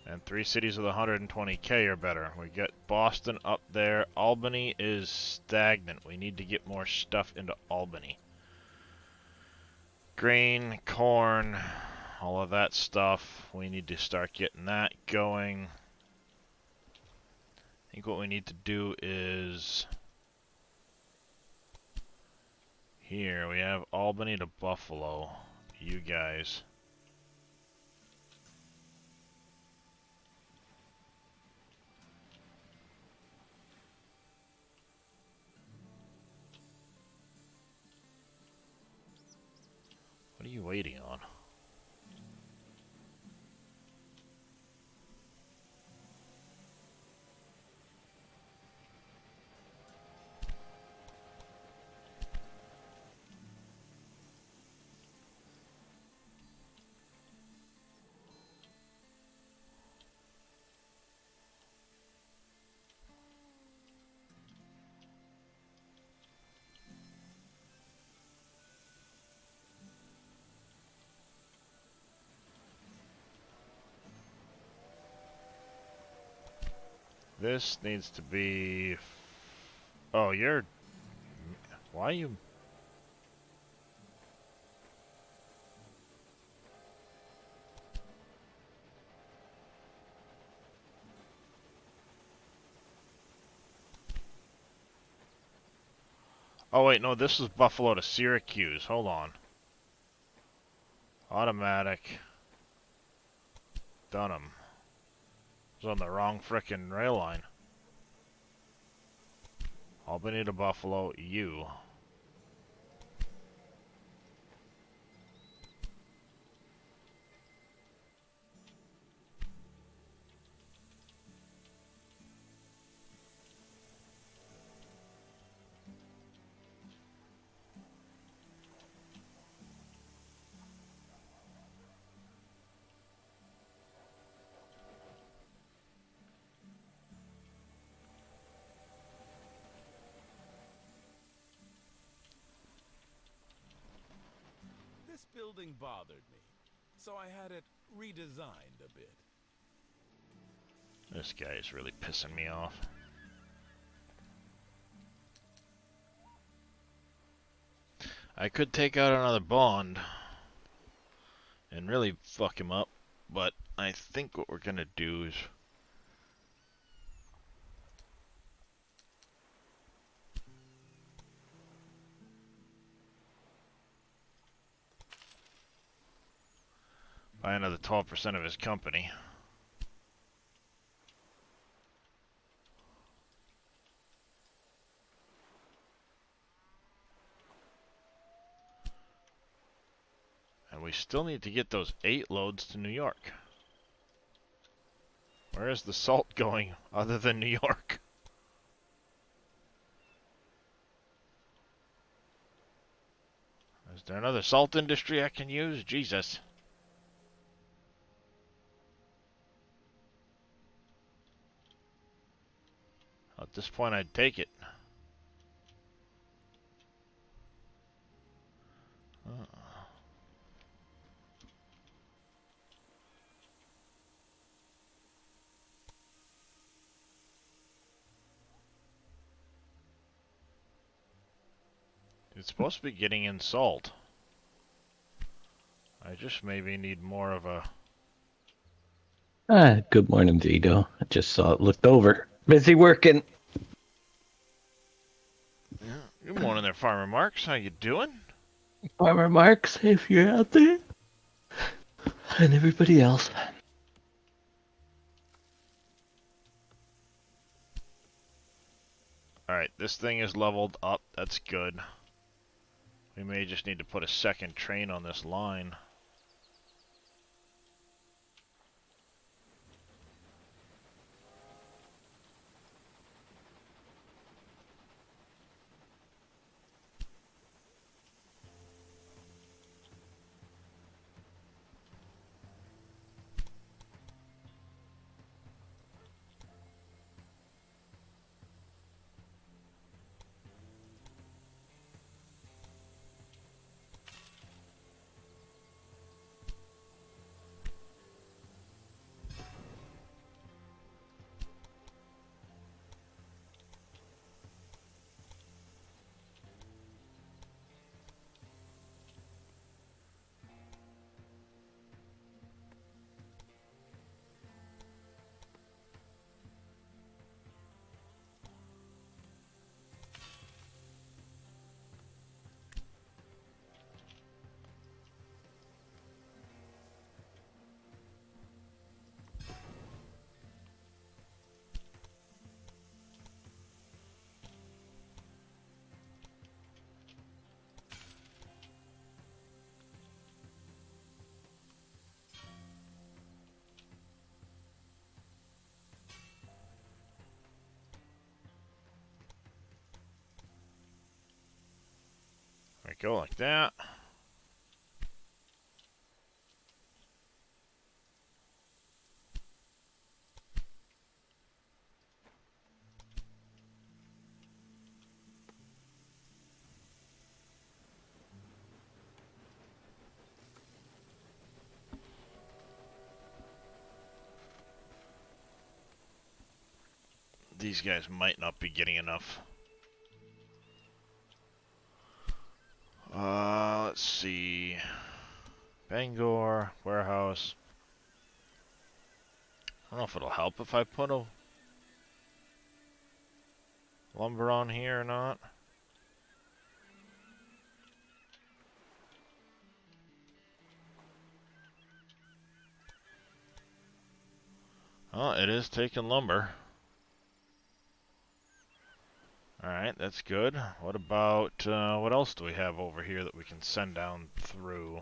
And 3 cities with 120k or better. We get Boston up there. Albany is stagnant. We need to get more stuff into Albany. Grain, corn, all of that stuff. We need to start getting that going. I think what we need to do is... Here, we have Albany to Buffalo. You guys. What are you waiting on? This needs to be... Oh, you're... Why you... Oh wait, no, this is Buffalo to Syracuse. Hold on. Automatic. Dunham. It's on the wrong frickin' rail line. Albany to Buffalo, U. This building bothered me, so I had it redesigned a bit. This guy is really pissing me off. I could take out another bond and really fuck him up, but I think what we're gonna do is buy another 12% of his company. And we still need to get those 8 loads to New York. Where is the salt going other than New York? Is there another salt industry I can use? Jesus. At this point, I'd take it. It's supposed to be getting in salt. I just maybe need more of a... Good morning, Vito. I just saw it, looked over. Busy working. Yeah. Good morning there, Farmer Marks. How you doing? Farmer Marks, if you're out there. And everybody else. Alright, this thing is leveled up. That's good. We may just need to put a second train on this line. There we go, like that. these guys might not be getting enough. Let's see. Bangor, warehouse. I don't know if it'll help if I put a lumber on here or not. Oh, it is taking lumber. Alright, that's good. What about, what else do we have over here that we can send down through?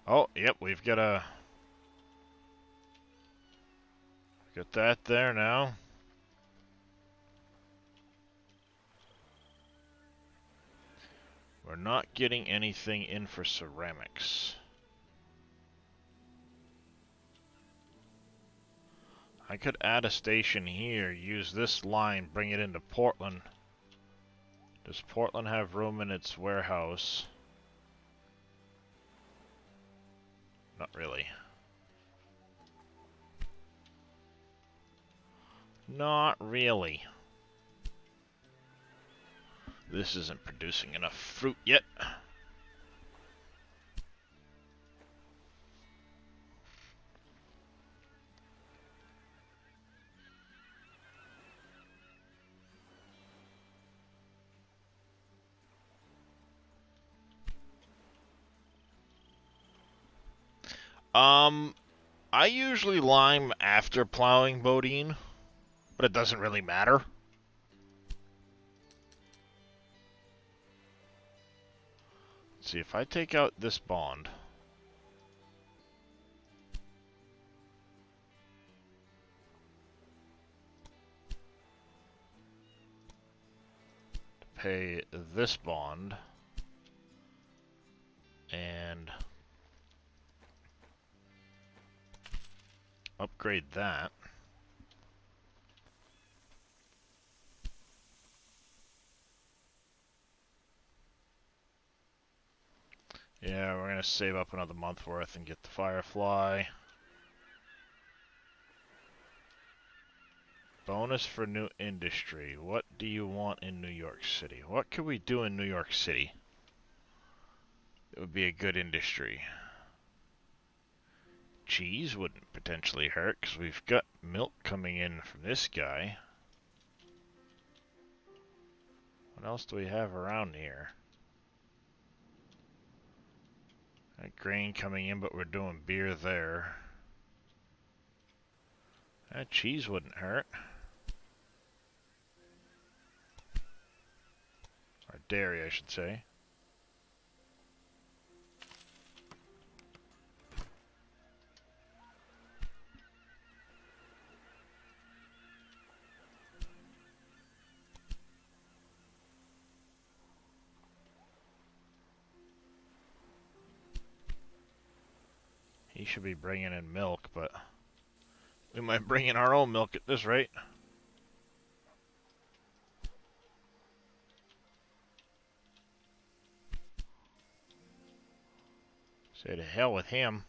Oh, yep, we've got got that there now. We're not getting anything in for ceramics. I could add a station here, use this line, bring it into Portland. Does Portland have room in its warehouse? Not really. Not really. This isn't producing enough fruit yet. I usually lime after plowing Bodine, but it doesn't really matter. Let's see, if I take out this bond, pay this bond, and upgrade that. Yeah, we're gonna save up another month worth and get the Firefly. Bonus for new industry. What do you want in New York City? What could we do in New York City? It would be a good industry. Cheese wouldn't potentially hurt, because we've got milk coming in from this guy. What else do we have around here? Got grain coming in, but we're doing beer there. That cheese wouldn't hurt. Or dairy, I should say. He should be bringing in milk, but we might bring in our own milk at this rate. Say to hell with him.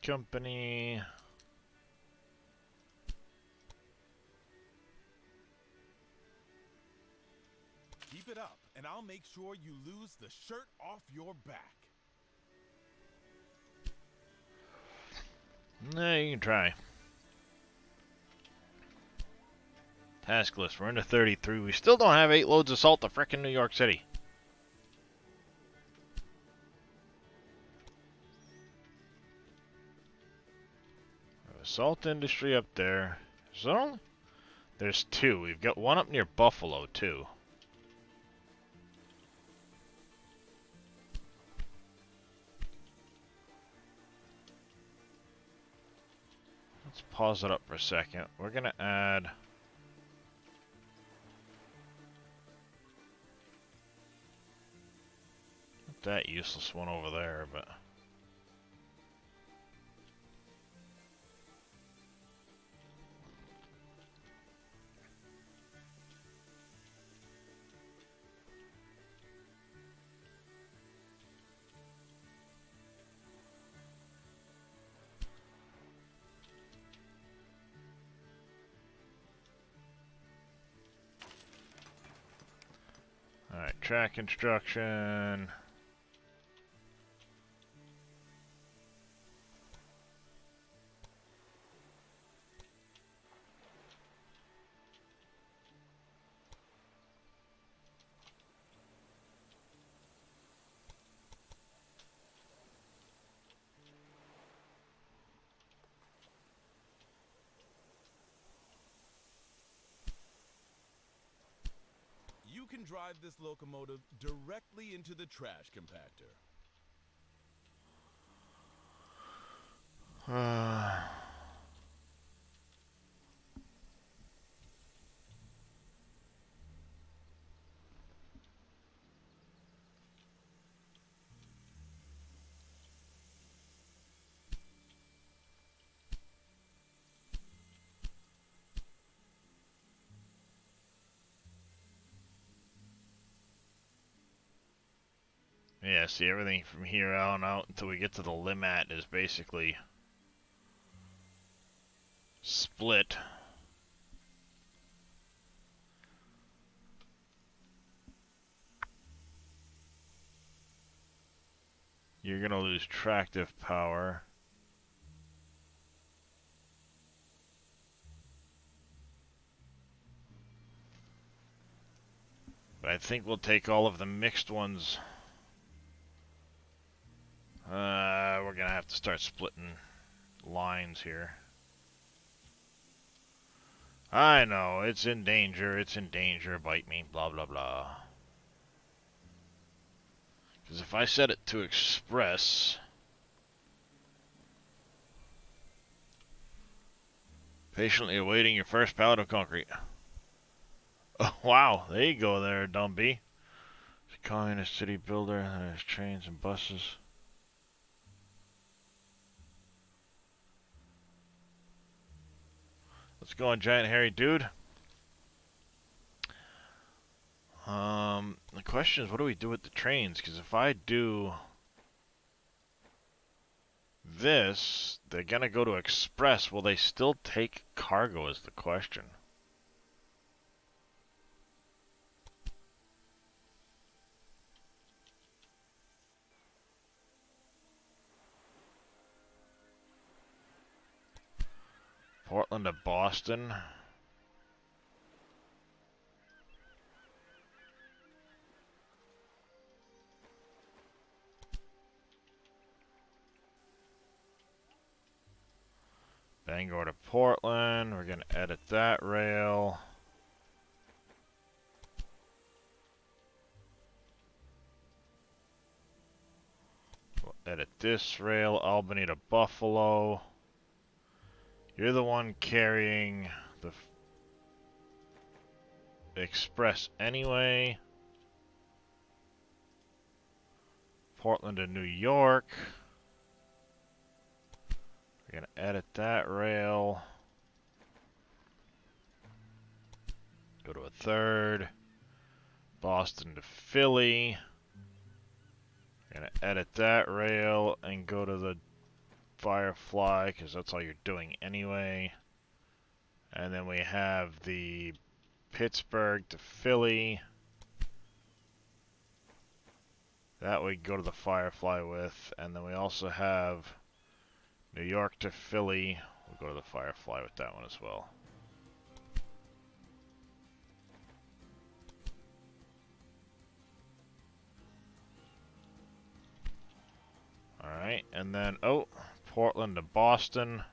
Company. Keep it up, and I'll make sure you lose the shirt off your back. Nah, you can try. Task list. We're into 33. We still don't have 8 loads of salt to frickin' New York City. Salt industry up there. So there's 2. We've got one up near Buffalo too. Let's pause it up for a second. We're gonna add that useless one over there, but alright, track construction. You can drive this locomotive directly into the trash compactor. Yeah, see, everything from here on out until we get to the Limat is basically split. You're gonna lose tractive power. But I think we'll take all of the mixed ones. We're gonna have to start splitting lines here. I know, it's in danger, bite me, blah blah blah. Because if I set it to express, patiently awaiting your first pallet of concrete. Oh, wow, there you go there, Dumby. Calling a city builder, there's trains and buses. Let's go on, giant hairy dude. The question is, what do we do with the trains? Because if I do this, they're gonna go to express. Will they still take cargo is the question. Portland to Boston. Bangor to Portland. We're going to edit that rail. We'll edit this rail. Albany to Buffalo. You're the one carrying the express anyway. Portland to New York. We're going to edit that rail. Go to a third. Boston to Philly. We're gonna edit that rail and go to the Firefly, because that's all you're doing anyway. And then we have the Pittsburgh to Philly. That we go to the Firefly with. And then we also have New York to Philly. We'll go to the Firefly with that one as well. Alright, and then, oh, Portland to Boston.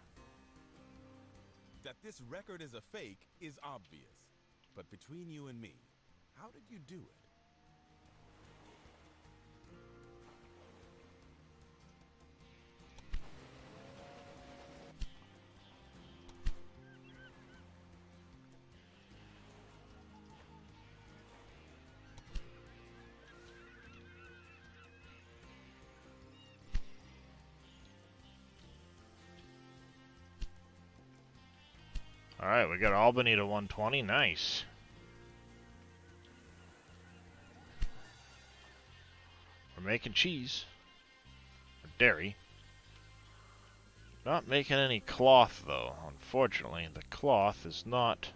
That this record is a fake is obvious. But between you and me, how did you do it? Alright, we got Albany to 120. Nice. We're making cheese. Or dairy. Not making any cloth, though. Unfortunately, the cloth is not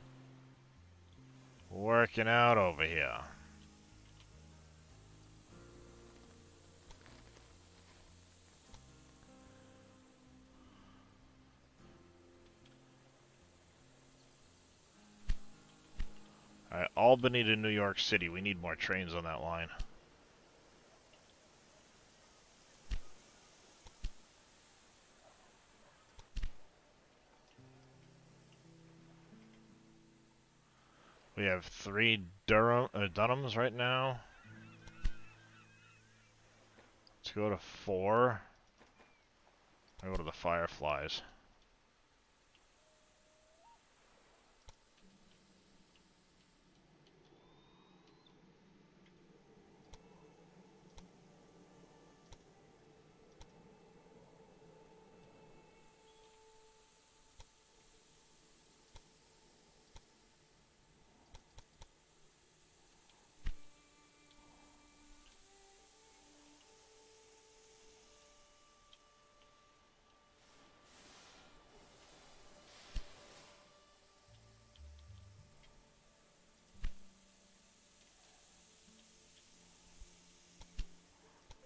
working out over here. Alright, Albany to New York City. We need more trains on that line. We have 3 Dunhams right now. Let's go to 4. I'll go to the Fireflies.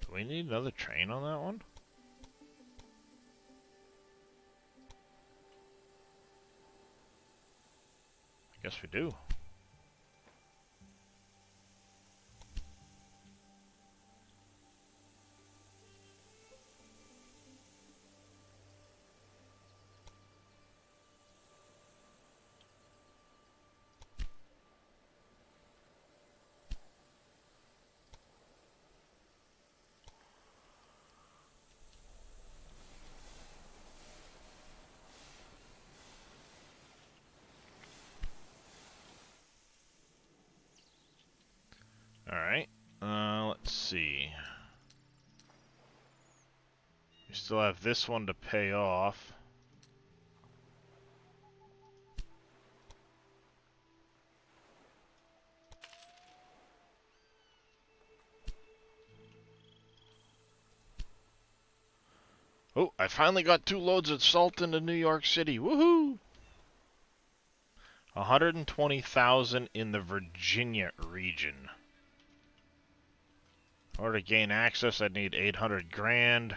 Do we need another train on that one? I guess we do. Alright, let's see. We still have this one to pay off. Oh, I finally got 2 loads of salt into New York City. Woohoo! 120,000 in the Virginia region. In order to gain access, I'd need 800 grand.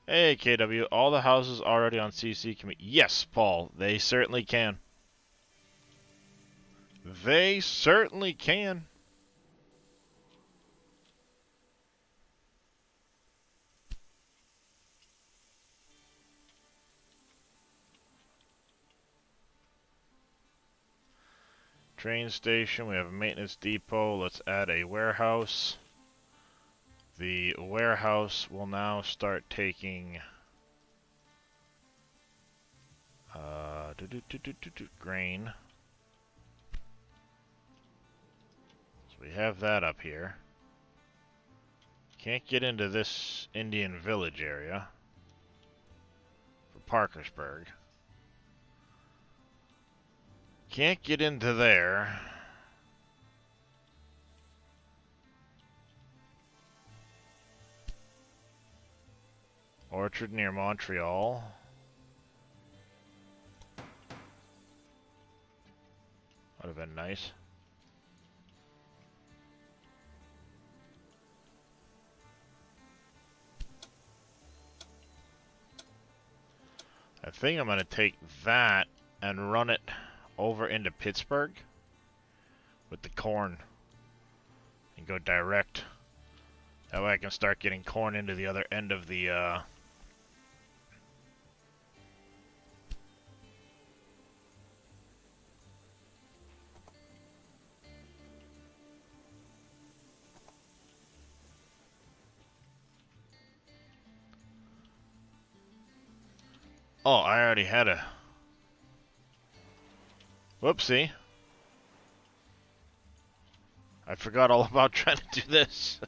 Hey, KW, all the houses already on CC can be... Yes, Paul, they certainly can. They certainly can. Train station, we have a maintenance depot. Let's add a warehouse. The warehouse will now start taking grain. So we have that up here. Can't get into this Indian Village area for Parkersburg. Can't get into there. Orchard near Montreal. Would have been nice. I think I'm going to take that and run it over into Pittsburgh with the corn and go direct. That way I can start getting corn into the other end of the Oh, I already had a... Whoopsie. I forgot all about trying to do this.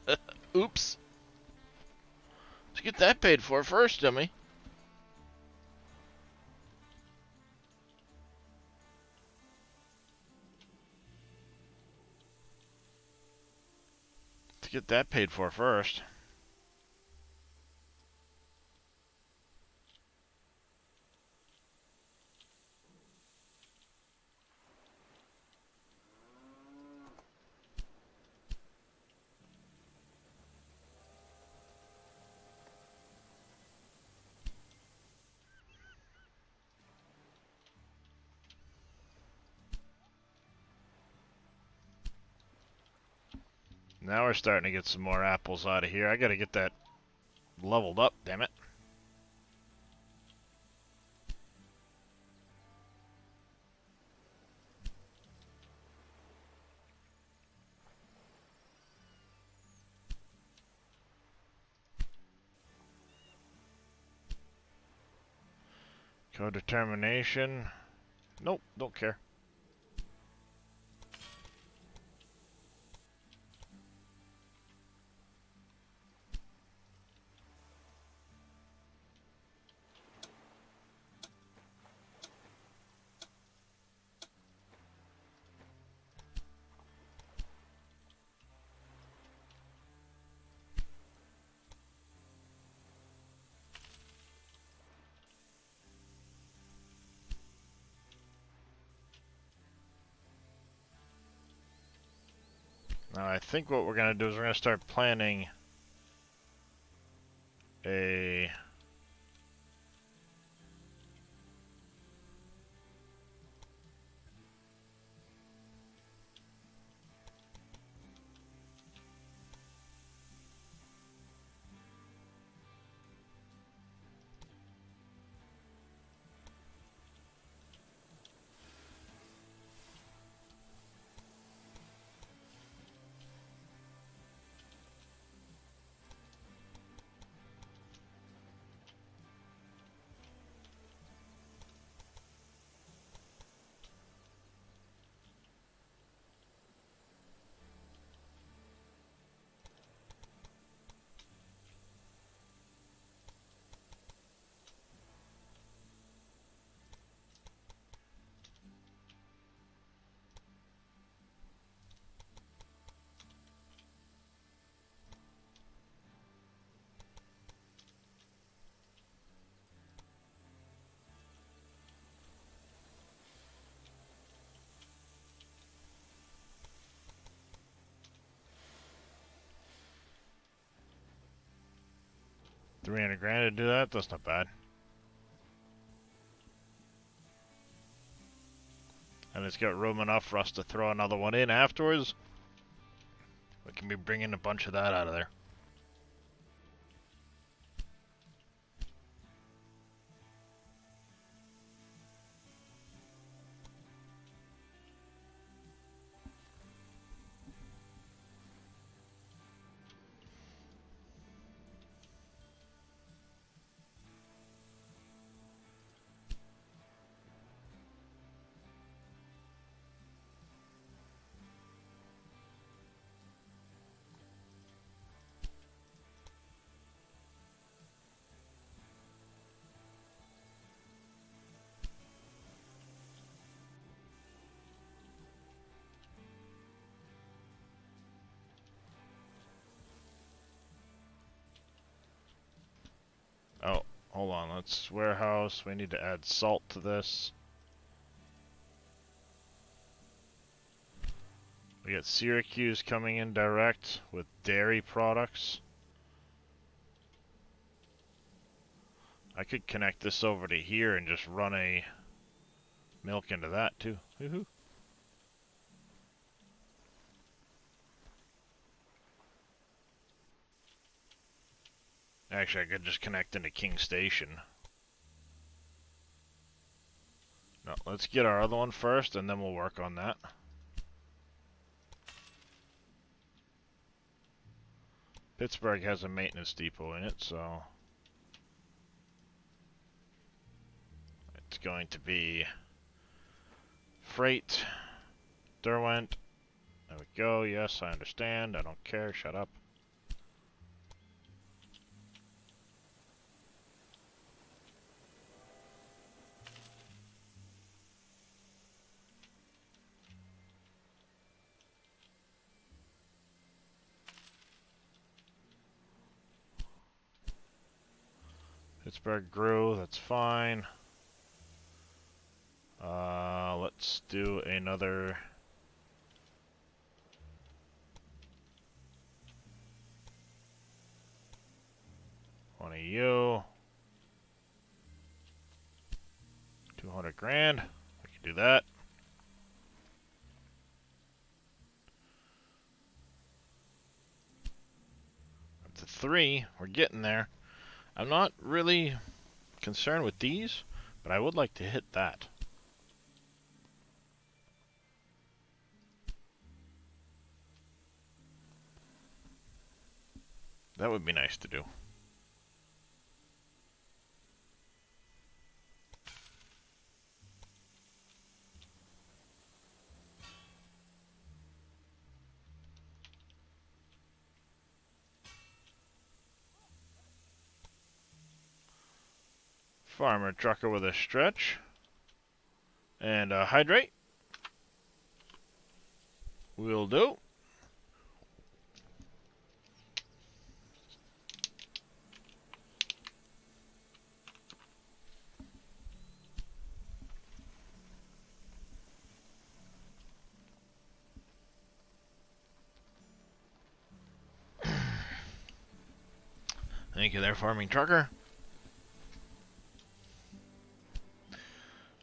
Oops. Let's get that paid for first, dummy. Let's get that paid for first. Now we're starting to get some more apples out of here. I gotta get that leveled up, damn it. Co-determination. Nope, don't care. Now I think what we're going to do is we're going to start planning a... $300 grand to do that? That's not bad. And it's got room enough for us to throw another one in afterwards. We can be bringing a bunch of that out of there. hold on. Let's warehouse. We need to add salt to this. We got Syracuse coming in direct with dairy products. I could connect this over to here and just run a milk into that too. Woohoo. Actually, I could just connect into King Station. No, let's get our other one first, and then we'll work on that. Pittsburgh has a maintenance depot in it, so it's going to be freight, Derwent. There we go. Yes, I understand. I don't care. Shut up. Pittsburgh grew, that's fine. Let's do another. One of you. 200 grand. We can do that. Up to 3. We're getting there. I'm not really concerned with these, but I would like to hit that. That would be nice to do. Farmer trucker with a stretch. And a hydrate. Will do. Thank you there, farming trucker.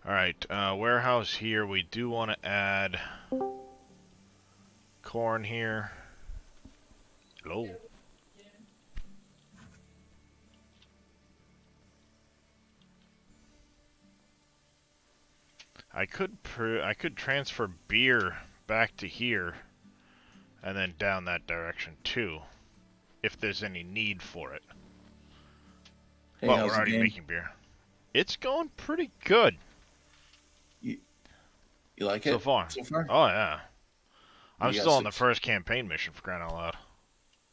Alright, warehouse here. We do want to add corn here. Hello. I could transfer beer back to here and then down that direction too, if there's any need for it. Hey, but how's we're the already game? making beer. It's going pretty good You like it so far. So far? Oh yeah. I'm You got still on the 6 first campaign mission, for crying out loud.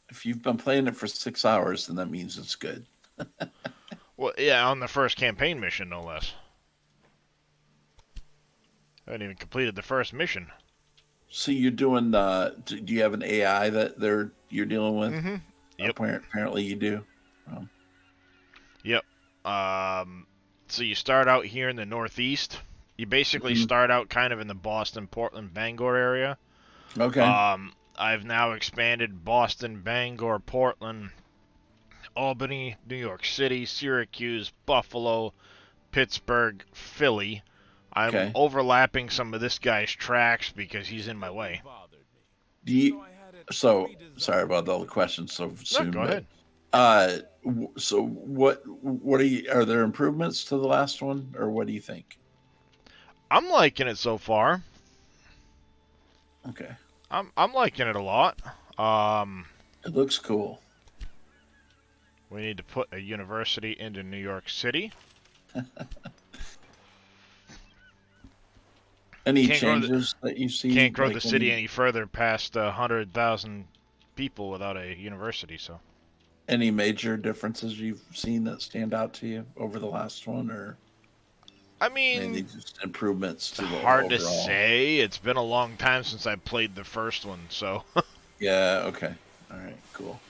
If you've been playing it for 6 hours, then that means it's good. Well, yeah, on the first campaign mission, no less. I haven't even completed the first mission. So you're doing. Do you have an AI that you're dealing with? Mm-hmm. Yep. Apparently you do. Yep. So you start out here in the Northeast. You basically Mhm. start out kind of in the Boston, Portland, Bangor area. Okay. I've now expanded Boston, Bangor, Portland, Albany, New York City, Syracuse, Buffalo, Pittsburgh, Philly. I'm Okay. overlapping some of this guy's tracks because he's in my way. Do you? So sorry about all the questions so soon. go but, ahead. So what are you? Are there improvements to the last one, or what do you think? I'm liking it so far. Okay. I'm liking it a lot. It looks cool. We need to put a university into New York City. Any Can't grow the- changes that you see? Can't grow like the city any further past 100,000 people without a university, so. Any major differences you've seen that stand out to you over the last one, or I mainly mean, just improvements to the hard to overall? say. It's been a long time since I played the first one, so. Yeah. Okay. All right. Cool.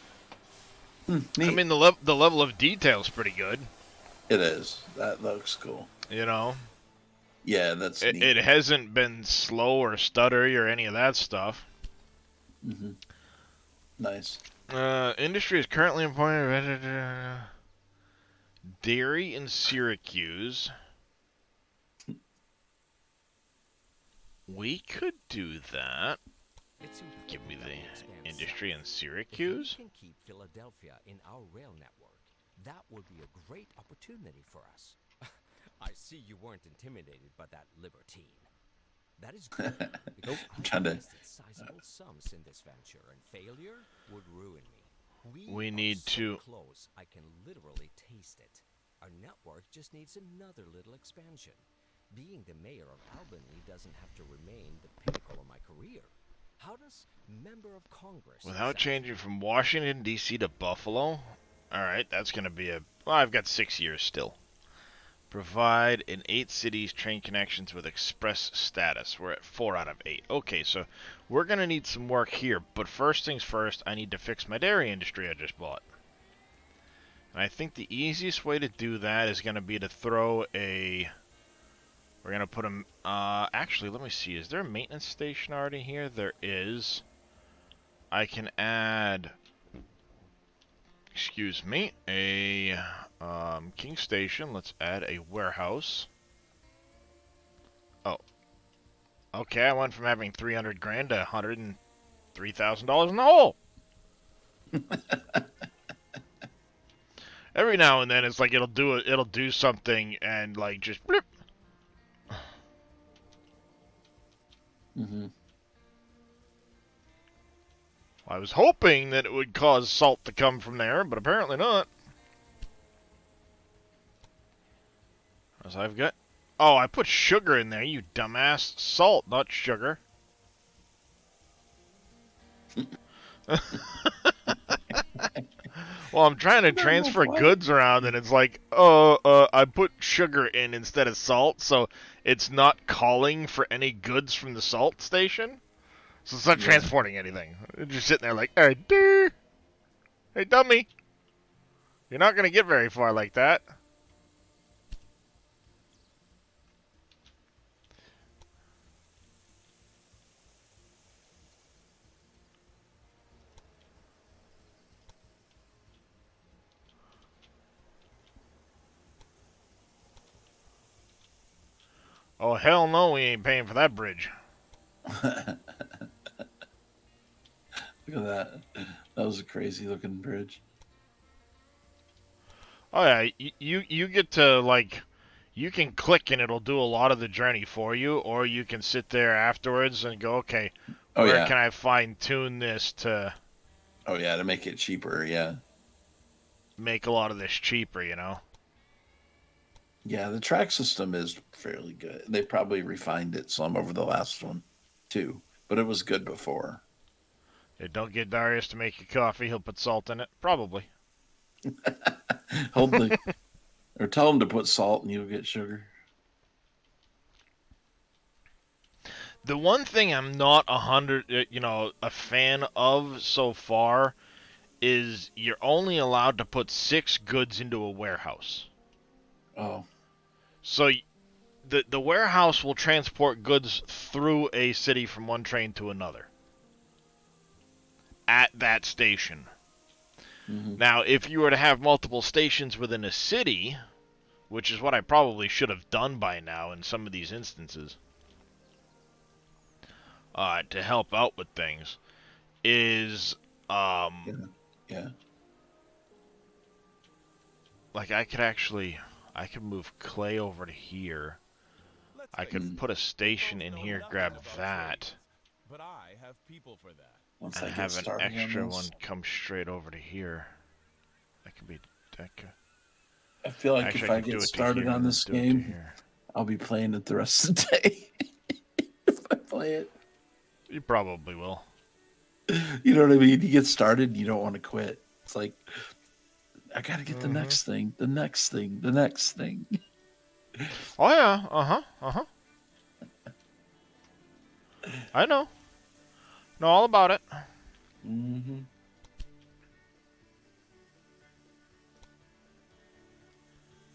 I Neat. mean, the level of detail is pretty good. It is. That looks cool. You know, Yeah, that's neat. it hasn't been slow or stuttery or any of that stuff. Mm-hmm. Nice. Industry is currently employing dairy in Syracuse. We could do that. It's Give me important that we the expand industry in south. If Syracuse. we can keep Philadelphia in our rail network, that would be a great opportunity for us. I see you weren't intimidated by that libertine. That is good, because I'm I've trying to- invested sizable sums in this venture, and failure would ruin me. We are need so to- close, I can literally taste it. Our network just needs another little expansion. Being the mayor of Albany doesn't have to remain the pinnacle of my career. How does member of Congress Without sound? changing from Washington, D.C. to Buffalo. Alright, that's going to be a... Well, I've got 6 years still. Provide in 8 cities train connections with express status. We're at 4 out of 8. Okay, so we're going to need some work here. But first things first, I need to fix my dairy industry I just bought. And I think the easiest way to do that is going to be to throw a... We're going to put a... actually, let me see. Is there a maintenance station already here? There is. I can add... Excuse me. A King Station. Let's add a warehouse. Oh. Okay, I went from having 300 grand to $103,000 in the hole. Every now and then it's like it'll do something and like just blip. Mm-hmm. I was hoping that it would cause salt to come from there, but apparently not. As I've got... Oh, I put sugar in there, you dumbass. Salt, not sugar. Well, I'm trying to transfer goods around, and it's like, I put sugar in instead of salt, so it's not calling for any goods from the salt station. So it's not transporting anything. It's just sitting there like, hey, dummy. You're not going to get very far like that. Oh, hell no, we ain't paying for that bridge. Look at that. That was a crazy looking bridge. Oh yeah, you get to like, you can click and it'll do a lot of the journey for you, or you can sit there afterwards and go, okay, where can I fine tune this to? Oh yeah, to make it cheaper, yeah. Make a lot of this cheaper, you know. Yeah, the track system is fairly good. They probably refined it some over the last one, too. But it was good before. Hey, don't get Darius to make you coffee. He'll put salt in it. Probably. Or tell him to put salt and you'll get sugar. The one thing I'm not a fan of so far is you're only allowed to put 6 goods into a warehouse. Oh. So the warehouse will transport goods through a city from one train to another at that station. Mm-hmm. Now, if you were to have multiple stations within a city, which is what I probably should have done by now in some of these instances, to help out with things, is Yeah. like I could move clay over to here. I could put a station in here, grab that, but I have people for that. Once and I get have an started extra on this, one come straight over to here. I feel like Actually, if I I could do get it to started here on and this do it to game, here. I'll be playing it the rest of the day. If I play it. You probably will. You know what I mean? You get started, you don't want to quit. It's like, I gotta get the next thing, the next thing, the next thing. Oh yeah, I know all about it. Mm-hmm.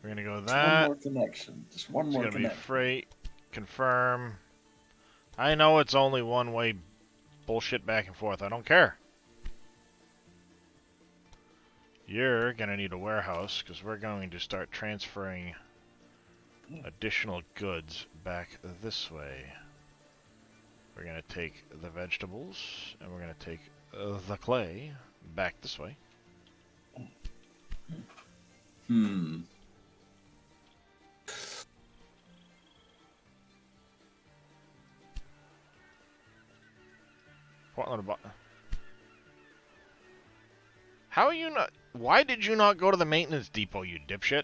We're gonna with One that. more connection. Just one It's more gonna be connection. freight. Confirm. I know it's only one-way bullshit back and forth. I don't care. You're gonna need a warehouse because we're going to start transferring additional goods back this way. We're gonna take the vegetables and we're gonna take the clay back this way. Portland. How are you not? Why did you not go to the maintenance depot, you dipshit?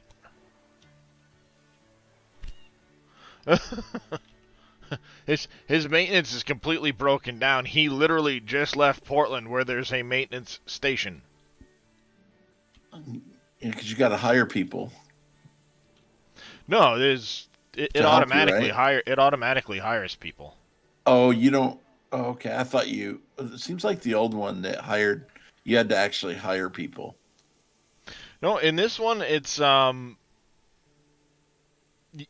His maintenance is completely broken down. He literally just left Portland where there's a maintenance station. Yeah, because you got to hire people. No, there's it To help you, automatically right? it automatically hires people. Oh, you don't. Oh, okay, I thought you. It seems like the old one that hired. You had to actually hire people. No, in this one it's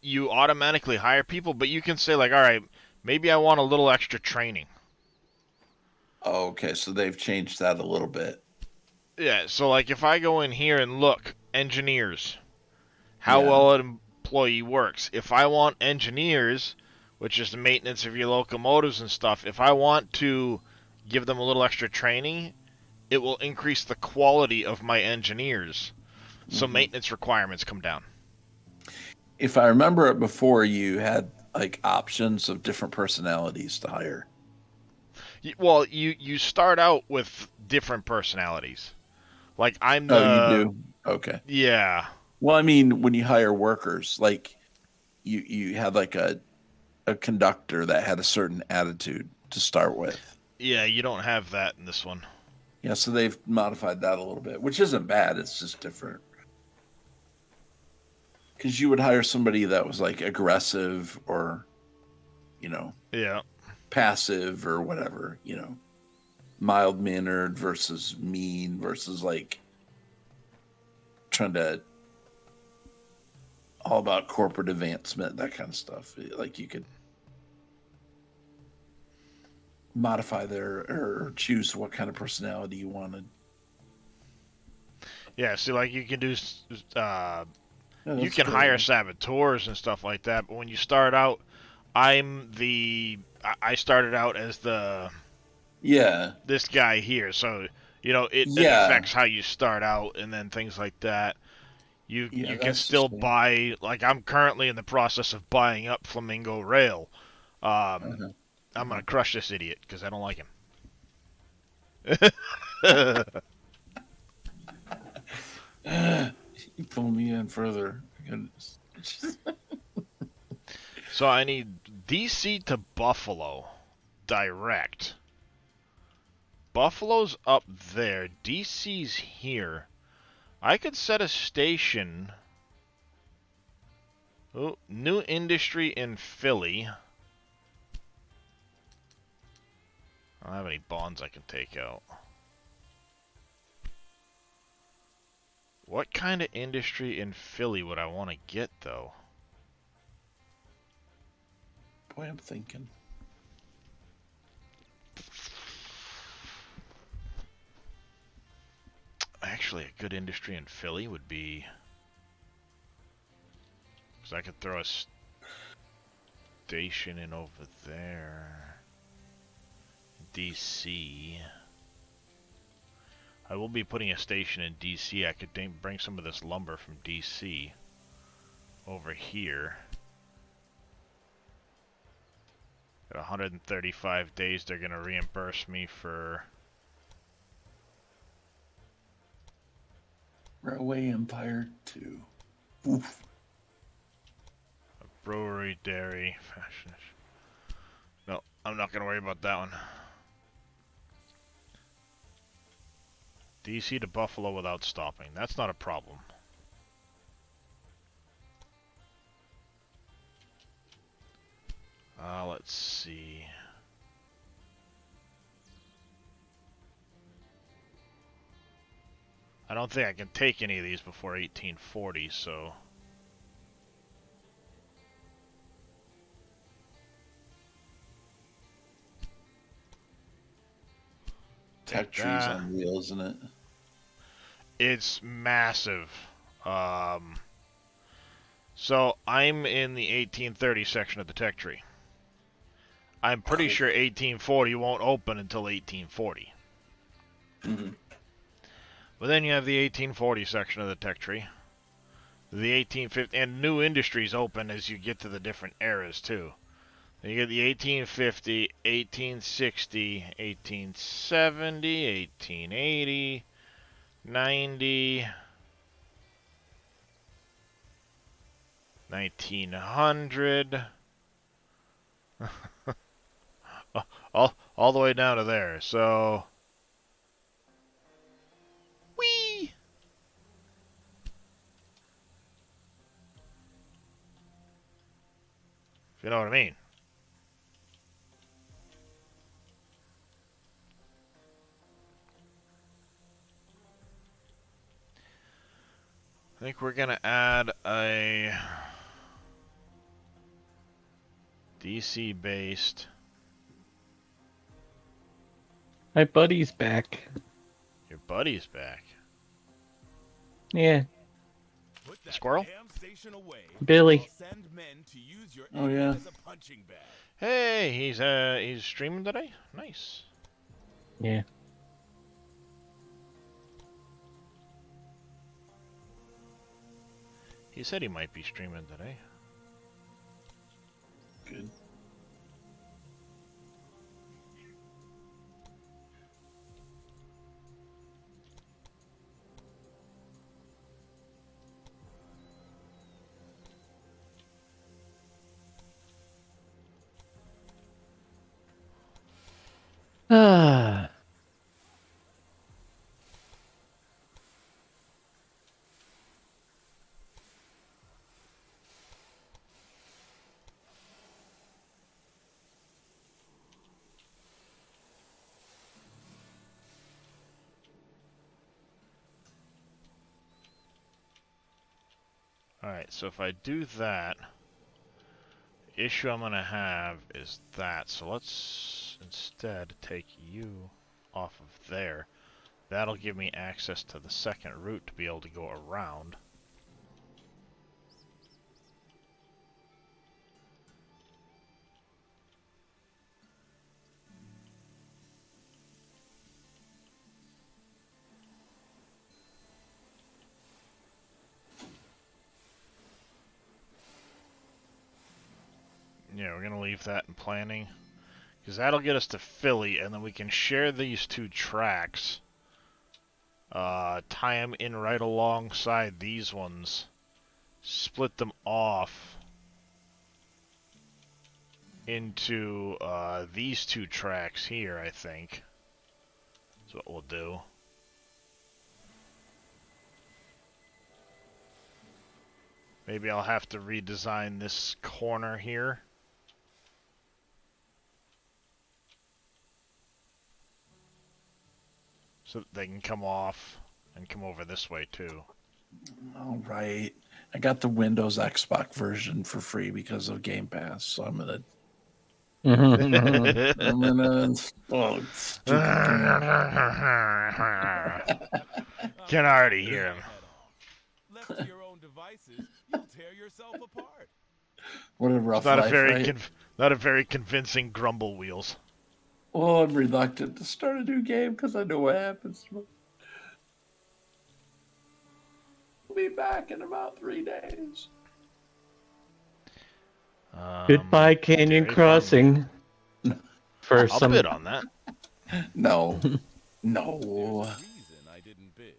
you automatically hire people, but you can say like, all right, maybe I want a little extra training. Oh, okay, so they've changed that a little bit. Yeah, so like if I go in here and look, engineers, how Yeah. well an employee works. If I want engineers, which is the maintenance of your locomotives and stuff, if I want to give them a little extra training, it will increase the quality of my engineers. So maintenance requirements come down. If I remember it before, you had like options of different personalities to hire. Well, you start out with different personalities. Like I'm Oh, you the do? Okay. yeah. Well, I mean, when you hire workers, like you had like a conductor that had a certain attitude to start with. Yeah, you don't have that in this one. Yeah, so they've modified that a little bit, which isn't bad. It's just different. Because you would hire somebody that was like aggressive or, Yeah. passive or whatever, mild mannered versus mean versus like trying to all about corporate advancement, that kind of stuff. Like you could modify their or choose what kind of personality you wanted. Yeah, see, like you can do, Yeah, you that's can good. hire saboteurs and stuff like that. But when you start out, I started out as Yeah. this guy here, so it Yeah. affects how you start out and then things like that. You can that's still just- buy, like I'm currently in the process of buying up Flamingo Rail. Uh-huh. I'm gonna crush this idiot because I don't like him. You pull me in further. Goodness. So I need DC to Buffalo direct. Buffalo's up there. DC's here. I could set a station. Oh, new industry in Philly. I don't have any bonds I can take out. What kind of industry in Philly would I want to get, though? Boy, I'm thinking. Actually, a good industry in Philly would be... Because I could throw a station in over there. DC. I will be putting a station in DC. I could bring some of this lumber from DC over here. At 135 days, they're going to reimburse me for... Railway Empire 2. Oof. a brewery, dairy, fashion. No, I'm not going to worry about that one. DC to Buffalo without stopping. That's not a problem. Let's see. I don't think I can take any of these before 1840, so... Tech trees on wheels, isn't it? It's massive. So I'm in the 1830 section of the tech tree. I'm pretty sure 1840 won't open until 1840. Mm-hmm. But then you have the 1840 section of the tech tree. The 1850, and new industries open as you get to the different eras too. Then you get the 1850, 1860, 1870, 1880, 90, 1900, all the way down to there. So, whee! If you know what I mean. I think we're gonna add a DC-based. My buddy's back. Your buddy's back. Yeah, Put that Squirrel? damn station away. Billy. I'll send men to use your Oh, area yeah. as a punching bag. Hey, he's streaming today. Nice. Yeah. He said he might be streaming today. Good. Ah. Alright, so if I do that, the issue I'm gonna have is that. So let's instead take you off of there. That'll give me access to the second route to be able to go around. Yeah, we're gonna leave that in planning, because that'll get us to Philly, and then we can share these two tracks. Tie them in right alongside these ones. Split them off into these two tracks here, I think. That's what we'll do. Maybe I'll have to redesign this corner here. So that they can come off and come over this way too. All right. I got the Windows Xbox version for free because of Game Pass, so I'm gonna install it. Stupid game. Can already hear him. Left to your own devices, you'll tear yourself apart. What a rough It's not life, a very right? not a very convincing grumble wheels. Well, I'm reluctant to start a new game because I know what happens. We'll be back in about 3 days. Goodbye, Canyon Dairy Crossing. For I'll some. bid on that. No. There's No. a reason I didn't bid.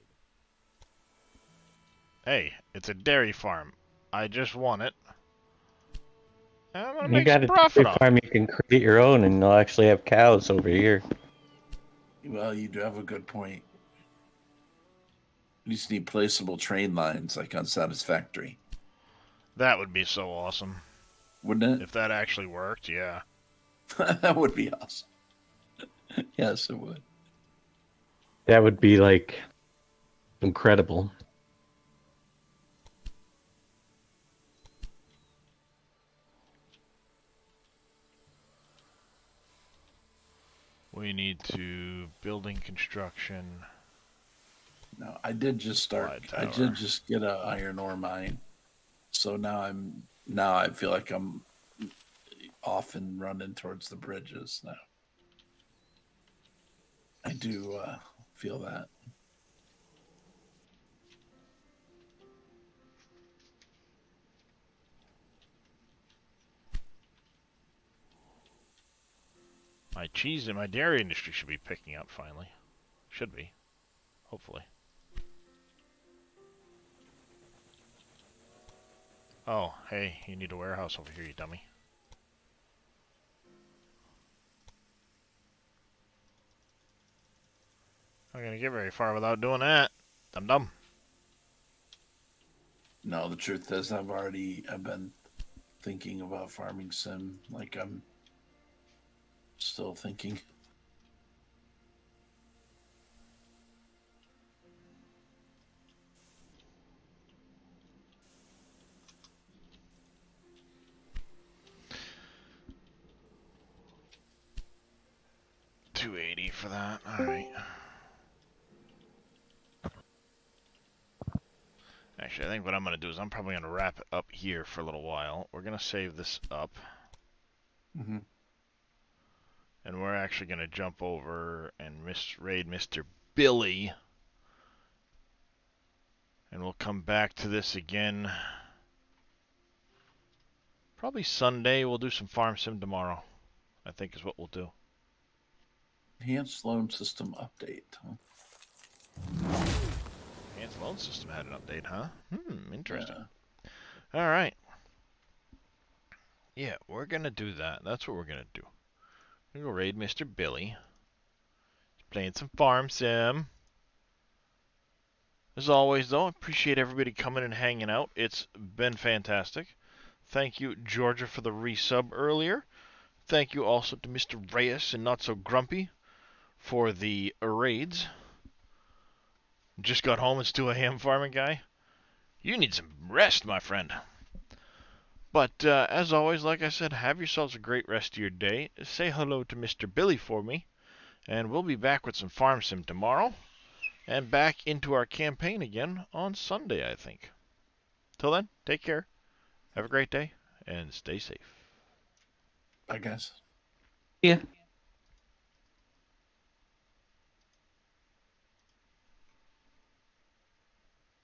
Hey, it's a dairy farm. I just won it. And I'm gonna You make got some a profit dairy off. farm, you can create your own, and you'll actually have cows over here. Well, you do have a good point. You just need placeable train lines like on Satisfactory. That would be so awesome. Wouldn't If that actually worked, yeah. it? That would be awesome. Yes, it would. That would be, like, incredible. We need to building construction. No, I did just start. Light I tower. did just get a iron ore mine, so now I feel like I'm off and running towards the bridges now. I do feel that. My cheese and my dairy industry should be picking up finally. Should be. Hopefully. Oh, hey, you need a warehouse over here, you dummy. Not gonna get very far without doing that. Dum-dum. No, the truth is, I've been thinking about farming sim. Like I'm still thinking. $280 for that. Alright. Actually, I think what I'm going to do is I'm probably going to wrap it up here for a little while. We're going to save this up. Mm-hmm. And we're actually going to jump over and raid Mr. Billy. And we'll come back to this again. Probably Sunday. We'll do some farm sim tomorrow, I think is what we'll do. Enhanced loan system update. Huh? Enhanced loan system had an update, huh? Interesting. Yeah. All right. Yeah, we're going to do that. That's what we're going to do. We're going to go raid Mr. Billy. Playing some farm sim. As always, though, I appreciate everybody coming and hanging out. It's been fantastic. Thank you, Georgia, for the resub earlier. Thank you also to Mr. Reyes and Not So Grumpy for the raids. Just got home and still a ham farming guy. You need some rest, my friend. But as always, like I said, have yourselves a great rest of your day. Say hello to Mr. Billy for me. And we'll be back with some farm sim tomorrow. And back into our campaign again on Sunday, I think. Till then, take care. Have a great day. And stay safe. I guess. Yeah.